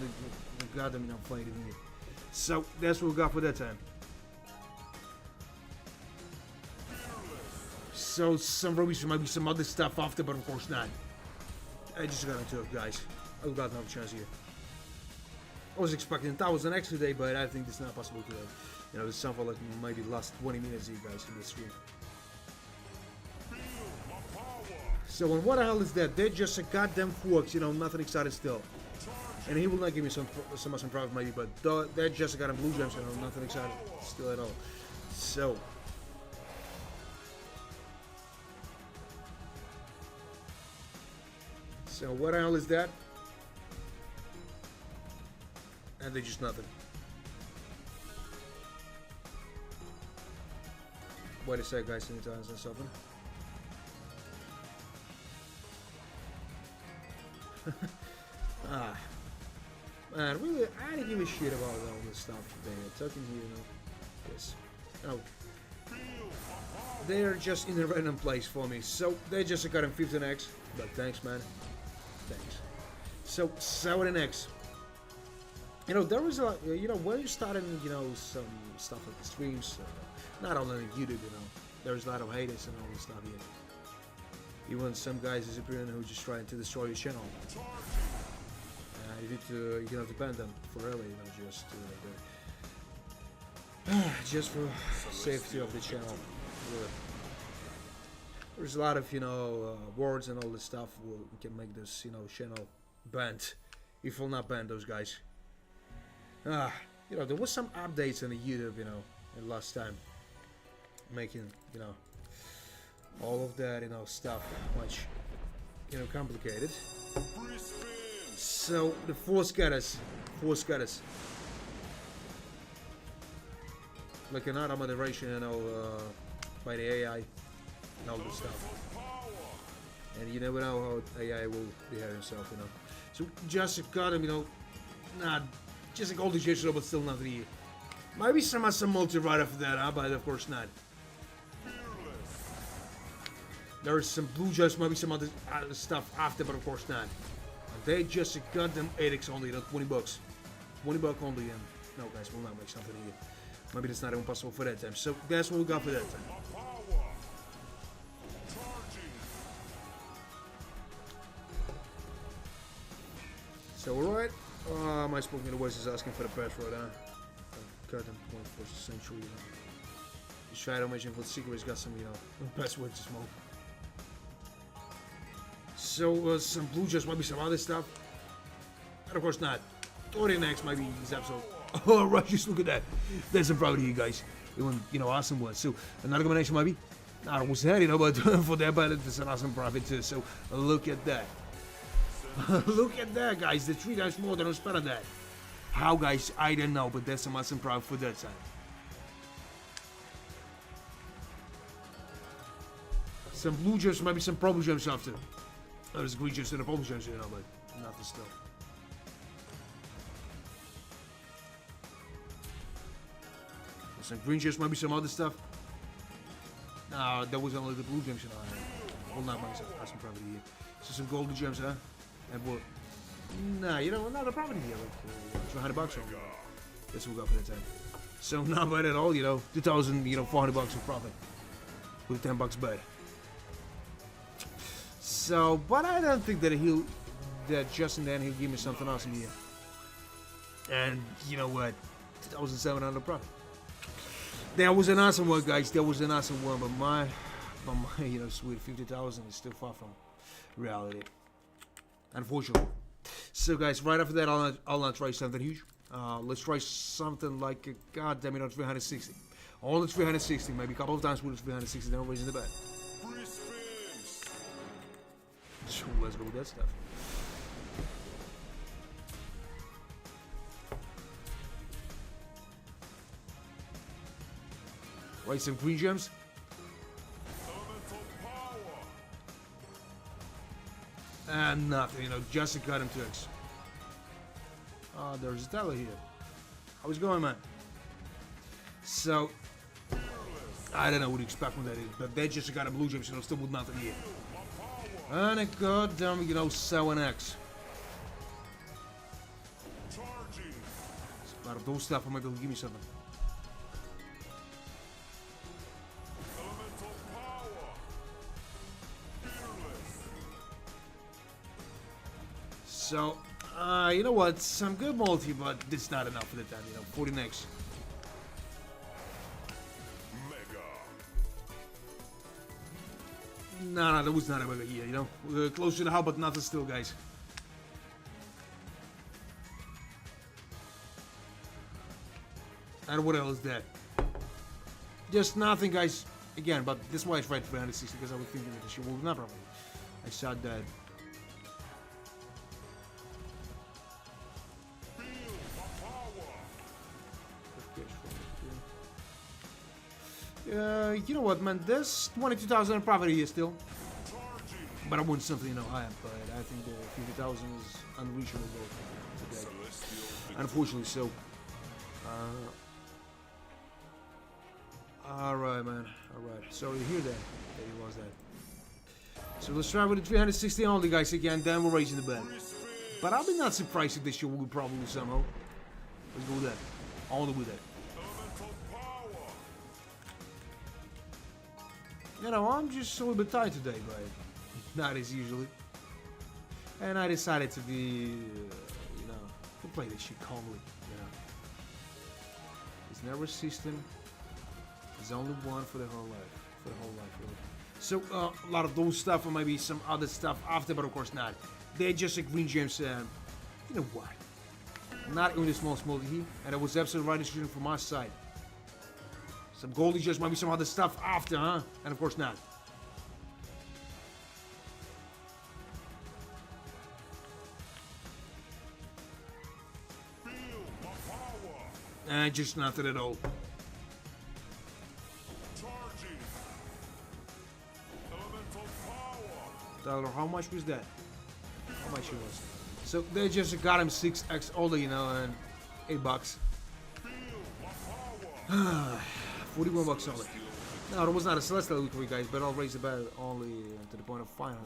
the goddamn, you know, fight in here. So that's what we got for that time. So some rubies might be some other stuff after, but of course not. I just got into it, guys. I've got no chance here. I was expecting 1,000 X today, but I think it's not possible today. You know, there's something like maybe last 20 minutes here, guys, in this stream. So, and what the hell is that? They're just a goddamn forks, you know, nothing exciting still. And he will not give me some awesome profit maybe, but they're just a goddamn blue gems, you know, nothing exciting still at all. So. So what the hell is that? And they just nothing. Wait a sec, guys, need to answer something. Man, really, I didn't give a shit about all this stuff they're talking here, you know. Yes. No. They're just in a random place for me. So they just got him 15x. But thanks, man. Thanks. So 7x. You know, there was a, you know, when you started, you know, some stuff like the streams, not only on YouTube, you know, there's a lot of haters and all this stuff here. Even some guys disappearing who just trying to destroy your channel. You need to, you know, to ban them forever, you know, just for safety of the channel. There's a lot of, you know, words and all this stuff where we can make this, you know, channel banned. If we'll not ban those guys. You know, there was some updates on the YouTube, you know, in last time, making, you know, all of that, you know, stuff much, you know, complicated. So the force gutters, like an auto moderation, you know, by the AI and all this stuff. And you never know how AI will behave himself, you know. So just got him, you know. Nah, just a golden gesture, but still not really. Maybe some multi right after that, huh? But of course not. There's some blue just maybe some other stuff after, but of course not. And they just got them 8x only, you know, 20 bucks. 20 bucks only, and no guys, we'll not make something here. Maybe that's not even possible for that time. So that's what we got for that time. So alright. My spoken voice is asking for the password, huh? Cut them 21st century, you know. The shadow machine for the secrets got some, you know, passwords to smoke. So some blue just might be some other stuff. And of course not. 30 next might be this episode. Oh right, just look at that. That's some proud of you guys. Doing, you know, awesome ones. So another combination might be. I don't was there, you know, but for that, but it's an awesome profit too. So look at that. Look at that, guys. The 3 times more than I spent on that. How, guys? I don't know, but that's some awesome profit for that side. Some blue gems, maybe some purple gems after. Oh, there's green gems and the purple gems, you know, but nothing still. There's some green gems, maybe some other stuff. No, that was only the blue gems, you know. Well, not myself. Awesome profit here. So some golden gems, huh? And what? Nah, you know, not a property here. Like, 200 bucks on. That's what we got for that time. So not bad at all, you know. 2,000, you know, 400 bucks of profit. With 10 bucks bad. So, but I don't think that Justin then he'll give me something awesome here. And you know what? 2,700 profit. That was an awesome one, guys. That was an awesome one, but my you know, sweet 50,000 is still far from reality. Unfortunately. So guys, right after that, I'll not try something huge. Let's try something like a goddamn, you know, 360. Only 360, maybe a couple of times with 360, then raising the bet. So let's go with that stuff. Right, some green gems. And nothing, you know, just got him to X. Oh, there's a teller here. How's it going, man? So, I don't know what to expect from that is, but they just got a blue gem, so still with nothing here. And a goddamn, you know, 7x. So, out of those stuff, I might be able to give me something. So, you know what? Some good multi, but it's not enough for the time, you know. 40 next. No, that was not a mega here, you know. We're close to the hub, but nothing still, guys. And what else is that? Just nothing, guys. Again, but this is why it's right 360, because I was thinking that the shit was not probably. I saw that. You know what, man? There's 22,000 profit here still. But I want something, you know, higher. But I think the 50,000 is unreachable today. Unfortunately, so. Alright, man. Alright. Sorry to hear that. There he was that. So let's try with the 360 only, guys, again. Then we're raising the bet. But I'll be not surprised if this show will probably somehow. Let's go with that. Only with that. You know, I'm just a little bit tired today, but not as usually. And I decided to be, you know, to play this shit calmly, you know. There's never a system. There's only one for the whole life. For the whole life, really. So, a lot of those stuff and maybe some other stuff after, but of course not. They're just like green gems, you know what? Not even the small here. And it was absolutely right decision from my side. Some goldie gems, maybe some other stuff after, huh? And of course not. And just nothing at all. Tyler, how much was that? How much it was? So they just got him 6x older, you know, and $8. 41 bucks only. No, it was not a celestial victory, guys, but I'll raise the bet only to the point of 500.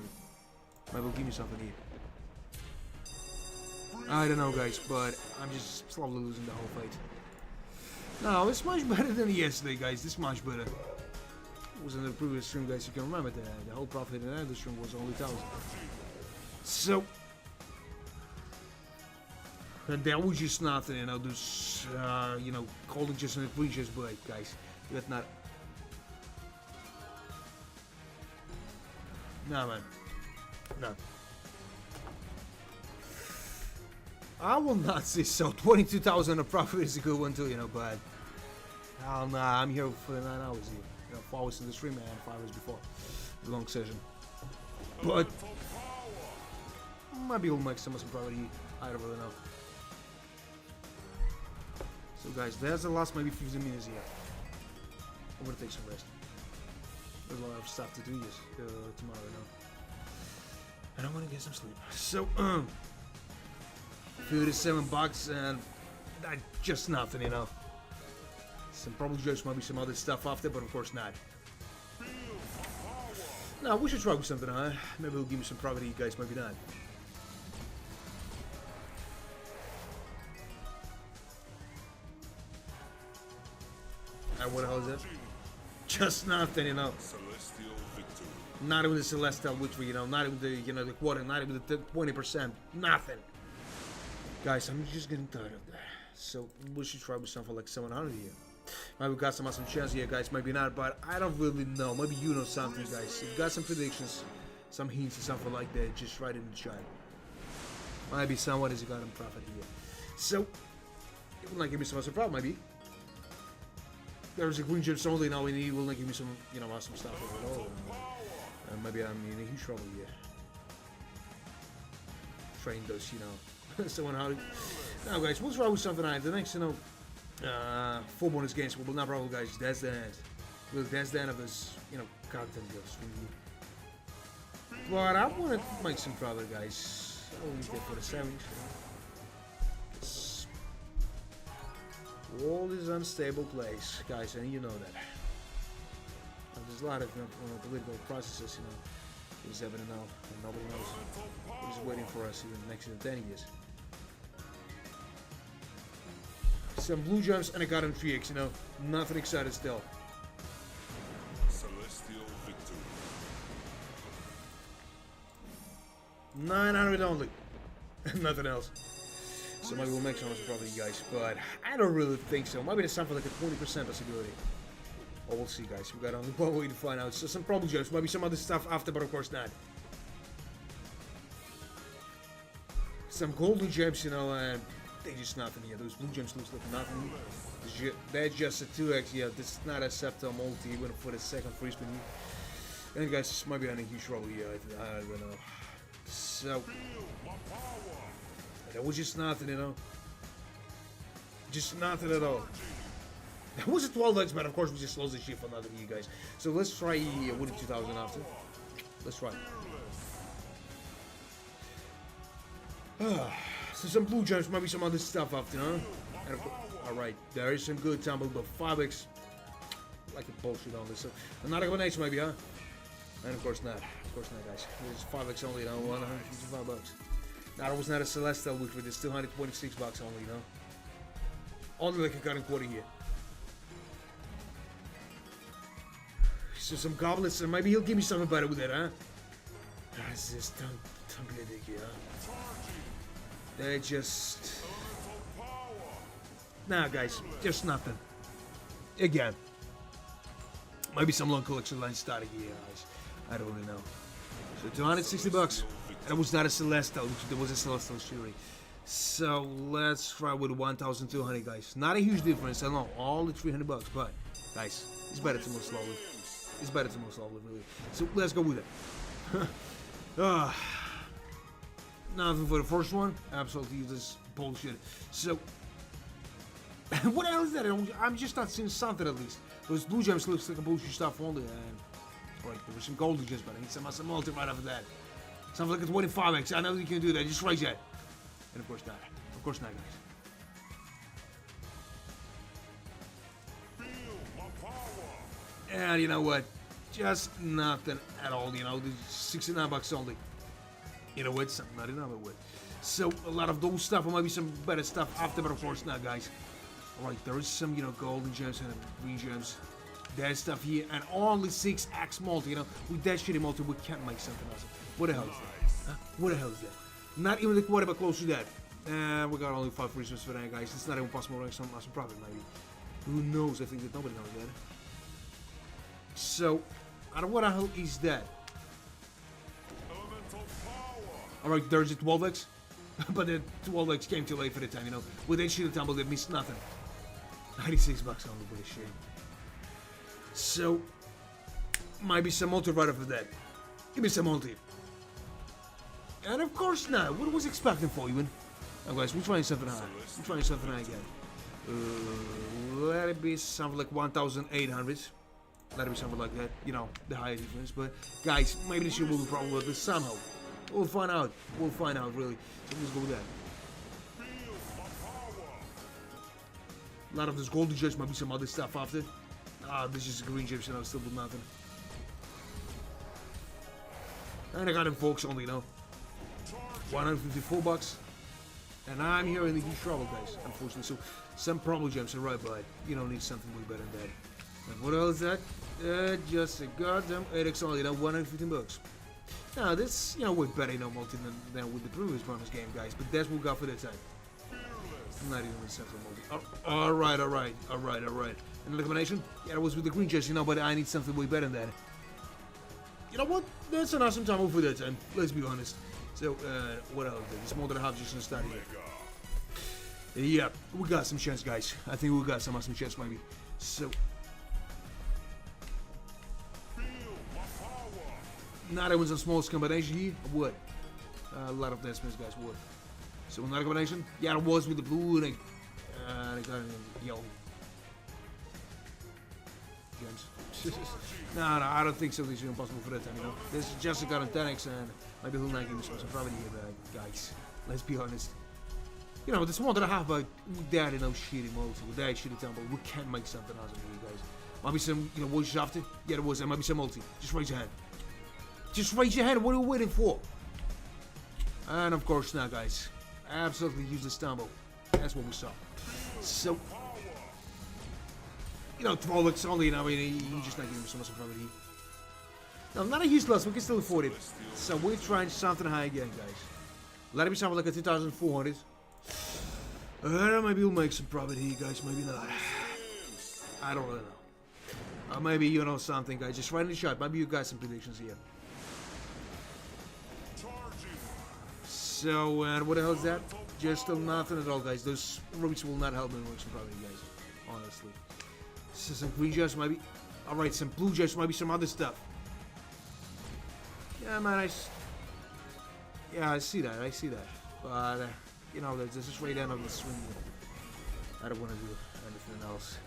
Maybe will give me something here. I don't know, guys, but I'm just slowly losing the whole fight. No, it's much better than yesterday, guys. This much better. It was in the previous stream, guys. You can remember that the whole profit in the stream was only 1,000. So, and that was just nothing, you know. Those, you know, calling just an previous break, guys. That's not. No, man. No. I will not say so. 22,000 of profit is a good one too, you know, but hell nah, I'm here for the 9 hours here. You know, 4 hours in the stream and 5 hours before the long session. But maybe we'll make some profit here. I don't really know. So guys, there's the last maybe 15 minutes here. I'm gonna take some rest. There's a lot of stuff to do yes, tomorrow, you know. And I'm gonna get some sleep. So, 37 bucks and that's just nothing, you know. Some probably just maybe some other stuff after, but of course not. No, we should try with something, huh? Maybe it'll give me some profit, you guys, maybe not. And what the hell is that? Just nothing, you know. Celestial victory. Not even the celestial victory, you know. Not even the, you know, the quarter. Not even the 20%. Nothing. Guys, I'm just getting tired of that. So we should try with something like 700 here. Maybe we got some awesome chance here, guys. Maybe not, but I don't really know. Maybe you know something, guys. If you got some predictions, some hints or something like that, just write it in the chat. Maybe someone has got him profit here. So it will not give me some awesome profit, maybe. There's a green chips only now, and he will not give me some, you know, awesome stuff at all. And maybe I'm in a huge trouble here. Train those, you know. Someone how. Now, guys, we'll try with something like the next, you know, 4 bonus games. Well, not probably, guys. That's the end. Well, that's the end of this, you know, content. But I want to make some profit, guys. I'll leave that for the 70s. World is unstable place, guys, and you know that. And there's a lot of, you know, political processes, you know. Who's ever know, and nobody knows who's waiting for us in the next 10 years. Some blue gems and I got him 3x, you know. Nothing excited still. Celestial victory. 900 only. Nothing else. So maybe we'll make some probably, guys, but I don't really think so. Maybe there's something like a 20% possibility. Oh, we'll see, guys. We got only one way to find out. So some problem gems, maybe some other stuff after, but of course not. Some golden gems, you know, and they just nothing here. Those blue gems looks like nothing. That's just a 2x. Yeah, this is not a septal multi. Even for the second free spin. And guys, this might be on a huge trouble here. I don't know. So that was just nothing, you know. Just nothing at all. That was a 12x, but of course we just lost the shit for nothing, you guys. So let's try with the 2000 after. Let's try. So some blue gems, maybe some other stuff after, huh? And of course, alright, there is some good tumble, but 5x. Like a bullshit on this. So another combination, maybe, huh? And of course not. Of course not, guys. This is 5x only, you know, 155 bucks. Now, it was not a celestial, which was still 126 bucks only, you know. Only like a cutting quarter here. So some goblets, and maybe he'll give me something better with it, huh? That's just don't be a dick here, huh? They just... Nah, guys, just nothing. Again. Maybe some long collection line starting here, guys. I don't really know. So 260 bucks. And it was not a celestial, there was a celestial shuri. So let's try with 1,200, guys. Not a huge difference, I know, all the 300 bucks, but guys, it's better to move slowly. It's better to move slowly, really. So let's go with it. Nothing for the first one. Absolutely useless bullshit. So what the hell is that? I'm just not seeing something at least. Those blue gems looks like a bullshit stuff only, and right, there was some golden gems, but I need some multi right after that. Sounds like it's 25x. I know you can do that. Just raise that. And of course not. Of course not, guys. And you know what? Just nothing at all, you know. 69 bucks only. You know what? Something not another way. So, a lot of those stuff, or maybe some better stuff after, but of course not, guys. Alright, there is some, you know, golden gems and green gems. There's stuff here, and only 6x multi, you know. With that shitty multi, we can't make something awesome. What the hell is that? Huh? What the hell is that? Not even the quarter, but close to that. We got only 5 reasons for that, guys. It's not even possible to make some awesome profit, maybe. Who knows? I think that nobody knows that. So, I don't know what the hell is that. Alright, there's a 12x. But the 12x came too late for the time, you know. With that shit tumble, they missed nothing. 96 bucks only for this shit. So, might be some multi right after that. Give me some multi. And of course not. What was expecting for you? Oh guys, we're trying something high. We're trying something high again. Let it be something like 1,800. Let it be something like that. You know, the higher difference. But guys, maybe this shit will be a problem with this somehow. We'll find out. We'll find out, really. So let's go with that. A lot of this golden gems might be some other stuff after. This is green gems, you know, still with nothing. And I got them folks only, you know. 154 bucks. And I'm here in the huge trouble, guys, unfortunately. So, some problem gems are right, but you don't need something way better than that. And what else is that? Just a goddamn 8x only, you know, 115 bucks. Now, this, you know, way better, you know, multi than with the previous bonus game, guys. But that's what we got for that time. I'm not even with central multi. Alright. Another combination? Yeah, it was with the green chest, you know, but I need something way better than that. You know what? That's an awesome time for that time. Let's be honest. So, what else? It's more than a half just gonna start here. Yeah, we got some chance, guys. I think we got some awesome chance, maybe. So. Not even some small combination here. Wood. A lot of that spins, guys. Wood. So another combination. Yeah, it was with the blue and I got it in yellow. Gems. No, I don't think so. This is impossible for that time, you know. This is just a got on 10x and maybe he'll not give me some profit here, guys. Let's be honest. You know, this one that I have, but with that, you know, shitty multi, with that shitty temple, we can't make something awesome here, guys. Might be some, you know, voices after. Yeah, there was. There might be some multi. Just raise your hand. Just raise your hand. What are you waiting for? And of course not, guys. Absolutely useless stumble. That's what we saw. So, you know, 12x only, you know, I mean, he's just not giving me so much profit here. No, not a useless. We can still afford it. So we're trying something high again, guys. Let it be something like a 2,400. Maybe we'll make some profit here, guys. Maybe not. I don't really know. Maybe you know something, guys. Just write in the chat. Maybe you got some predictions here. So, and what the hell is that? Just still nothing at all, guys. Those rubies will not help me make some profit, guys. Honestly. So some green gems, maybe. Alright, some blue gems, maybe some other stuff. Yeah, man, I see that. But, you know, this is right end of the swing. I don't want to do anything else.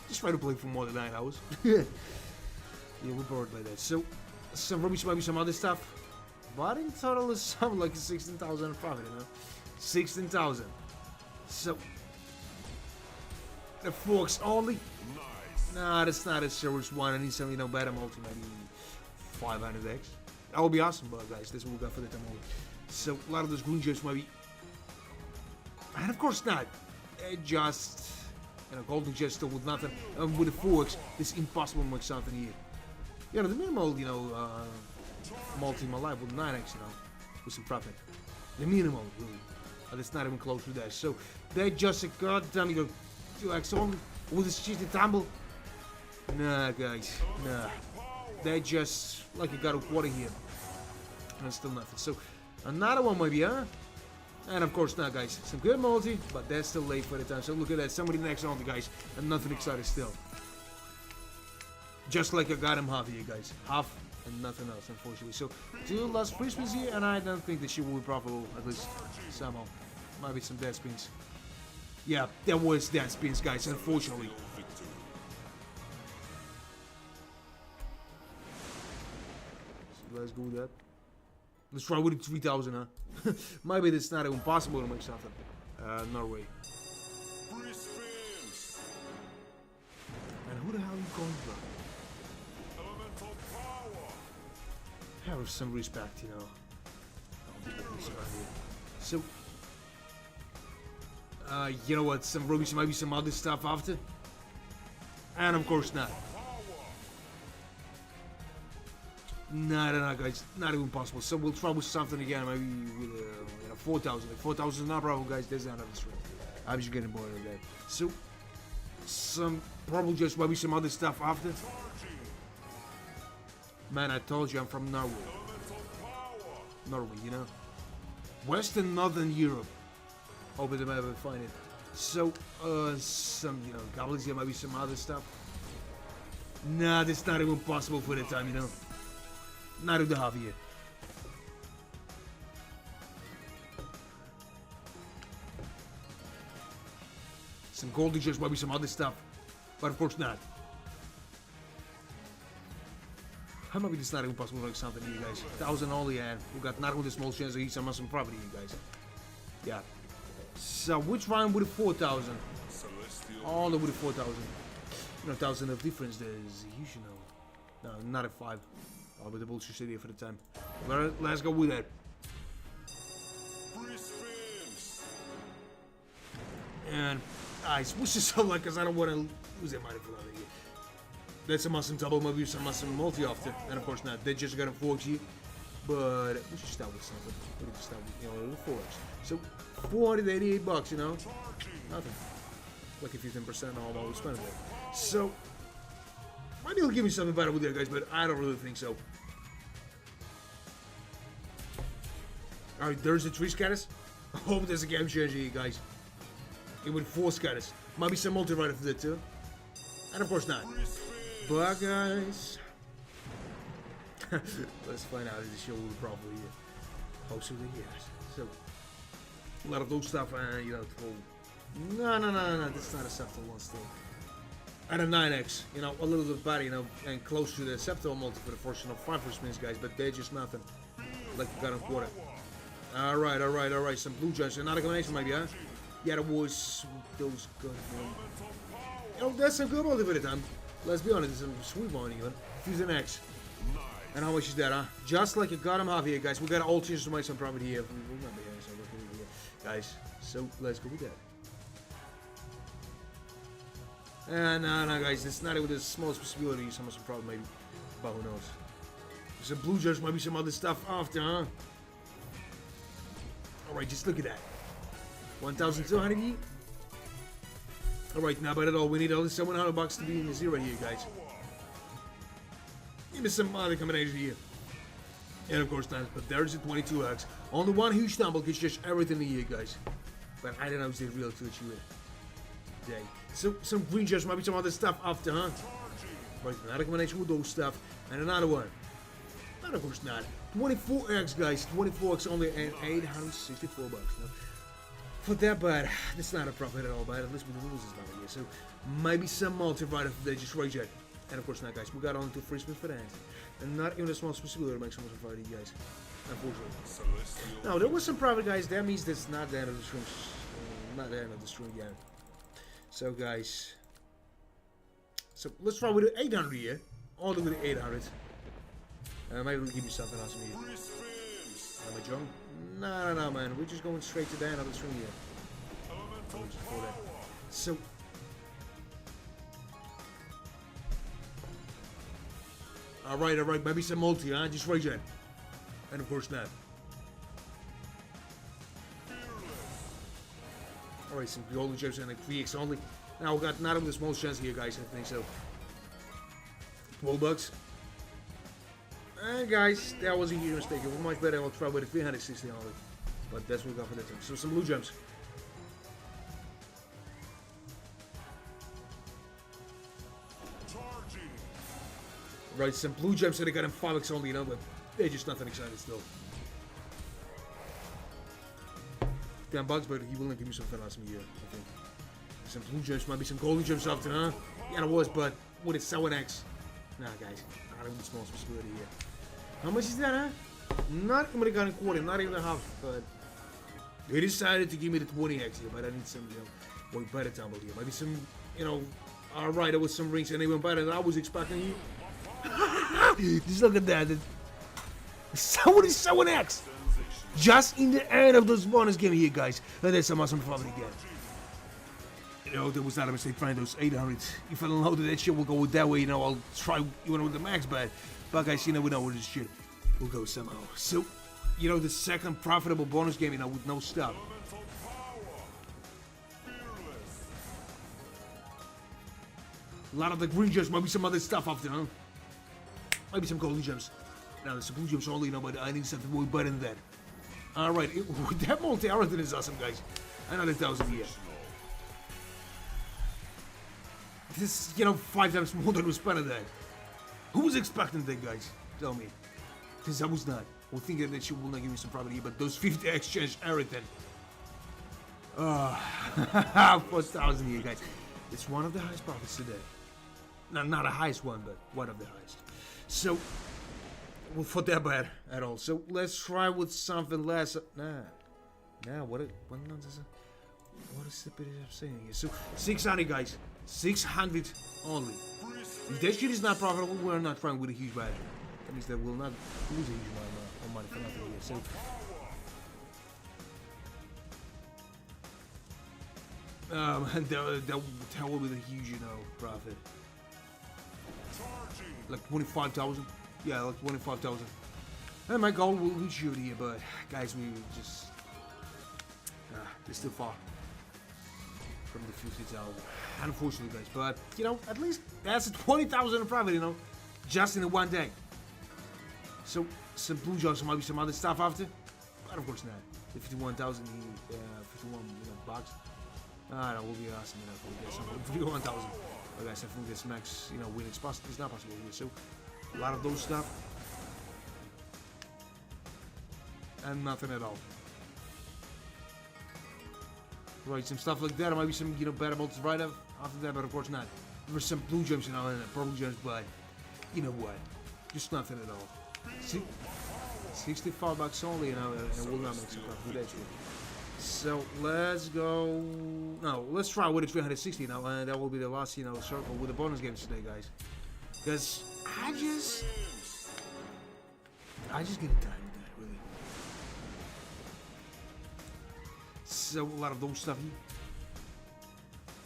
Just try to play for more than 9 hours. Yeah, we're bored by that. So, some rubies, maybe some other stuff. But in total, it's something like 16,000 profit, you know? 16,000. So, the forks only? Nice. Nah, that's not a serious one. I need some, you know, better multi, maybe 500x. That would be awesome, but guys, this is what we got for the time only. So, a lot of those green gems maybe. And of course not. It just, you know, golden gems still with nothing. And with the forks, it's impossible to make something here. You know, the minimal, you know, multi in my life with 9x, you know, with some profit. The minimal, really. But it's not even close to that. So, they just a goddamn, you know, 2x only with this shitty tumble. Nah, guys, nah. They just, like you got a quarter here. And still nothing. So, another one maybe, huh? And of course not, guys. Some good multi, but that's still late for the time. So, look at that. Somebody next on the guys. And nothing excited still. Just like I got him half here, guys. Half and nothing else, unfortunately. So, 2 last free spins here, and I don't think that she will be profitable, at least somehow. Might be some dead spins. Yeah, there was dead spins, guys, unfortunately. So, let's go with that. Let's try with 3,000, huh? Maybe that's not even possible to make something. Norway. Free spins. And who the hell are you calling from? Elemental power. Have some respect, you know. So, you know what? Some rubies, maybe some other stuff after. And of course not. No, guys, not even possible. So we'll try with something again, maybe with 4,000. 4,000 is not a problem, guys. There's the end of the stream. I'm just getting bored of that. So, some probably just maybe some other stuff after. Man, I told you I'm from Norway. Norway, you know, Western Northern Europe. Hope they might ever find it. So, some goblins here, maybe some other stuff. Nah, that's not even possible for the time, you know. Not in the half year. Some gold just maybe some other stuff, but of course not. How maybe it's not even possible to make something here, guys. 1,000 only, and we got not with a small chance to eat some property, you guys. Yeah. So which round with a 4,000? All with a 4,000. You know, 1,000 of difference. There's you should know. No, not a 5. I'll be the bullshit city for the time. But let's go with that. And I switch this up, like, cause I don't want to lose that money for that here. That's a muscle double, maybe some muscle multi after, and of course not. They just got a 4G, but we should start with something. We should start with, the 4X. So 488 bucks, you know, nothing. Like a 15% all what we spent there. So maybe he'll give me something better with that, guys, but I don't really think so. All right, there's the 3 scatters. I hope there's a game changer here, guys. It with 4 scatters. Might be some multi-rider for that too. And of course not. But guys, let's find out if the show will probably hopefully yes. So a lot of those stuff, no, that's not a Septal one still. And a 9x, a little bit better, and close to the Septal multi for the first 5 for spins, guys, but they're just nothing. Like you got on quarter. Alright, some blue giants, another combination maybe, huh? Yeah, that was those good. That's some good multi for the time. Let's be honest, it's some sweet one even. Fuse an X. And how much is that, huh? Just like you got him half here, guys. We got all changes to make some profit here. Remember here, so we're gonna here. Guys, so let's go with that. No, guys, it's not with the smallest possibility. Some problem maybe. But who knows? Some blue judge, maybe some other stuff after, huh? Alright, just look at that. 1,200 here. Alright, now but at all, we need only 700 bucks to be in the zero here, guys. Give me some other combination here. And of course not, but there's a 22x. Only one huge tumble gets just everything in here, guys. But I don't know if they real to achieve it. Dang. So some green just might be some other stuff after, huh? Right, another combination with those stuff. And another one. And of course not. 24x, guys. 24x only and 864 bucks. No? For that, but that's not a profit at all, but at least with the rules is not here. So maybe some multi-rider for the just reject. And of course not, guys. We got only 2 free spins for that. And not even a small possibility to make some multi-rider, guys. Unfortunately. Now, there was some profit, guys. That means that's not the end of the stream. Not the end of the stream yet. So, guys. So, let's try with the 800 here. All the way to 800. Maybe we'll give you something awesome here. Am I drunk? No, man. We're just going straight to the end of the stream here. So. Alright. Maybe some multi, huh? Just regen. And of course not. Alright, some golden chips and like 3x only. Now we got not only the small chance here, guys, I think so. 12 bucks. And guys, that was a huge mistake. It was much better. I'll try with a 360 only. But that's what we got for that time. So some blue gems. Right, some blue gems, so they got him 5x only, but they're just nothing exciting still. 10 bucks, but he will not give me something awesome here, I think. Some blue gems, might be some golden gems after, huh? Yeah, it was, but with a 7x. Nah, guys, I don't have the smallest possibility here. How much is that, huh? Not American quarter, not even a half, but they decided to give me the 20x here, but I need some, way better tumble here. Maybe some, alright, there was some rings and even better than I was expecting here. Just look at that. 77x! Just in the end of this bonus game here, guys. That's some awesome fun again. That was not a mistake trying those 800. If I don't know that shit will go that way, I'll try, with the max bet. But guys, we know where this shit will go somehow. So, the second profitable bonus game, with no stop. A lot of the green gems, maybe some other stuff after, huh? Maybe some golden gems. Now, there's some blue gems only, but I need something more better than that. Alright, that multi-everything is awesome, guys. Another 1,000 here. This is, 5 times more than we spent on that. Who was expecting that, guys? Tell me. Because I was not. We're thinking that she will not give me some property, but those 50 exchange everything. 4,000 here, guys. It's one of the highest profits today. Not the highest one, but one of the highest. So, we'll put that bad at all. So, let's try with something less. What is the bit I'm saying here? So, 600, guys. 600 only. If that shit is not profitable, we're not trying with a huge value. That means that we'll not lose a huge amount of money for nothing here. So, and that will be the huge, profit. Like 25,000. Yeah, like 25,000. And my goal will reach you here, but guys, we just it's still far from the 50,000. Unfortunately, guys, but at least that's 20,000 in profit, just in the one day. So some blue jobs, maybe some other stuff after, but of course not. The 51,000, 51 bucks. That will be awesome. We'll get some 51,000. But guys, I think this max, win is not possible here. So a lot of those stuff and nothing at all. Right, some stuff like that, or maybe some, better multis right after that, but of course not. There's some blue gems, and purple gems, but you know what? Just nothing at all. See? 65 bucks only, and we'll not make some profit with that shit. So let's go. No, let's try with a 360 now, and that will be the last, circle with the bonus games today, guys. Because I just get tired of that, really. So a lot of those stuff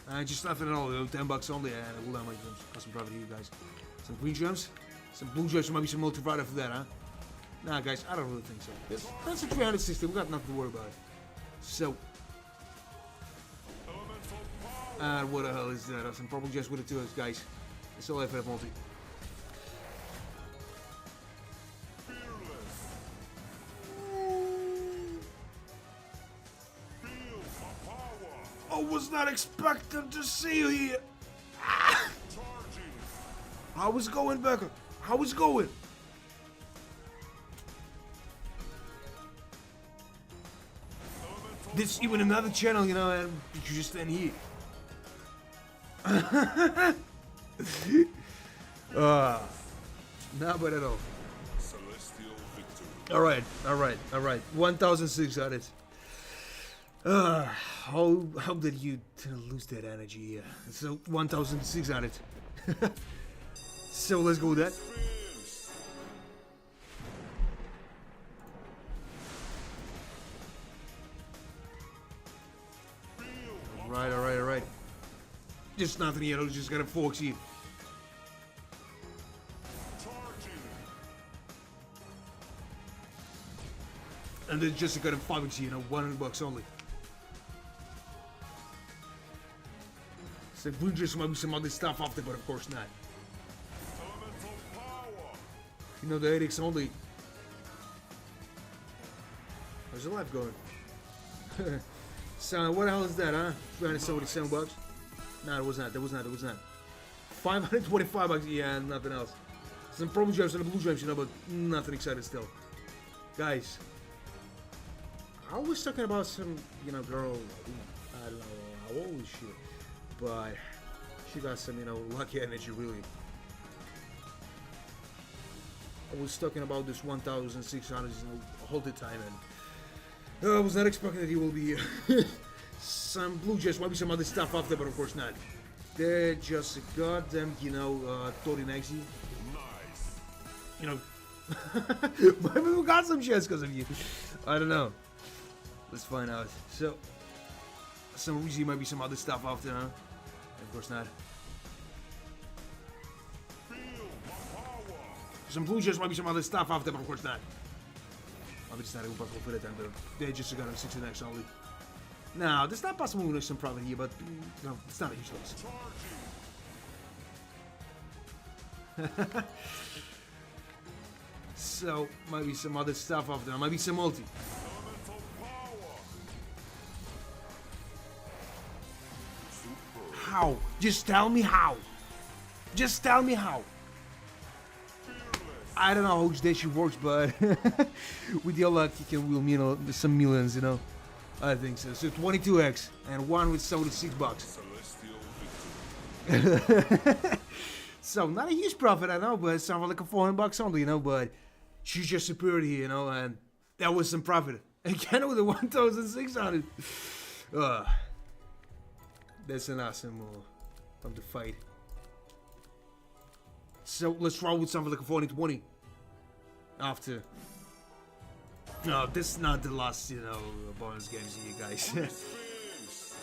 here. Just nothing at all. 10 bucks only, and we'll not make some profit here, guys. Some green gems, some blue gems, maybe some multi-ride after that, huh? Nah, guys, I don't really think so. That's a 360. We got nothing to worry about. So, what the hell is that? Some purple gems with the 2x, guys. It's all FF multi. I was not expecting to see you here. How is it going, Becca? How is it going? There's even another channel, and you just stand here. Not bad at all. Alright. 1,600. How did you lose that energy here? So 1,600. So let's go with that. Alright. Just nothing here, just got a forks here. And then just got a 5x here, 100 bucks only. So we just maybe some other stuff after, but of course not. The 8x only. How's your life going? So what the hell is that, huh? 377 bucks? No, it was not. 525 bucks. Yeah, nothing else. Some purple gems and the blue gems, but nothing exciting still. Guys, I was talking about some, girl. I don't know how old is she, but she got some, lucky energy, really. I was talking about this 1,600 all the time, and I was not expecting that he will be some blue jays, maybe some other stuff after, but of course not. They're just a goddamn, you know, Tori Nexi. Nice. You know, maybe we got some shares because of you. I don't know. Let's find out. So, some Ruby might be some other stuff after, huh? Of course not. Some blue jays might be some other stuff after, but of course not. Maybe it's not even possible for that time, but they just got a 6x only. Now, there's not possible to win some profit here, but no, it's not a huge loss. So, maybe some other stuff after, maybe some multi. Elemental power. Super. How? Just tell me how. Just tell me how. I don't know which day she works, but with your luck, you can win, you know, some millions, you know. I think so. So 22x and one with $76. Celestial victory. So not a huge profit, I know, but it sounds like a $400 only, you know. But she's just superior here, you know, and that was some profit. Again with the 1,600. That's an awesome from the fight. So let's roll with something like a 40-20. After. No, this is not the last, you know, bonus games here, guys. Spins.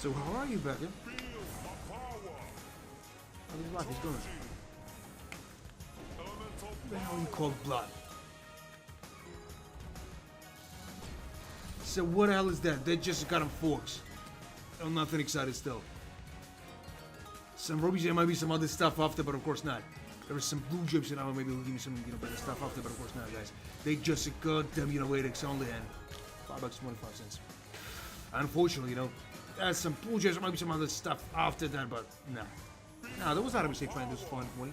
So how are you, Becca? Feel my power. How is life is going? Elemental What the hell you call blood? So what the hell is that? They just got them forks. I'm nothing excited still. Some rubies, there might be some other stuff after, but of course not. There is some blue chips, you know, maybe we'll give me some, you know, better stuff after, but of course not, guys. They just got them, you know, 8x only, and $5.25. Unfortunately, you know, there's some blue chips, there might be some other stuff after that, but no. No, there was not a mistake trying to do 420.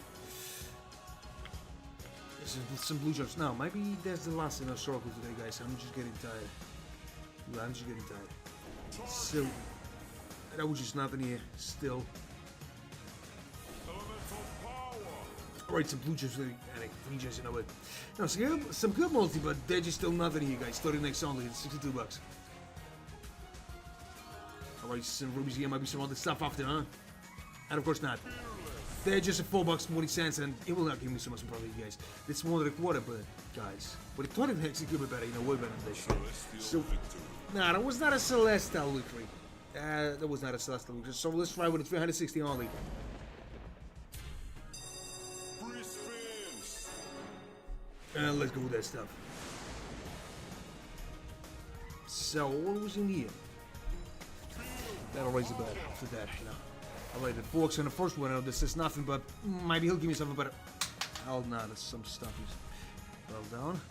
There's some blue chips. No, maybe that's the last in our circle today, guys. I'm just getting tired. Yeah, I'm just getting tired. So, that was just nothing here, still. elemental power. Alright, some blue chips and green chips, you know, but no, some good multi, but they're just still nothing here, guys. 30x only, it's $62. Alright, some rubies here, might be some other stuff after, huh? And of course not. They're just at $4.20, and it will not give me so much profit, guys. It's more than a quarter, but guys, with the 20x, it could be better, you know, way better than this shit. Celestial So, victory. nah, that was not a celestial victory. That was not a celestial victory. So let's try with a 360 only. Free spins. And let's go with that stuff. So, what was in here? That'll raise the bet after that, you know. Alright, the forks on the first one, this is nothing, but maybe he'll give me something better. Oh, no, that's some stuff. Well down.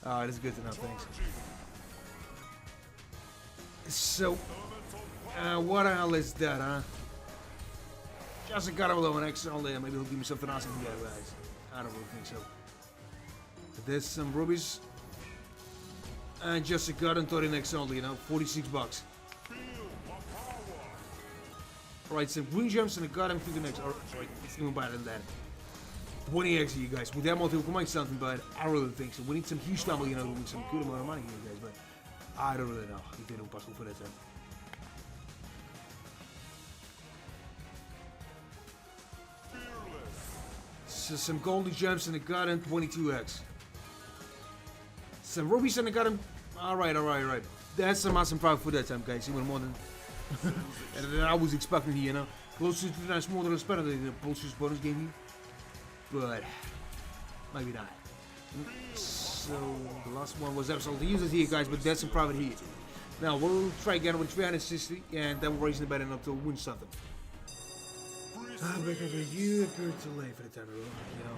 Oh, that's good to know, thanks. So, what the hell is that, huh? Just got a little extra only, maybe he'll give me something awesome here, guys. I don't really think so. There's some rubies. And just a gun and 30x only, you know, $46. Feel my power. Alright, some green gems and a gun and 50x. Alright, it's even better than that. 20x here, guys. With that multi, we might something, but I don't really think so. We need some huge number, you know, with some good amount of money here, guys, but I don't really know if they don't possible for that time. Fearless. So some golden gems and a gun and 22x. Some rubies and a gun and... Alright. That's some awesome profit for that time, guys. Even more than... and I was expecting here, you know. Closer to that more than expected in the Pulse's bonus game here. But... maybe not. So, the last one was absolutely useless here, guys, but that's some profit here. Now, we'll try again with 360, and then we'll raise the bet enough to win something. Ah, because you appear too late for the time, you know.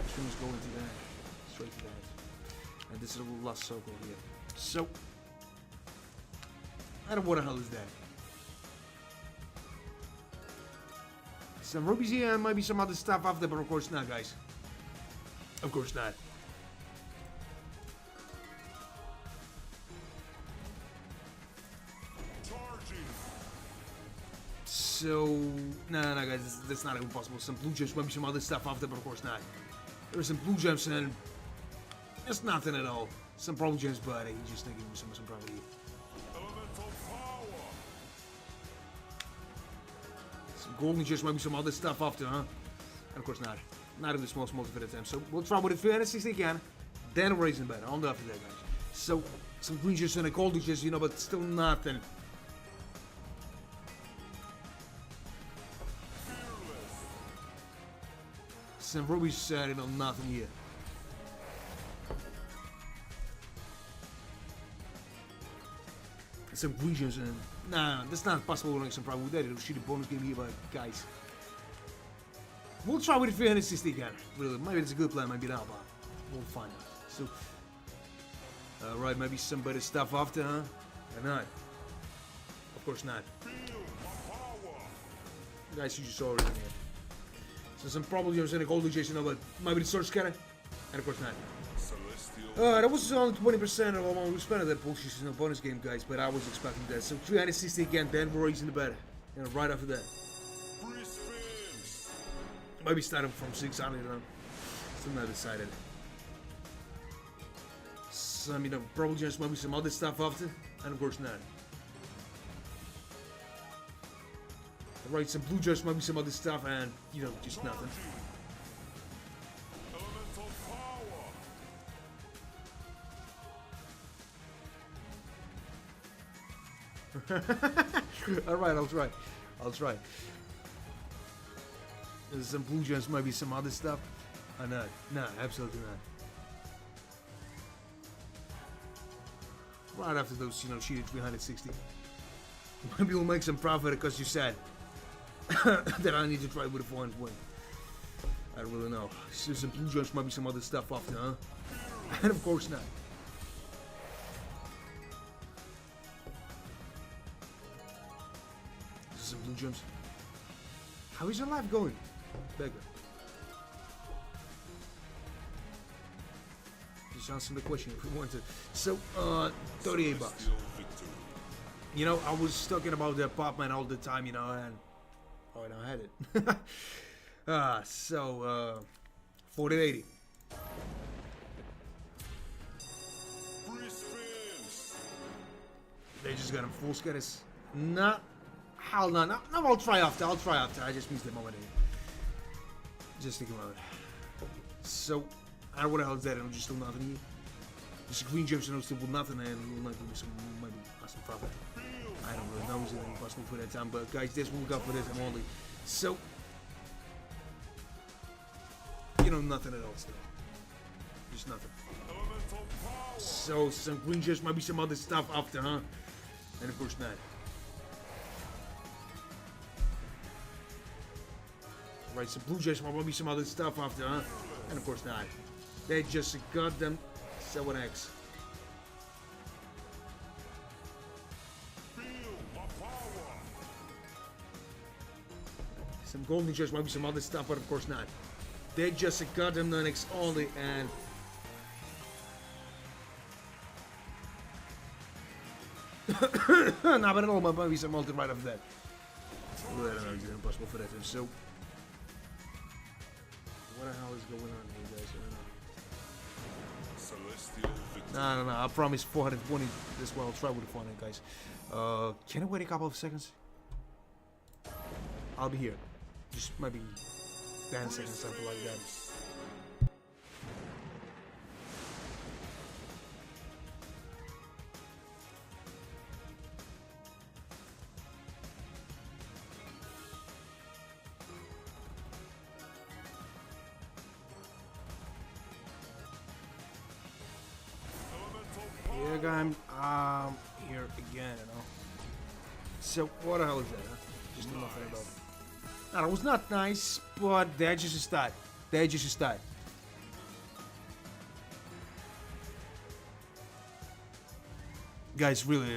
Streams go into that. Straight to that. And this is the last circle here. So, I don't know what the hell is that. Some rubies here and maybe some other stuff after, but of course not, guys. Of course not. Charging. So, no, guys, that's not even possible. Some blue gems, maybe some other stuff after, but of course not. There's some blue gems and it's nothing at all. Some purple gems, but he just thinking some property. Elemental power. Some golden gems, maybe some other stuff after, huh? And of course not. Not in the small multiplier attempt. So we'll try with the 360 again. Then raising better. On the after that, guys. So some green gems and a golden gems, you know, but still nothing. Some rubies, you know, nothing here. Some green gems and nah, that's not possible. We're some probably with that. It'll shoot a bonus game here, but guys, we'll try with the 360 again. Really, maybe it's a good plan, maybe not, but we'll find out. So, right, maybe some better stuff after, huh? Or not? Of course not. Guys, you just saw everything here. So some probably gems and a golden gems, you know, but maybe the sword scanner, and of course not. Celestial. That was only 20% of what we spent on that bullshit in the bonus game, guys, but I was expecting that. So 360 again, then we're raising the bet. You know, right after that. Free spins. Maybe starting from 6, I don't know. Still not decided. Some, you know, probably just maybe some other stuff after, and of course not. Right, some blue gems, maybe some other stuff, and, you know, just nothing. Elemental power. Alright, I'll try. There's some blue gems, maybe some other stuff. No, absolutely not. Right after those, you know, cheated 360. Maybe we'll make some profit because you said that I need to try with a 4 and win. I don't really know. So some blue gems, maybe some other stuff after, huh? And of course not. Some blue gems. How is your life going? Beggar. Just answer the question if you want to. So, 38 bucks. Celestial victory. You know, I was talking about the apartment all the time, you know, and oh, I don't have it. 4080. Free spins. They just got him full scatters. Not. Hell no. No, I'll try after. I just missed the moment here. Just think about it. So, I don't know what the hell is that. I'm just still nothing here. Just green gems and I'm still with nothing, and we'll not give me some, maybe some profit. I don't really know. Is anything possible for that time? But guys, this will go for this. I'm only. So, you know, nothing at all still. Just nothing. Elemental power. So, some green gems, maybe some other stuff after, huh? And of course not. Right, some blue gems, maybe some other stuff after, huh? And of course not. They just got them 7x. Feel my power. Some golden gems, maybe some other stuff, but of course not. They just got them 9x only, and nah, but at all, maybe some multi right after that. Well, I don't know, it's impossible for that. So, what the hell is going on here, guys? I don't know. Celestial victory. No, I promise 420 this one. I'll try with the 400, guys. Can I wait a couple of seconds? I'll be here. Just maybe 10 seconds, something like that. Yeah, guys, I'm here again, you know. So, what the hell is that, huh? Just nothing about it. No, it was not nice, but that's just a start. That's just a start. Guys, really,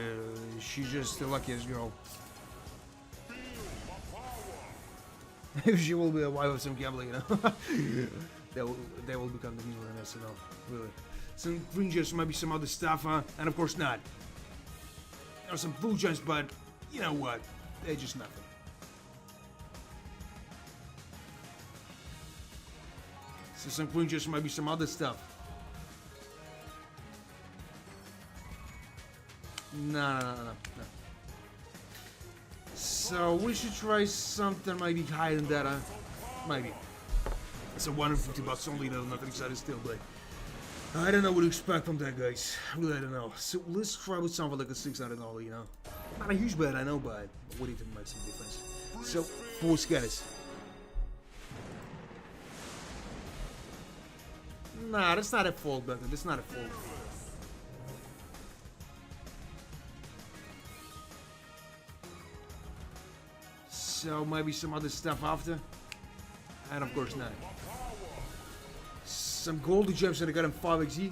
she's just the luckiest girl. She will be a wife of some gambling, you know. they will become the millionaires, you know. Really. Some green gems, maybe some other stuff, huh? And of course not. You know, some blue gems, but you know what? They're just nothing. So some queen just might be some other stuff. No. So we should try something maybe higher than that, huh? Maybe. It's a 150 bucks only though, nothing excited still, but I don't know what to expect from that, guys. Really, I don't know. So let's try with something like a $600, you know. Not a huge bet, I know, but what if it makes some difference? So 4 scatters. Nah, that's not a fault, brother. That's not a fault. So maybe some other stuff after. And of course not. Some golden gems that I got in 5xg.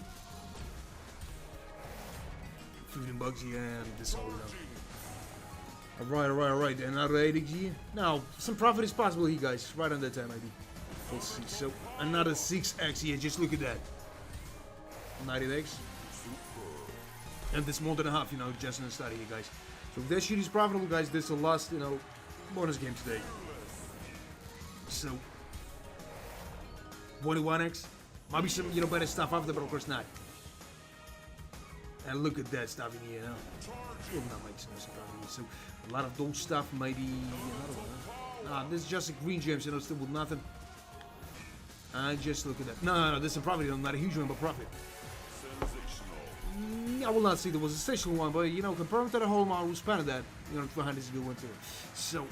15 bucks here and this all Alright. Another 8xg. Now, some profit is possible here, guys. Right on that time, maybe. Let's see. So, another 6x here. Just look at that. 90x. And this month and a half, you know, just in the study here, guys. So, if that shit is profitable, guys, this is the last, you know, bonus game today. So, 21x. Might be some, you know, better stuff after, but of course not. And look at that stuff in here, you know. Will not make sense probably. So, a lot of those stuff, maybe another one. Nah, this is just a green gems, you know, still with nothing. And just look at that. No, this is probably not a huge one, but profit. I will not say there was a sensational one, but you know, compared to the whole amount we spent that, you know, 200 is a good one too. So,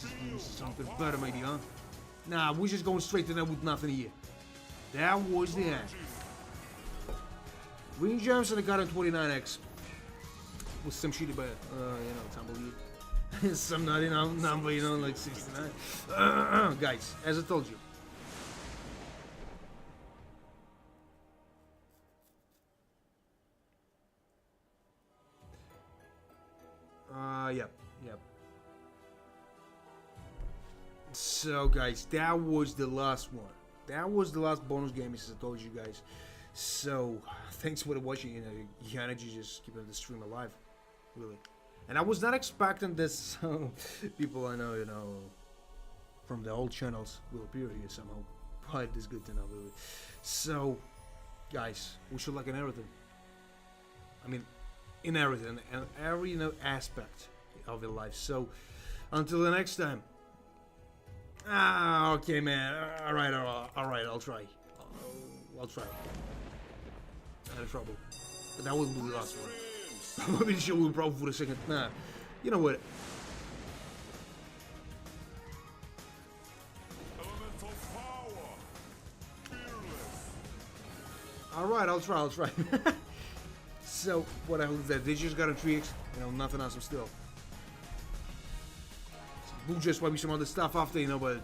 just use something better maybe, huh? Nah, we're just going straight to that with nothing here. That was the end. Green gems and I got in 29x. With some shitty bad, you know, tumbleweed. Some nutty number, you know, like 69. Guys, as I told you. Yep. So, guys, that was the last one. That was the last bonus game, as I told you guys. So, thanks for watching. You know, your energy just keeping the stream alive, really. And I was not expecting this. People I know, you know, from the old channels will appear here somehow. But it's good to know, really. So, guys, wish you luck in everything. I mean, in everything, and every, you know, aspect of your life. So, until the next time. Okay, man. All right. I'll try. I'll try. Not in trouble. But that wouldn't be the last one. Maybe show we probably for the second. Nah. You know what? Alright, I'll try. So, what the hell is that? They just got a 3x. You know, nothing else still. Blue just might be some other stuff after, you know, but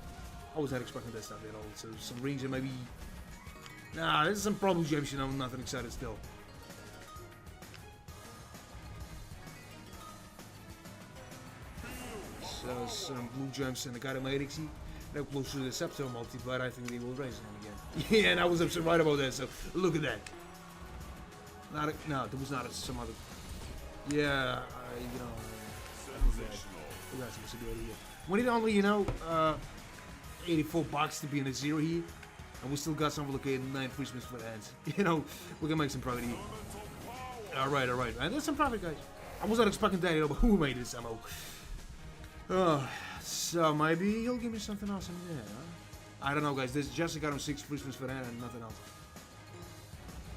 I was not expecting that stuff at all. So, some rings and maybe. Nah, there's some problem gems, you know, nothing excited still. So, some blue gems and I got a Medixie. They're close to the Septo multi, but I think they will raise them again. Yeah, and I was upset right about that, so look at that. No, there was not some other. Yeah, you know. We got some stability here. We need only, you know, 84 bucks to be in a zero here. And we still got some located 9 free spins for the hands. You know, we can make some profit here. Alright. And there's some profit, guys. I was not expecting that, you know, but who made it somehow? So maybe he'll give me something else in there, huh? I don't know, guys. This just got him 6 free spins for the hand and nothing else.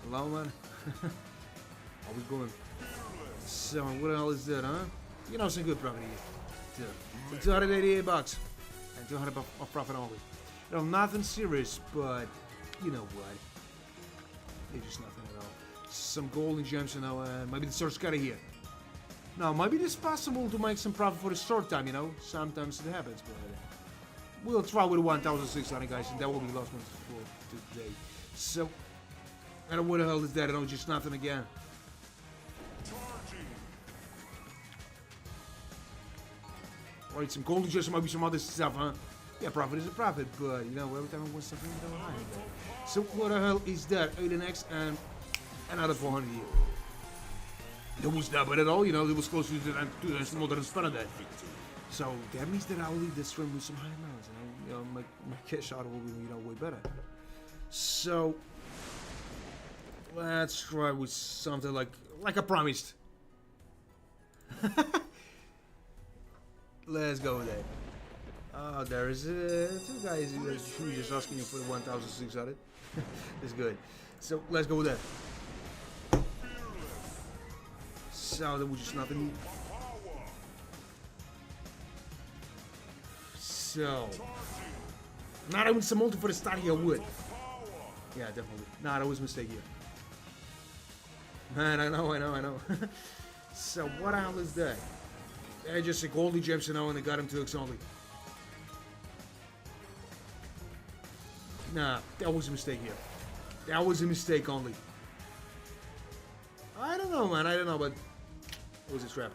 Hello, man. How we going? So, what the hell is that, huh? You know, some good profit here. 288 bucks. And 200 of profit only. You know, nothing serious, but you know what? It's just nothing at all. Some golden gems, you know, and maybe the source got here. Now, maybe it's possible to make some profit for a short time, you know? Sometimes it happens, but we'll try with 1,600, guys, and that will be the last one for today. So, I don't know what the hell is that, I know, just nothing again. Alright, some golden gems, maybe some other stuff, huh? Yeah, profit is a profit, but, you know, every time I want something, you know, high. So, what the hell is that? 8x and another 400 here. It was not bad at all, you know, it was close to the more than spun of that. So that means that I'll leave this stream with some high amounts, and my cash out will be, way better. So let's try with something like I promised. Let's go with that. Oh, there is two guys who are just asking you for the 1,600. That's good. So let's go with that. So that was just nothing. So, not even some multi for the start here, I would. Yeah, definitely. Nah, that was a mistake here. Man, I know. So, what the hell is that? They're just a Goldie Gems now, and they got him to X only. Nah, that was a mistake here. That was a mistake only. I don't know, man. I don't know, but it was a trap.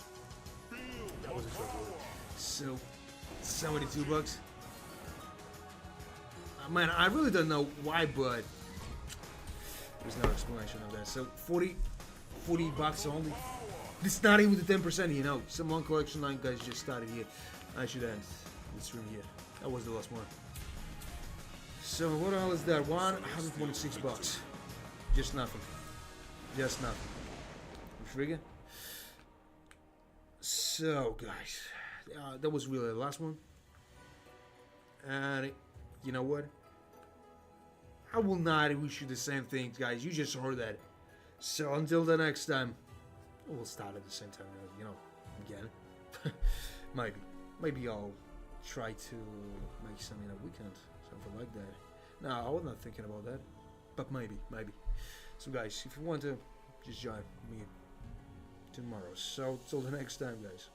That was a trap. So, $72. Man, I really don't know why, but there's no explanation of that. So, 40 bucks only. It's not even the 10%, Some long collection line guys just started here. I should end the stream here. That was the last one. So, what the hell is that? 126 bucks. Just nothing. Just nothing. Trigger. So, guys, that was really the last one. And you know what? I will not wish you the same thing, guys. You just heard that. So until the next time, we'll start at the same time, again. Maybe I'll try to make some in a weekend, something like that. No, I was not thinking about that, but maybe. So guys, if you want to, just join me tomorrow. So till the next time, guys.